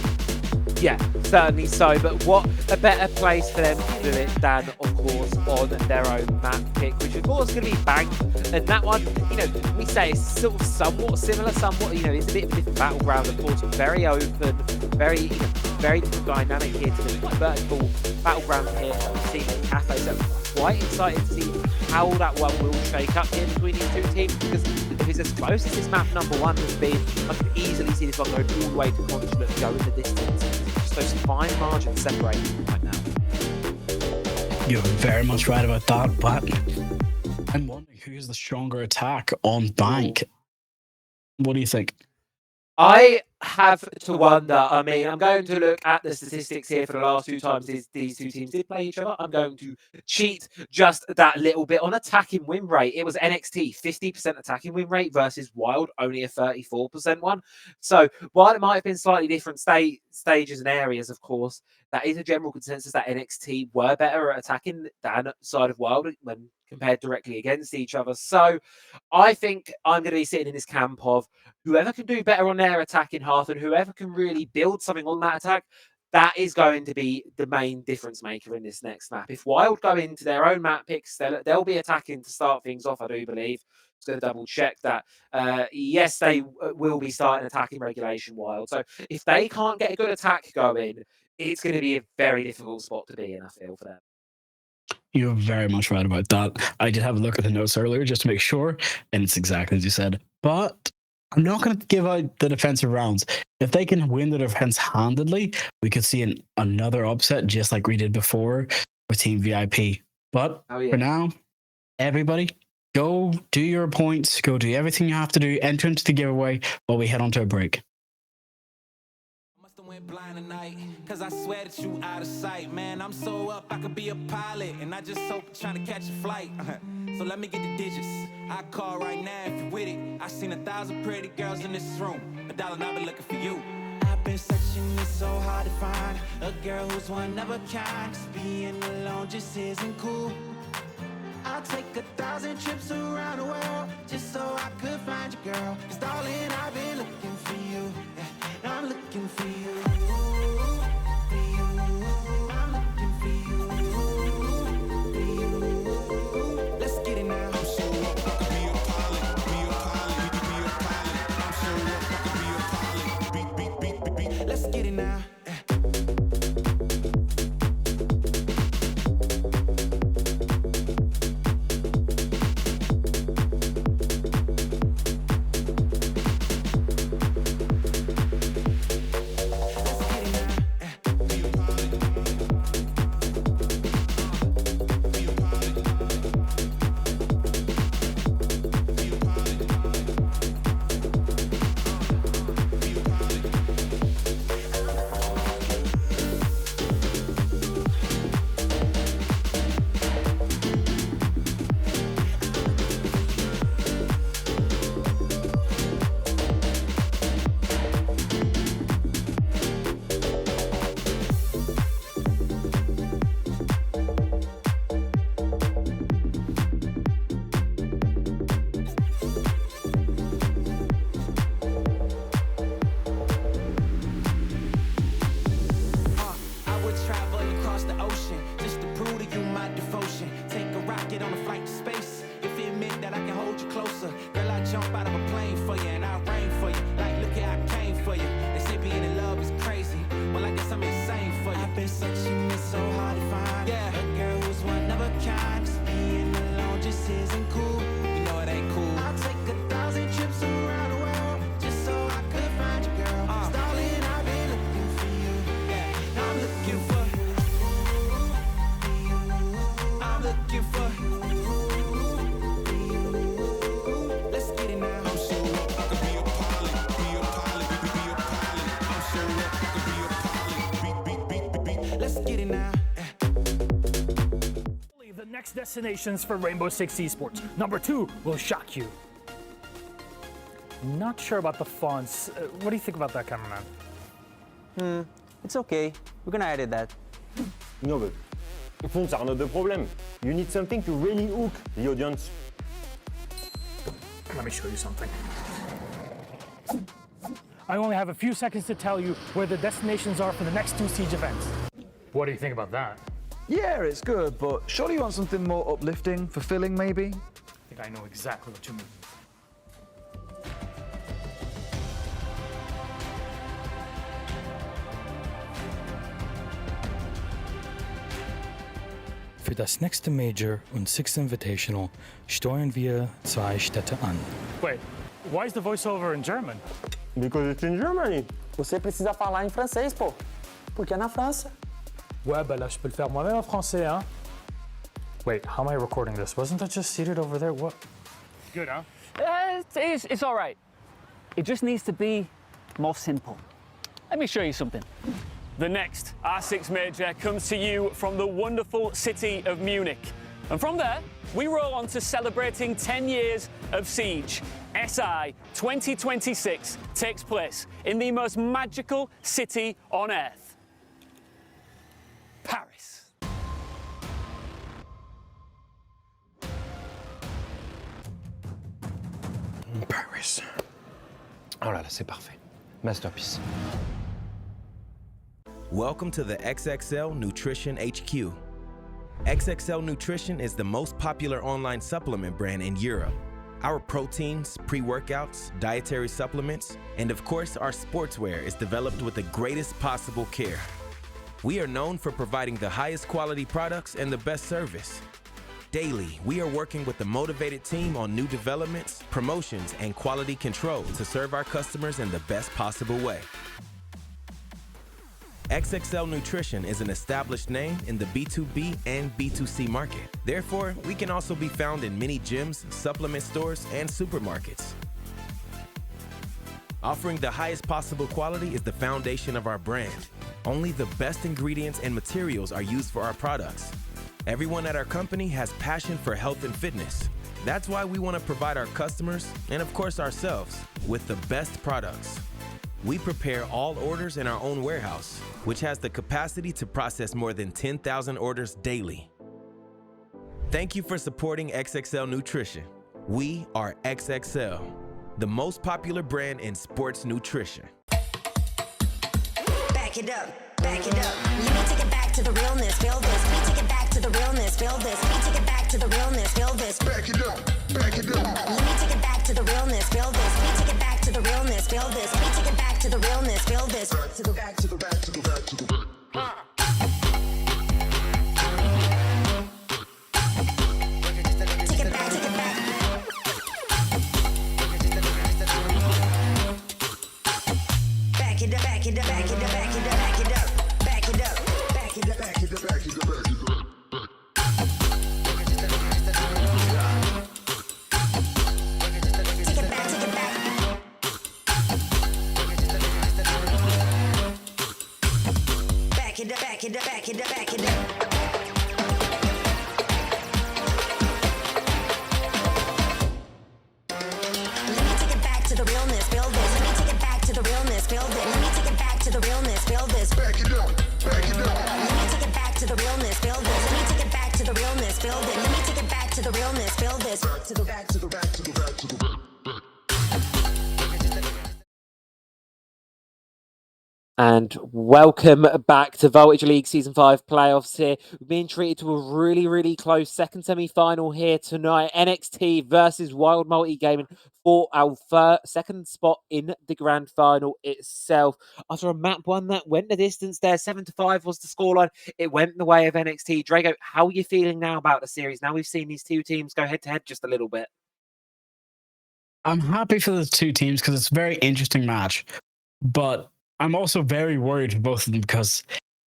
Yeah, certainly so, but what a better place for them to do it than, of course, on their own map pick, which of course is going to be Bank. And that one, you know, we say it's still somewhat similar, you know, it's a bit of a different battleground, of course, very open, very, you know, very different dynamic here to the vertical battleground here that we've seen in Cafe. So quite excited to see how that one will shake up here between these two teams, because if it's as close as this map number 1 has been, I can easily see this one going all the way to Consulate and go in the distance. Just those fine margins separating right now. You're very much right about that, but I'm wondering who's the stronger attack on Bank. What do you think? I have to wonder. I mean, I'm going to look at the statistics here for the last 2 times these two teams did play each other. I'm going to cheat just that little bit on attacking win rate. It was NXT 50% attacking win rate versus Wild only a 34% one. So while it might have been slightly different stages and areas, of course, that is a general consensus that NXT were better at attacking than side of Wild when compared directly against each other. So I think I'm going to be sitting in this camp of whoever can do better on their attacking half and whoever can really build something on that attack, that is going to be the main difference maker in this next map. If Wild go into their own map picks, they'll be attacking to start things off, I do believe. Just going to double check that. Yes, they will be starting attacking regulation Wild. So if they can't get a good attack going, it's going to be a very difficult spot to be in, I feel, for them. You're very much right about that. I did have a look at the notes earlier just to make sure, and it's exactly as you said. But I'm not going to give out the defensive rounds. If they can win the defense handedly, we could see another upset just like we did before with Team VIP. But for now, everybody, go do your points, go do everything you have to do, enter into the giveaway while we head on to a break. Went blind tonight, cause I swear that you out of sight, man. I'm so up, I could be a pilot, and I just hope trying to catch a flight. So let me get the digits. I call right now if you with it. I seen 1,000 pretty girls in this room. $1 and I've been looking for you. I've been searching, it's so hard to find a girl who's one of a kind. Cause being alone just isn't cool. I'll take 1,000 trips around the world just so I could find you, girl. Cause darling, I've been looking for you. I'm looking for you. I'm looking for you. Let's get it now. I'm so up, I could be a pilot. Be a pilot. Be a pilot. I'm so up, I could be a pilot. Beat. Let's get it now. devotion. Take a rocket on a flight to space. If you admit that I can hold you closer, girl, I jump out of a plane for you and I rain for you. Like, look here, I came for you. They say being in love is crazy. Well, I guess I'm insane for you. I've been searching, it's so hard to find. Yeah, a girl who's one of a kind. Just being alone just isn't cool. You know it ain't cool. I'll take 1,000 trips around the world just so I could find you, girl. Darling, I've been looking for you. Yeah, I'm looking for you. I'm looking for you. Let's get it now. I'm so up, I could be a pilot, be a pilot, be a pilot. I'm so up, I could be a pilot. Let's get it now. The next destinations for Rainbow Six Esports. Number 2 will shock you. Not sure about the fonts. What do you think about that, cameraman? It's okay. We're gonna edit that. No, but fonts are not the problem. You need something to really hook the audience. Let me show you something. I only have a few seconds to tell you where the destinations are for the next 2 Siege events. What do you think about that? Yeah, it's good, but surely you want something more uplifting, fulfilling maybe? I think I know exactly what you mean. Für das nächste Major und Sixth Invitational steuern wir 2 Städte an. Wait, why is the voiceover in German? Because it's in Germany. Você precisa falar em francês, pô. Porque é na França. Ouais, bah là, je peux le faire moi-même en français, hein? Wait, how am I recording this? Wasn't that just seated over there? What? Good, huh? It's all right. It just needs to be more simple. Let me show you something. The next R6 Major comes to you from the wonderful city of Munich. And from there, we roll on to celebrating 10 years of Siege. SI 2026 takes place in the most magical city on earth, Paris. Paris. Oh là là, c'est parfait. Masterpiece. Welcome to the XXL Nutrition HQ. XXL Nutrition is the most popular online supplement brand in Europe. Our proteins, pre-workouts, dietary supplements, and of course our sportswear is developed with the greatest possible care. We are known for providing the highest quality products and the best service. Daily, we are working with a motivated team on new developments, promotions, and quality control to serve our customers in the best possible way. XXL Nutrition is an established name in the B2B and B2C market. Therefore, we can also be found in many gyms, supplement stores, and supermarkets. Offering the highest possible quality is the foundation of our brand. Only the best ingredients and materials are used for our products. Everyone at our company has passion for health and fitness. That's why we want to provide our customers, and of course ourselves, with the best products. We prepare all orders in our own warehouse, which has the capacity to process more than 10,000 orders daily. Thank you for supporting XXL Nutrition. We are XXL, the most popular brand in sports nutrition. Back it up, back it up. Let me take it back to the realness, feel this. Let me take it back to the realness, feel this. Let me take it back to the realness, feel this. Back it up, back it up. Let me take it back to the realness, feel this. Let me take it back to the realness, feel this. Let me take it back to the realness, feel this. Back to the back to the back to the back to the back. Take it back, take it back. Back it up, back it up, back it up, back it up, back it up, back it up, back it up, back it up, back it up, back it up. Take it back, take it back. Back it up, back it up, back it up, back it up. Let me take it back to the realness, feel this. Let me take it back to the realness, feel this. Let me take it back to the realness, feel this. Back it up, back it up. Let me take it back to the realness, feel this. Let me take it back to the realness, feel this. Let me take it back to the realness, feel this. Back to the back to the back to the back to the back. And welcome back to Voltage League Season 5 playoffs here. We're being treated to a really, really close second semi-final here tonight. NXT versus Wild Multi Gaming for our second spot in the grand final itself. After a map one that went the distance there, 7-5 was the scoreline. It went the way of NXT. Drago, how are you feeling now about the series? Now we've seen these two teams go head-to-head just a little bit. I'm happy for the two teams because it's a very interesting match. But I'm also very worried for both of them because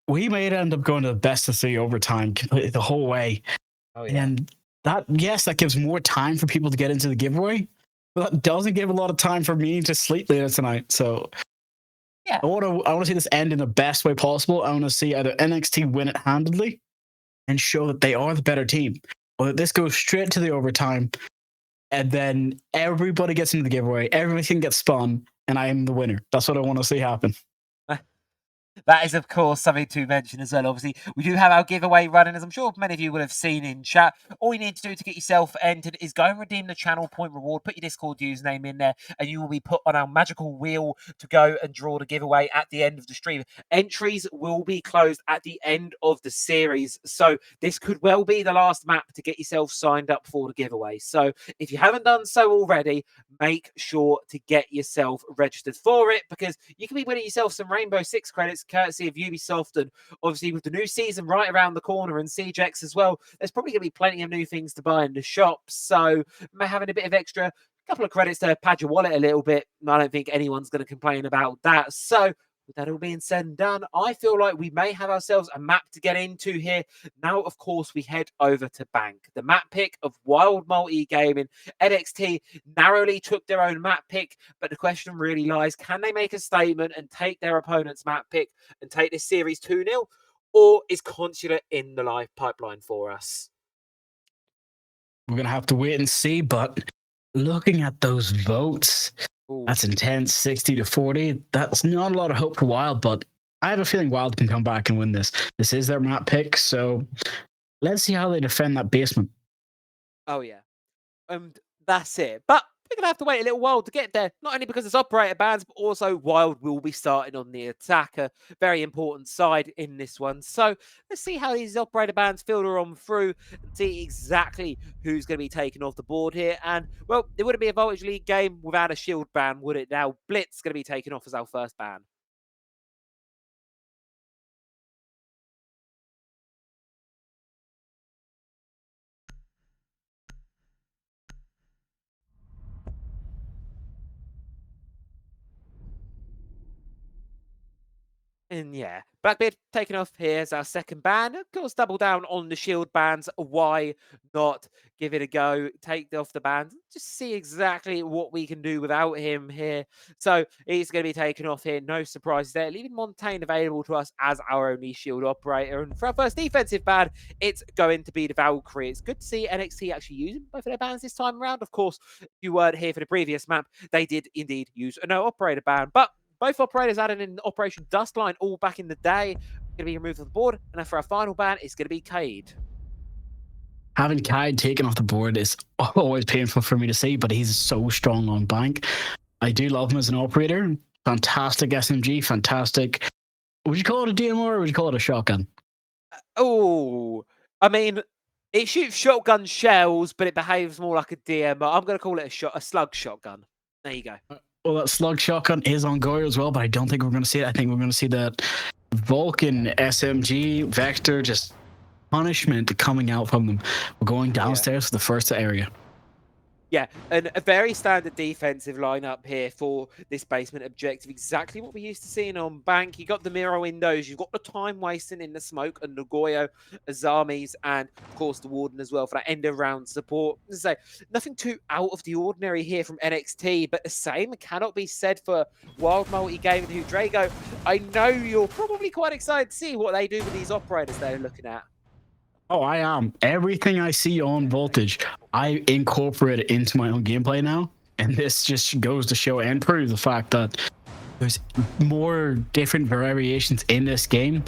we may end up going to the best of 3 overtime completely the whole way. Oh, yeah. And that gives more time for people to get into the giveaway, but that doesn't give a lot of time for me to sleep later tonight. So yeah, I want to see this end in the best way possible. I want to see either NXT win it handedly and show that they are the better team, or that this goes straight to the overtime and then everybody gets into the giveaway, everything gets spun, and I am the winner. That's what I want to see happen. That is, of course, something to mention as well. Obviously, we do have our giveaway running, as I'm sure many of you will have seen in chat. All you need to do to get yourself entered is go and redeem the channel point reward, put your Discord username in there, and you will be put on our magical wheel to go and draw the giveaway at the end of the stream. Entries will be closed at the end of the series, so this could well be the last map to get yourself signed up for the giveaway. So if you haven't done so already, make sure to get yourself registered for it, because you can be winning yourself some Rainbow Six credits courtesy of Ubisoft, and obviously with the new season right around the corner and CJX as well, there's probably going to be plenty of new things to buy in the shop. So having a bit of extra, couple of credits to pad your wallet a little bit, I don't think anyone's going to complain about that. So with that all being said and done, I feel like we may have ourselves a map to get into here. Now, of course, we head over to Bank. The map pick of Wild Multi Gaming. NXT narrowly took their own map pick, but the question really lies, can they make a statement and take their opponent's map pick and take this series 2-0? Or is Consular in the live pipeline for us? We're going to have to wait and see, but looking at those votes, that's intense, 60-40. That's not a lot of hope for Wild, but I have a feeling Wild can come back and win this. This is their map pick, so let's see how they defend that basement. Oh, yeah. And that's it. But we're going to have to wait a little while to get there, not only because it's operator bans, but also Wild will be starting on the attack, a very important side in this one. So let's see how these operator bans filter on through and see exactly who's going to be taken off the board here. And, well, it wouldn't be a Voltage League game without a shield ban, would it? Now, Blitz going to be taken off as our first ban. And yeah, Blackbeard taken off here as our second ban. Of course, double down on the shield bans. Why not give it a go? Take off the bans. Just see exactly what we can do without him here. So he's going to be taken off here. No surprises there. Leaving Montaigne available to us as our only shield operator. And for our first defensive ban, it's going to be the Valkyrie. It's good to see NXT actually using both of their bans this time around. Of course, if you weren't here for the previous map, they did indeed use a no operator ban. But both operators added in Operation Dustline all back in the day. Going to be removed from the board. And for our final ban, it's going to be Cade. Having Cade taken off the board is always painful for me to see, but he's so strong on Bank. I do love him as an operator. Fantastic SMG, fantastic. Would you call it a DMR or would you call it a shotgun? Oh, I mean, it shoots shotgun shells, but it behaves more like a DMR. I'm going to call it a slug shotgun. There you go. Well, that slug shotgun is on Goyer as well, but I don't think we're going to see it. I think we're going to see that Vulcan SMG Vector, just punishment coming out from them. We're going downstairs for the first area. Yeah, and a very standard defensive lineup here for this basement objective. Exactly what we're used to seeing on Bank. You got the mirror windows, you've got the time wasting in the smoke and the Goyo Azamis, and of course the Warden as well for that end of round support. As I say, nothing too out of the ordinary here from NXT, but the same cannot be said for Wild Multi Gaming, who Drago, I know you're probably quite excited to see what they do with these operators they're looking at. Oh, I am. Everything I see on Voltage, I incorporate it into my own gameplay now. And this just goes to show and prove the fact that there's more different variations in this game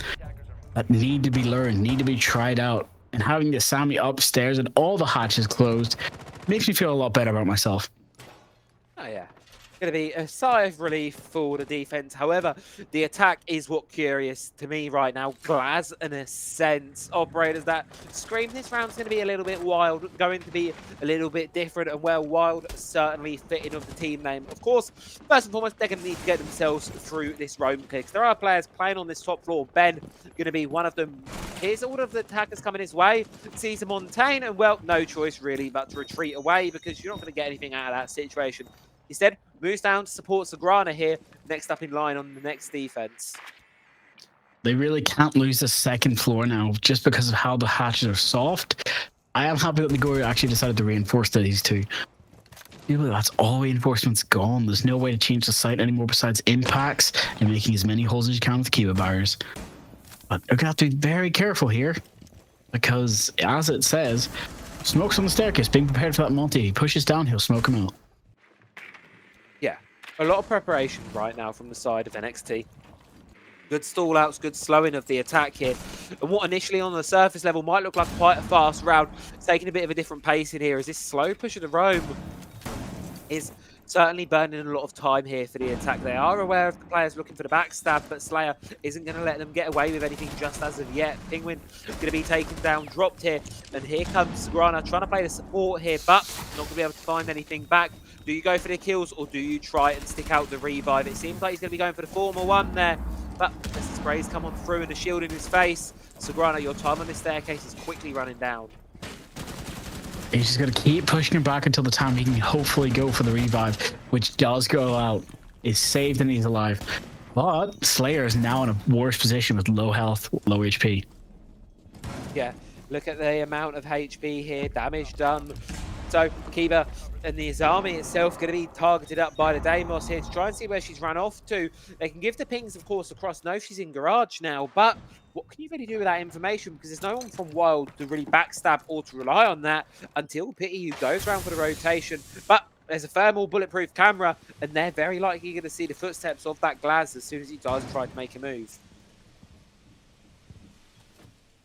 that need to be learned, need to be tried out. And having the Sammy upstairs and all the hatches closed makes me feel a lot better about myself. Oh, yeah. going to be a sigh of relief for the defense. However, the attack is what curious to me right now. Glaz, in a sense, operators that scream this round's going to be a little bit wild, going to be a little bit different, and well, wild certainly fitting of the team name. Of course, first and foremost, they're going to need to get themselves through this roam clear. There are players playing on this top floor. Ben going to be one of them. Here's all of the attackers coming his way. Sees a Montaigne, and well, no choice really but to retreat away because you're not going to get anything out of that situation. Instead, moves down to support Sagrana here, next up in line on the next defense. They really can't lose the second floor now just because of how the hatches are soft. I am happy that the Goyo actually decided to reinforce these two. Really, that's all reinforcements gone. There's no way to change the site anymore besides impacts and making as many holes as you can with Kiba barriers. But you're going to have to be very careful here because, as it says, smokes on the staircase, being prepared for that Monty. He pushes down, he'll smoke him out. Yeah, a lot of preparation right now from the side of NXT. Good stall outs, good slowing of the attack here. And what initially on the surface level might look like quite a fast round, it's taking a bit of a different pace in here as this slow push of the roam is certainly burning a lot of time here for the attack. They are aware of the players looking for the backstab, but Slayer isn't going to let them get away with anything just as of yet. Penguin going to be taken down, dropped here, and here comes Sagrana trying to play the support here, but not going to be able to find anything back. Do you go for the kills or do you try and stick out the revive? It seems like he's going to be going for the former one there, but as the sprays come on through and the shield in his face, Sagrana, your time on this staircase is quickly running down. He's just going to keep pushing him back until the time he can hopefully go for the revive, which does go out. He's saved and he's alive. But Slayer is now in a worse position with low health, low HP. Yeah, look at the amount of HP here, damage done. So Kiba and the Azami itself going to be targeted up by the Deimos here to try and see where she's run off to. They can give the pings, of course, across. No, she's in garage now, but what can you really do with that information? Because there's no one from Wild to really backstab or to rely on that until Pity, who goes around for the rotation. But there's a thermal bulletproof camera, and they're very likely going to see the footsteps of that Glaz as soon as he does try to make a move.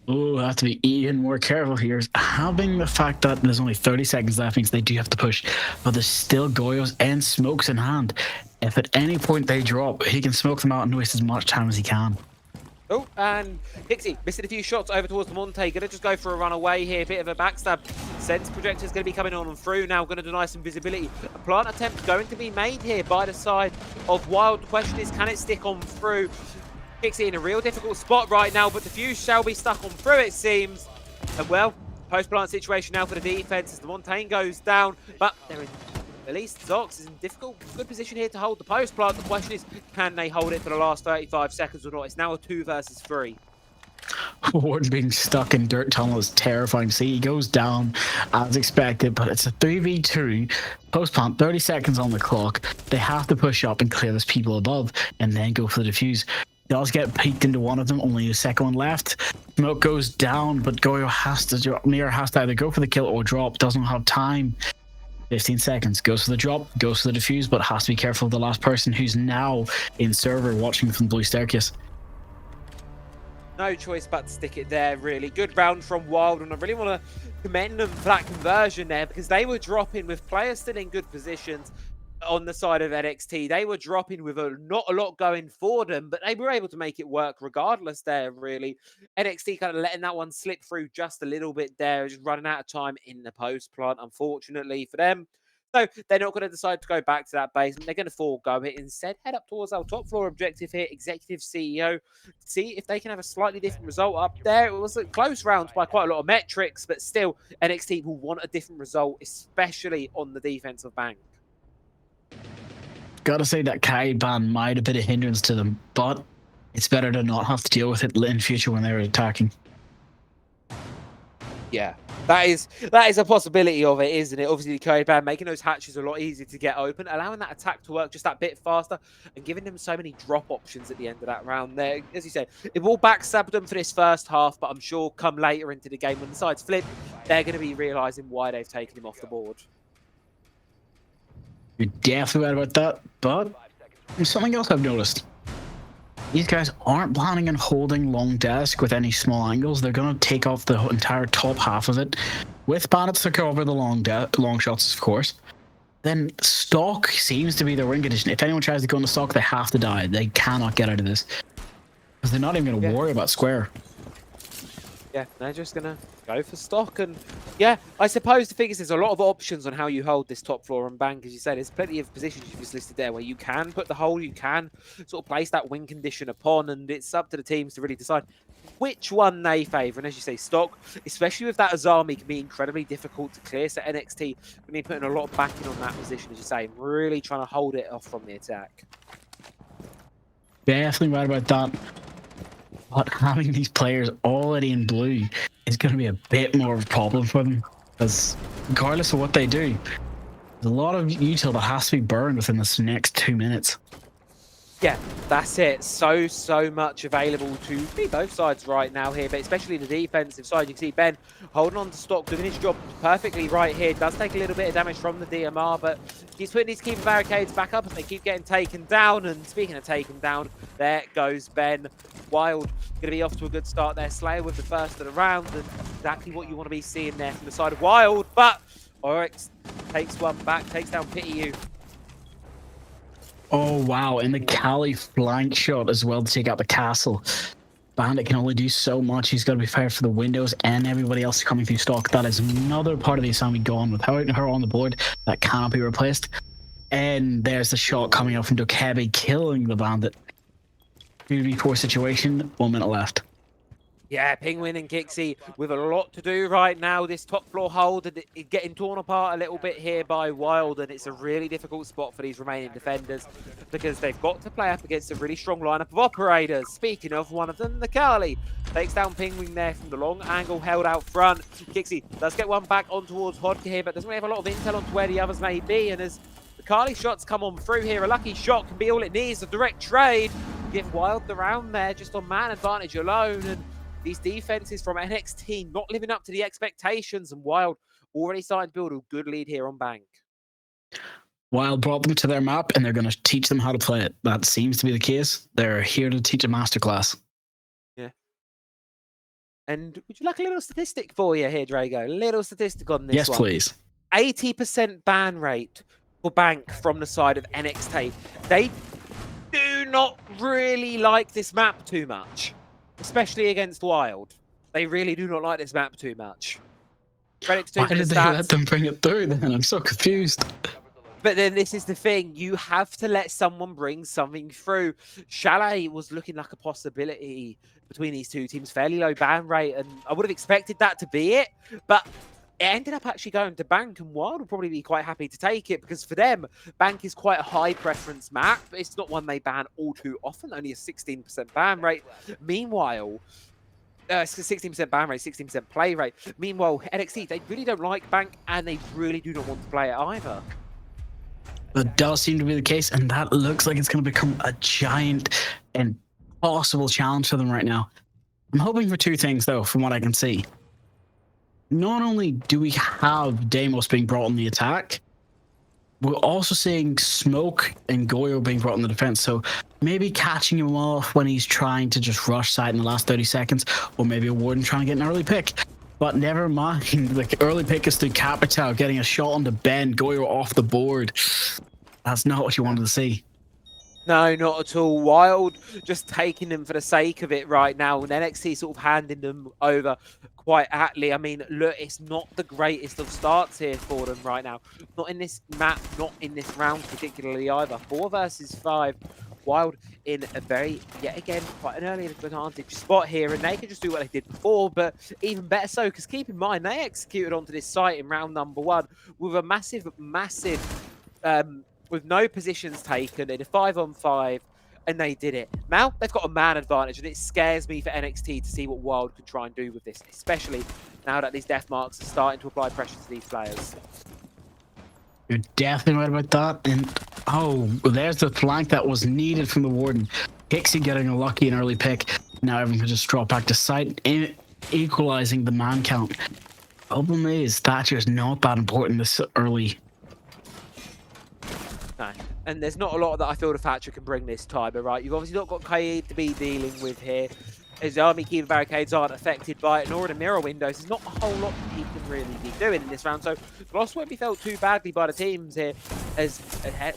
Oh, I have to be even more careful here. Having the fact that there's only 30 seconds left means they do have to push, but there's still Goyos and smokes in hand. If at any point they drop, he can smoke them out and waste as much time as he can. Oh, and Pixie missing a few shots over towards the Monte. Going to just go for a run away here. Bit of a backstab. Sense projector's going to be coming on and through now. Going to deny some visibility. A plant attempt going to be made here by the side of Wild. The question is, can it stick on through? Pixie in a real difficult spot right now, but the fuse shall be stuck on through, it seems. And well, post-plant situation now for the defense as the Montaigne goes down, but they're in, at least Zox is in good position here to hold the post-plant. The question is, can they hold it for the last 35 seconds or not? It's now a 2 versus 3. Warden being stuck in dirt tunnel is terrifying to see. He goes down as expected, but it's a 3v2. Post-plant, 30 seconds on the clock. They have to push up and clear those people above and then go for the defuse. Does get peeked into one of them, only a second one left. Smoke goes down, but Goyo has to drop. Mir has to either go for the kill or drop. Doesn't have time. 15 seconds. Goes for the drop, goes for the defuse, but has to be careful of the last person who's now in server watching from the blue staircase. No choice but to stick it there, really. Good round from Wild, and I really want to commend them for that conversion there because they were dropping with players still in good positions. On the side of NXT, they were dropping with not a lot going for them, but they were able to make it work regardless there, really. NXT kind of letting that one slip through just a little bit there, just running out of time in the post plant, unfortunately for them. So they're not going to decide to go back to that basement. They're going to forego it. Instead, head up towards our top floor objective here, Executive CEO. See if they can have a slightly different result up there. It was a close round by quite a lot of metrics, but still, NXT will want a different result, especially on the defensive bank. Gotta say that Kai ban might have been a hindrance to them, but it's better to not have to deal with it in future when they're attacking. Yeah, that is a possibility of it, isn't it? Obviously, the code ban making those hatches a lot easier to get open, allowing that attack to work just that bit faster, and giving them so many drop options at the end of that round there. As you said, it will backstab them for this first half, but I'm sure come later into the game when the sides flip, they're going to be realising why they've taken him off the board. You're definitely right about that, but there's something else I've noticed. These guys aren't planning on holding long desk with any small angles. They're going to take off the entire top half of it with bandits to cover the long shots, of course. then Stock seems to be their win condition. If anyone tries to go into Stock, they have to die. They cannot get out of this. Because they're not even going to worry about Square. Yeah, they're just going to go for Stock. And yeah, I suppose the thing is there's a lot of options on how you hold this top floor and bank. As you said, there's plenty of positions you've just listed there where you can put the hole, you can sort of place that win condition upon, and it's up to the teams to really decide which one they favour. And as you say, Stock, especially with that Azami, can be incredibly difficult to clear. So NXT, we need putting a lot of backing on that position, as you say, really trying to hold it off from the attack. Definitely right about that. But having these players already in blue is going to be a bit more of a problem for them. Because regardless of what they do, there's a lot of util that has to be burned within this next 2 minutes. Yeah, that's it. So much available to be both sides right now here, but especially the defensive side. You can see Ben holding on to Stock, doing his job perfectly right here. Does take a little bit of damage from the DMR, but he's putting his keeper barricades back up and they keep getting taken down. And speaking of taken down, there goes Ben. Wild going to be off to a good start there. Slayer with the first of the round, and exactly what you want to be seeing there from the side of Wild. But Oryx takes one back, takes down Pity You. Oh, wow. And the Kali flank shot as well to take out the castle. Bandit can only do so much. He's got to be fired for the windows and everybody else coming through Stock. That is another part of the Asami gone. Without her on the board, that cannot be replaced. And there's the shot coming out from Dokkaebi, killing the Bandit. 2v4 situation, 1 minute left. Yeah, Penguin and Kixie with a lot to do right now. This top floor hold and getting torn apart a little bit here by Wild, and it's a really difficult spot for these remaining defenders because they've got to play up against a really strong lineup of operators. Speaking of one of them, the Kali takes down Penguin there from the long angle held out front. Kixie does get one back on towards Hodka here, but doesn't really have a lot of intel on to where the others may be. And as the Kali shots come on through here, a lucky shot can be all it needs. A direct trade, give Wild the round there just on man advantage alone. And these defenses from NXT not living up to the expectations, and Wild already starting to build a good lead here on Bank. Wild brought them to their map and they're going to teach them how to play it. That seems to be the case. They're here to teach a masterclass. Yeah. And would you like a little statistic for you here, Drago? A little statistic on this yes, one. please. 80% ban rate for Bank from the side of NXT. They do not really like this map too much. Especially against Wild. They really do not like this map too much. Why did they let them bring it through then? I'm so confused. But then this is the thing. You have to let someone bring something through. Chalet was looking like a possibility between these two teams. Fairly low ban rate, and I would have expected that to be it. But it ended up actually going to Bank, and Wild will probably be quite happy to take it because for them, Bank is quite a high preference map. It's not one they ban all too often, only a 16% ban rate. Meanwhile, 16% ban rate, 16% play rate. Meanwhile, NXT, they really don't like Bank and they really do not want to play it either. That does seem to be the case, and that looks like it's going to become a giant and possible challenge for them right now. I'm hoping for two things, though, from what I can see. Not only do we have Deimos being brought on the attack, we're also seeing Smoke and Goyo being brought on the defense. So maybe catching him off when he's trying to just rush side in the last 30 seconds, or maybe a Warden trying to get an early pick. But never mind, the early pick is to Capitao getting a shot on the Ben, Goyo off the board. That's not what you wanted to see. No, not at all. Wild just taking them for the sake of it right now, and NXT sort of handing them over quite aptly. I mean, look, it's not the greatest of starts here for them right now. Not in this map, not in this round particularly either. 4 versus 5. Wild in a very, yet again, quite an early advantage spot here, and they can just do what they did before, but even better so, because keep in mind, they executed onto this site in round number 1 with a massive, with no positions taken in a 5-on-5, and they did it. Now they've got a man advantage, and it scares me for NXT to see what Wild can try and do with this, especially now that these death marks are starting to apply pressure to these players. You're definitely right about that. And oh, there's the flank that was needed from the Warden. Kixie getting a lucky and early pick. Now everyone can just drop back to site, equalizing the man count. Problem is, Thatcher's not that important this early. No, and there's not a lot that I feel the Thatcher can bring this time, right? You've obviously not got Kaid to be dealing with here. His army keeper barricades aren't affected by it, nor are the mirror windows. There's not a whole lot that he can really be doing in this round. So Gloss won't be felt too badly by the teams here as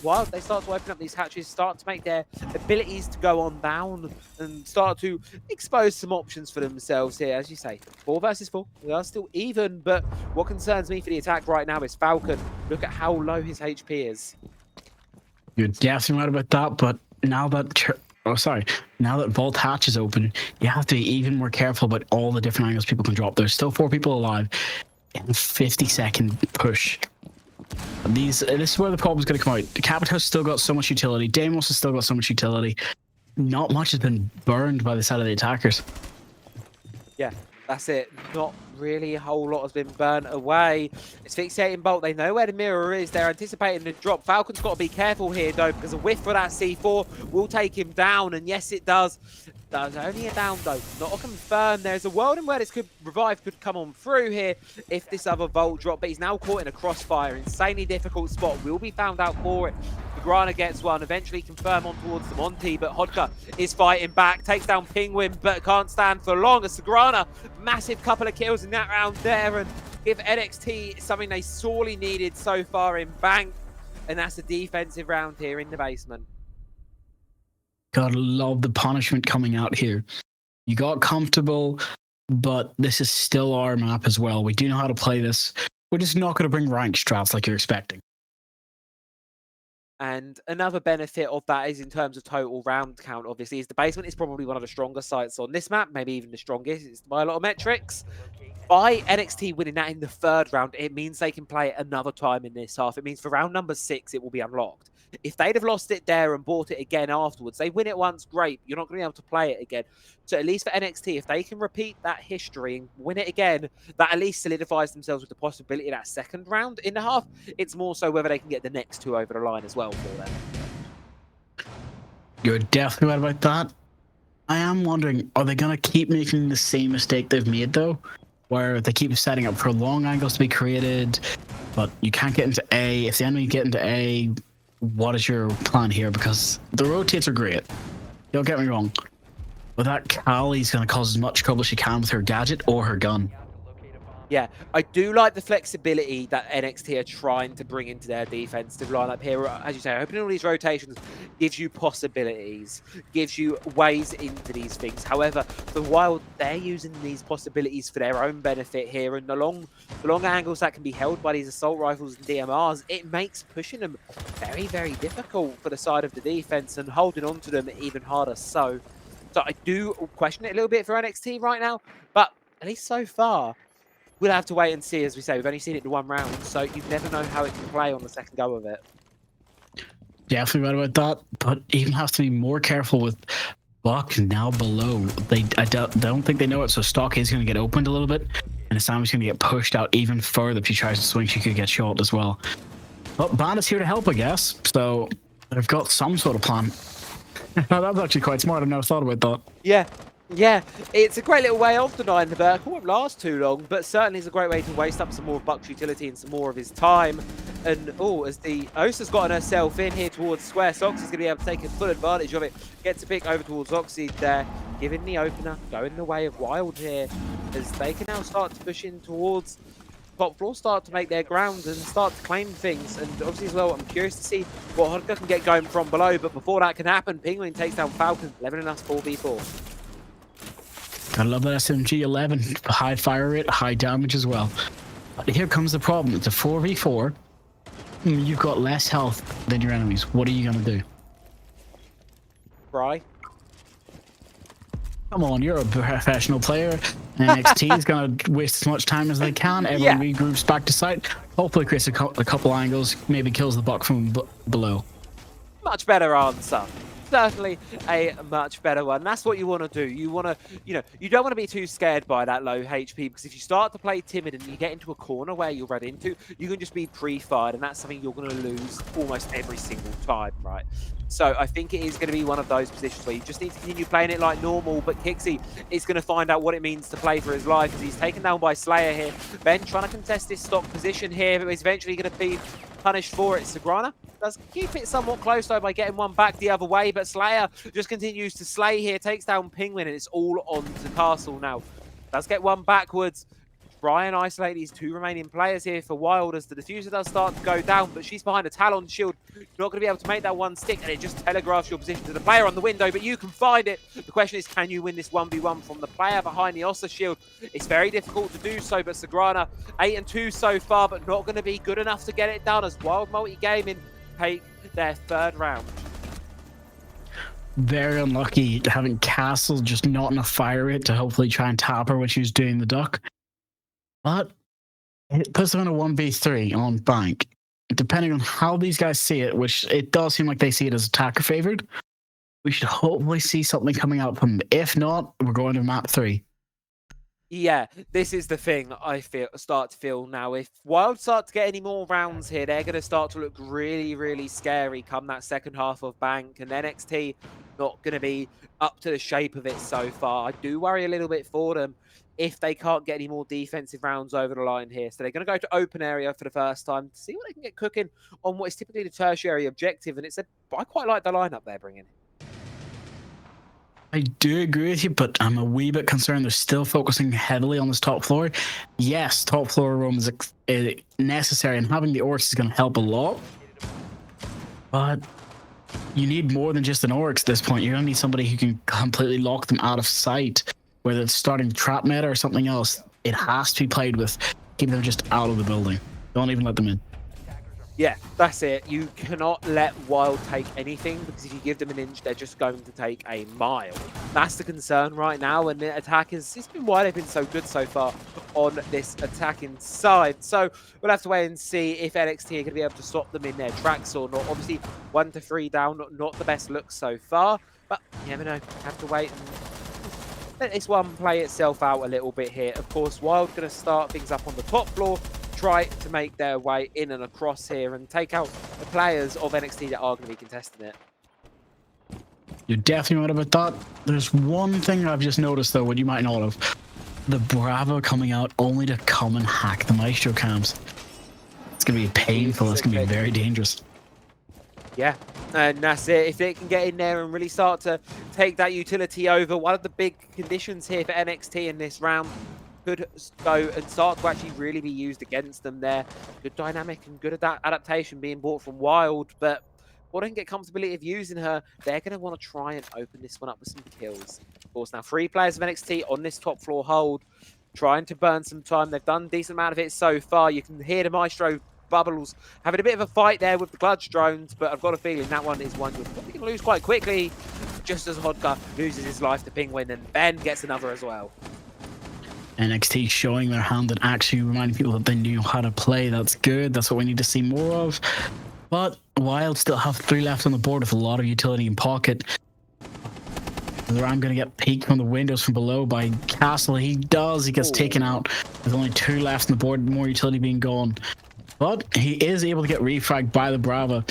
while they start to open up these hatches, start to make their abilities to go on down and start to expose some options for themselves here. As you say, 4 versus 4. We are still even, but what concerns me for the attack right now is Falcon. Look at how low his HP is. You're definitely right about that, but now that now that Vault Hatch is open, you have to be even more careful about all the different angles people can drop. There's still 4 people alive in a 50-second push. This is where the problem's going to come out. Capita's still got so much utility. Deimos has still got so much utility. Not much has been burned by the side of the attackers. Yeah, that's it. Not really a whole lot has been burnt away. Asphyxiating Bolt, they know where the mirror is. They're anticipating the drop. Falcon's got to be careful here, though, because a whiff for that C4 will take him down. And yes, it does. There's only a down, though. Not a confirm. There's a world in where this revive could come on through here if this other Volt drop. But he's now caught in a crossfire. Insanely difficult spot. Will be found out for it. Grana gets one. Eventually confirm on towards the Monty. But Hodka is fighting back. Takes down Penguin, but can't stand for long. As Sagrana, massive couple of kills in that round there. And give NXT something they sorely needed so far in Bank. And that's a defensive round here in the basement. Gotta love the punishment coming out here. You got comfortable, but this is still our map as well. We do know how to play this. We're just not going to bring rank strats like you're expecting. And another benefit of that is in terms of total round count, obviously, is the basement is probably one of the stronger sites on this map, maybe even the strongest. It's by a lot of metrics. By NXT winning that in the 3rd round, it means they can play it another time in this half. It means for round number 6, it will be unlocked. If they'd have lost it there and bought it again afterwards, they win it once, great. You're not going to be able to play it again. So at least for NXT, if they can repeat that history and win it again, that at least solidifies themselves with the possibility of that 2nd round in the half. It's more so whether they can get the next 2 over the line as well for them. You're definitely right about that. I am wondering, are they going to keep making the same mistake they've made, though? Where they keep setting up for long angles to be created, but you can't get into A. If the enemy get into A, what is your plan here? Because the rotates are great. Don't get me wrong. But that Kali's going to cause as much trouble as she can with her gadget or her gun. Yeah, I do like the flexibility that NXT are trying to bring into their defensive lineup here. As you say, opening all these rotations gives you possibilities, gives you ways into these things. However, the Wild, they're using these possibilities for their own benefit here. And the long angles that can be held by these assault rifles and DMRs, it makes pushing them very, very difficult for the side of the defense and holding on to them even harder. So I do question it a little bit for NXT right now, but at least so far, we'll have to wait and see. As we say, we've only seen it in 1 round, so you never know how it can play on the 2nd go of it. Definitely right about that, but even have to be more careful with Buck now below. I don't think they know it, so Stock is going to get opened a little bit, and Asami's going to get pushed out even further. If she tries to swing, she could get shot as well. But Bandit's here to help, I guess, so they've got some sort of plan. That's actually quite smart. I've never thought about that. Yeah, it's a great little way of denying the Burke. It won't last too long, but certainly is a great way to waste up some more of Buck's utility and some more of his time. And, as the Osa's gotten herself in here towards Square, Sox is going to be able to take a full advantage of it. Gets a pick over towards Oxy there, giving the opener, going the way of Wild here, as they can now start to push in towards top floor, start to make their ground and start to claim things. And obviously as well, I'm curious to see what Hodka can get going from below, but before that can happen, Penguin takes down Falcon, leveling us 4v4. I love that SMG 11, high fire rate, high damage as well. But here comes the problem. It's a 4v4. You've got less health than your enemies. What are you going to do? Bry? Come on, you're a professional player. NXT is going to waste as much time as they can. Everyone regroups back to site. Hopefully creates a couple angles, maybe kills the Buck from below. Much better answer. Certainly a much better one. That's what you want to do. You want to, you don't want to be too scared by that low HP, because if you start to play timid and you get into a corner where you'll run into, you can just be pre-fired, and that's something you're going to lose almost every single time, right? So I think it is going to be one of those positions where you just need to continue playing it like normal, but Kixie is going to find out what it means to play for his life, as he's taken down by Slayer here. Ben trying to contest this stock position here, but he's eventually going to be punished for it. Sagrana Does keep it somewhat close though by getting one back the other way, but Slayer just continues to slay here, takes down Penguin, and it's all on to Castle now. Does get one backwards. Try and isolate these two remaining players here for Wild as the diffuser does start to go down, but she's behind a Talon shield. Not going to be able to make that one stick, and it just telegraphs your position to the player on the window, but you can find it. The question is, can you win this 1v1 from the player behind the Ossa shield? It's very difficult to do so, but Sagrana 8-2 so far, but not going to be good enough to get it done as Wild Multi-Gaming take their third round. Very unlucky having Castle just not enough fire rate to hopefully try and tap her when she was doing the duck. But it puts them in a 1v3 on Bank. Depending on how these guys see it, which it does seem like they see it as attacker favored, we should hopefully see something coming out from them. If not, we're going to map 3. Yeah, this is the thing I start to feel now. If Wild start to get any more rounds here, they're going to start to look really, really scary come that second half of Bank. And NXT not going to be up to the shape of it so far. I do worry a little bit for them if they can't get any more defensive rounds over the line here. So they're going to go to open area for the first time to see what they can get cooking on what is typically the tertiary objective. And I quite like the lineup they're bringing. I do agree with you, but I'm a wee bit concerned they're still focusing heavily on this top floor. Yes, top floor roam is necessary, and having the Oryx is going to help a lot. But you need more than just an Oryx at this point. You're going to need somebody who can completely lock them out of sight, whether it's starting trap meta or something else. It has to be played with. Keep them just out of the building. Don't even let them in. Yeah, that's it. You cannot let Wild take anything, because if you give them an inch, they're just going to take a mile. That's the concern right now, and the attack it's been why they've been so good so far on this attacking side. So we'll have to wait and see if NXT are going to be able to stop them in their tracks or not. Obviously, 1-3 down, not the best look so far, but you never know. Have to wait and let this one play itself out a little bit here. Of course, Wild going to start things up on the top floor, try to make their way in and across here and take out the players of NXT that are going to be contesting it. You're definitely right about that. There's one thing I've just noticed, though, what you might not have. The Bravo coming out only to come and hack the Maestro cams. It's going to be painful. It's going to be very dangerous. Yeah, and that's it. If they can get in there and really start to take that utility over, one of the big conditions here for NXT in this round could go and start to actually really be used against them there. Good dynamic and good adaptation being brought from Wild, but what can get comfortability of using her, they're going to want to try and open this one up with some kills. Of course, now 3 players of NXT on this top floor hold, trying to burn some time. They've done a decent amount of it so far. You can hear the Maestro Bubbles having a bit of a fight there with the Gludge drones, but I've got a feeling that one is one you're probably going to lose quite quickly, just as Hodka loses his life to Penguin, and Ben gets another as well. NXT showing their hand and actually reminding people that they knew how to play. That's good. That's what we need to see more of. But Wild still have 3 left on the board with a lot of utility in pocket. I'm going to get peeked from the windows from below by Castle. He gets taken out. There's only 2 left on the board, more utility being gone. But he is able to get refragged by the Brava.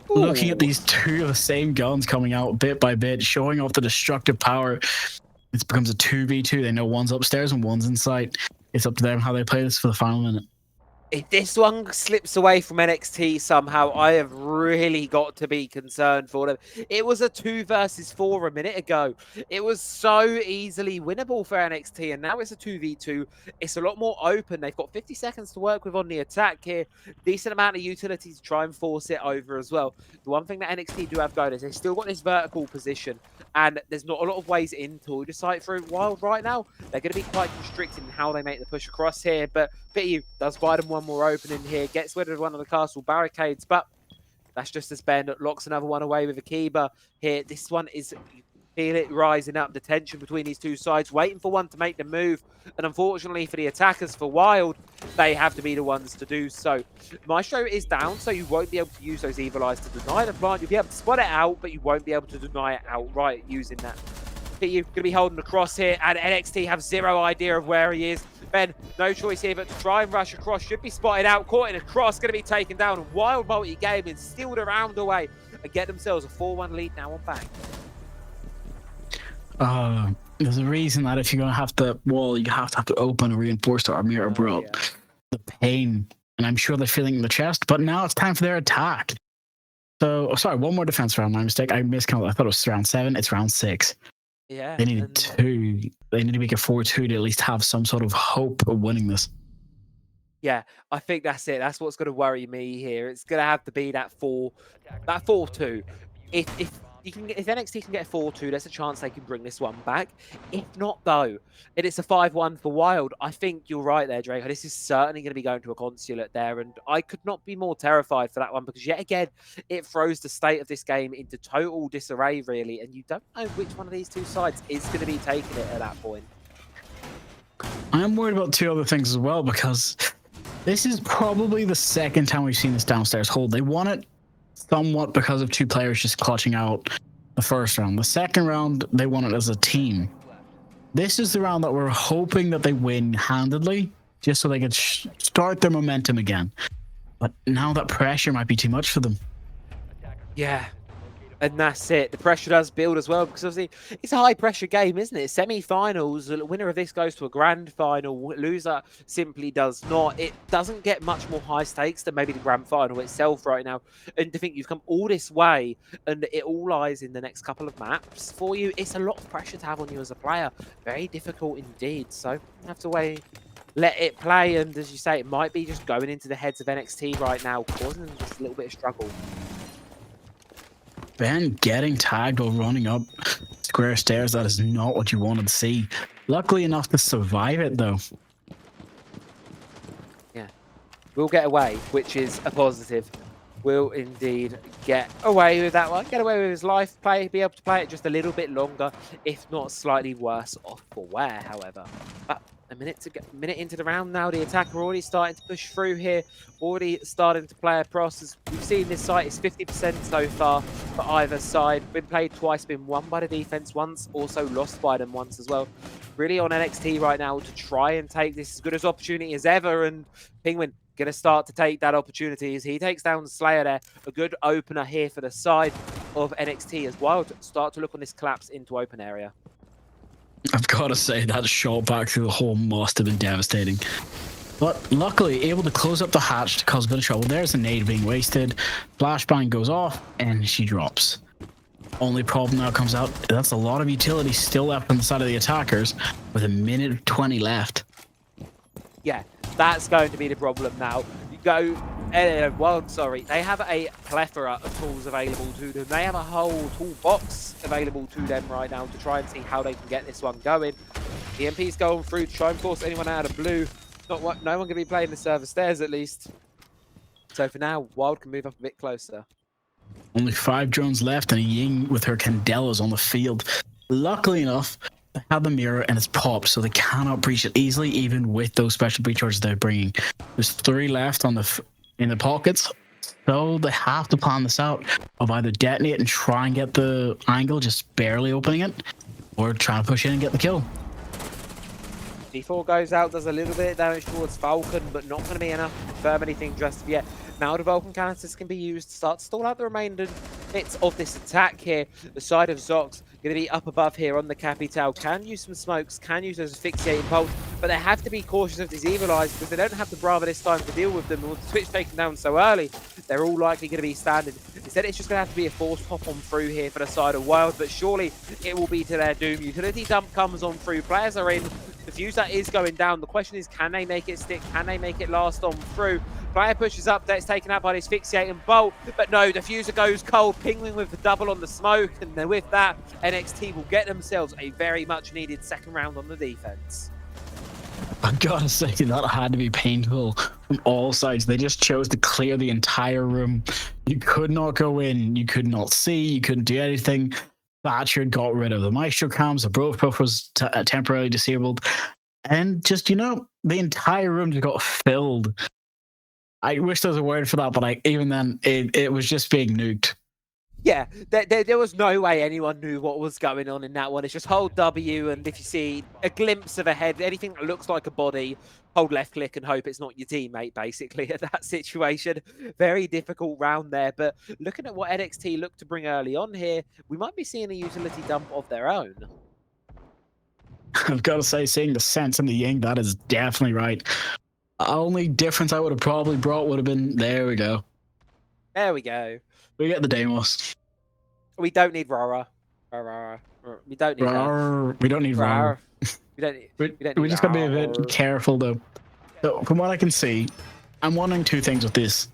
Ooh. Looking at these 2 of the same guns coming out bit by bit, showing off the destructive power. It becomes a 2v2. They know one's upstairs and one's inside. It's up to them how they play this for the final minute. If this one slips away from NXT somehow, I have really got to be concerned for them. It was a 2 versus 4 a minute ago. It was so easily winnable for NXT, and now it's a 2v2. It's a lot more open. They've got 50 seconds to work with on the attack here. Decent amount of utility to try and force it over as well. The one thing that NXT do have going is they've still got this vertical position, and there's not a lot of ways into the site through Wild right now. They're going to be quite constricted in how they make the push across here, but Bityu does buy them one more opening here, gets rid of one of the castle barricades, but that's just as Ben locks another one away with Akiba here. This one is, you feel it rising up, the tension between these 2 sides, waiting for one to make the move, and unfortunately for the attackers, for Wild, they have to be the ones to do so. Maestro is down, so you won't be able to use those evil eyes to deny the plant. You'll be able to spot it out, but you won't be able to deny it outright using that. You're going to be holding the cross here, and NXT have 0 idea of where he is. Ben, no choice here but to try and rush across. Should be spotted out, caught in a cross, going to be taken down. And Wild Multi-Gaming stealed around away and get themselves a 4-1 lead now on Bank. There's a reason that if you're going to have to wall, you have to open a reinforced army or abroad. Yeah. The pain, and I'm sure they're feeling in the chest, but now it's time for their attack. So, sorry, one more defense round. My mistake. I miscounted. I thought it was round 7. It's round 6. Yeah. They needed 2. They need to make it 4-2 to at least have some sort of hope of winning this. Yeah, I think that's it. That's what's going to worry me here. It's going to have to be that 4-2. If NXT can get 4-2, there's a chance they can bring this one back. If not, though, and it's a 5-1 for Wild, I think you're right there, Draco. This is certainly going to be going to a consulate there, and I could not be more terrified for that one because, yet again, it throws the state of this game into total disarray, really, and you don't know which one of these two sides is going to be taking it at that point. I'm worried about 2 other things as well because this is probably the second time we've seen this downstairs hold. They won it somewhat because of 2 players just clutching out the first round. The second round, they won it as a team. This is the round that we're hoping that they win handedly, just so they can start their momentum again. But now that pressure might be too much for them. Yeah. And that's it. The pressure does build as well because obviously it's a high pressure game, isn't it? Semi-finals, the winner of this goes to a grand final. Loser simply does not. It doesn't get much more high stakes than maybe the grand final itself right now. And to think you've come all this way and it all lies in the next couple of maps for you, it's a lot of pressure to have on you as a player. Very difficult indeed. So you have to wait. Let it play, and as you say, it might be just going into the heads of NXT right now, causing them just a little bit of struggle. Ben getting tagged while running up square stairs, that is not what you wanted to see. Luckily enough to survive it, though. Yeah. We'll get away, which is a positive. Will indeed get away with that one. Get away with his life, be able to play it just a little bit longer, if not slightly worse off for wear, however. But a minute into the round now, the attacker already starting to push through here, already starting to play across. As we've seen, this site is 50% so far for either side. Been played twice, been won by the defense once, also lost by them once as well. Really on NXT right now to try and take this as good as opportunity as ever, and Penguin going to start to take that opportunity as he takes down Slayer there. A good opener here for the side of NXT as well to start to look on this collapse into open area. I've got to say that shot back through the hole must have been devastating. But luckily, able to close up the hatch to cause a bit of trouble. There's a nade being wasted. Flashbang goes off, and she drops. Only problem now comes out, that's a lot of utility still left on the side of the attackers with a minute 20 left. Yeah, that's going to be the problem now. You go, they have a plethora of tools available to them. They have a whole toolbox available to them right now to try and see how they can get this one going. The MP's going through to try and force anyone out of blue. No one going to be playing the server stairs at least. So for now, Wild can move up a bit closer. Only 5 drones left and a Ying with her Candelas on the field. Luckily enough, they have the mirror and it's popped, so they cannot breach it easily, even with those special breach charges they're bringing. There's 3 left on in the pockets, so they have to plan this out of either detonate and try and get the angle, just barely opening it, or try to push in and get the kill. D4 goes out, does a little bit of damage towards Falcon, but not going to be enough to confirm anything just yet. Now the Vulcan canisters can be used to start to stall out the remainder bits of this attack here. The side of Zox going to be up above here on the Capital. Can use some smokes, can use those asphyxiating bolts, but they have to be cautious of these Evil Eyes because they don't have the Brava this time to deal with them. With the Switch taken down so early, they're all likely going to be standing. Instead, it's just going to have to be a forced hop on through here for the side of Wild, but surely it will be to their doom. Utility dump comes on through. Players are in. The Diffuser is going down. The question is, can they make it stick? Can they make it last on through? Player pushes up, that's taken out by the asphyxiating bolt, but no, Diffuser goes cold. Penguin with the double on the smoke, and then with that, NXT will get themselves a very much needed second round on the defense. I gotta say, that had to be painful from all sides. They just chose to clear the entire room. You could not go in, you could not see, you couldn't do anything. Thatcher got rid of the Maestro cams, the Bropuff was temporarily disabled, and just, the entire room just got filled. I wish there was a word for that, but even then, it was just being nuked. Yeah, there was no way anyone knew what was going on in that one. It's just hold W, and if you see a glimpse of a head, anything that looks like a body, hold left click and hope it's not your teammate, basically, at that situation. Very difficult round there, but looking at what NXT looked to bring early on here, we might be seeing a utility dump of their own. I've got to say, seeing the sense in the Ying, that is definitely right. The only difference I would have probably brought would have been, there we go. There we go. We get the Deimos. We don't need Rara. We don't need her. We don't need Rar. We don't need. We just gotta be a bit careful though. So from what I can see, I'm wondering two things with this.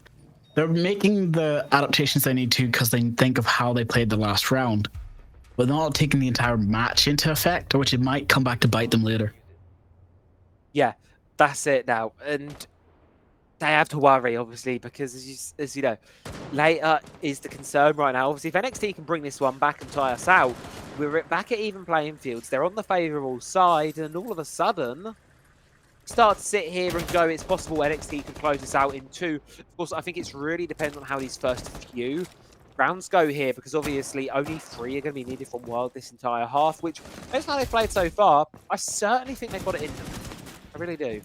They're making the adaptations they need to because they think of how they played the last round, but not taking the entire match into effect, which it might come back to bite them later. Yeah, that's it now, and they have to worry obviously because as you know, later is the concern right now. Obviously, if NXT can bring this one back and tie us out, we're back at even playing fields. They're on the favourable side, and all of a sudden, start to sit here and go, it's possible NXT can close this out in 2. Of course, I think it's really dependent on how these first few rounds go here, because obviously only 3 are going to be needed from Wild this entire half, which, based on how they've played so far, I certainly think they've got it in them. I really do.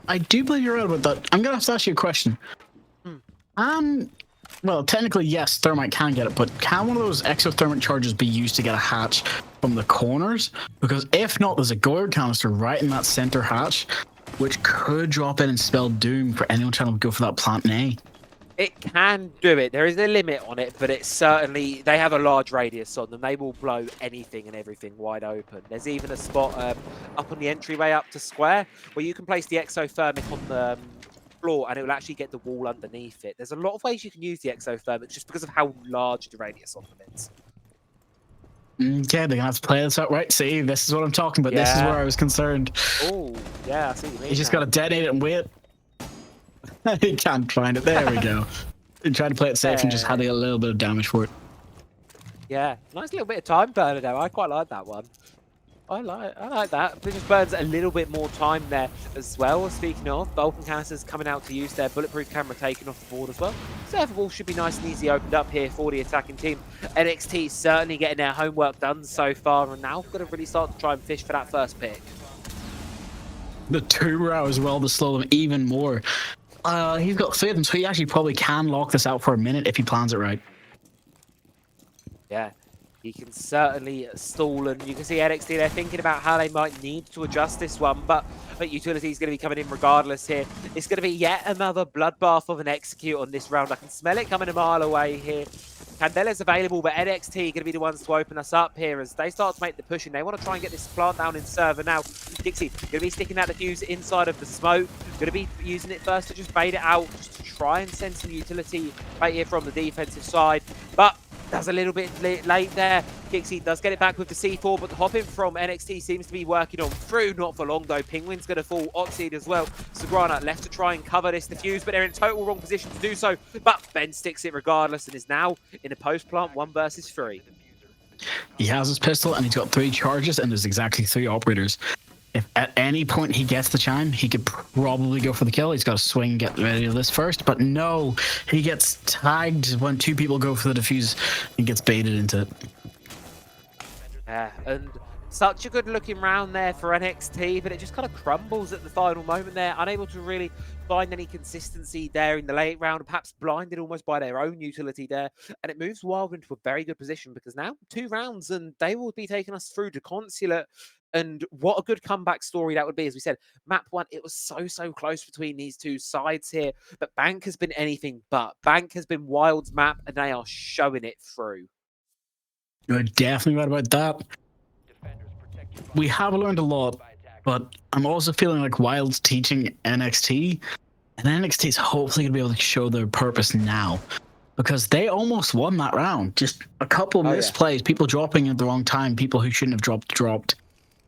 I do believe you're right about that. I'm going to have to ask you a question. Well, technically, yes, Thermite can get it, but can one of those exothermic charges be used to get a hatch from the corners? Because if not, there's a Gourd canister right in that center hatch, which could drop in and spell doom for anyone trying to go for that plant A. It can do it. There is a limit on it, but it's certainly... They have a large radius on them. They will blow anything and everything wide open. There's even a spot up on the entryway up to Square where you can place the exothermic on the floor and it will actually get the wall underneath it. There's a lot of ways you can use the exothermic just because of how large the radius on them is. Okay, they're going to have to play this out right. See, this is what I'm talking about. Yeah. This is where I was concerned. Oh, yeah, I see what you mean. You just got to detonate it and wait. He can't find it. There we go. He tried to play it safe and just had a little bit of damage for it. Yeah, nice little bit of time burner though. I quite like that one. I like that. It just burns a little bit more time there as well. Speaking of, Vulcan canisters coming out to use their bulletproof camera taken off the board as well. So everyone should be nice and easy opened up here for the attacking team. NXT certainly getting their homework done so far, and now got to really start to try and fish for that first pick. The 2-row as well to slow them even more. He's got 3 of them, so he actually probably can lock this out for a minute if he plans it right. Yeah, he can certainly stall, and you can see NXT, they're thinking about how they might need to adjust this one, but Utility is going to be coming in regardless here. It's going to be yet another bloodbath of an execute on this round. I can smell it coming a mile away here. Candela's available, but NXT going to be the ones to open us up here as they start to make the push, and they want to try and get this plant down in server now. Dixie going to be sticking that diffuse inside of the smoke. Going to be using it first to just bait it out, just to try and send some utility right here from the defensive side. But that's a little bit late there. Kixie does get it back with the C4, but the hopping from NXT seems to be working on through. Not for long, though. Penguin's going to fall. Oxide as well. Sagrana left to try and cover this defuse, but they're in total wrong position to do so. But Ben sticks it regardless and is now in a post-plant 1 versus 3. He has his pistol, and he's got 3 charges, and there's exactly 3 operators. If at any point he gets the chime, he could probably go for the kill. He's got to swing and get ready to this first, but no, he gets tagged when 2 people go for the defuse and gets baited into it. Yeah, and such a good looking round there for NXT, but it just kind of crumbles at the final moment there, unable to really find any consistency there in the late round, perhaps blinded almost by their own utility there, and it moves Wild into a very good position because now 2 rounds and they will be taking us through to Consulate. And what a good comeback story that would be. As we said, map 1, it was so close between these 2 sides here. But Bank has been anything but. Bank has been Wild's map, and they are showing it through. You're definitely right about that. We have learned a lot, but I'm also feeling like Wild's teaching NXT, and NXT's hopefully going to be able to show their purpose now. Because they almost won that round. Just a couple of misplays, people dropping at the wrong time, people who shouldn't have dropped.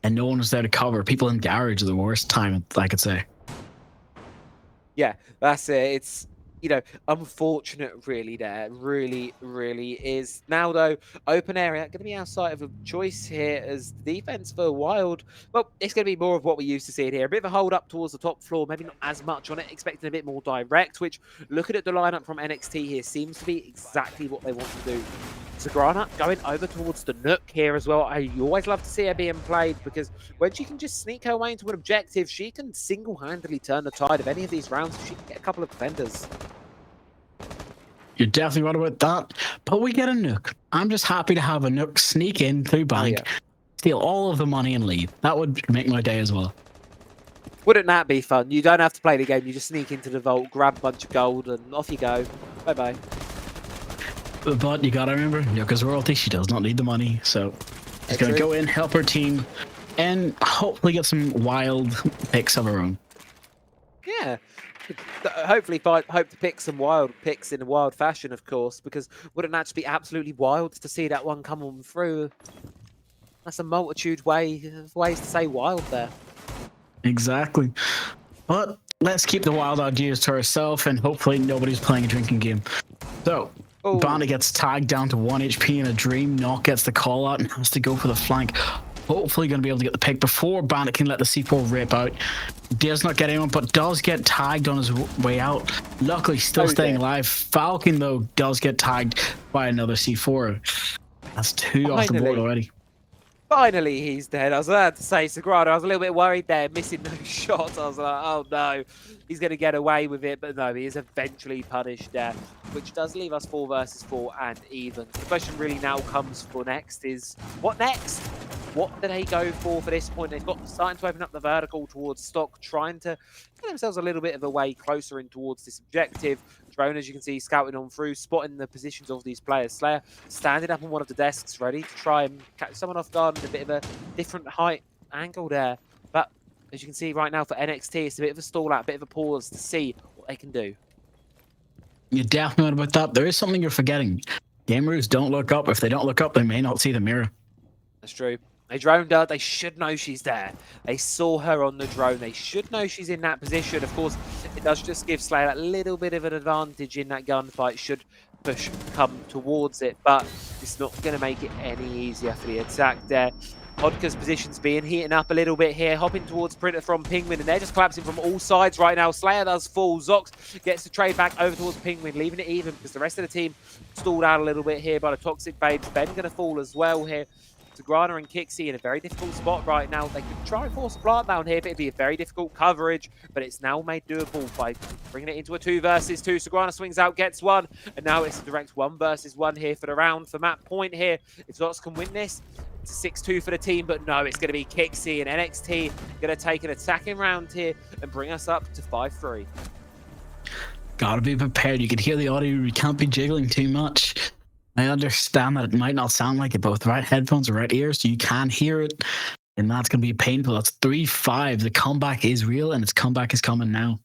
And no one was there to cover. People in garage at the worst time, I could say. Yeah, that's it. It's, you know, unfortunate really there. Really is. Now, though, open area going to be outside of a choice here as the defense for Wild. Well, it's going to be more of what we used to see it here. A bit of a hold up towards the top floor. Maybe not as much on it. Expecting a bit more direct, which, looking at the lineup from NXT here, seems to be exactly what they want to do. Sagrana going over towards the Nook here as well. I always love to see her being played because when she can just sneak her way into an objective, she can single-handedly turn the tide of any of these rounds if she can get a couple of defenders. You're definitely right about that, but we get a Nook. I'm just happy to have a Nook sneak in through Bank, steal all of the money and leave. That would make my day as well. Wouldn't that be fun? You don't have to play the game. You just sneak into the vault, grab a bunch of gold, and off you go. Bye-bye. But you gotta remember, Yuka's royalty, she does not need the money, so she's gonna go in, help her team, and hopefully get some wild picks of her own. Yeah. Hopefully, hope to pick some wild picks in a wild fashion, of course, because wouldn't that just be absolutely wild to see that one come on through? That's a multitude of ways to say wild there. Exactly. But let's keep the wild ideas to ourselves, and hopefully nobody's playing a drinking game. So, Bandit gets tagged down to 1 HP in a dream. Knock gets the call out and has to go for the flank. Hopefully going to be able to get the pick before Bandit can let the C4 rip out. Does not get anyone, but does get tagged on his way out. Luckily, still staying alive. Falcon, though, does get tagged by another C4. That's 2 off the board already. Finally, he's dead. I was about to say, Sagrado, I was a little bit worried there, missing those shots. I was like, oh no, he's going to get away with it. But no, he is eventually punished there, which does leave us 4 versus 4 and even. The question really now comes for next is, what next? What do they go for this point? They've got starting to open up the vertical towards stock, trying to get themselves a little bit of a way closer in towards this objective. Drone, as you can see, scouting on through, spotting the positions of these players. Slayer standing up on one of the desks, ready to try and catch someone off guard in a bit of a different height angle there. But as you can see right now for NXT, it's a bit of a stall out, a bit of a pause to see what they can do. You're definitely right about that. There is something you're forgetting. Gamerus don't look up. If they don't look up, they may not see the mirror. That's true. They droned her. They should know she's there. They saw her on the drone. They should know she's in that position. Of course, it does just give Slayer that little bit of an advantage in that gunfight should push come towards it, but it's not going to make it any easier for the attack there. Hodka's position's being heating up a little bit here, hopping towards Printer from Penguin, and they're just collapsing from all sides right now. Slayer does fall. Zox gets the trade back over towards Penguin, leaving it even because the rest of the team stalled out a little bit here by the Toxic Babes. Ben going to fall as well here. Sagrada and Kixie in a very difficult spot right now. They could try and force a plant down here, but it'd be a very difficult coverage. But it's now made doable by bringing it into a 2 versus 2. Sagrada swings out, gets one, and now it's a direct 1 versus 1 here for the round. For Matt Point here, if Zox can win this, it's a 6-2 for the team, but no, it's going to be Kixie and NXT going to take an attacking round here and bring us up to 5-3. Gotta be prepared. You can hear the audio. You can't be jiggling too much. I understand that it might not sound like it, but with the right headphones or right ears, you can hear it, and that's going to be painful. That's 3-5. The comeback is real, and its comeback is coming now.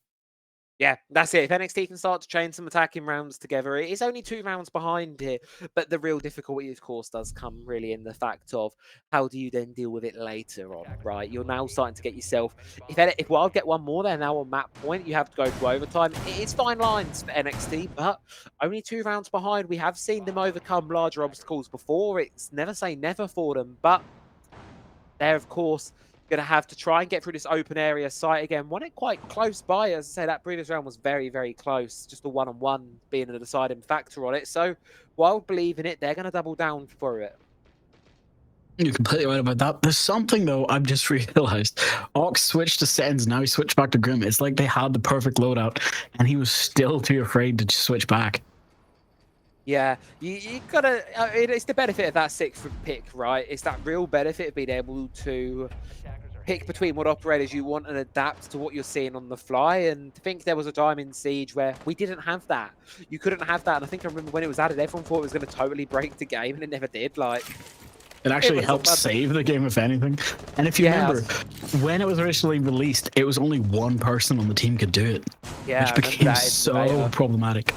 Yeah, that's it. If NXT can start to chain some attacking rounds together, it is only 2 rounds behind here, but the real difficulty, of course, does come really in the fact of how do you then deal with it later on, right? You're now starting to get yourself... If Wild get one more, they're now on Map Point. You have to go to overtime. It is fine lines for NXT, but only 2 rounds behind. We have seen them overcome larger obstacles before. It's never say never for them, but they're, of course, going to have to try and get through this open area site again. Won it quite close by. As I say, that previous round was very, very close. Just a 1-on-1 being a deciding factor on it. So, Wild believe in it. They're going to double down for it. You're completely right about that. There's something, though, I've just realized. Ox switched to Sens, now he switched back to Grim. It's like they had the perfect loadout, and he was still too afraid to switch back. Yeah, you gotta... it's the benefit of that 6th pick, right? It's that real benefit of being able to pick between what operators you want and adapt to what you're seeing on the fly. And I think there was a time in Siege where we didn't have that. You couldn't have that. And I think I remember when it was added, everyone thought it was going to totally break the game, and it never did. Like, it actually helped save the game, if anything. And if you remember, when it was originally released, it was only 1 person on the team could do it. Yeah, which became so problematic.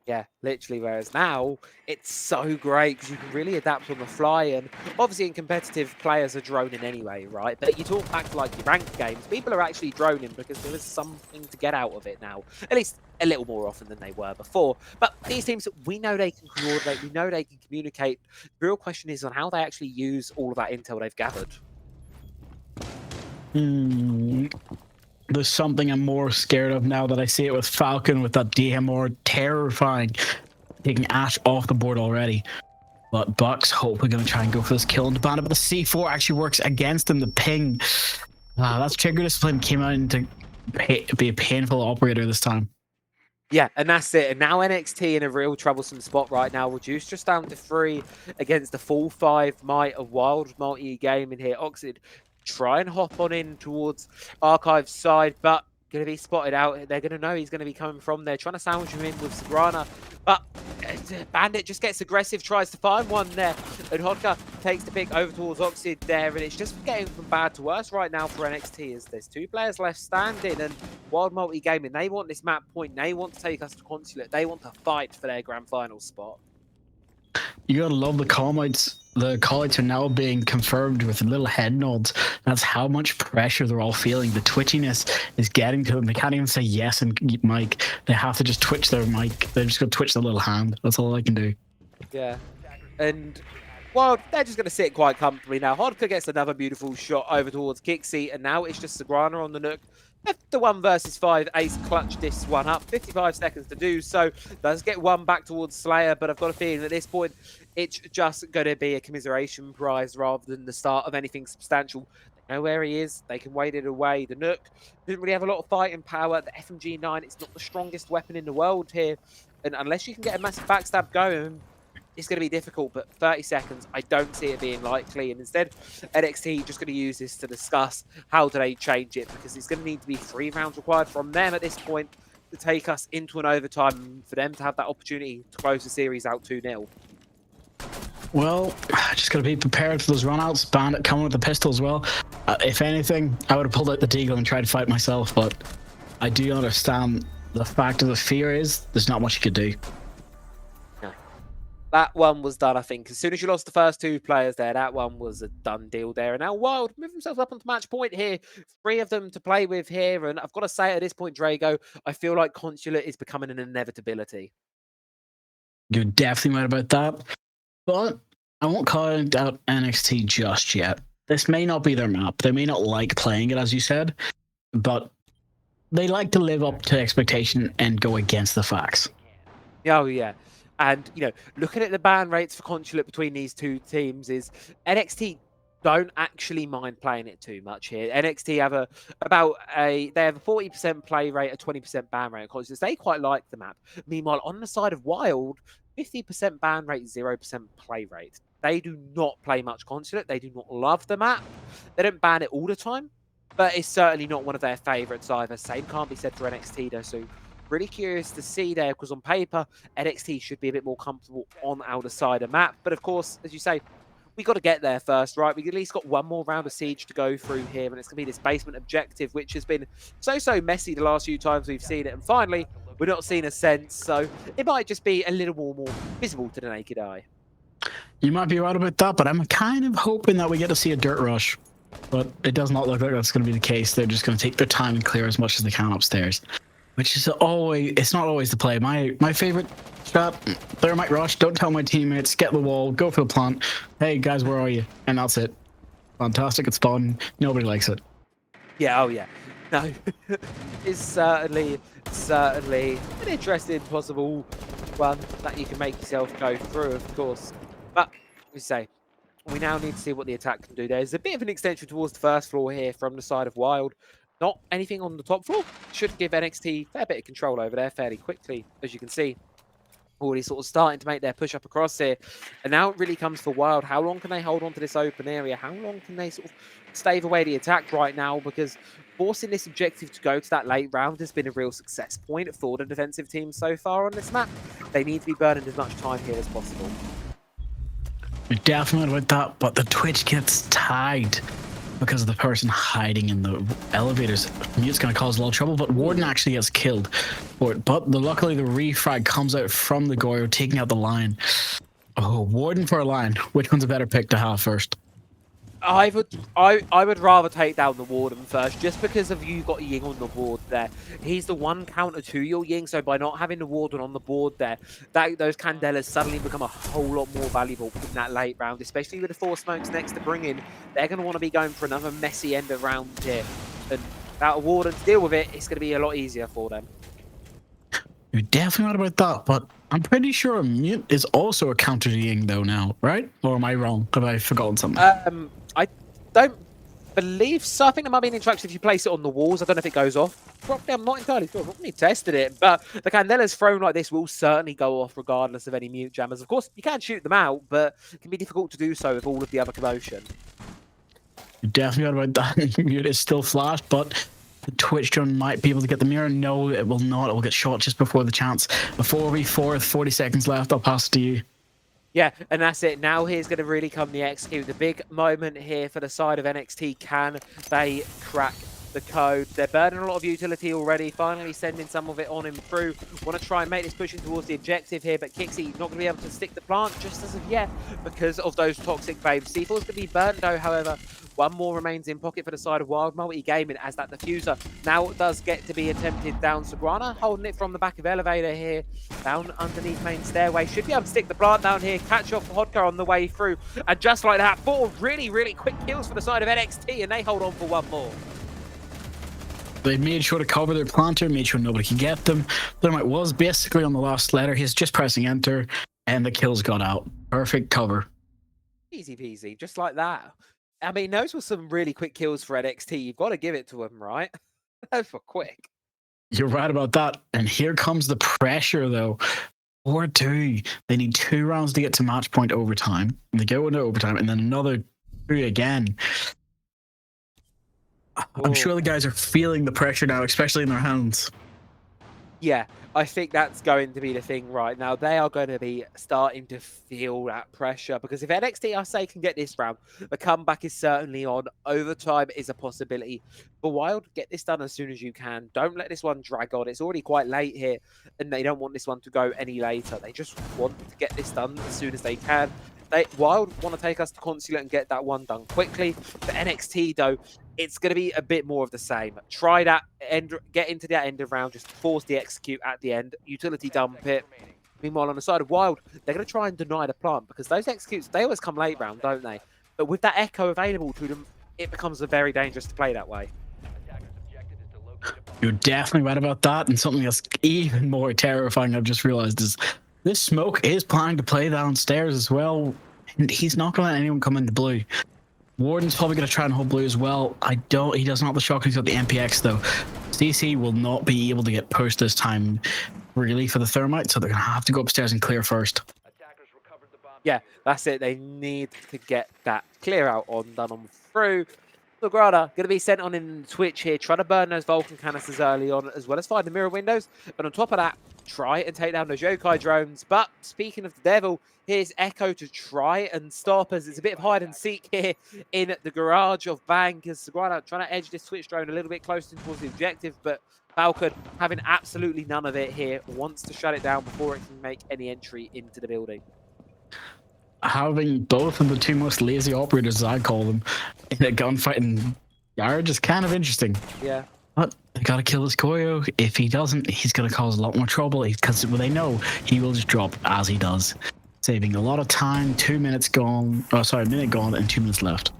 Yeah, literally. Whereas now, it's so great because you can really adapt on the fly. And obviously in competitive, players are droning anyway, right? But you talk back to like your ranked games, people are actually droning because there is something to get out of it now. At least a little more often than they were before. But these teams, we know they can coordinate, we know they can communicate. The real question is on how they actually use all of that intel they've gathered. There's something I'm more scared of now that I see it with Falcon with that DMR terrifying, taking Ash off the board already. But Buck's hopefully going to try and go for this kill into Bandit, but the C4 actually works against him. The ping, that's Trigger Discipline came out to be a painful operator this time. Yeah, and that's it. And now NXT in a real troublesome spot right now. Reduced just down to 3 against the full 5 might of Wild multi-game in here. Oxid try and hop on in towards Archive's side, but going to be spotted out. They're going to know he's going to be coming from there, trying to sandwich him in with Sagrana. But Bandit just gets aggressive, tries to find one there. And Hodka takes the pick over towards Oxid there. And it's just getting from bad to worse right now for NXT as there's 2 players left standing. And Wild Multi-Gaming, they want this map point. They want to take us to Consulate. They want to fight for their grand final spot. You gotta love the call-outs. The call-outs are now being confirmed with little head nods. That's how much pressure they're all feeling. The twitchiness is getting to them. They can't even say yes and mic. They have to just twitch their mic. They're just gonna twitch their little hand. That's all I can do. Yeah. And, well, they're just going to sit quite comfortably now. Hodka gets another beautiful shot over towards Kixi, and now it's just Sagrana on the Nook. The 1 versus 5, Ace clutched this one up. 55 seconds to do so. Does get one back towards Slayer, but I've got a feeling at this point it's just going to be a commiseration prize rather than the start of anything substantial. They know where he is. They can wait it away. The Nook doesn't really have a lot of fighting power. The FMG9, it's not the strongest weapon in the world here. And unless you can get a massive backstab going, it's going to be difficult, but 30 seconds, I don't see it being likely. And instead, NXT just going to use this to discuss how do they change it, because it's going to need to be 3 rounds required from them at this point to take us into an overtime for them to have that opportunity to close the series out 2-0. Well, just got to be prepared for those runouts. Bandit coming with the pistol as well. If anything, I would have pulled out the deagle and tried to fight myself, but I do understand the fact of the fear is there's not much you could do. That one was done, I think. As soon as you lost the first 2 players there, that one was a done deal there. And now Wild move themselves up onto match point here. 3 of them to play with here. And I've got to say at this point, Drago, I feel like Consulate is becoming an inevitability. You're definitely right about that. But I won't call out NXT just yet. This may not be their map. They may not like playing it, as you said. But they like to live up to expectation and go against the facts. Oh, yeah. And, you know, looking at the ban rates for Consulate between these 2 teams is NXT don't actually mind playing it too much here. NXT have a 40% play rate, a 20% ban rate on Consulate. They quite like the map. Meanwhile, on the side of Wild, 50% ban rate, 0% play rate. They do not play much Consulate. They do not love the map. They don't ban it all the time, but it's certainly not one of their favourites either. Same can't be said for NXT though, so really curious to see there, because on paper, NXT should be a bit more comfortable on our side of map. But of course, as you say, we got to get there first, right? We at least got 1 more round of Siege to go through here, and it's going to be this basement objective, which has been so messy the last few times we've seen it. And finally, we're not seeing a sense, so it might just be a little more visible to the naked eye. You might be right about that, but I'm kind of hoping that we get to see a dirt rush. But it does not look like that's going to be the case. They're just going to take their time and clear as much as they can upstairs. Which is always, it's not always the play. My favorite strat, Thermite rush, don't tell my teammates, get the wall, go for the plant. Hey guys, where are you? And that's it. Fantastic, it's done. Nobody likes it. Yeah, oh yeah. No, it's certainly an interesting possible one that you can make yourself go through, of course. But, we say, we now need to see what the attack can do. There's a bit of an extension towards the first floor here from the side of Wild. Not anything on the top floor. Should give NXT a fair bit of control over there fairly quickly, as you can see. Already sort of starting to make their push up across here. And now it really comes for Wild. How long can they hold on to this open area? How long can they sort of stave away the attack right now? Because forcing this objective to go to that late round has been a real success point for the defensive team so far on this map. They need to be burning as much time here as possible. You're definitely about that, but the Twitch gets tagged because of the person hiding in the elevators. Mute's going to cause a lot of trouble, but Warden actually gets killed for it. But luckily the refrag comes out from the Goyo, taking out the line. Oh, Warden for a line. Which one's a better pick to have first? I would rather take down the Warden first, just because of you got Ying on the board there. He's the one counter to your Ying, so by not having the Warden on the board there, those Candelas suddenly become a whole lot more valuable in that late round, especially with the 4 smokes next to bring in. They're going to want to be going for another messy end of round here. And without a Warden to deal with it, it's going to be a lot easier for them. You're definitely not about that, but I'm pretty sure Mute is also a counter to Ying though now, right? Or am I wrong? Have I forgotten something? I don't believe so. I think there might be an interaction if you place it on the walls. I don't know if it goes off. Probably, I'm not entirely sure. I've not really tested it, but the Candela's thrown like this will certainly go off regardless of any Mute jammers. Of course, you can shoot them out, but it can be difficult to do so with all of the other commotion. You're definitely not about that. Mute is still flashed, but The Twitch drone might be able to get the mirror. No, it will not. It will get shot just before the chance. A 4v4, 40 seconds left. I'll pass it to you. Yeah, and that's it. Now here's going to really come the execute. The big moment here for the side of NXT. Can they crack the code? They're burning a lot of utility already, finally sending some of it on him through. Want to try and make this pushing towards the objective here, but Kixi not going to be able to stick the plant just as of yet because of those toxic babes. C4's going to be burnt though, however. One more remains in pocket for the side of Wild Multi Gaming as that diffuser now does get to be attempted down. Sagrana holding it from the back of elevator here, down underneath main stairway. Should be able to stick the plant down here, catch off Hodka on the way through. And just like that, 4 really, really quick kills for the side of NXT, and they hold on for one more. They made sure to cover their planter, made sure nobody could get them. Thermite was basically on the last letter. He's just pressing enter, and the kills got out. Perfect cover. Easy peasy, just like that. I mean, those were some really quick kills for NXT. You've got to give it to them, right? Those were quick. You're right about that. And here comes the pressure, though. 4-2. They need 2 rounds to get to match point overtime. And they go into overtime, and then another 2 again. I'm sure the guys are feeling the pressure now, especially in their hands. Yeah, I think that's going to be the thing right now. They are going to be starting to feel that pressure because if NXT, I say, can get this round, the comeback is certainly on. Overtime is a possibility. But Wild, get this done as soon as you can. Don't let this one drag on. It's already quite late here, and they don't want this one to go any later. They just want to get this done as soon as they can. Wild want to take us to Consulate and get that one done quickly. For NXT, though, it's going to be a bit more of the same. Try that, get into that end of round, just force the execute at the end, utility dump it. Meanwhile, on the side of Wild, they're going to try and deny the plant because those executes, they always come late round, don't they? But with that echo available to them, it becomes very dangerous to play that way. You're definitely right about that. And something that's even more terrifying, I've just realized, is this Smoke is planning to play downstairs as well. And he's not going to let anyone come into blue. Warden's probably going to try and hold blue as well. He does not have the shotgun, he's got the MPX though. CC will not be able to get pushed this time really for the Thermite, so they're going to have to go upstairs and clear first. Yeah, that's it. They need to get that clear out done on through. Sagrada going to be sent on in Twitch here, trying to burn those Vulcan canisters early on, as well as find the mirror windows. But on top of that, try and take down those Yokai drones. But speaking of the devil, here's Echo to try and stop us. It's a bit of hide and seek here in the garage of Bang, as Sagrada trying to edge this Twitch drone a little bit closer towards the objective, but Falcon having absolutely none of it here, wants to shut it down before it can make any entry into the building. Having both of the 2 most lazy operators, as I call them, in a gunfighting garage is kind of interesting. Yeah. But they gotta kill this Koyo. If he doesn't, he's gonna cause a lot more trouble because they know he will just drop as he does. Saving a lot of time, 2 minutes gone. Oh, sorry, a minute gone and 2 minutes left.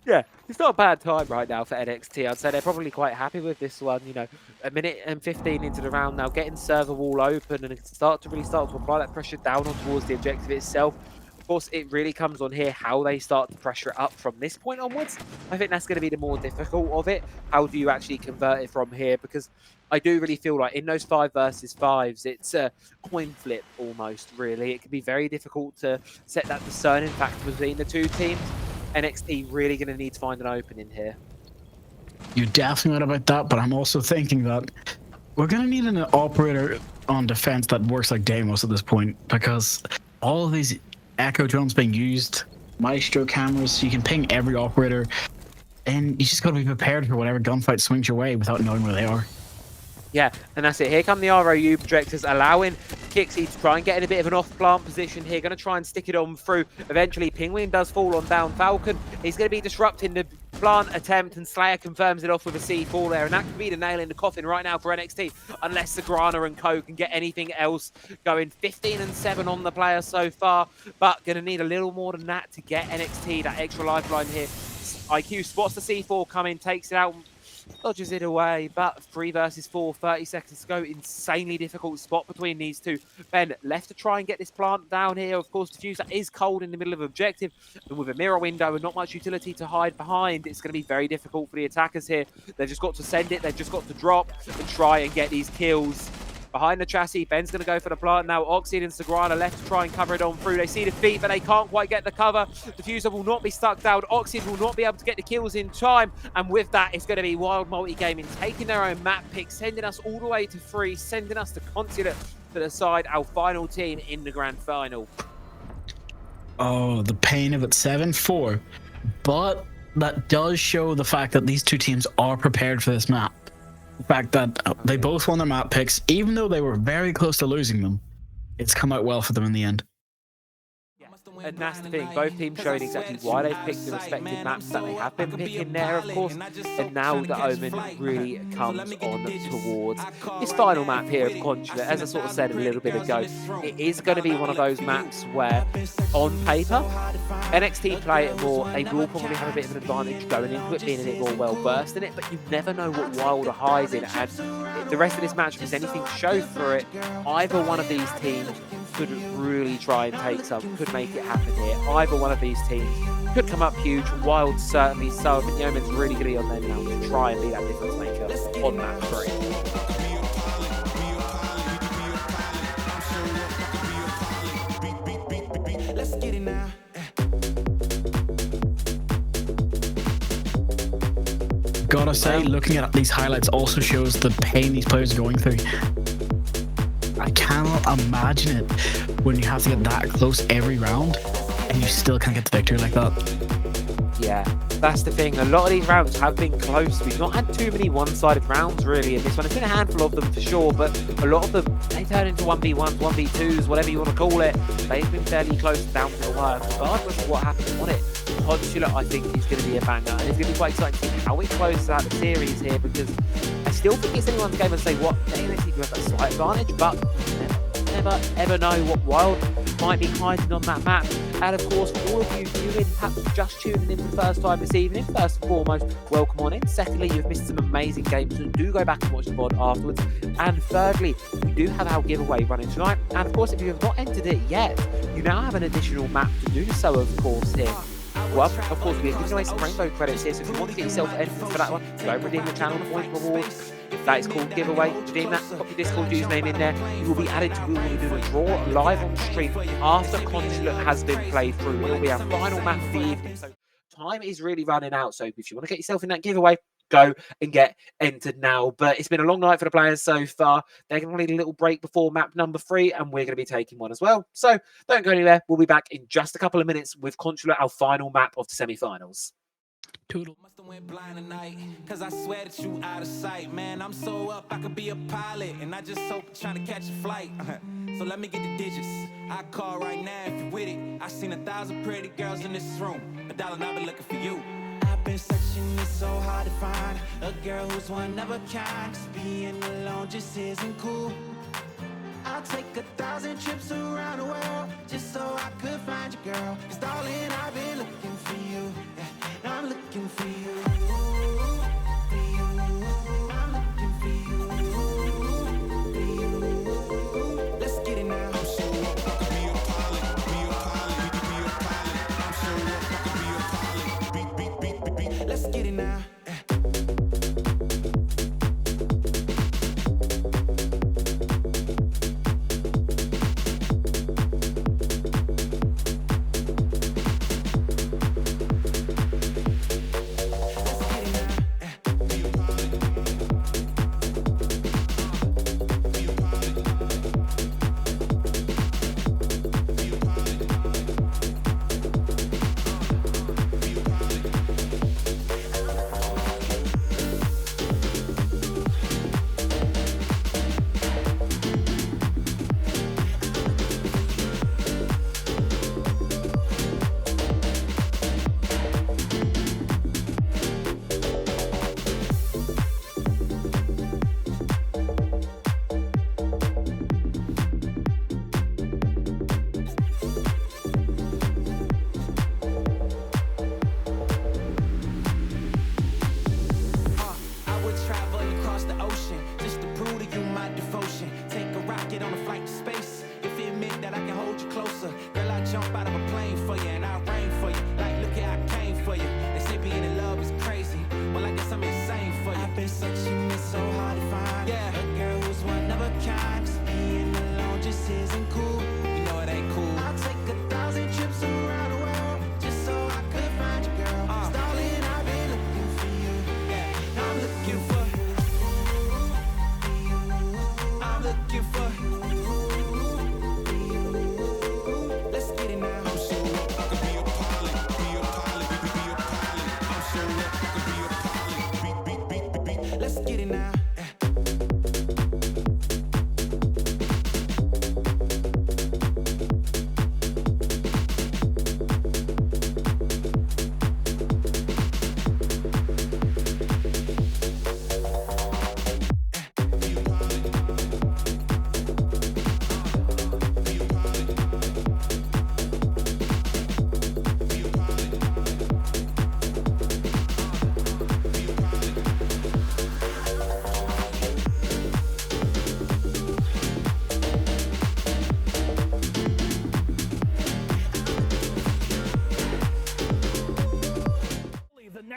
Yeah, it's not a bad time right now for NXT. I'd say they're probably quite happy with this one. You know, a minute and 15 into the round now, getting server wall open and really start to apply that pressure down on towards the objective itself. Of course, it really comes on here how they start to pressure it up from this point onwards. I think that's going to be the more difficult of it. How do you actually convert it from here? Because I do really feel like in those 5 versus 5s, it's a coin flip almost, really. It can be very difficult to set that discerning factor between the 2 teams. NXT really going to need to find an opening here. You're definitely right about that, but I'm also thinking that we're going to need an operator on defense that works like Deimos at this point, because all of these Echo drones being used, Maestro cameras, so you can ping every operator, and you just got to be prepared for whatever gunfight swings your way without knowing where they are. Yeah, and that's it. Here come the ROU projectors, allowing Kixi to try and get in a bit of an off-plant position here. Going to try and stick it on through. Eventually, Penguin does fall on down Falcon. He's going to be disrupting the plant attempt, and Slayer confirms it off with a C4 there. And that could be the nail in the coffin right now for NXT, unless Sagrana and Co can get anything else going. 15-7 on the player so far, but going to need a little more than that to get NXT that extra lifeline here. IQ spots the C4 coming, takes it out, dodges it away, but 3 versus 4, 30 seconds to go. Insanely difficult spot between these 2. Ben left to try and get this plant down here. Of course, Diffuser is cold in the middle of objective, and with a mirror window and not much utility to hide behind, it's going to be very difficult for the attackers here. They've just got to send it, they've just got to drop and try and get these kills. behind the chassis. Ben's going to go for the plant now. Oxide and Sagrana left to try and cover it on through. They see the feet, but they can't quite get the cover. Diffuser will not be stuck down. Oxide will not be able to get the kills in time. And with that, it's going to be Wild Multi-Gaming taking their own map pick, sending us all the way to 3, sending us to Consulate to decide our final team in the grand final. Oh, the pain of it, 7-4. But that does show the fact that these two teams are prepared for this map. The fact that they both won their map picks, even though they were very close to losing them, it's come out well for them in the end. And that's the thing, both teams showing exactly why they've picked the respective maps that they have been picking there, of course. And now the Omen really comes on towards this final map here of Consulate. As I sort of said a little bit ago, it is going to be one of those maps where, on paper, NXT play it more. They will probably have a bit of an advantage going into it, being a bit more well-versed in it, but you never know what Wild are hiding. And the rest of this match, if there's anything to show for it, either one of these teams could really try and take some, could make it happen here. Either one of these teams could come up huge. Wild certainly so, but Yeoman's really going to be on there now to try and be that difference maker on map 3. Let's get it now. Gotta say, looking at these highlights also shows the pain these players are going through. I cannot imagine it when you have to get that close every round and you still can't get the victory like that. Yeah, that's the thing. A lot of these rounds have been close. We've not had too many one-sided rounds really in this one. There's been a handful of them for sure, but a lot of them, they turn into 1v1s, 1v2s, whatever you want to call it. They've been fairly close down to the wire, regardless of what happens on it. Consulate, I think, is going to be a banger, and it's going to be quite exciting to see how it closes out the series here, because I still think it's anyone's game and say what they do have a slight advantage, but never ever know what Wild might be hiding on that map. And of course, for all of you viewing, perhaps just tuning in for the first time this evening, first and foremost, welcome on in. Secondly, you've missed some amazing games, so do go back and watch the VOD afterwards. And thirdly, we do have our giveaway running tonight. And of course, if you have not entered it yet, you now have an additional map to do so, of course, here. Well, of course, we're giving away some rainbow credits here, so if you want to get yourself entered for that one, go and redeem the channel point rewards. That is called giveaway. Redeem that, pop your Discord username in there. You will be added to, we will do a draw live on stream after Consulate has been played through. It will be our final map of the evening. So time is really running out. So if you want to get yourself in that giveaway, go and get entered now. But it's been a long night for the players so far. They're going to need a little break before map number 3, and we're going to be taking one as well. So don't go anywhere. We'll be back in just a couple of minutes with Consulate, our final map of the semi-finals. Toodle. Must have went blind tonight, cause I swear that you out of sight. Man, I'm so up, I could be a pilot, and I just hope you're trying to catch a flight. So let me get the digits. I call right now if you're with it. I seen 1,000 pretty girls in this room. $1 I've been looking for you. I've been searching, it's so hard to find a girl who's one of a kind. Cause being alone just isn't cool. I'll take 1,000 trips around the world just so I could find you, girl. Cause darling, I've been looking for you. Yeah, I'm looking for you. I'm looking for you. Let's get it now. I'm so up, I could be a pilot, be a pilot, be a pilot. I'm so up, I could be a pilot, beat. Let's get it now.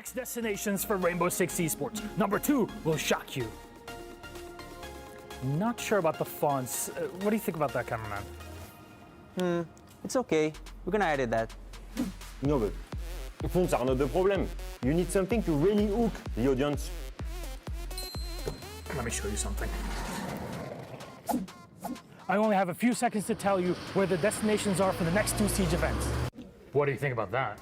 next destinations for Rainbow Six Esports. Number 2 will shock you. Not sure about the fonts. What do you think about that, cameraman? It's okay. We're gonna edit that. No, but fonts are not the problem. You need something to really hook the audience. Let me show you something. I only have a few seconds to tell you where the destinations are for the next 2 Siege events. What do you think about that?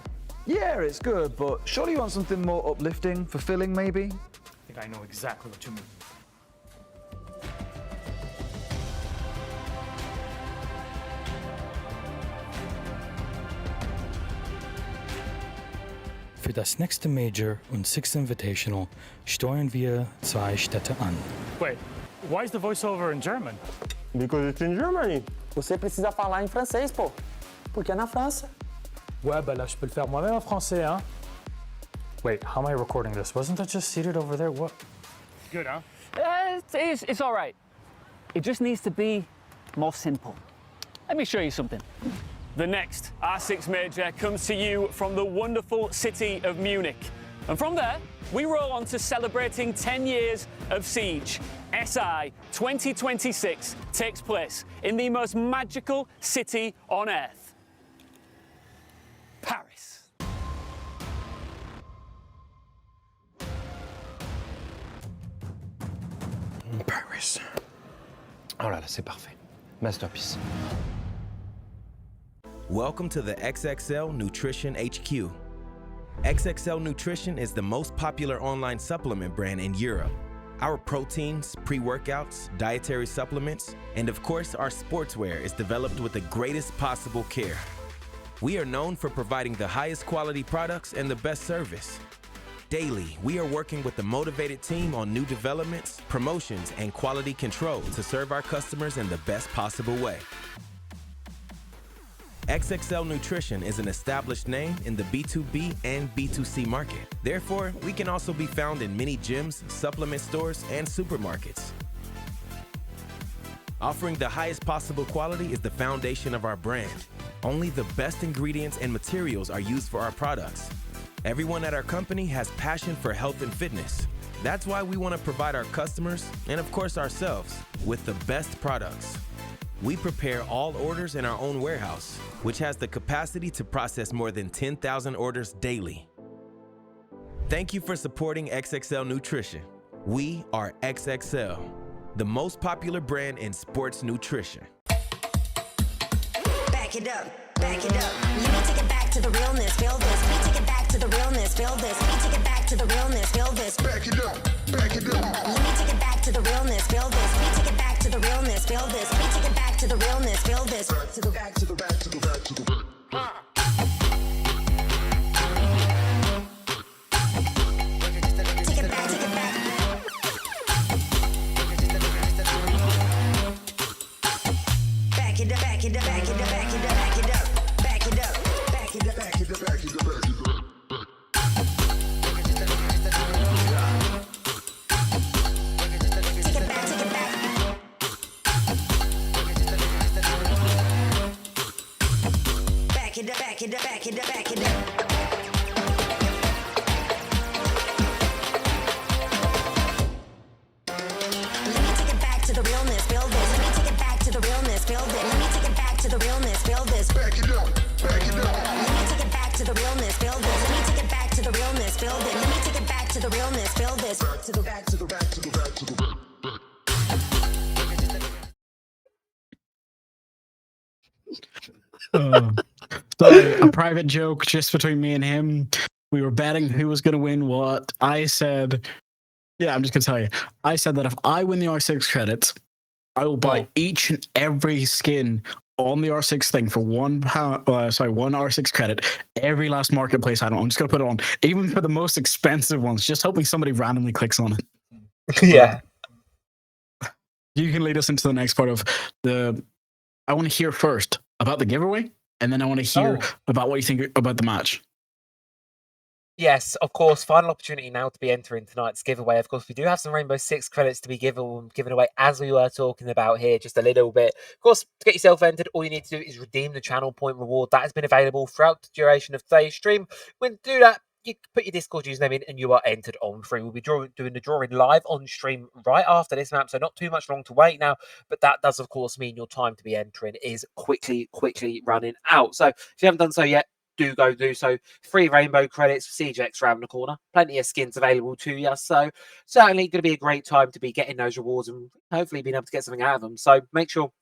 Yeah, it's good, but surely you want something more uplifting, fulfilling maybe? I think I know exactly what you mean. Für das nächste Major und Sixth Invitational steuern wir 2 Städte an. Wait, why is the voiceover in German? Because it's in Germany. Você precisa falar em francês, pô. Porque é na França. Ouais, bah là, je peux le faire moi-même en français, hein? Wait, how am I recording this? Wasn't that just seated over there? What? Good, huh? It's all right. It just needs to be more simple. Let me show you something. The next R6 Major comes to you from the wonderful city of Munich. And from there, we roll on to celebrating 10 years of Siege. SI 2026 takes place in the most magical city on earth, Paris. Paris. Oh là là, c'est parfait. Masterpiece. Welcome to the XXL Nutrition HQ. XXL Nutrition is the most popular online supplement brand in Europe. Our proteins, pre-workouts, dietary supplements, and of course our sportswear is developed with the greatest possible care. We are known for providing the highest quality products and the best service. Daily, we are working with a motivated team on new developments, promotions, and quality control to serve our customers in the best possible way. XXL Nutrition is an established name in the B2B and B2C market. Therefore, we can also be found in many gyms, supplement stores, and supermarkets. Offering the highest possible quality is the foundation of our brand. Only the best ingredients and materials are used for our products. Everyone at our company has passion for health and fitness. That's why we want to provide our customers, and of course ourselves, with the best products. We prepare all orders in our own warehouse, which has the capacity to process more than 10,000 orders daily. Thank you for supporting XXL Nutrition. We are XXL, the most popular brand in sports nutrition. Back it up, back it up. Let me take it back to the realness, feel this. Let me take it back to the realness, feel this. Let me take it back to the realness, feel this. Back it up, back it up. Let me take it back to the realness, feel this. Let me take it back to the realness, feel this. Let me take it back to the realness, feel this. Back to the back to the back to the back to the back. Take it back, take it back. Back it up, back it up, back it up, back it up, back it up, back it up, back it up, back it up, back it up, back it up. Take it back, take it back. Back it up, back it up, back it up, back it up. Let me take it back to the realness, feel this. Let me take it back to the realness, feel this. Let me take it back to the realness, feel this. Back it up, back it up. Let me take it back to the realness, feel this. Let me take it back to the realness, feel this. Let me take it back to the realness, feel this. Back to the back to the back to the back to the back. So a private joke just between me and him. We were betting who was going to win what. I said, yeah, I'm just going to tell you. I said that if I win the R6 credits, I will buy each and every skin on the R6 thing for one R6 credit. Every last marketplace I don't. I'm just going to put it on, even for the most expensive ones, just hoping somebody randomly clicks on it. Yeah. You can lead us into the next part of the. I want to hear first about the giveaway, and then I want to hear about what you think about the match. Yes, of course. Final opportunity now to be entering tonight's giveaway. Of course, we do have some Rainbow Six credits to be given away, as we were talking about here just a little bit. Of course, to get yourself entered, all you need to do is redeem the channel point reward that has been available throughout the duration of today's stream. When to do that, you put your Discord username in and you are entered on free. We'll be doing the drawing live on stream right after this map, so not too much long to wait now. But that does, of course, mean your time to be entering is quickly running out. So if you haven't done so yet, do so. Free rainbow credits for CJX around the corner. Plenty of skins available to you. So certainly going to be a great time to be getting those rewards and hopefully being able to get something out of them. So make sure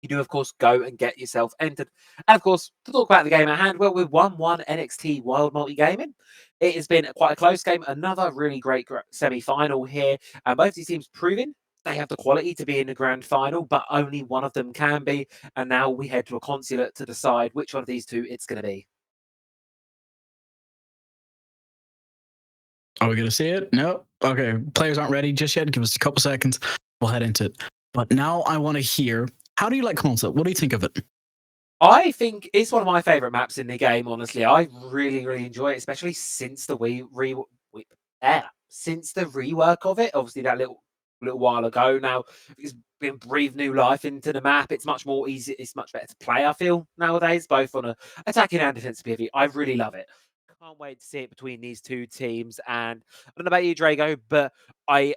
you do, of course, go and get yourself entered. And, of course, to talk about the game at hand, well, we've 1-1 NXT Wild Multi-Gaming. It has been quite a close game. Another really great semi-final here. And both these teams proving they have the quality to be in the grand final, but only one of them can be. And now we head to a consulate to decide which one of these two it's going to be. Are we going to see it? No. Okay. Players aren't ready just yet. Give us a couple seconds. We'll head into it. But now I want to hear, how do you like Consulate? What do you think of it? I think it's one of my favourite maps in the game, honestly. I really enjoy it, especially since the rework of it. Obviously, that little while ago now, it's been breathed new life into the map. It's much more easy. It's much better to play, I feel, nowadays, both on a attacking and defensive PvP. I really love it. Can't wait to see it between these two teams. And I don't know about you, Drago, but I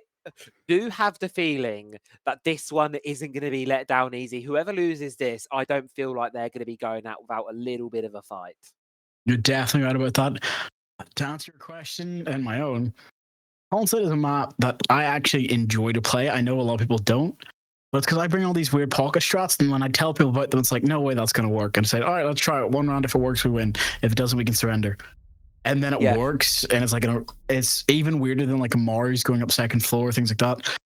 do have the feeling that this one isn't going to be let down easy. Whoever loses this, I don't feel like they're going to be going out without a little bit of a fight. You're definitely right about that. To answer your question and my own, Consulate is a map that I actually enjoy to play. I know a lot of people don't, but it's because I bring all these weird pocket strats, and when I tell people about them, it's like, no way that's going to work. And I say, all right, let's try it. One round. If it works, we win. If it doesn't, we can surrender. And then it works, and it's like it's even weirder than like a Mars going up second floor, things like that.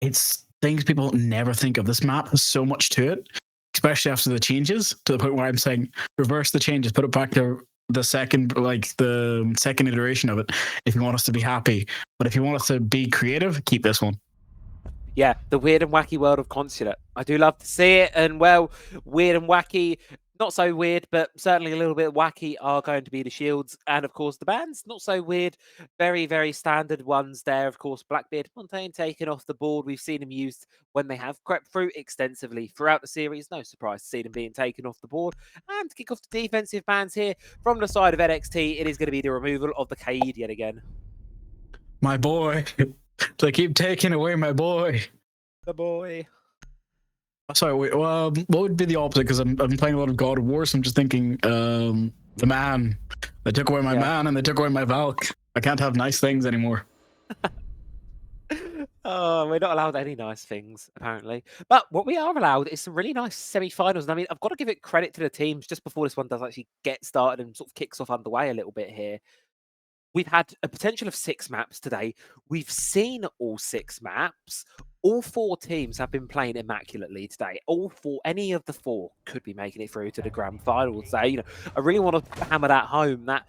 It's things people never think of. This map has so much to it, especially after the changes, to the point where I'm saying reverse the changes, put it back to the second iteration of it if you want us to be happy. But if you want us to be creative, keep this one. Yeah, the weird and wacky world of Consulate. I do love to see it, and well, weird and wacky. Not so weird, but certainly a little bit wacky are going to be the shields. And, of course, the bands, not so weird. Very standard ones there. Of course, Blackbeard Fontaine taken off the board. We've seen him used when they have crept through extensively throughout the series. No surprise to see them being taken off the board. And to kick off the defensive bands here from the side of NXT, it is going to be the removal of the Kaid yet again. My boy. They keep taking away my boy. The boy. Sorry, wait, what would be the opposite? Because I've been playing a lot of God of War, so I'm just thinking, the man. They took away my man and they took away my Valk. I can't have nice things anymore. Oh, we're not allowed any nice things, apparently. But what we are allowed is some really nice semi-finals. And I mean, I've got to give it credit to the teams just before this one does actually get started and sort of kicks off underway a little bit here. We've had a potential of 6 maps today. We've seen all 6 maps. All 4 teams have been playing immaculately today. Any of the 4 could be making it through to the grand final today. I really want to hammer that home that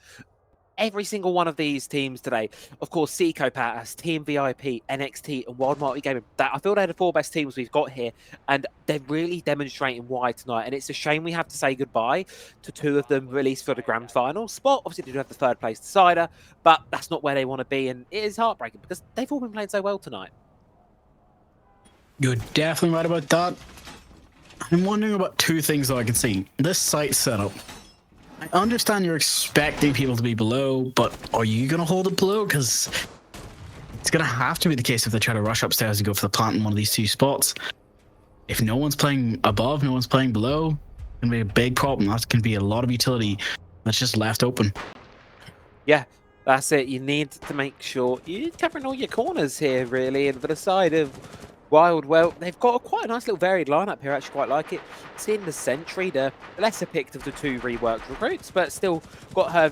every single one of these teams today, of course, Psychopaths, Team VIP, NXT, and Wild Multi-Gaming, I feel they're the 4 best teams we've got here, and they're really demonstrating why tonight. And it's a shame we have to say goodbye to 2 of them released for the grand final spot. Obviously, they do have the 3rd place decider, but that's not where they want to be, and it is heartbreaking because they've all been playing so well tonight. You're definitely right about that. I'm wondering about 2 things that I can see. This site setup. I understand you're expecting people to be below, but are you going to hold it below? Because it's going to have to be the case if they try to rush upstairs and go for the plant in one of these 2 spots. If no one's playing above, no one's playing below, it's going to be a big problem. That can be a lot of utility that's just left open. Yeah, that's it. You need to make sure you're covering all your corners here, really. And for the side of Wild, well, they've got quite a nice little varied lineup here. I actually quite like it. Seeing the Sentry, the lesser picked of the 2 reworked recruits, but still got his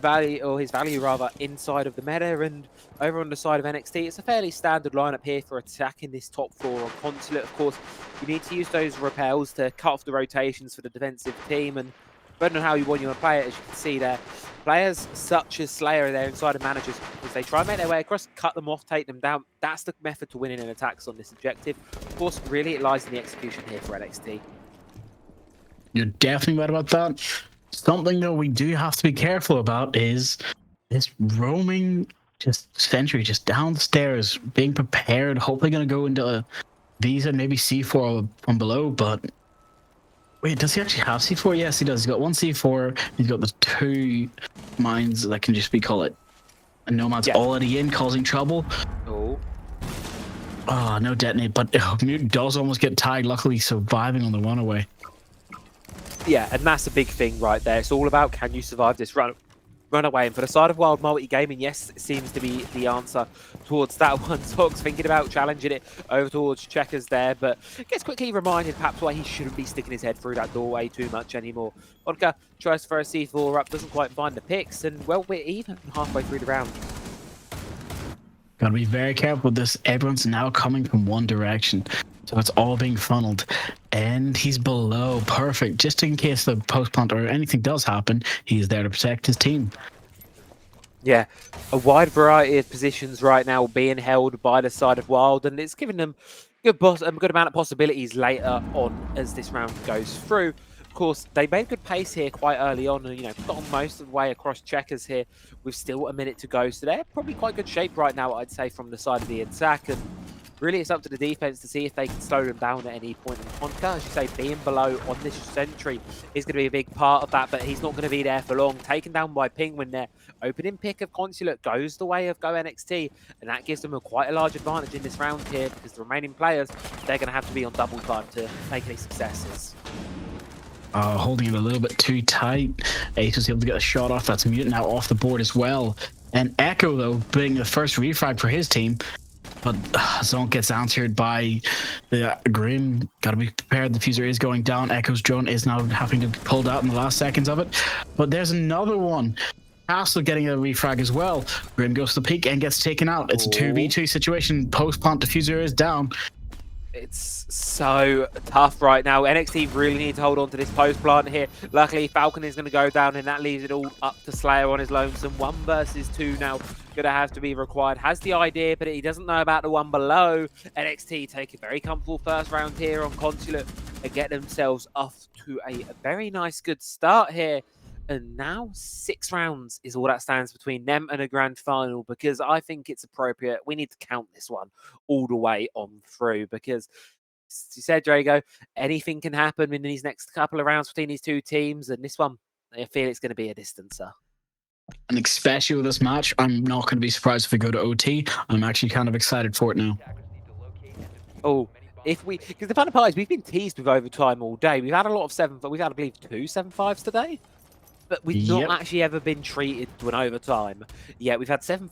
value rather inside of the meta. And over on the side of NXT, it's a fairly standard lineup here for attacking this top floor on Consulate. Of course, you need to use those repels to cut off the rotations for the defensive team. And depending on how you want to play it, as you can see there, players such as Slayer are there inside of managers because they try and make their way across, cut them off, take them down. That's the method to winning in attacks on this objective. Of course, really it lies in the execution here for NXT. You're definitely right about that. Something though we do have to be careful about is this roaming Sentry just downstairs, being prepared, hopefully going to go into Visa, maybe C4 from below, but wait, does he actually have C4? Yes, he does. He's got 1 C4. He's got the 2 mines that can just be, call it, And Nomad's already in, causing trouble. Oh. Oh, no detonate, but Mutant does almost get tagged, luckily surviving on the runaway. Yeah, and that's a big thing right there. It's all about, can you survive this runaway? And for the side of Wild Multi-Gaming, yes, it seems to be the answer towards that one. Zox thinking about challenging it over towards Checkers there, but gets quickly reminded perhaps why he shouldn't be sticking his head through that doorway too much anymore. Vodka tries to throw a C4 up, doesn't quite find the picks, and well, we're even halfway through the round. Gotta be very careful with this. Everyone's now coming from one direction, so it's all being funneled. And he's below. Perfect. Just in case the post plant or anything does happen, he's there to protect his team. Yeah, a wide variety of positions right now being held by the side of Wild, and it's giving them a good amount of possibilities later on as this round goes through. Of course, they made good pace here quite early on, and got most of the way across Checkers here with still a minute to go. So they're probably quite good shape right now, I'd say, from the side of the attack. And really, it's up to the defense to see if they can slow them down at any point. And Honka, as you say, being below on this sentry is going to be a big part of that, but he's not going to be there for long. Taken down by Penguin there. Opening pick of Consulate goes the way of Go NXT, and that gives them quite a large advantage in this round here because the remaining players, they're going to have to be on double time to make any successes. Holding it a little bit too tight. Ace was able to get a shot off. That's Mutant now off the board as well. And Echo, though, being the first refrag for his team. But Zonk gets answered by the Grim. Got to be prepared. The fuser is going down. Echo's drone is now having to be pulled out in the last seconds of it. But there's another one. Castle getting a refrag as well. Grim goes to the peak and gets taken out. It's a 2v2 situation. Post-plant diffuser is down. It's so tough right now. NXT really need to hold on to this post plant here. Luckily, Falcon is going to go down, and that leaves it all up to Slayer on his lonesome. 1 versus 2 now going to have to be required. Has the idea, but he doesn't know about the one below. NXT take a very comfortable first round here on Consulate and get themselves off to a very nice, good start here. And now 6 rounds is all that stands between them and a grand final, because I think it's appropriate. We need to count this one all the way on through, because as you said, Drago, anything can happen in these next couple of rounds between these two teams. And this one, I feel it's going to be a distancer. And especially with this match, I'm not going to be surprised if we go to OT. I'm actually kind of excited for it now. Oh, because the fun part is we've been teased with overtime all day. We've had a lot of we've had, I believe, 2 7-5s today. But we've not actually ever been treated to an overtime. Yeah, we've had 7-5s,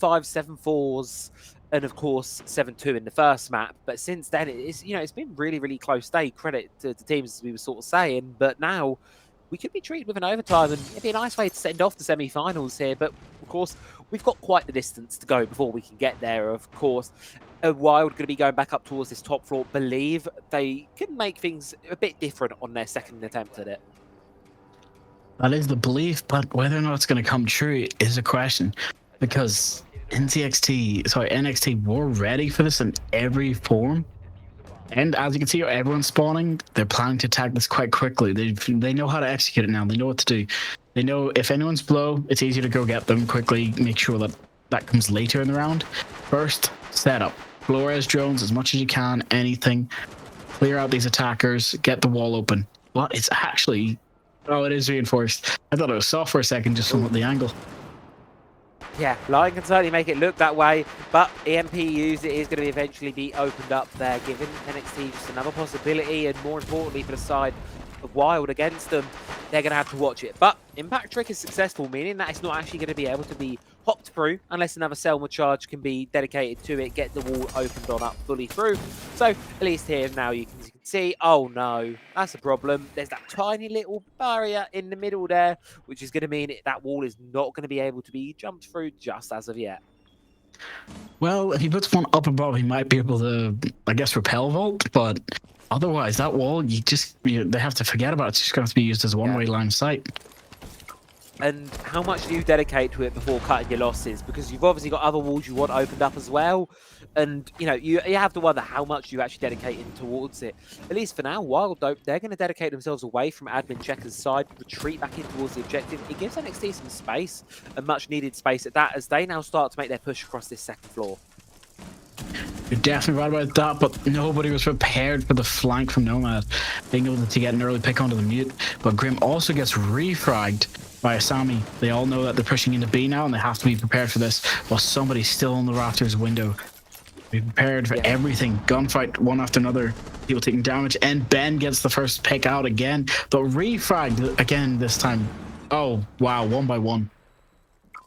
7-4s, and of course 7-2 in the first map. But since then, it's it's been really, really close day. Credit to the teams, as we were sort of saying. But now we could be treated with an overtime, and it'd be a nice way to send off the semi-finals here. But of course, we've got quite the distance to go before we can get there. Of course, a Wild going to be going back up towards this top floor. Believe they can make things a bit different on their second attempt at it. That is the belief, but whether or not it's going to come true is a question, because NXT were ready for this in every form. And as you can see, everyone's spawning. They're planning to attack this quite quickly. They know how to execute it now. They know what to do. They know if anyone's below, it's easier to go get them quickly, make sure that comes later in the round. First, setup. Flores drones as much as you can, anything. Clear out these attackers, get the wall open. But it's actually... Oh, it is reinforced. I thought it was soft for a second, just from the angle. Yeah, Lion can certainly make it look that way, but EMP used it is going to eventually be opened up there, giving NXT just another possibility, and more importantly for the side of Wild against them, they're going to have to watch it. But Impact Trick is successful, meaning that it's not actually going to be able to be hopped through unless another Selma charge can be dedicated to it, get the wall opened on up fully through. So at least here now you can see, oh no, that's a problem. There's that tiny little barrier in the middle there, which is going to mean that wall is not going to be able to be jumped through just as of yet. Well, if he puts one up above, he might be able to, I guess, repel vault, but otherwise, that wall, they have to forget about it. It's just going to have to be used as a one-way line of sight. And how much do you dedicate to it before cutting your losses? Because you've obviously got other walls you want opened up as well. And, you have to wonder how much you actually dedicate in towards it. At least for now, Wild, though, they're going to dedicate themselves away from Admin Checker's side, retreat back in towards the objective. It gives NXT some space, and much needed space at that, as they now start to make their push across this second floor. You're definitely right about that, but nobody was prepared for the flank from Nomad, being able to get an early pick onto the mute. But Grim also gets refragged by Asami. They all know that they're pushing into B now, and they have to be prepared for this, while somebody's still on the Raptors window. Be prepared for everything. Gunfight one after another. People taking damage, and Ben gets the first pick out again, but refragged again this time. Oh, wow, 1 by 1.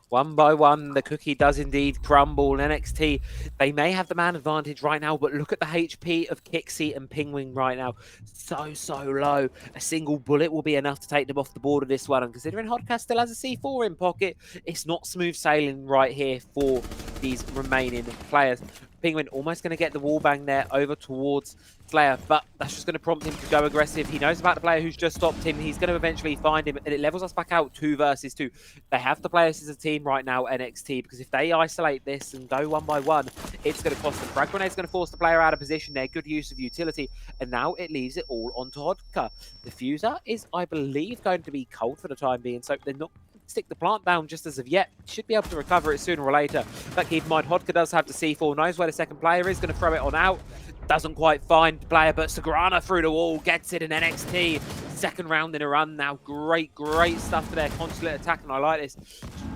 1 by 1, the cookie does indeed crumble. NXT, they may have the man advantage right now, but look at the HP of Kixie and Pingwing right now. So low. A single bullet will be enough to take them off the board of this one. And considering Hodka still has a C4 in pocket, it's not smooth sailing right here for these remaining players. Penguin almost going to get the wallbang there over towards Slayer, but that's just going to prompt him to go aggressive. He knows about the player who's just stopped him. He's going to eventually find him, and it levels us back out 2 versus 2. They have to play us as a team right now, NXT, because if they isolate this and go 1 by 1, it's going to cost them. Frag Grenade's going to force the player out of position there. Good use of utility, and now it leaves it all onto Hodka. Diffuser is, I believe, going to be cold for the time being, so they're not stick the plant down just as of yet. Should be able to recover it sooner or later. But keep in mind, Hodka does have the C4, knows where the second player is, going to throw it on out. Doesn't quite find the player, but Sagrana through the wall, gets it in NXT. Second round in a run now. Great stuff for their consulate attack, and I like this.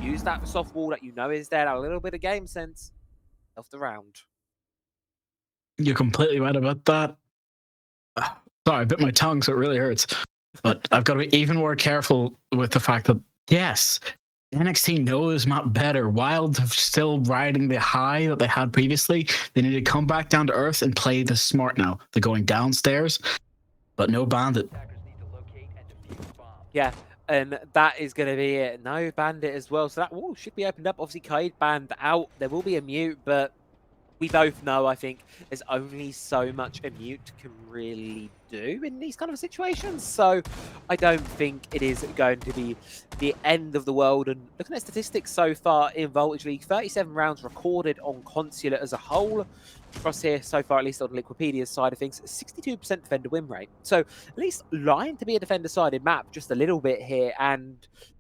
Use that soft wall that you know is there. A little bit of game sense of the round. You're completely right about that. Sorry, I bit my tongue, so it really hurts. But I've got to be even more careful with the fact that yes, NXT knows map better. Wild still riding the high that they had previously. They need to come back down to earth and play the smart now. They're going downstairs, but no bandit. Yeah, and that is going to be it. No bandit as well. So that should be opened up. Obviously, Kaid banned out. There will be a mute, but we both know, I think, there's only so much a mute can really do in these kind of situations. So I don't think it is going to be the end of the world. And looking at statistics so far in Voltage League, 37 rounds recorded on Consulate as a whole. Across here so far, at least on Liquipedia's side of things, 62% defender win rate. So at least lying to be a defender-sided map just a little bit here. And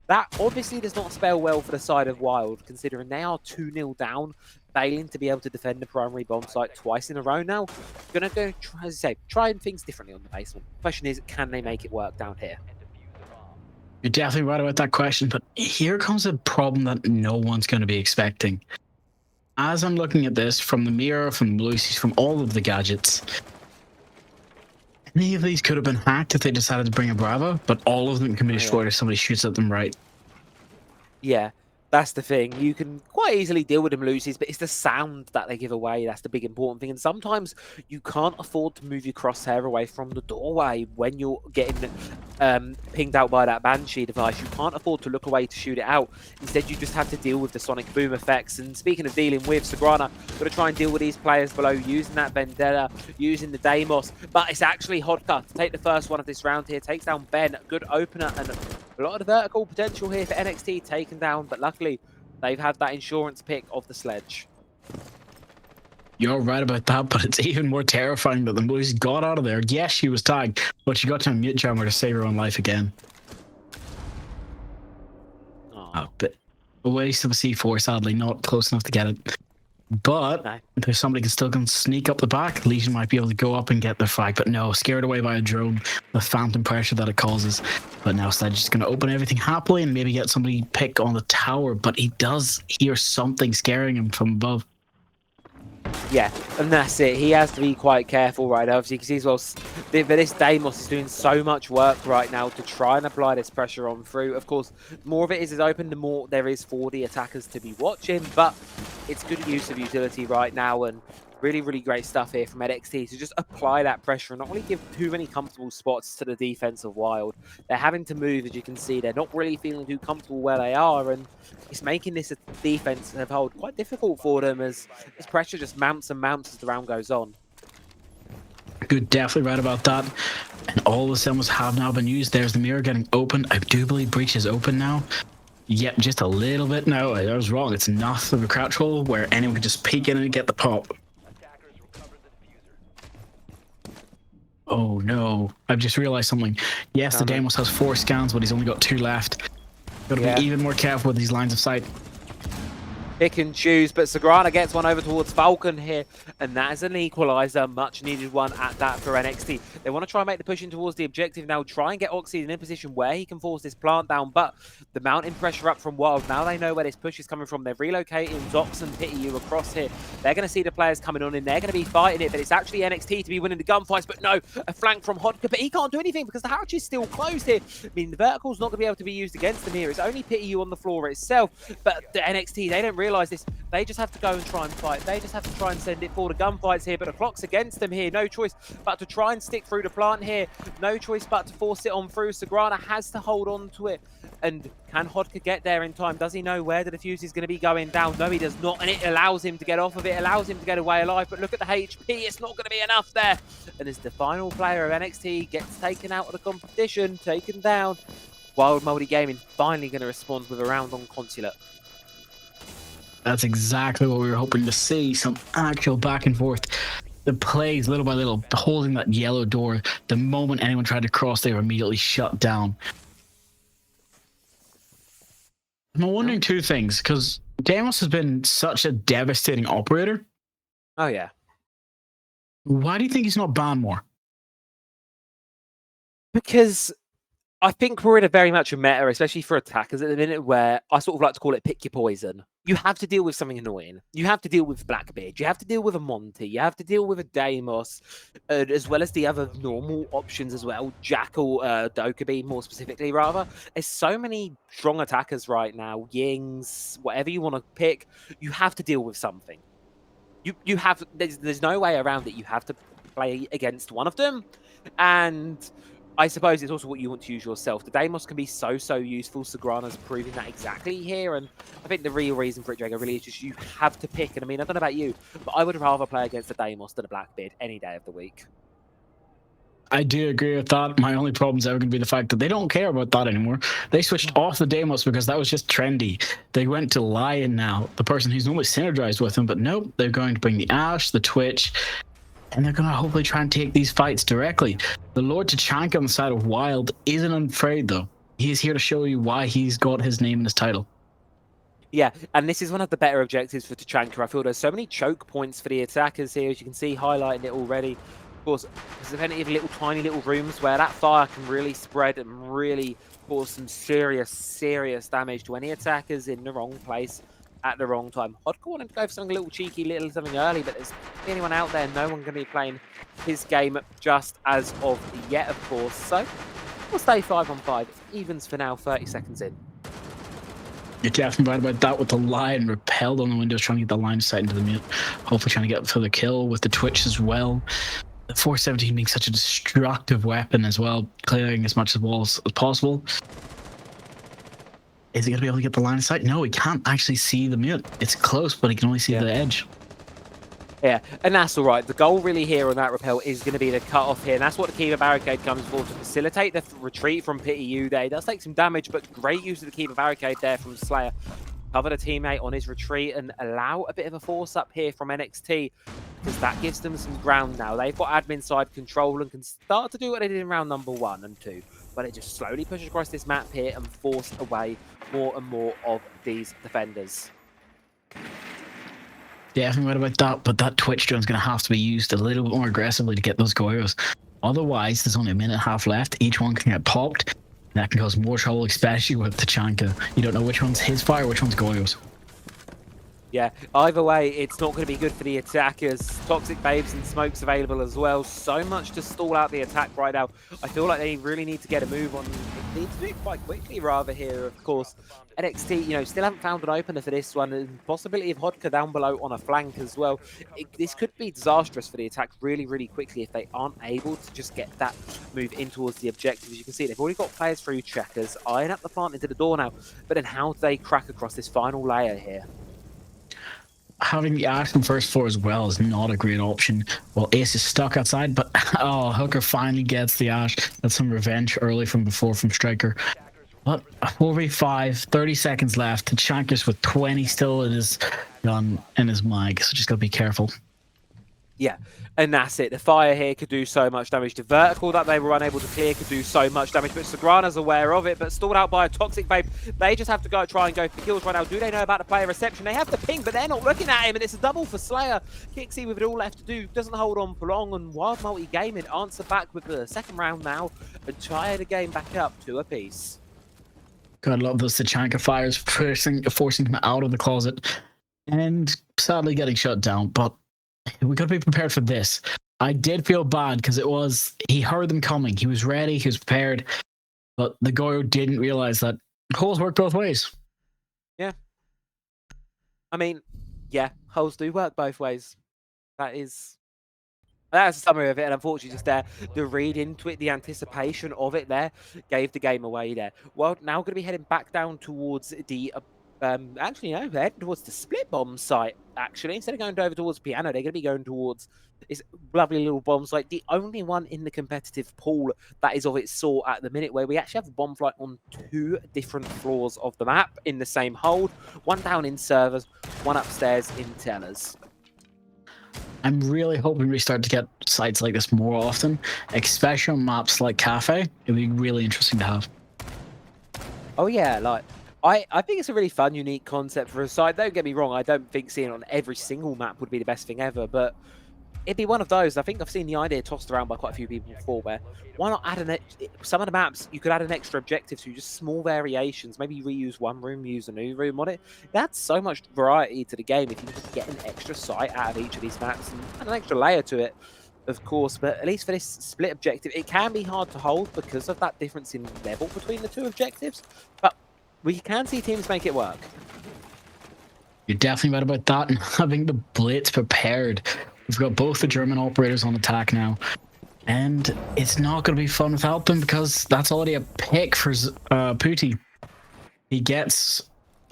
that obviously does not spell well for the side of Wild, considering they are 2-0 down, failing to be able to defend the primary bomb site twice in a row now. Gonna go try things differently on the basement. Question is, can they make it work down here? You're definitely right about that question, but here comes a problem that no one's going to be expecting. As I'm looking at this, from the mirror, from Lucy's, from all of the gadgets, any of these could have been hacked if they decided to bring a Bravo, but all of them can be destroyed if somebody shoots at them right. Yeah, that's the thing. You can quite easily deal with them Lucy's, but it's the sound that they give away. That's the big important thing. And sometimes you can't afford to move your crosshair away from the doorway when you're getting pinged out by that Banshee device. You can't afford to look away to shoot it out. Instead, you just have to deal with the sonic boom effects. And speaking of dealing with, Sagrana got to try and deal with these players below, using that Vendetta, using the Deimos. But it's actually Hodka to take the first one of this round here. Takes down Ben. Good opener and a lot of vertical potential here for NXT taken down. But luckily, they've had that insurance pick of the sledge. You're right about that, but it's even more terrifying that the Blues got out of there. Yes, she was tagged, but she got to a mute jammer to save her own life again. Oh, but a waste of a C4, sadly, not close enough to get it. But if somebody can sneak up the back, Legion might be able to go up and get their flag. But no, scared away by a drone, the phantom pressure that it causes. But now Sledge is going to open everything happily and maybe get somebody pick on the tower. But he does hear something scaring him from above. Yeah, and that's it. He has to be quite careful right now, obviously, because he's this Deimos is doing so much work right now to try and apply this pressure on through. Of course, the more of it is open, the more there is for the attackers to be watching, but it's good use of utility right now, and really great stuff here from NXT to just apply that pressure and not really give too many comfortable spots to the defense of Wild. They're having to move, as you can see. They're not really feeling too comfortable where they are, and it's making this defense of hold quite difficult for them as this pressure just mounts and mounts as the round goes on. Good, definitely right about that. And all the symbols have now been used. There's the mirror getting opened. I do believe Breach is open now. Yep, just a little bit. No, I was wrong. It's not the crouch hole where anyone can just peek in and get the pop. Oh no, I've just realized something. Yes, the Deimos has 4 scans, but he's only got 2 left. Gotta be even more careful with these lines of sight. pick and choose, but Sagrana gets one over towards Falcon here, and that is an equalizer, much needed one at that for NXT. They want to try and make the push in towards the objective now, try and get Oxy in a position where he can force this plant down, but the mounting pressure up from Wild, now they know where this push is coming from. They're relocating Zox and PTU across here. They're going to see the players coming on and they're going to be fighting it, but it's actually NXT to be winning the gunfights, but no, a flank from Hodka, but he can't do anything because the hatch is still closed here. I mean, the vertical's not going to be able to be used against them here. It's only PTU on the floor itself, but the NXT, they don't realize this. They just have to go and try and fight. They just have to try and send it for the gunfights here, but the clock's against them here. No choice but to try and stick through the plant here. No choice but to force it on through. Sagrana has to hold on to it. And can Hodka get there in time? Does he know where the defuse is going to be going down? No, he does not, and it allows him to get off of it, allows him to get away alive, but look at the HP, it's not going to be enough there. And as the final player of NXT gets taken out of the competition, taken down, Wild Moldy Gaming finally going to respond with a round on Consulate. That's exactly what we were hoping to see, some actual back and forth. The plays, little by little, holding that yellow door. The moment anyone tried to cross, they were immediately shut down. I'm wondering two things, because Deimos has been such a devastating operator. Oh, yeah. Why do you think he's not banned more? Because I think we're in a very much a meta, especially for attackers at the minute, where I sort of like to call it pick your poison. You have to deal with something annoying. You have to deal with Blackbeard. You have to deal with a Monty. You have to deal with a Deimos, as well as the other normal options as well. Jackal, Dokkaebi, more specifically, rather. There's so many strong attackers right now. Yings, whatever you want to pick, you have to deal with something. You have. There's no way around it. You have to play against one of them, and I suppose it's also what you want to use yourself. The Deimos can be so useful. Sagrana's proving that exactly here, and I think the real reason for it, Drago, really is just you have to pick. And I mean, I don't know about you, but I would rather play against the Deimos than a Blackbeard any day of the week. I do agree with that. My only problem is ever going to be the fact that they don't care about that anymore. They switched off the Deimos because that was just trendy. They went to Lion now, the person who's normally synergized with him, but nope, they're going to bring the Ashe, the Twitch, and they're going to hopefully try and take these fights directly. The Lord Tachanka on the side of Wild isn't afraid, though. He's here to show you why he's got his name in his title. Yeah, and this is one of the better objectives for Tachanka. I feel there's so many choke points for the attackers here, as you can see, highlighting it already. Of course, there's plenty of tiny little rooms where that fire can really spread and really cause some serious damage to any attackers in the wrong place at the wrong time. Hodka wanted to go for something a little cheeky, something early, but there's anyone out there, no one going to be playing his game just as of yet, of course. So we'll stay 5-on-5. Evens for now, 30 seconds in. You're definitely right about that with the Lion repelled on the windows, trying to get the line of sight into the mute. Hopefully trying to get for the kill with the Twitch as well. The 417 being such a destructive weapon as well, clearing as much of the walls as possible. Is he going to be able to get the line of sight? No, he can't actually see the mute. It's close, but he can only see the edge. Yeah, and that's all right. The goal really here on that repel is going to be the cut-off here, and that's what the Kiva Barricade comes for, to facilitate the retreat from PTU there. It does take some damage, but great use of the Kiva Barricade there from Slayer. Cover the teammate on his retreat and allow a bit of a force up here from NXT, because that gives them some ground now. They've got admin side control and can start to do what they did in round number 1 and 2, but it just slowly pushes across this map here and force away more and more of these defenders. Definitely right about that, but that Twitch drone's going to have to be used a little bit more aggressively to get those Goyos. Otherwise, there's only a minute and a half left. Each one can get popped. That can cause more trouble, especially with Tachanka. You don't know which one's his fire, which one's Goyo's. Yeah, either way, it's not going to be good for the attackers. Toxic Babes and Smokes available as well. So much to stall out the attack right now. I feel like they really need to get a move on. They need to do it quite quickly rather here, of course. NXT, still haven't found an opener for this one. And possibility of Hodka down below on a flank as well. This could be disastrous for the attack really quickly if they aren't able to just get that move in towards the objective. As you can see, they've already got players through checkers, eyeing up the plant into the door now. But then how do they crack across this final layer here? Having the Ashe on first floor as well is not a great option. Well, Ace is stuck outside, but Hooker finally gets the Ashe. That's some revenge early from before from Striker. But a 4v5, 30 seconds left. Tachanka's with 20 still in his gun and his mag, so just gotta be careful. Yeah, and that's it. The fire here could do so much damage. The vertical that they were unable to clear could do so much damage, but Sagrana's aware of it, but stalled out by a Toxic Vape. They just have to go try and go for kills right now. Do they know about the player reception? They have the ping, but they're not looking at him, and it's a double for Slayer. Kixi with it all left to do, doesn't hold on for long, and Wild Multi-Gaming answer back with the second round now and try the game back up 2 apiece. God, I love those Tachanka fires forcing him out of the closet and sadly getting shut down, but we got to be prepared for this. I did feel bad because he heard them coming. He was ready. He was prepared. But the Goyo didn't realize that holes work both ways. Yeah. I mean, yeah, holes do work both ways. That's a summary of it. And unfortunately, just there, the read into it, the anticipation of it there gave the game away there. Well, now going to be heading back down towards the actually, no, they're heading towards the split bomb site, actually. Instead of going over towards Piano, they're going to be going towards this lovely little bomb site, the only one in the competitive pool that is of its sort at the minute, where we actually have a bomb flight on 2 different floors of the map in the same hold. One down in servers, one upstairs in tellers. I'm really hoping we start to get sites like this more often, especially on maps like Cafe. It'd be really interesting to have. Oh, yeah, like... I think it's a really fun, unique concept for a site. Don't get me wrong, I don't think seeing it on every single map would be the best thing ever, but it'd be one of those. I think I've seen the idea tossed around by quite a few people before, where why not add some of the maps, you could add an extra objective to just small variations, maybe reuse one room, use a new room on it. It adds so much variety to the game if you can just get an extra site out of each of these maps and an extra layer to it, of course. But at least for this split objective, it can be hard to hold because of that difference in level between the 2 objectives, but we can see teams make it work. You're definitely right about that, and having the Blitz prepared. We've got both the German operators on attack now, and it's not going to be fun without them because that's already a pick for Pooty. He gets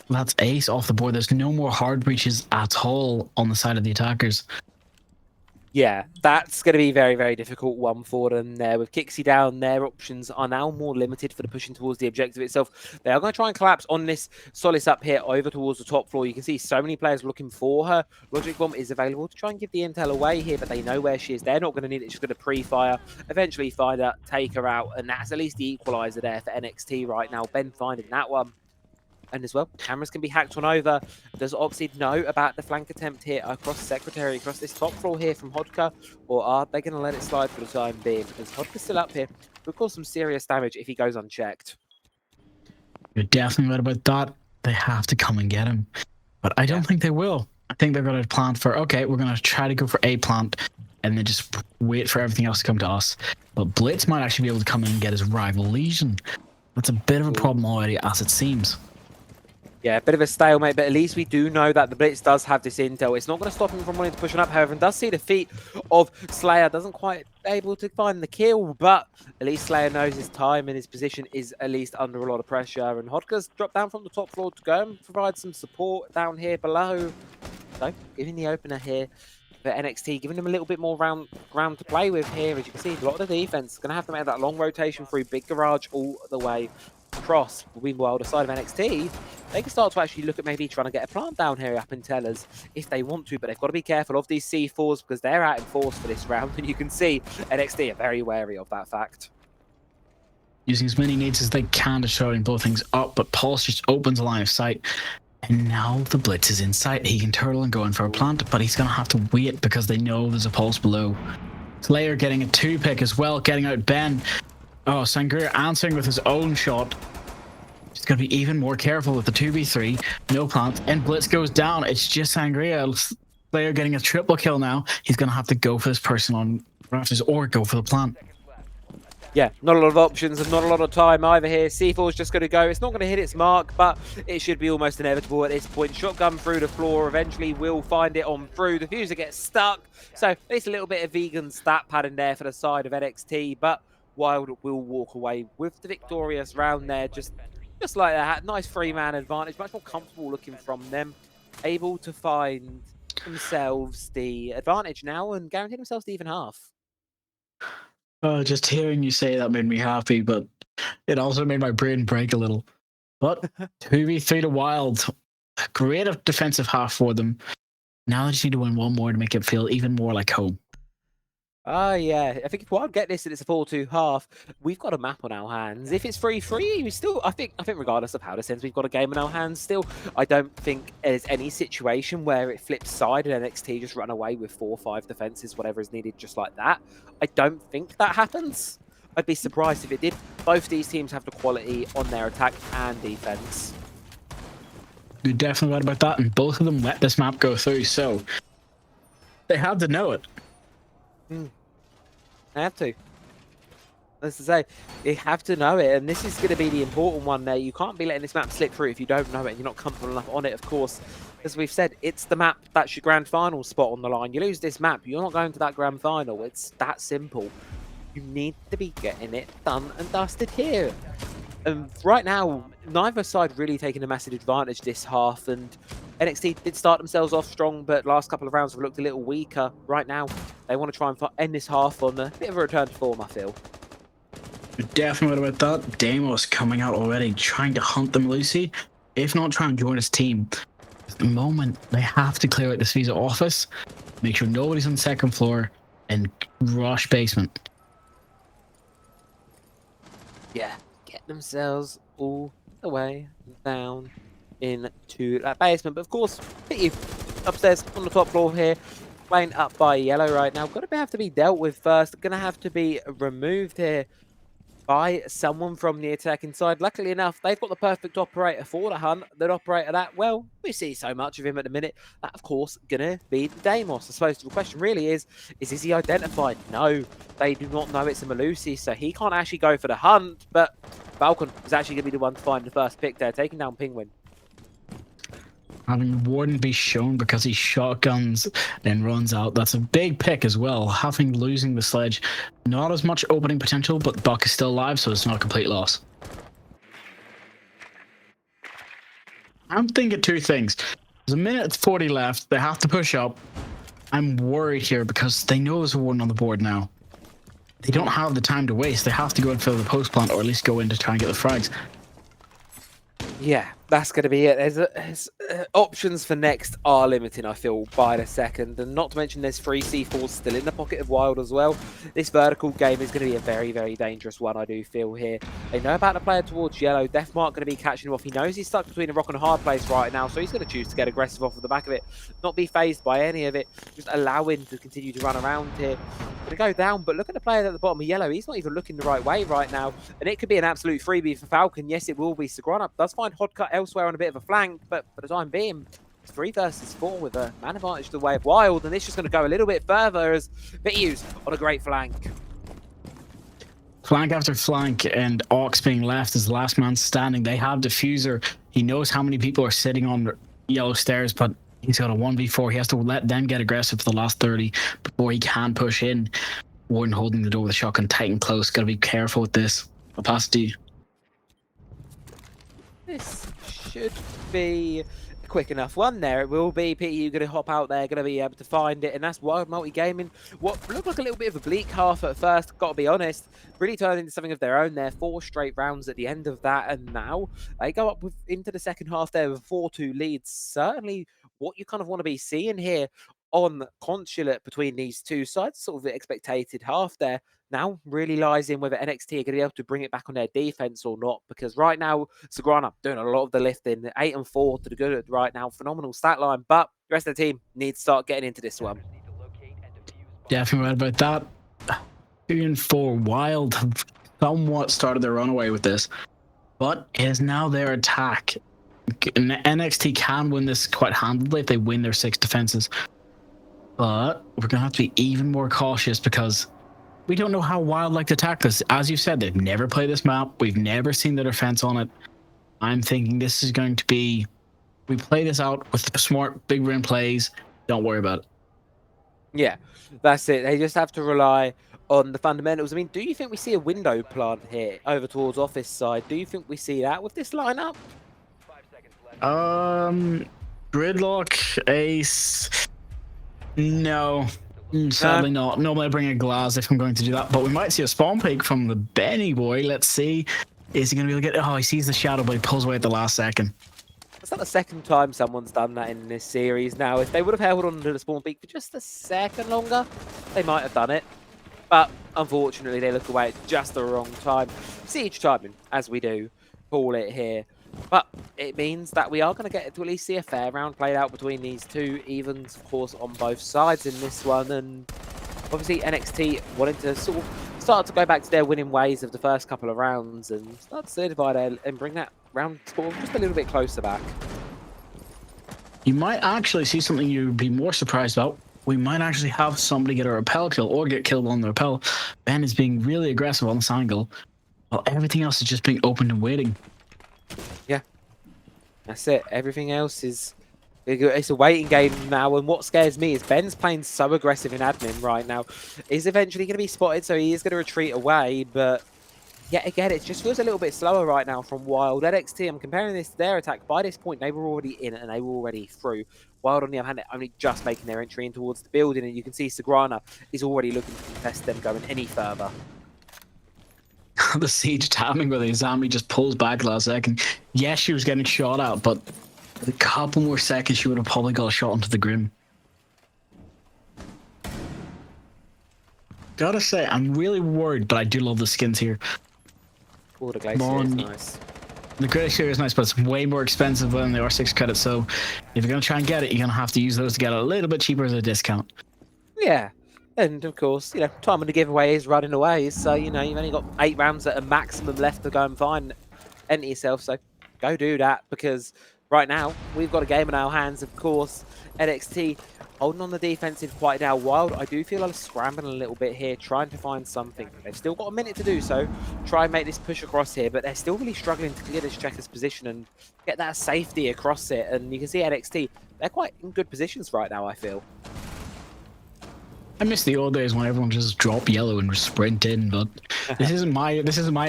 that's ace off the board. There's no more hard breaches at all on the side of the attackers. Yeah, that's going to be a very, very difficult one for them there. With Kixi down, their options are now more limited for the pushing towards the objective itself. They are going to try and collapse on this Solis up here over towards the top floor. You can see so many players looking for her. Logic Bomb is available to try and give the intel away here, but they know where she is. They're not going to need it. She's going to pre-fire, eventually find her, take her out, and that's at least the equalizer there for NXT right now. Ben finding that one. And as well, cameras can be hacked on over. Does Oxide know about the flank attempt here across Secretary, across this top floor here from Hodka? Or are they going to let it slide for the time being? Because Hodka's still up here. Will cause some serious damage if he goes unchecked. You're definitely right about that. They have to come and get him. But I don't think they will. I think they're going to plan for, okay, we're going to try to go for A plant and then just wait for everything else to come to us. But Blitz might actually be able to come in and get his rival Legion. That's a bit of a problem already, as it seems. Yeah, a bit of a stalemate, but at least we do know that the Blitz does have this intel. It's not going to stop him from wanting to push up, however, and does see the feet of Slayer. Doesn't quite able to find the kill, but at least Slayer knows his time and his position is at least under a lot of pressure. And Hodka's dropped down from the top floor to go and provide some support down here below. So, giving the opener here for NXT, giving them a little bit more ground to play with here. As you can see, a lot of the defense is going to have to make that long rotation through Big Garage all the way across. Meanwhile, the side of NXT, they can start to actually look at maybe trying to get a plant down here up in Tellers if they want to, but they've got to be careful of these C4s because they're out in force for this round, and you can see NXT are very wary of that fact. Using as many nades as they can to try and blow things up, but Pulse just opens a line of sight. And now the Blitz is in sight. He can turtle and go in for a plant, but he's going to have to wait because they know there's a Pulse below. Slayer getting a 2-pick as well, getting out Ben. Oh, Sangria answering with his own shot. He's going to be even more careful with the 2v3. No plant. And Blitz goes down. It's just Sangria. Slayer getting a triple kill now. He's going to have to go for this person on rafters or go for the plant. Yeah, not a lot of options and not a lot of time either here. C4 is just going to go. It's not going to hit its mark, but it should be almost inevitable at this point. Shotgun through the floor. Eventually will find it on through. The Fuser gets stuck. So it's a little bit of vegan stat pattern there for the side of NXT, but Wild will walk away with the victorious round there. Just like that. Nice 3-man advantage. Much more comfortable looking from them. Able to find themselves the advantage now and guarantee themselves the even half. Just hearing you say that made me happy, but it also made my brain break a little. But 2v3 to Wild. Great defensive half for them. Now they just need to win one more to make it feel even more like home. Oh, yeah. I think if Wild get this and it's a 4-2 half, we've got a map on our hands. If it's 3-3, we still, I think regardless of how this ends, we've got a game on our hands still. I don't think there's any situation where it flips side and NXT just run away with 4 or 5 defenses, whatever is needed, just like that. I don't think that happens. I'd be surprised if it did. Both these teams have the quality on their attack and defense. You're definitely right about that, and both of them let this map go through, so they had to know it. They have to. As I say, they have to know it, and this is going to be the important one there. You can't be letting this map slip through if you don't know it and you're not comfortable enough on it, of course. As we've said, it's the map that's your grand final spot on the line. You lose this map, you're not going to that grand final. It's that simple. You need to be getting it done and dusted here. Right now, neither side really taking a massive advantage this half, and NXT did start themselves off strong, but last couple of rounds have looked a little weaker. Right now, they want to try and end this half on a bit of a return to form, I feel. You're definitely right about that. Deimos coming out already, trying to hunt them Lucy, if not trying to join his team. At the moment, they have to clear out this Visa office, make sure nobody's on the second floor, and rush basement. Yeah, get themselves all the way down into that basement. But of course, Pity upstairs on the top floor here, playing up by Yellow right now. Going to have to be dealt with first. Going to have to be removed here by someone from the attacking side. Luckily enough, they've got the perfect operator for the hunt. That operator that, well, we see so much of him at the minute. That, of course, going to be Deimos. I suppose the question really is he identified? No, they do not know it's a Melusi, so he can't actually go for the hunt, but Falcon is actually going to be the one to find the first pick there, taking down Penguin. Having Warden be shown because he shotguns and runs out. That's a big pick as well. Having losing the sledge, not as much opening potential, but Buck is still alive, so it's not a complete loss. I'm thinking two things. There's a minute 40 left. They have to push up. I'm worried here because they know there's a Warden on the board now. They don't have the time to waste. They have to go and fill the post plant, or at least go in to try and get the frags. Yeah, that's going to be it. There's options for next are limiting, I feel, by the second. And not to mention there's 3 C4s still in the pocket of Wild as well. This vertical game is going to be a very, very dangerous one, I do feel here. They know about the player towards Yellow. Deathmark going to be catching him off. He knows he's stuck between a rock and a hard place right now, so he's going to choose to get aggressive off of the back of it. Not be phased by any of it. Just allow him to continue to run around here. Going to go down, but look at the player at the bottom of Yellow. He's not even looking the right way right now. And it could be an absolute freebie for Falcon. Yes, it will be. Sagrana does find Hodcut elsewhere on a bit of a flank, but for the time being, it's 3 versus 4 with a man advantage to the way of Wild, and it's just going to go a little bit further as Bittyus on a great flank. Flank after flank, and Ox being left as the last man standing. They have Diffuser. He knows how many people are sitting on Yellow stairs, but he's got a 1v4. He has to let them get aggressive for the last 30 before he can push in. Warden holding the door with a shotgun tight and close. Got to be careful with this. I'll pass it to you. This should be a quick enough one there. It will be. PTU going to hop out there, going to be able to find it, and that's Wild Multi-Gaming. What looked like a little bit of a bleak half at first, got to be honest, really turned into something of their own there. 4 straight rounds at the end of that, and now they go up into the second half there with a 4-2 lead. Certainly what you kind of want to be seeing here on Consulate between these two sides, sort of the expected half there. Now really lies in whether NXT are going to be able to bring it back on their defense or not, because right now Sagrana doing a lot of the lifting, 8-4 to the good right now, phenomenal stat line, but the rest of the team needs to start getting into this one. Definitely right about that. 2-4 Wild have somewhat started their runaway with this, but it is now their attack. NXT can win this quite handily if they win their 6 defenses, but we're going to have to be even more cautious because we don't know how Wild like to attack this. As you said, they've never played this map. We've never seen the defense on it. I'm thinking this is going to be, we play this out with smart big rim plays. Don't worry about it. Yeah, that's it. They just have to rely on the fundamentals. I mean, do you think we see a window plant here over towards office side? Do you think we see that with this lineup? Gridlock, Ace. No. Sadly not. Normally I bring a glass if I'm going to do that, but we might see a spawn peek from the Benny boy. Let's see. Is he going to be able to get... Oh, he sees the shadow, but he pulls away at the last second. It's not the second time someone's done that in this series now. If they would have held on to the spawn peak for just a second longer, they might have done it. But unfortunately, they look away at just the wrong time. Siege timing, as we do call it here. But it means that we are going to get to at least see a fair round played out between these two evens, of course, on both sides in this one. And obviously, NXT wanting to sort of start to go back to their winning ways of the first couple of rounds and start to solidify there and bring that round score just a little bit closer back. You might actually see something you'd be more surprised about. We might actually have somebody get a rappel kill or get killed on the rappel. Ben is being really aggressive on this angle, while everything else is just being open and waiting. Yeah, that's it. Everything else is... It's a waiting game now, and what scares me is Ben's playing so aggressive in admin right now. He's eventually going to be spotted, so he is going to retreat away, but yet again, it just feels a little bit slower right now from Wild. NXT, I'm comparing this to their attack. By this point, they were already in and they were already through. Wild, on the other hand, only just making their entry in towards the building, and you can see Sagrana is already looking to contest them going any further. The siege timing where the Azami just pulls back last second. Yes, she was getting shot at, but with a couple more seconds, she would have probably got a shot into the Grim. Gotta say, I'm really worried, but I do love the skins here. Oh, the Glacier is nice. The Glacier is nice, but it's way more expensive than the R6 credit, so if you're going to try and get it, you're going to have to use those to get it a little bit cheaper as a discount. Yeah, and of course, you know, time of the giveaway is running away, so, you know, you've only got 8 rounds at a maximum left to go and find, enter yourself, so go do that, because right now, we've got a game in our hands, of course. NXT holding on the defensive quite now. Wild, I do feel like scrambling a little bit here, trying to find something. They've still got a minute to do so, try and make this push across here, but they're still really struggling to clear this checker's position and get that safety across it. And you can see NXT, they're quite in good positions right now, I feel. I miss the old days when everyone just drop yellow and sprint in, but this isn't my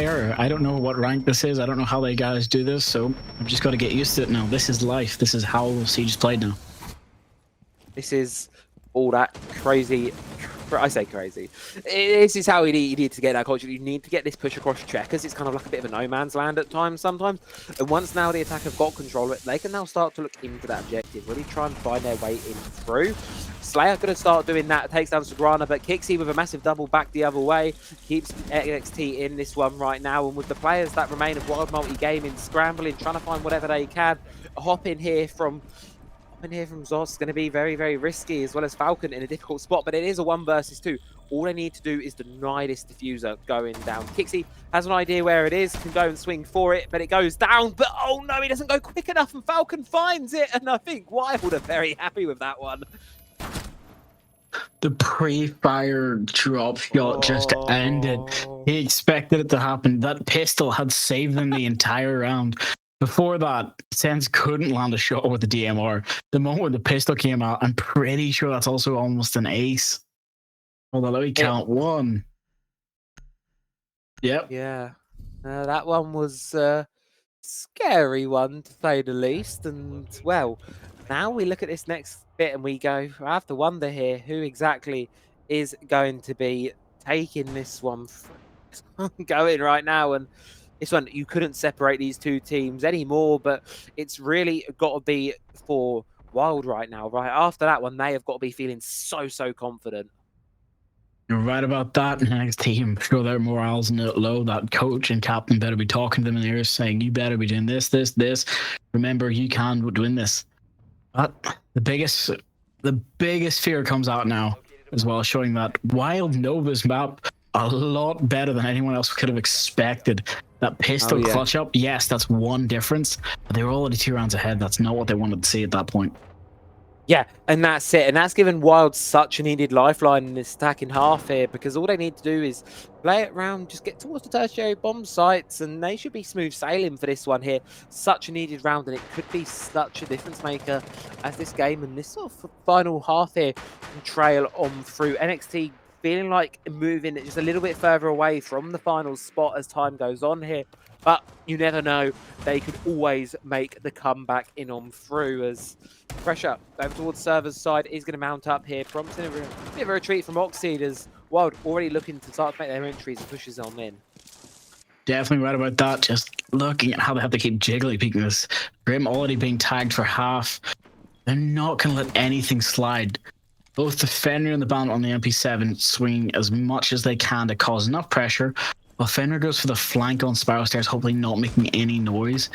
era. I don't know what rank this is. I don't know how they guys do this, so I've just got to get used to it now. This is life. This is how Siege is played now. This is all that crazy. I say crazy. This is how you need to get that culture. You need to get this push across checkers. It's kind of like a bit of a no man's land at times sometimes. And once now the attack have got control of it, they can now start to look into that objective, really try and find their way in through. Slayer going to start doing that, takes down Sagrana, but Kixi with a massive double back the other way, keeps NXT in this one right now. And with the players that remain of Wild multi-gaming, scrambling, trying to find whatever they can, hop in here from Zos is going to be very, very risky, as well as Falcon in a difficult spot, but it is a 1 versus 2. All they need to do is deny this diffuser going down. Kixi has an idea where it is, can go and swing for it, but it goes down, but oh no, he doesn't go quick enough, and Falcon finds it, and I think Wild are very happy with that one. The pre-fire drop shot just ended. He expected it to happen. That pistol had saved them the entire round. Before that, Sens couldn't land a shot with the DMR. The moment the pistol came out, I'm pretty sure that's also almost an ace. Although, let me count 1. Yep. Yeah. That one was a scary one, to say the least. And, well, now we look at this next bit and we go, I have to wonder here who exactly is going to be taking this one going right now. And this one, you couldn't separate these two teams anymore, but it's really got to be for Wild right now, right? After that one, they have got to be feeling so confident. You're right about that. The next team, sure their morale's low. That coach and captain better be talking to them in the ear, saying, you better be doing this. Remember, you can win this. But the biggest fear comes out now as well, showing that Wild know this map a lot better than anyone else could have expected. That pistol clutch up, yes, that's one difference, but they were already 2 rounds ahead. That's not what they wanted to see at that point. Yeah, and that's it. And that's given Wild such a needed lifeline in this attacking half here, because all they need to do is play it around, just get towards the tertiary bomb sites, and they should be smooth sailing for this one here. Such a needed round, and it could be such a difference maker as this game and this sort of final half here can trail on through. NXT feeling like moving just a little bit further away from the final spot as time goes on here. But you never know. They could always make the comeback in on through as pressure over towards server's side is going to mount up here, prompting a bit of a retreat from Oxseed as Wild already looking to start to make their entries and pushes on in. Definitely right about that. Just looking at how they have to keep jiggly peeking this. Grim already being tagged for half. They're not going to let anything slide. Both the Fenrir and the Bandit on the MP7 swing as much as they can to cause enough pressure, while Fenrir goes for the flank on Spiral Stairs, hopefully not making any noise,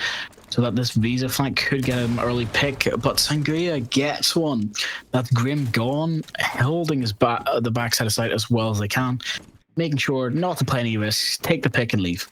so that this Visa flank could get an early pick. But Sangria gets one. That's Grim gone, holding his the backside of sight as well as they can, making sure not to play any risks, take the pick and leave.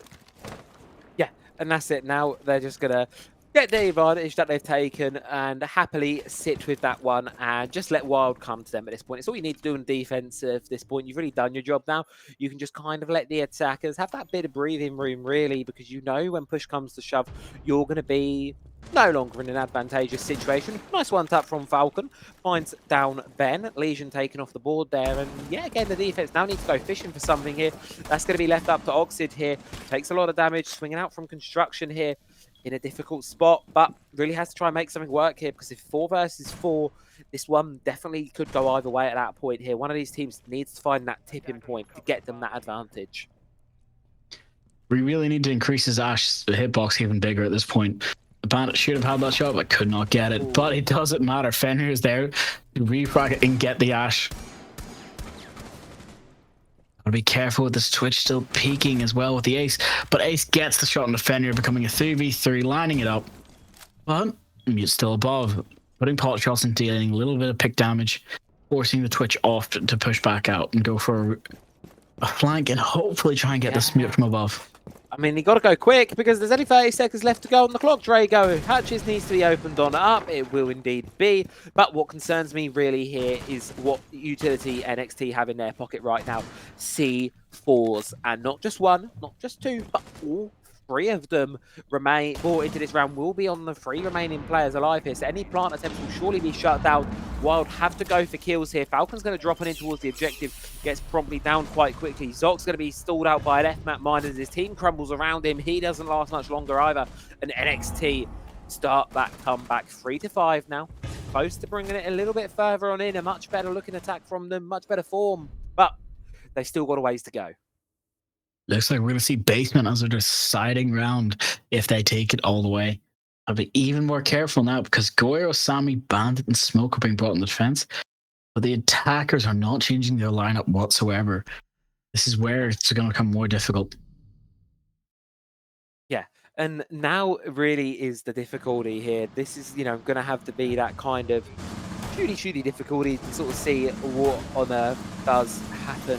Yeah, and that's it. Now they're just going to get the advantage that they've taken and happily sit with that one and just let Wild come to them at this point. It's all you need to do in defense at this point. You've really done your job now. You can just kind of let the attackers have that bit of breathing room, really, because you know when push comes to shove, you're going to be no longer in an advantageous situation. Nice one tap from Falcon. Finds down Ben. Legion taken off the board there. And yeah, again, the defense now needs to go fishing for something here. That's going to be left up to Oxid here. Takes a lot of damage, swinging out from construction here in a difficult spot, but really has to try and make something work here, because if 4 versus 4, this one definitely could go either way at that point here. One of these teams needs to find that tipping point to get them that advantage. We really need to increase his Ash hitbox even bigger at this point. The Bandit should have had that shot, but could not get it. But it doesn't matter. Fenrir is there to refrag it and get the Ash. Gotta be careful with this Twitch still peeking as well with the Ace. But Ace gets the shot on the Fenrir, becoming a 3v3, lining it up. But Mute's still above, putting pot shots and dealing a little bit of pick damage, forcing the Twitch off to push back out and go for a flank and hopefully try and get this Mute from above. I mean, you got to go quick because there's only 30 seconds left to go on the clock, Drago. Hatches needs to be opened on up. It will indeed be. But what concerns me really here is what utility NXT have in their pocket right now. C4s. And not just one, not just two, but all 3 of them remain brought into this round will be on the 3 remaining players alive here. So any plant attempts will surely be shut down. Wild have to go for kills here. Falcon's going to drop on in towards the objective. Gets promptly down quite quickly. Zoc's going to be stalled out by an F-Map mine as his team crumbles around him. He doesn't last much longer either. And NXT start that comeback 3-5 now. Close to bringing it a little bit further on in. A much better looking attack from them. Much better form. But they still got a ways to go. Looks like we're going to see Basement as a deciding round if they take it all the way. I'll be even more careful now because Goyo, Sammy, Bandit, and Smoke are being brought in the defense. But the attackers are not changing their lineup whatsoever. This is where it's going to become more difficult. Yeah, and now really is the difficulty here. This is, going to have to be that kind of shooty difficulty to sort of see what on earth does happen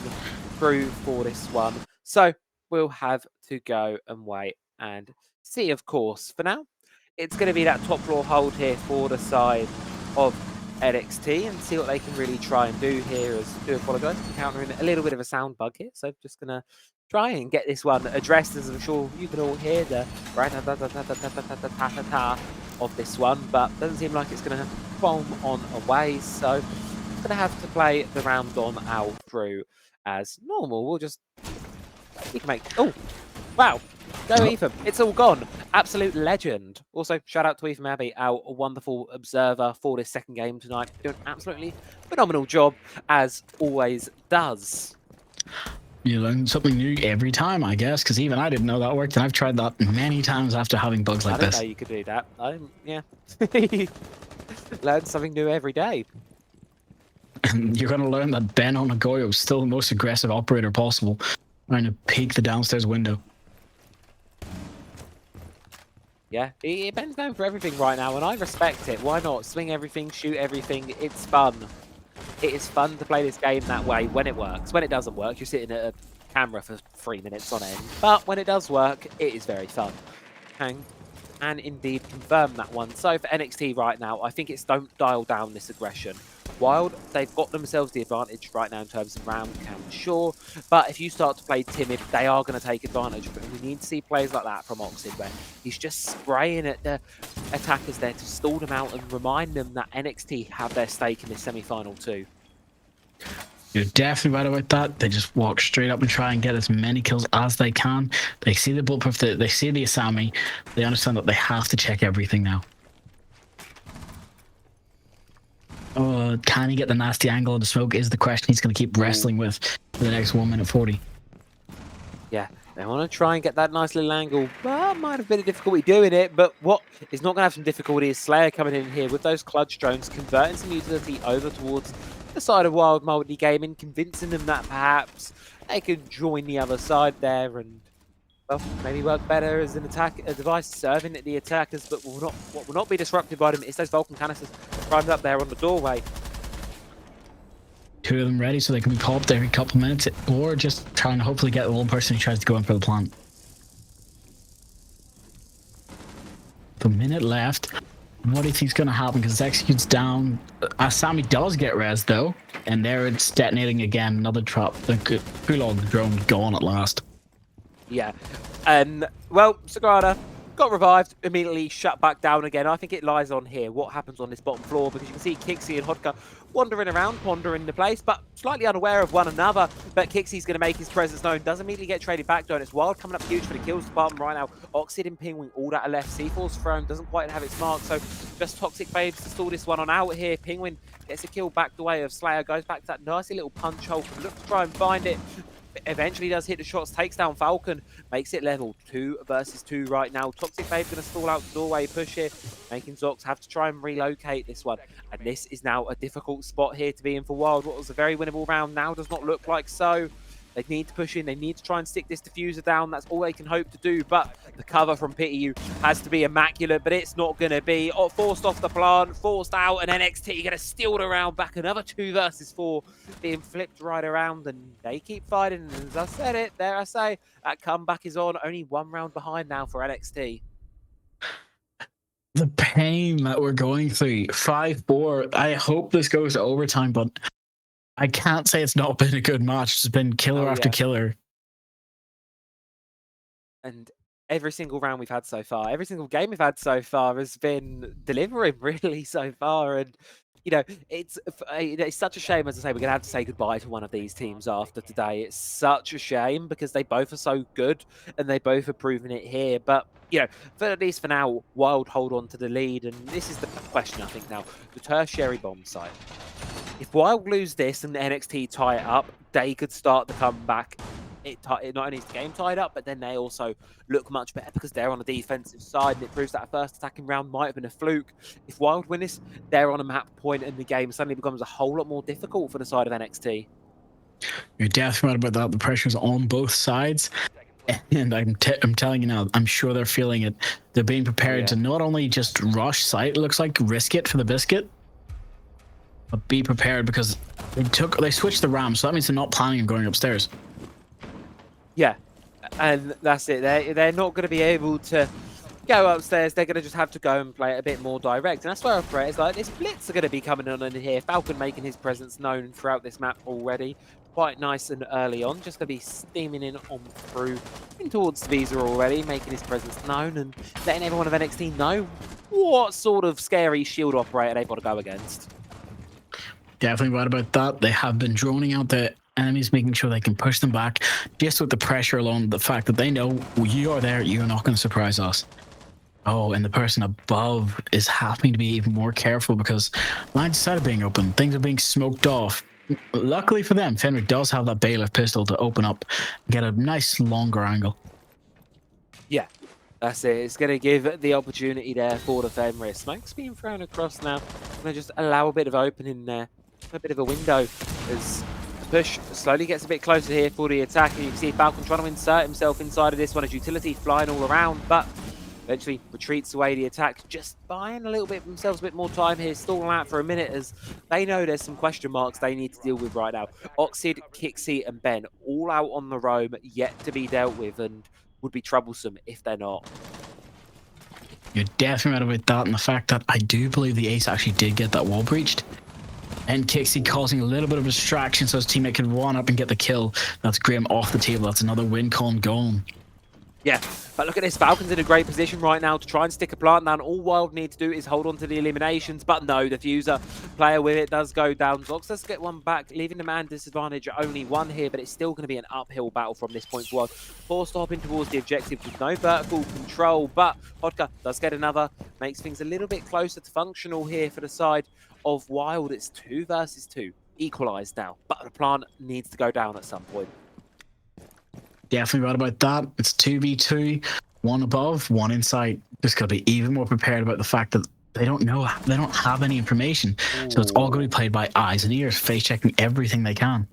through for this one. So we'll have to go and wait and see, of course. For now, it's going to be that top floor hold here for the side of NXT and see what they can really try and do here. As do apologise, encountering a little bit of a sound bug here. So just going to try and get this one addressed, as I'm sure you can all hear the of this one, but doesn't seem like it's going to bomb on away. So going to have to play the round on out through as normal. We'll just... You can make... Oh, wow. Go Ethan. It's all gone. Absolute legend. Also, shout out to Ethan Abbey, our wonderful observer for this second game tonight. Doing an absolutely phenomenal job, as always does. You learn something new every time, I guess, because even I didn't know that worked, and I've tried that many times after having bugs like this. I didn't know you could do that. Yeah. Learn something new every day. And you're going to learn that Ben on Nagoyo is still the most aggressive operator possible, trying to peek the downstairs window. Yeah, Ben's going for everything right now, and I respect it. Why not? Swing everything, shoot everything. It's fun. It is fun to play this game that way when it works. When it doesn't work, you're sitting at a camera for 3 minutes on end. But when it does work, it is very fun. And indeed confirm that one. So for NXT right now, I think it's don't dial down this aggression. Wild, they've got themselves the advantage right now in terms of round count, sure. But if you start to play timid, they are going to take advantage of it. We need to see plays like that from Oxid, where he's just spraying at the attackers there to stall them out and remind them that NXT have their stake in this semi-final too. You're definitely right about that. They just walk straight up and try and get as many kills as they can. They see the bulletproof, they see the Asami. They understand that they have to check everything now. Can he get the nasty angle of the smoke is the question he's going to keep wrestling with for the next 1 minute 40. Yeah, They want to try and get that nice little angle. Well, might have been a difficulty doing it, but what is not going to have some difficulty is Slayer coming in here with those clutch drones, converting some utility over towards the side of Wild Multi Gaming, convincing them that perhaps they could join the other side there and, well, maybe work better as a device serving the attackers, but what will not be disrupted by them is those Vulcan canisters primed up there on the doorway. 2 of them ready so they can be popped every couple minutes, or just trying to hopefully get the one person who tries to go in for the plant. The minute left. What do you think's going to happen? Because Execute's down. Sammy does get res though, and there it's detonating again. Another trap. The Gulag drone gone at last. Yeah. Well, Sagrada got revived, immediately shut back down again. I think it lies on here, what happens on this bottom floor, because you can see Kixi and Hodka wandering around, pondering the place, but slightly unaware of one another. But Kixi's going to make his presence known, does immediately get traded back down. It's Wild coming up huge for the kills department right now. Oxid and Penguin all at a left. C4's thrown, doesn't quite have its mark, so just Toxic Babes to stall this one on out here. Penguin gets a kill back the way of Slayer, goes back to that nasty little punch hole, look to try and find it. Eventually does hit the shots, takes down Falcon, makes it level 2 versus 2 right now. Toxic Babe going to stall out the doorway, push here, making Zox have to try and relocate this one. And this is now a difficult spot here to be in for Wild. What was a very winnable round now does not look like so. They need to push in, they need to try and stick this diffuser down. That's all they can hope to do, but the cover from PTU has to be immaculate, but it's not going to be. Forced off the plant, forced out, and NXT going to steal the round back. Another 2 versus 4 being flipped right around, and they keep fighting. And as I said it, there I say, that comeback is on. Only 1 round behind now for NXT. The pain that we're going through. 5-4. I hope this goes to overtime, but I can't say it's not been a good match. It's been killer after killer. And every single round we've had so far, every single game we've had so far has been delivering really so far. And, you know, it's such a shame, as I say, we're going to have to say goodbye to one of these teams after today. It's such a shame because they both are so good and they both have proven it here. But, you know, at least for now, Wild hold on to the lead. And this is the question, I think, now. The tertiary bomb site. If Wild lose this and NXT tie it up, they could start the comeback. It not only is the game tied up, but then they also look much better because they're on the defensive side, and it proves that a first attacking round might have been a fluke. If Wild win this, they're on a map point, and the game suddenly becomes a whole lot more difficult for the side of NXT. You're definitely right about that. The pressure's on both sides. And I'm telling you now, I'm sure they're feeling it. They're being prepared to not only just rush site, it looks like risk it for the biscuit, but be prepared because they switched the RAM, so that means they're not planning on going upstairs. Yeah, and that's it. They're not going to be able to go upstairs. They're going to just have to go and play it a bit more direct. And that's where I pray it's like this blitz are going to be coming on in here. Falcon making his presence known throughout this map already. Quite nice and early on. Just going to be steaming in on through in towards Visa already, making his presence known and letting everyone of NXT know what sort of scary shield operator they've got to go against. Definitely right about that. They have been droning out the enemies, making sure they can push them back. Just with the pressure alone, the fact that they know you are there, you're not going to surprise us. Oh, and the person above is having to be even more careful because lines instead of being open, things are being smoked off. Luckily for them, Fenrir does have that bailiff pistol to open up and get a nice longer angle. Yeah, that's it. It's going to give the opportunity there for the Fenrir. Smoke's being thrown across now. Going to just allow a bit of opening there. A bit of a window as the push slowly gets a bit closer here for the attack. And you can see Falcon trying to insert himself inside of this one as utility flying all around, but eventually retreats away the attack, just buying a little bit themselves a bit more time here, stalling out for a minute as they know there's some question marks they need to deal with right now. Oxid, Kixi and Ben all out on the roam, yet to be dealt with, and would be troublesome if they're not. You're definitely right about that, and the fact that I do believe the Ace actually did get that wall breached. And Kixi causing a little bit of distraction so his teammate can run up and get the kill. That's Grim off the table. That's another win con gone. Yeah, but look at this. Falcon's in a great position right now to try and stick a plant down. All Wild need to do is hold on to the eliminations, but no, the Fuser player with it does go down. Zox does get one back, leaving the man disadvantage at only 1 here, but it's still going to be an uphill battle from this point forward. Forced to hop in towards the objective with no vertical control, but Hodka does get another, makes things a little bit closer to functional here for the side of Wild. It's 2 versus 2, equalized now, but the plant needs to go down at some point. definitely right about that. It's 2v2, one above, one inside. Just got to be even more prepared about the fact that they don't know, they don't have any information. So it's all going to be played by eyes and ears, face checking everything they can.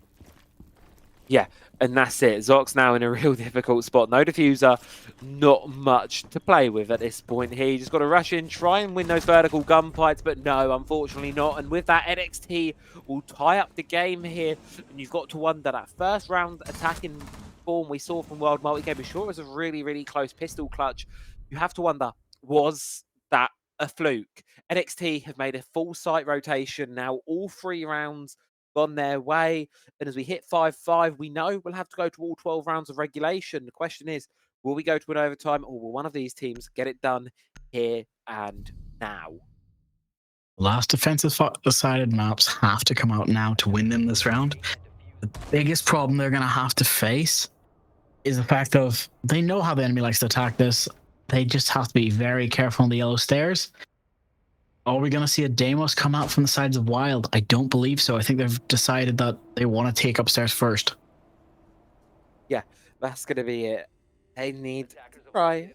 Yeah, and that's it. Zox now in a real difficult spot. No diffuser, not much to play with at this point here. You just got to rush in, try and win those vertical gunfights, but no, unfortunately not. And with that, NXT will tie up the game here. And you've got to wonder, that first round attacking form we saw from World Multi-Game, sure it was a really, really close pistol clutch. You have to wonder, was that a fluke? NXT have made a full site rotation now, all 3 rounds gone their way, and as we hit 5-5, we know we'll have to go to all 12 rounds of regulation. The question is, will we go to an overtime, or will one of these teams get it done here and now? Last defensive-sided maps have to come out now to win them this round. The biggest problem they're going to have to face is the fact of they know how the enemy likes to attack this. They just have to be very careful on the yellow stairs. Are we going to see a Deimos come out from the sides of Wild? I don't believe so. I think they've decided that they want to take upstairs first. Yeah, that's going to be it. They need to try.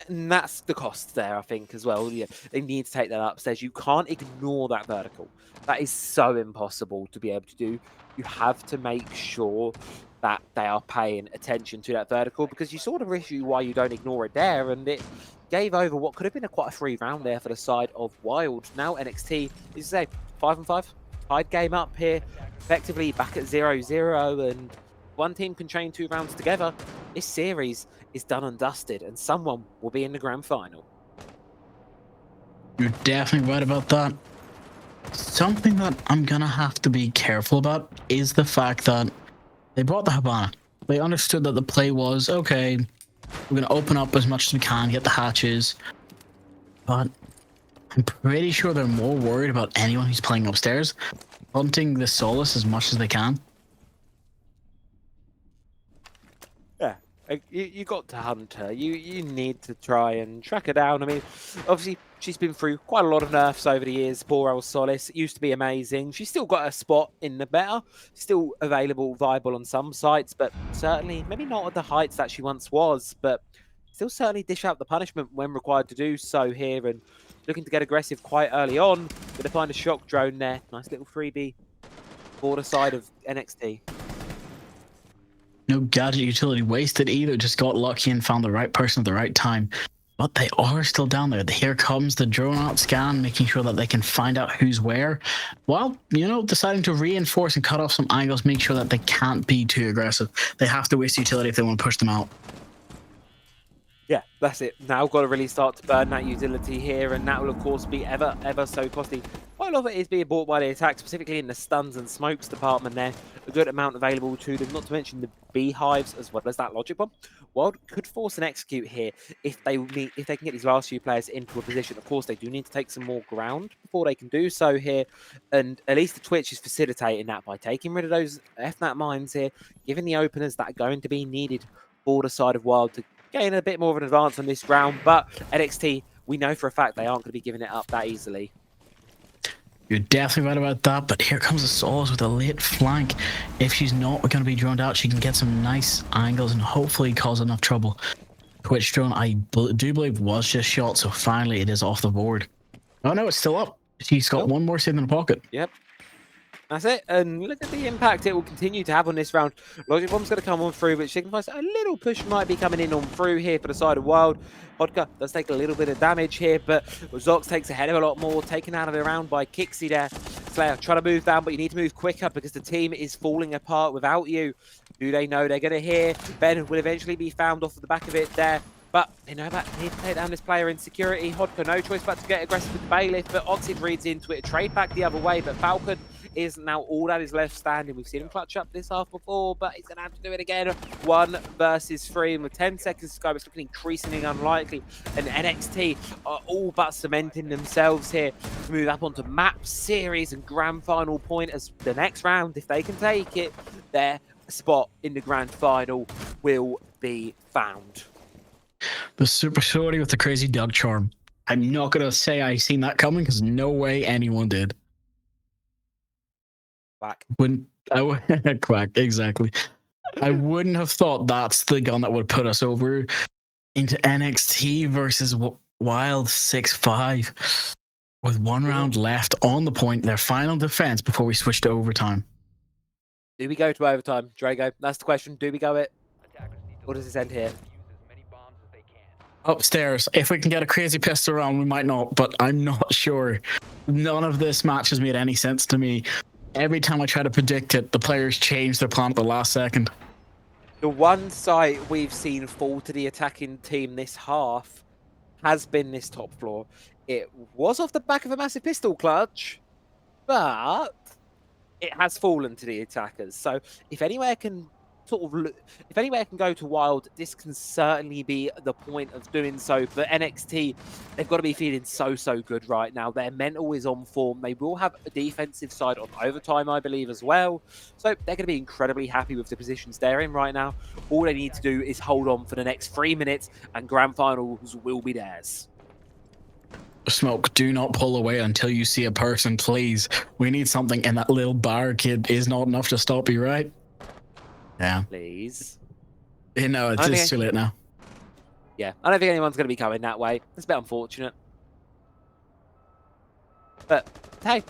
And that's the cost there, I think, as well. Yeah, they need to take that upstairs. You can't ignore that vertical. That is so impossible to be able to do. You have to make sure that they are paying attention to that vertical, because you saw the issue why you don't ignore it there, and it gave over what could have been quite a free round there for the side of Wild. Now NXT is 5-5, tied game up here, effectively back at 0-0, and one team can chain 2 rounds together. This series is done and dusted, and someone will be in the grand final. You're definitely right about that. Something that I'm gonna have to be careful about is the fact that they brought the Habana. They understood that the play was, okay, we're going to open up as much as we can, get the hatches. But I'm pretty sure they're more worried about anyone who's playing upstairs, hunting the Solus as much as they can. Yeah, you got to hunt her. You need to try and track her down. I mean, obviously, she's been through quite a lot of nerfs over the years. Poor old Solis. It used to be amazing. She's still got a spot in the meta. Still available, viable on some sites, but certainly maybe not at the heights that she once was, but still certainly dish out the punishment when required to do so here, and looking to get aggressive quite early on. Going to find a shock drone there. Nice little freebie for the side of NXT. No gadget utility wasted either. Just got lucky and found the right person at the right time. But they are still down there. Here comes the drone out scan, making sure that they can find out who's where. While, deciding to reinforce and cut off some angles, make sure that they can't be too aggressive. They have to waste utility if they want to push them out. Yeah, that's it. Now got to really start to burn that utility here, and that will, of course, be ever so costly. Quite a lot of it is being bought by the attack, specifically in the stuns and smokes department there. A good amount available to them, not to mention the beehives as well as that logic bomb. Wild could force an execute here if they can get these last few players into a position. Of course, they do need to take some more ground before they can do so here, and at least the Twitch is facilitating that by taking rid of those FNAT mines here, giving the openers that are going to be needed for the side of Wild to gain a bit more of an advance on this round. But NXT, we know for a fact they aren't going to be giving it up that easily. You're definitely right about that, but here comes the Solus with a late flank. If she's not going to be droned out, she can get some nice angles and hopefully cause enough trouble. Twitch drone, I do believe, was just shot, so finally it is off the board. Oh no, it's still up. She's got one more sitting in the pocket. Yep. That's it, and look at the impact it will continue to have on this round. Logic Bomb's going to come on through, but signifies a little push might be coming in on through here for the side of Wild. Vodka does take a little bit of damage here, but Zox takes a head of a lot more, taken out of the round by Kixie there. Slayer trying to move down, but you need to move quicker because the team is falling apart without you. Do they know they're going to hear? Ben will eventually be found off of the back of it there. But they know that they need to take down this player in security. Hodka, no choice but to get aggressive with the Bailiff, but Oxid reads into it. A trade back the other way, but Falcon is now all that is left standing. We've seen him clutch up this half before, but he's going to have to do it again. 1 versus 3, and with 10 seconds to go, it's looking increasingly unlikely. And NXT are all but cementing themselves here to move up onto map, series, and grand final point as the next round, if they can take it, their spot in the grand final will be found. The super shorty with the crazy dog charm. I'm not going to say I seen that coming because no way anyone did. Quack. Quack, exactly. I wouldn't have thought that's the gun that would put us over into NXT versus Wild 6-5 with 1 round left on the point, their final defense before we switch to overtime. Do we go to overtime, Drago? That's the question. Do we go it? Or does this end here? Upstairs. If we can get a crazy pistol round, we might not, but I'm not sure. None of this match has made any sense to me. Every time I try to predict it, the players change their plan at the last second. The one site we've seen fall to the attacking team this half has been this top floor. It was off the back of a massive pistol clutch, but it has fallen to the attackers. So if anywhere can if anywhere can go to Wild, this can certainly be the point of doing so. For NXT, they've got to be feeling so good right now. Their mental is on form. They will have a defensive side on overtime, I believe, as well. So they're going to be incredibly happy with the positions they're in right now. All they need to do is hold on for the next 3 minutes, and grand finals will be theirs. Smoke, do not pull away until you see a person, please. We need something, and that little bar kid is not enough to stop you, right? Yeah. Please. No, it's too late now. Yeah, I don't think anyone's going to be coming that way. It's a bit unfortunate. But, hey,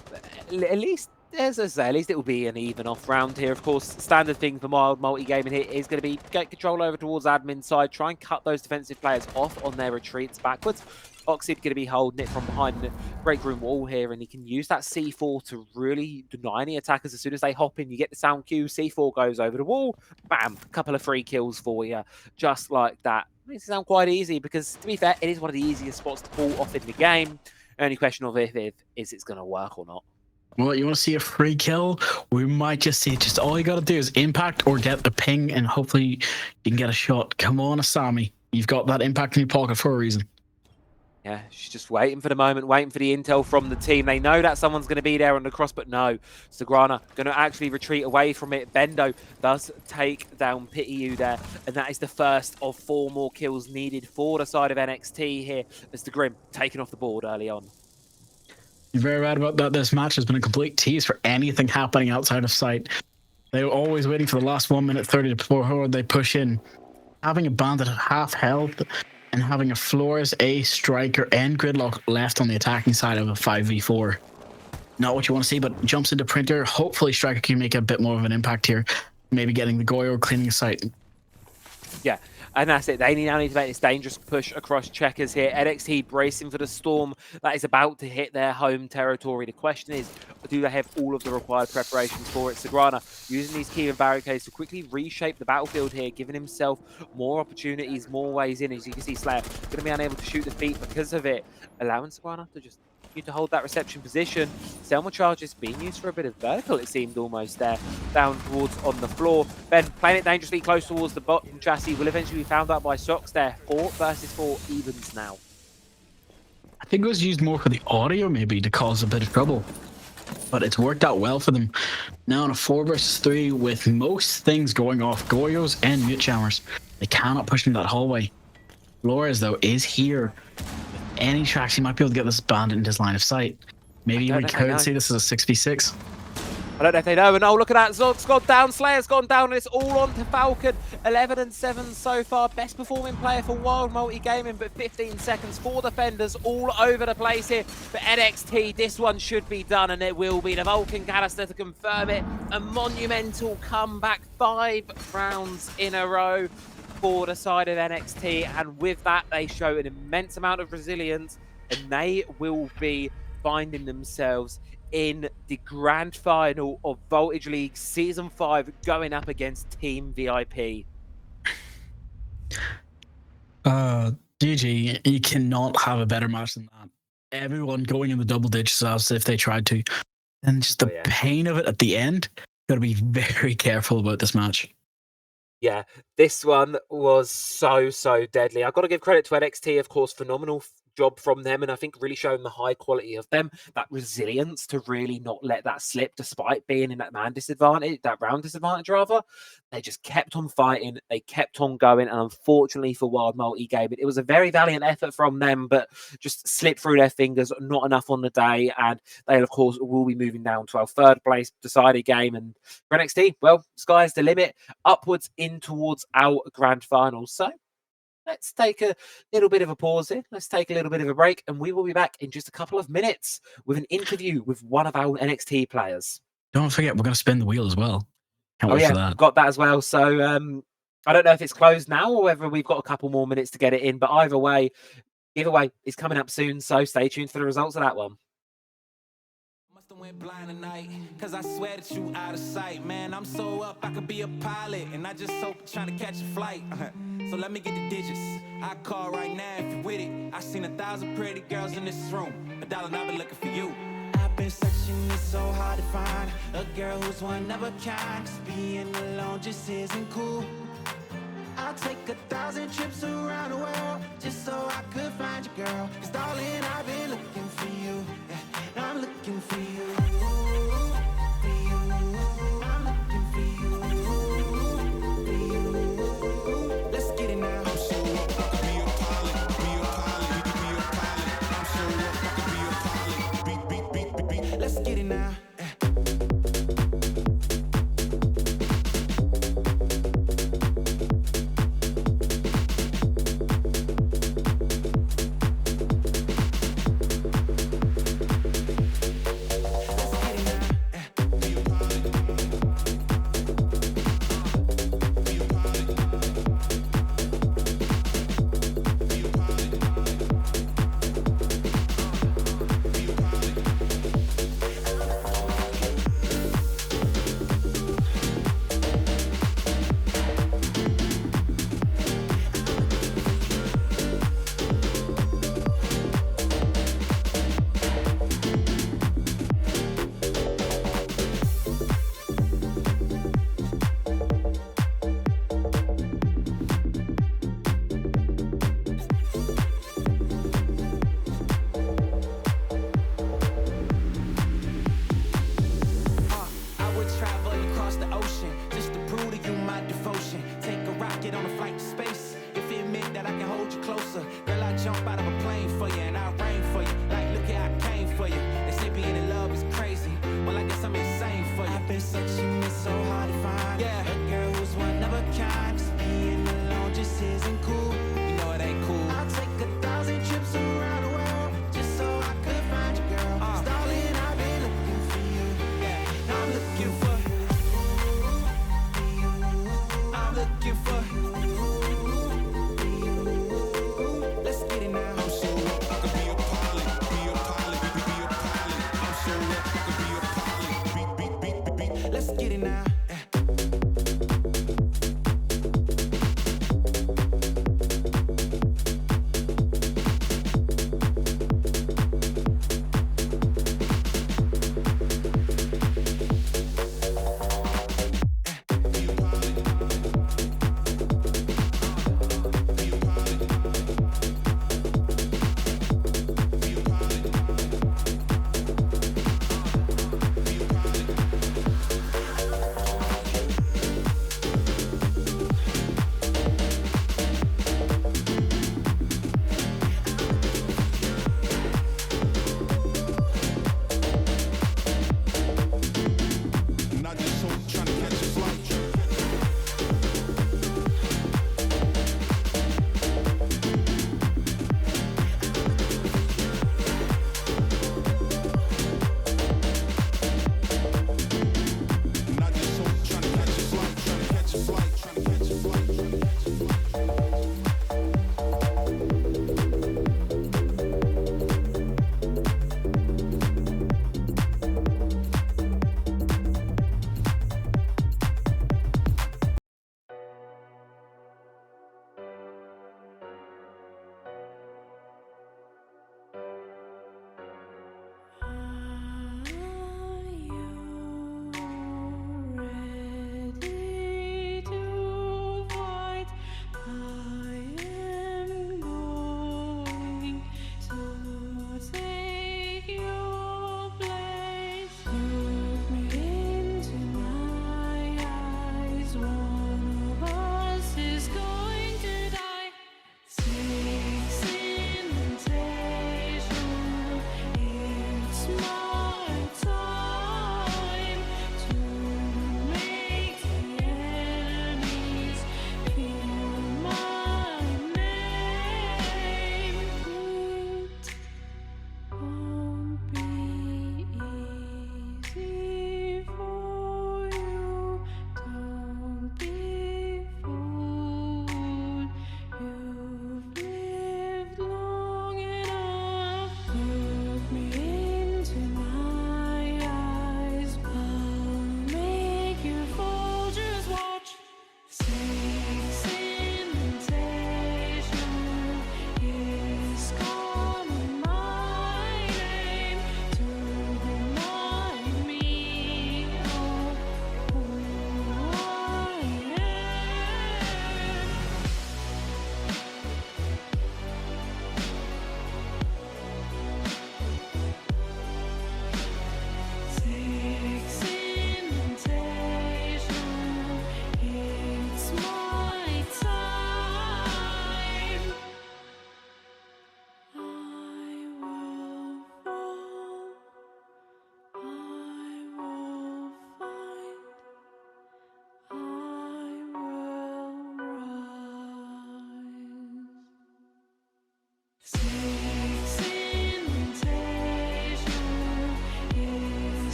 at least, as I say, at least it will be an even off round here. Of course, standard thing for Wild multi-gaming here is going to be get control over towards admin side, try and cut those defensive players off on their retreats backwards. Oxid going to be holding it from behind the break room wall here, and he can use that C4 to really deny any attackers. As soon as they hop in, you get the sound cue, C4 goes over the wall, bam, a couple of free kills for you, just like that. Makes it sound quite easy because, to be fair, it is one of the easiest spots to pull off in the game. Only question of if it's going to work or not. Well, you want to see a free kill? We might just see just all you got to do is impact or get the ping, and hopefully you can get a shot. Come on, Asami. You've got that impact in your pocket for a reason. Yeah, she's just waiting for the moment, waiting for the intel from the team. They know that someone's going to be there on the cross, but no. Sagrana going to actually retreat away from it. Bendo does take down Pityu there, and that is the first of 4 more kills needed for the side of NXT here as the Grim taken off the board early on. You're very right about that. This match has been a complete tease for anything happening outside of sight. They were always waiting for the last 1 minute 30 before they push in. Having a bandit at half health and having a Flores, a striker, and Gridlock left on the attacking side of a 5v4. Not what you want to see, but jumps into Printer. Hopefully Striker can make a bit more of an impact here. Maybe getting the Goyo, cleaning the site. Yeah, and that's it. They now need to make this dangerous push across Checkers here. NXT bracing for the storm that is about to hit their home territory. The question is, do they have all of the required preparations for it? Sagrana using these key and barricades to quickly reshape the battlefield here, giving himself more opportunities, more ways in. As you can see, Slayer going to be unable to shoot the feet because of it, allowing Sagrana to just continue to hold that reception position. Selma charges being used for a bit of vertical, it seemed almost there, down towards on the floor. Ben playing it dangerously close towards the bottom chassis will eventually be found out by Sox there. 4 versus 4 evens now. I think it was used more for the audio maybe to cause a bit of trouble, but it's worked out well for them. Now on a 4 versus 3 with most things going off, Goyos and mute jammers. They cannot push in that hallway. Flores though is here. Any tracks, he might be able to get this bandit into his line of sight. Maybe we could see this as a 6v6. I don't know if they know. And oh, look at that. Zod's gone down. Slayer's gone down. And it's all on to Falcon. 11 and 7 so far. Best performing player for Wild Multi-Gaming, but 15 seconds. 4 defenders all over the place here. For NXT, this one should be done, and it will be. The Vulcan canister to confirm it. A monumental comeback. 5 rounds in a row for the side of NXT. And with that, they show an immense amount of resilience, and they will be finding themselves in the grand final of Voltage League Season 5 going up against Team VIP. GG, you cannot have a better match than that. Everyone going in the double digits as if they tried to. And just the pain of it at the end, gotta be very careful about this match. Yeah, this one was so deadly. I've got to give credit to NXT, of course, phenomenal job from them, and I think really showing the high quality of them, that resilience to really not let that slip despite being in that round disadvantage rather. They just kept on fighting, they kept on going, and unfortunately for Wild Multi-Game, it was a very valiant effort from them, but just slipped through their fingers, not enough on the day, and they, of course, will be moving down to our third place decided game. And for NXT, well, sky's the limit, upwards in towards our grand finals. So let's take a little bit of a pause here. Let's take a little bit of a break, and we will be back in just a couple of minutes with an interview with one of our NXT players. Don't forget, we're going to spin the wheel as well. Can't wait for that. Got that as well. So I don't know if it's closed now or whether we've got a couple more minutes to get it in, but either way, giveaway is coming up soon, so stay tuned for the results of that one. Went blind tonight, cause I swear that you out of sight. Man, I'm so up, I could be a pilot, and I just hope trying to catch a flight. So let me get the digits. I call right now if you with it. I seen 1,000 pretty girls in this room. $1 and I've been looking for you. I've been searching, it's so hard to find a girl who's one of a kind. 'Cause being alone just isn't cool. I'll take 1,000 trips around the world just so I could find you, girl. 'Cause darling, I've been looking for you. Yeah, I'm looking for you. Let's get it now. I'm so up, I could be a pilot, be a pilot, be a pilot. I'm so up, I could be a pilot. Beat. Let's get it now.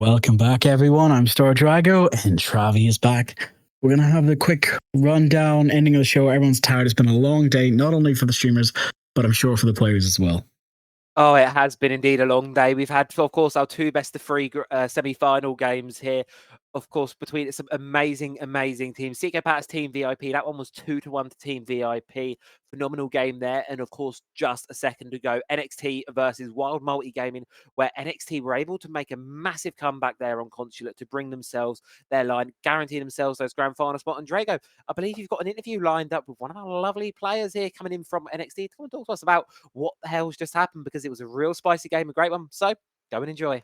Welcome back, everyone. I'm Star Drago, and Travi is back. We're going to have the quick rundown, ending of the show. Everyone's tired. It's been a long day, not only for the streamers, but I'm sure for the players as well. Oh, it has been indeed a long day. We've had, of course, our 2 best-of-3 semi-final games here. Of course, between some amazing, amazing teams. CK Pat's Team VIP, that one was 2-1 to Team VIP. Phenomenal game there. And of course, just a second ago, NXT versus Wild Multi Gaming, where NXT were able to make a massive comeback there on Consulate to bring themselves their line, guarantee themselves those grand final spot. And Drago, I believe you've got an interview lined up with one of our lovely players here coming in from NXT to come and talk to us about what the hell's just happened, because it was a real spicy game, a great one. So go and enjoy.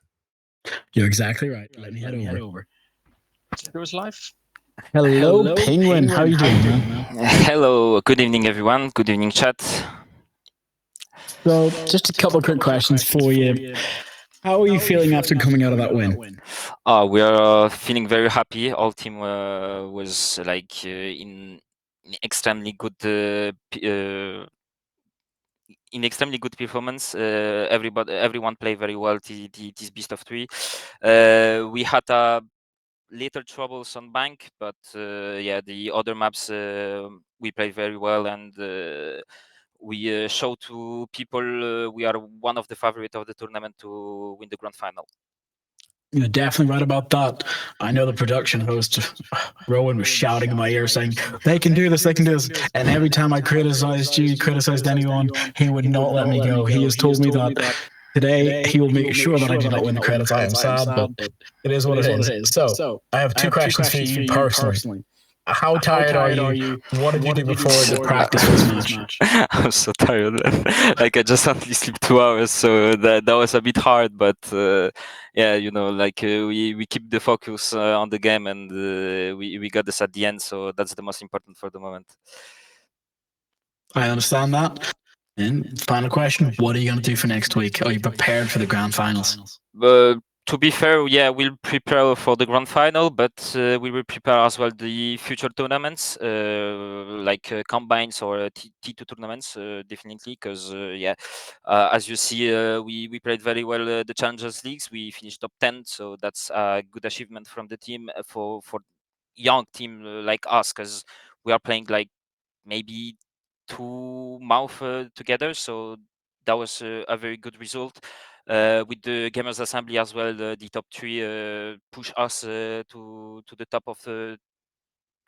You're exactly right. Let me head over. It was live. Hello, Penguin. How are you doing, man? Hello. Good evening, everyone. Good evening, chat. So, just a couple of quick questions for you. How are you feeling after coming out of that win? We are feeling very happy. Our team was like in extremely good performance. Everyone played very well. This best of 3. We had little troubles on bank, but the other maps we played very well, and we showed to people we are one of the favorites of the tournament to win the grand final. You're definitely right about that. I know the production host, Rowan, was shouting in my ear saying, they can do this, they can do this. And every time I criticized anyone, he would not let me go. He has told me that today he will make sure that I do not win the credits. I am sad, but it is what it is. So, I have two questions for you personally. How tired are you? What did you do before the practice for this match? I'm so tired. Like I just only sleep 2 hours, so that was a bit hard. But we keep the focus on the game, and we got this at the end. So that's the most important for the moment. I understand that. And final question: what are you going to do for next week? Are you prepared for the grand finals? To be fair, we'll prepare for the grand final, but we will prepare as well the future tournaments, like combines or T2 tournaments, definitely. Because as you see, we played very well the Challengers Leagues. We finished top 10, so that's a good achievement from the team for young team like us, because we are playing like maybe 2 months together. So that was a very good result. With the Gamers Assembly as well, the top 3 push us to the top of the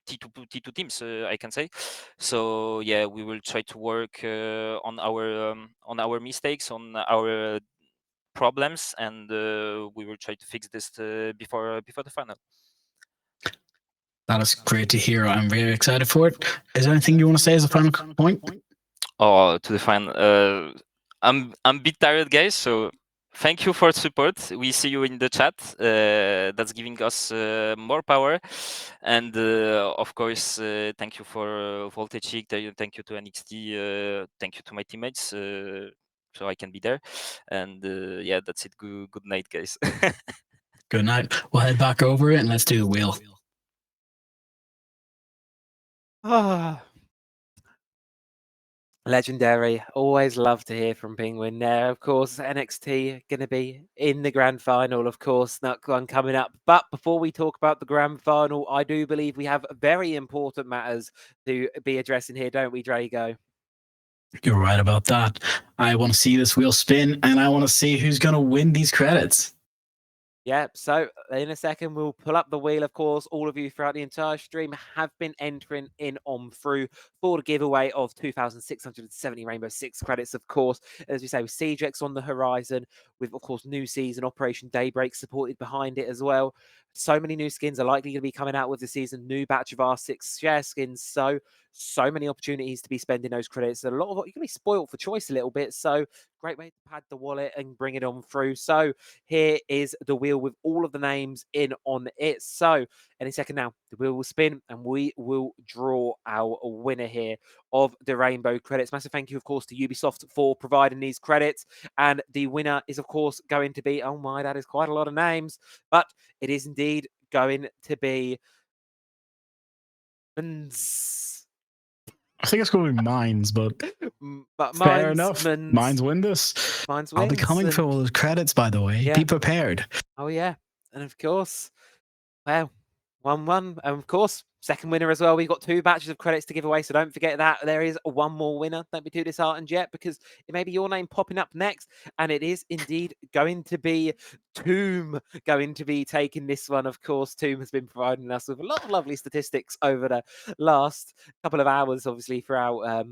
T2 teams, I can say. So we will try to work on our mistakes, on our problems, and we will try to fix this before the final. That is great to hear. I'm very excited for it. Is there anything you want to say as a final point? To the final, I'm a bit tired, guys. So thank you for the support. We see you in the chat. That's giving us more power. And of course, thank you for Voltage. Thank you to NXT. Thank you to my teammates. So I can be there. And that's it. Good night, guys. Good night. We'll head back over it and let's do the wheel. Legendary. Always love to hear from Penguin there. Of course, NXT going to be in the grand final, of course, that one coming up. But before we talk about the grand final, I do believe we have very important matters to be addressing here, don't we, Drago? You're right about that. I want to see this wheel spin, and I want to see who's going to win these credits. Yeah, so in a second, we'll pull up the wheel. Of course, all of you throughout the entire stream have been entering in on through for the giveaway of 2,670 Rainbow Six credits, of course. As we say, with CJX on the horizon, with, of course, new season, Operation Daybreak supported behind it as well. So many new skins are likely going to be coming out with the season. New batch of R6 share skins. So many opportunities to be spending those credits. A lot of you're going to be spoiled for choice a little bit. So great way to pad the wallet and bring it on through. So here is the wheel with all of the names in on it. So any second now, the wheel will spin and we will draw our winner here of the Rainbow credits. Massive thank you, of course, to Ubisoft for providing these credits. And the winner is, of course, going to be, oh my, that is quite a lot of names, but it is indeed going to be I think it's going to be Mines, but fair enough. Mines win this. Mines I'll be coming for all those credits, by the way. Yeah. Be prepared. Oh, yeah. And of course, well, 1-1. And of course, second winner as well. We've got 2 batches of credits to give away, so don't forget that. There is one more winner. Don't be too disheartened yet, because it may be your name popping up next. And it is indeed going to be Tomb going to be taking this one. Of course, Tomb has been providing us with a lot of lovely statistics over the last couple of hours, obviously, throughout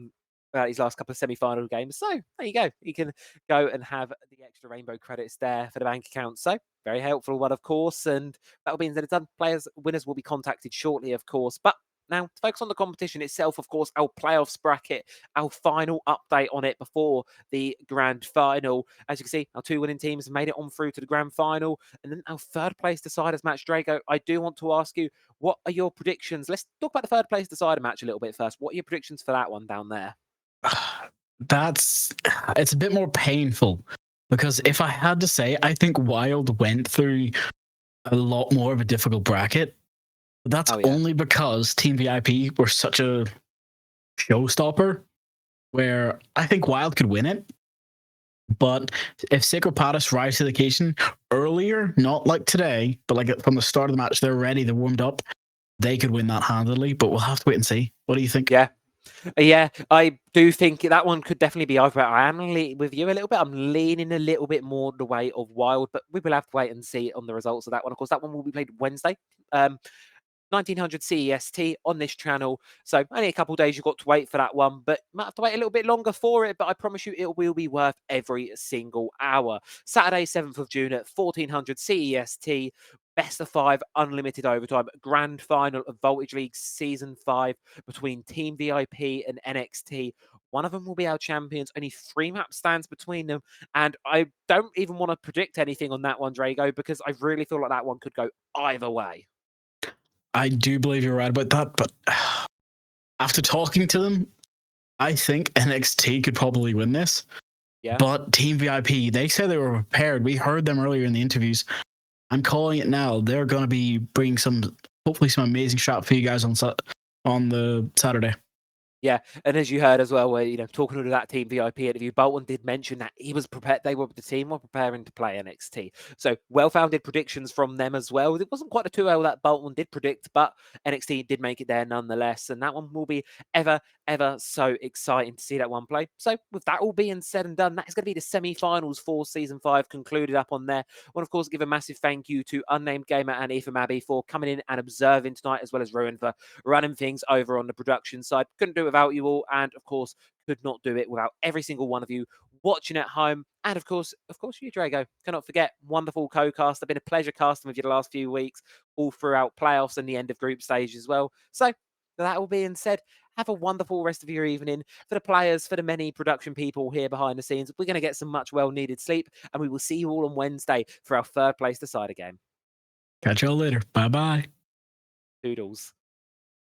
these last couple of semi-final games. So there you go. You can go and have the extra rainbow credits there for the bank account. So very helpful one, of course. And that will be instead of done. Winners will be contacted shortly, of course. But now, to focus on the competition itself, of course, our playoffs bracket, our final update on it before the grand final. As you can see, our 2 winning teams made it on through to the grand final. And then our third place deciders match. Drago, I do want to ask you, what are your predictions? Let's talk about the third place decider match a little bit first. What are your predictions for that one down there? It's a bit more painful, because if I had to say, I think Wild went through a lot more of a difficult bracket. That's only because Team VIP were such a showstopper, where I think Wild could win it. But if Sacred Patis rise to the occasion earlier, not like today, but like from the start of the match, they're ready, they're warmed up, they could win that handily. But we'll have to wait and see. What do you think? Yeah, I do think that one could definitely be over. I am with you a little bit. I'm leaning a little bit more the way of Wild, but we will have to wait and see on the results of that one. Of course, that one will be played Wednesday, 1900 CEST on this channel. So only a couple of days you've got to wait for that one, but might have to wait a little bit longer for it. But I promise you, it will be worth every single hour. Saturday, 7th of June at 1400 CEST. Best of 5 unlimited overtime grand final of Voltage League Season 5 between Team VIP and NXT. One of them will be our champions. Only 3 map stands between them. And I don't even want to predict anything on that one, Drago, because I really feel like that one could go either way. I do believe you're right about that, but after talking to them, I think NXT could probably win this. Yeah. But Team VIP, they said they were prepared. We heard them earlier in the interviews. I'm calling it now. They're going to be bringing hopefully some amazing shot for you guys on the Saturday. Yeah, and as you heard as well, where talking to that Team VIP interview, Bolton did mention that he was prepared. The team were preparing to play NXT, so well-founded predictions from them as well. It wasn't quite a 2-0 that Bolton did predict, but NXT did make it there nonetheless, and that one will be ever so exciting to see that one play. So with that all being said and done, that is going to be the semi-finals for Season 5 concluded up on there. I want, of course, give a massive thank you to Unnamed Gamer and Ethan Abbey for coming in and observing tonight, as well as Rowan for running things over on the production side. Couldn't do it without you all, and of course could not do it without every single one of you watching at home, and of course you, Drago. Cannot forget, wonderful co-cast. I've been a pleasure casting with you the last few weeks, all throughout playoffs and the end of group stage as well. So that all being said, have a wonderful rest of your evening. For the players, for the many production people here behind the scenes, we're going to get some much well-needed sleep, and we will see you all on Wednesday for our third place decider game. Catch y'all later. Bye-bye. Toodles.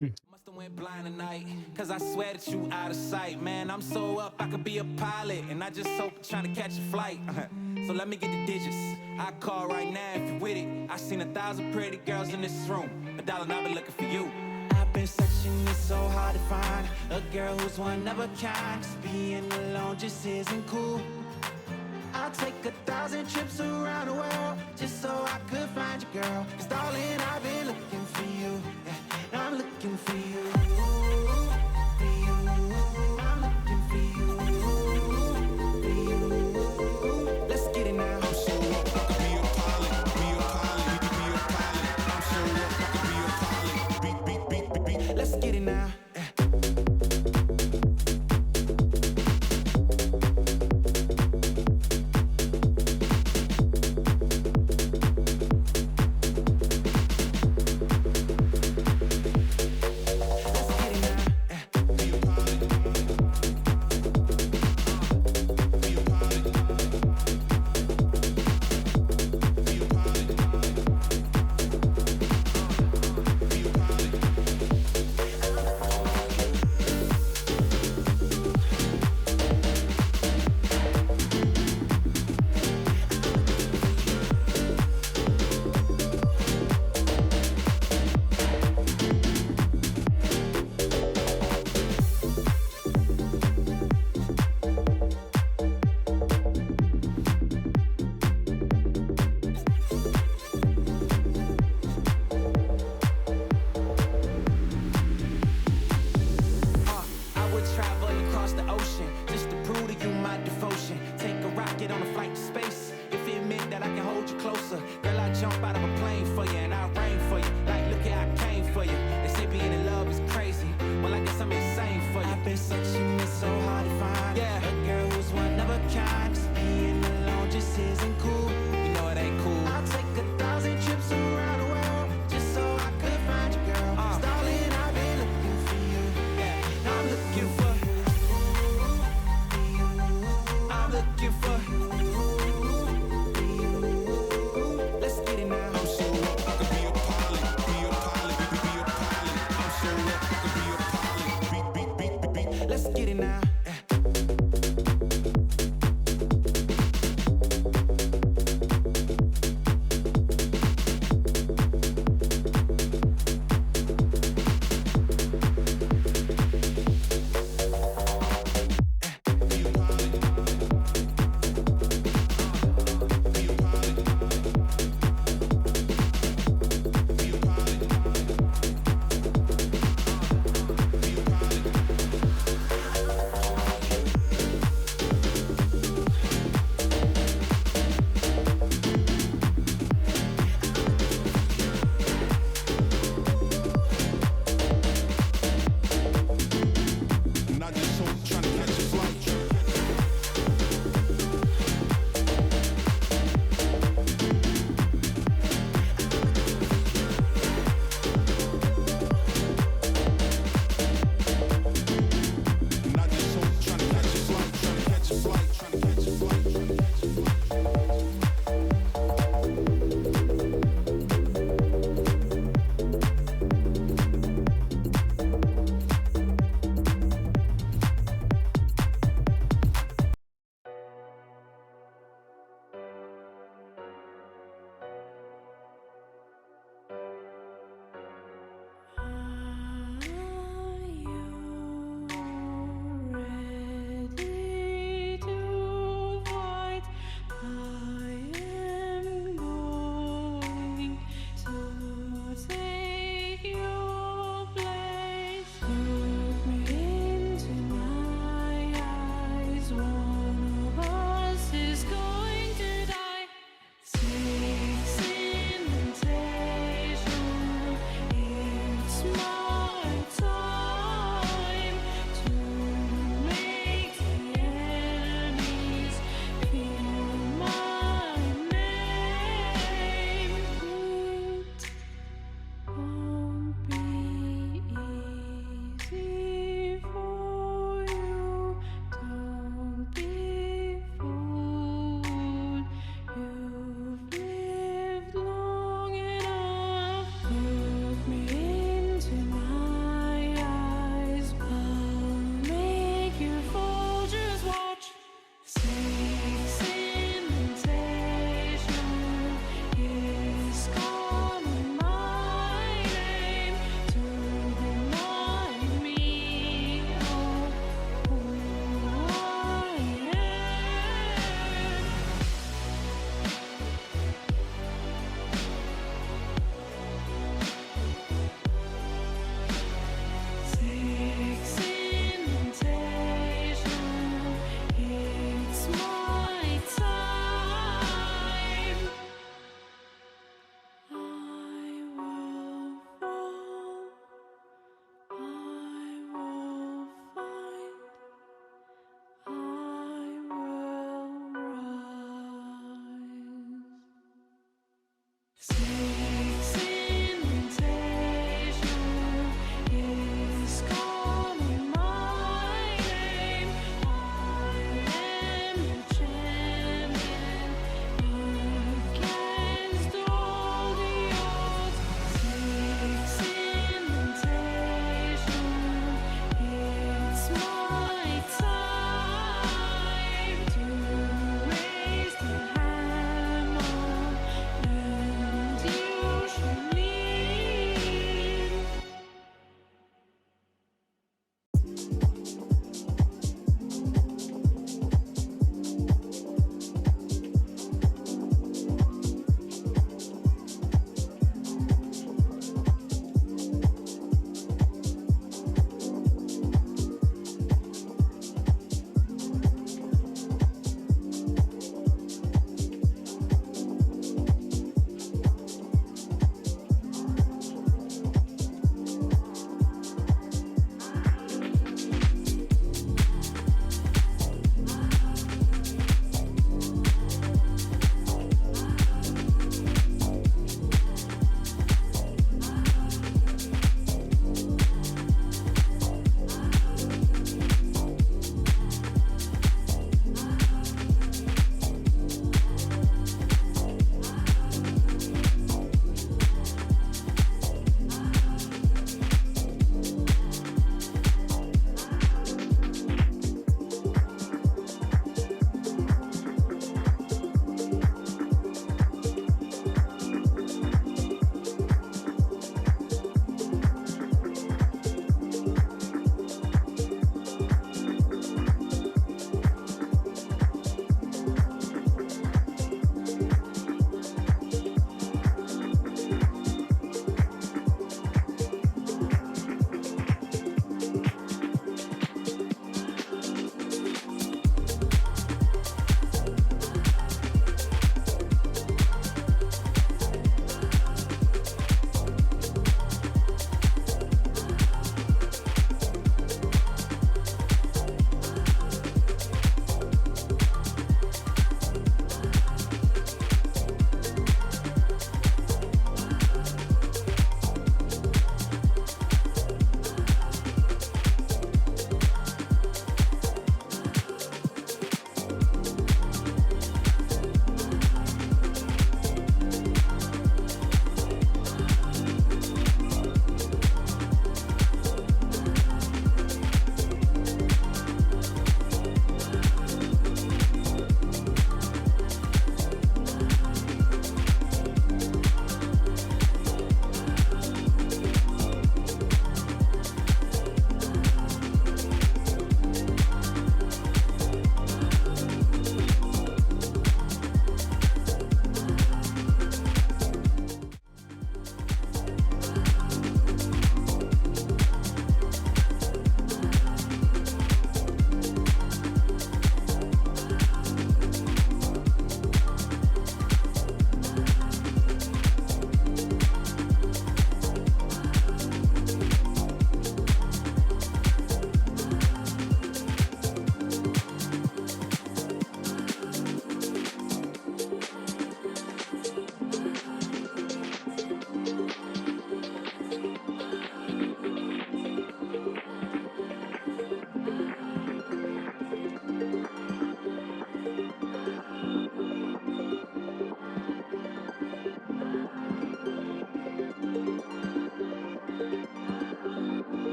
Must have went blind tonight, cause I swear that you out of sight. Man, I'm so up, I could be a pilot, and I just hope trying to catch a flight. So let me get the digits. I call right now if you with it. I seen 1,000 pretty girls in this room. $1 and I've been looking for you. I've been searching, it's so hard to find a girl who's one of a kind. Just being alone just isn't cool. I'll take 1,000 trips around the world just so I could find you, girl. Cause darling, I've been looking for you. Yeah, I'm looking for you. get on a flight to space. If it meant that I can hold you closer, girl, I jump out of a plane for you and I rain for you. Like, look at I came for you. They say being in love is crazy. Well, I guess I'm insane for you. I've been searching, it's so hard to find. Yeah, a girl who's one of a kind. Just being alone just isn't cool. You know it ain't cool. I'll take 1,000 trips around the world just so I could find you, girl. Darling, I've been looking for you. Yeah, I'm looking for. I'm looking for. Let's get it now. I'm so up, I could be a pilot, be a pilot, be a pilot. I'm so up, I could be a pilot, be. Let's get it now.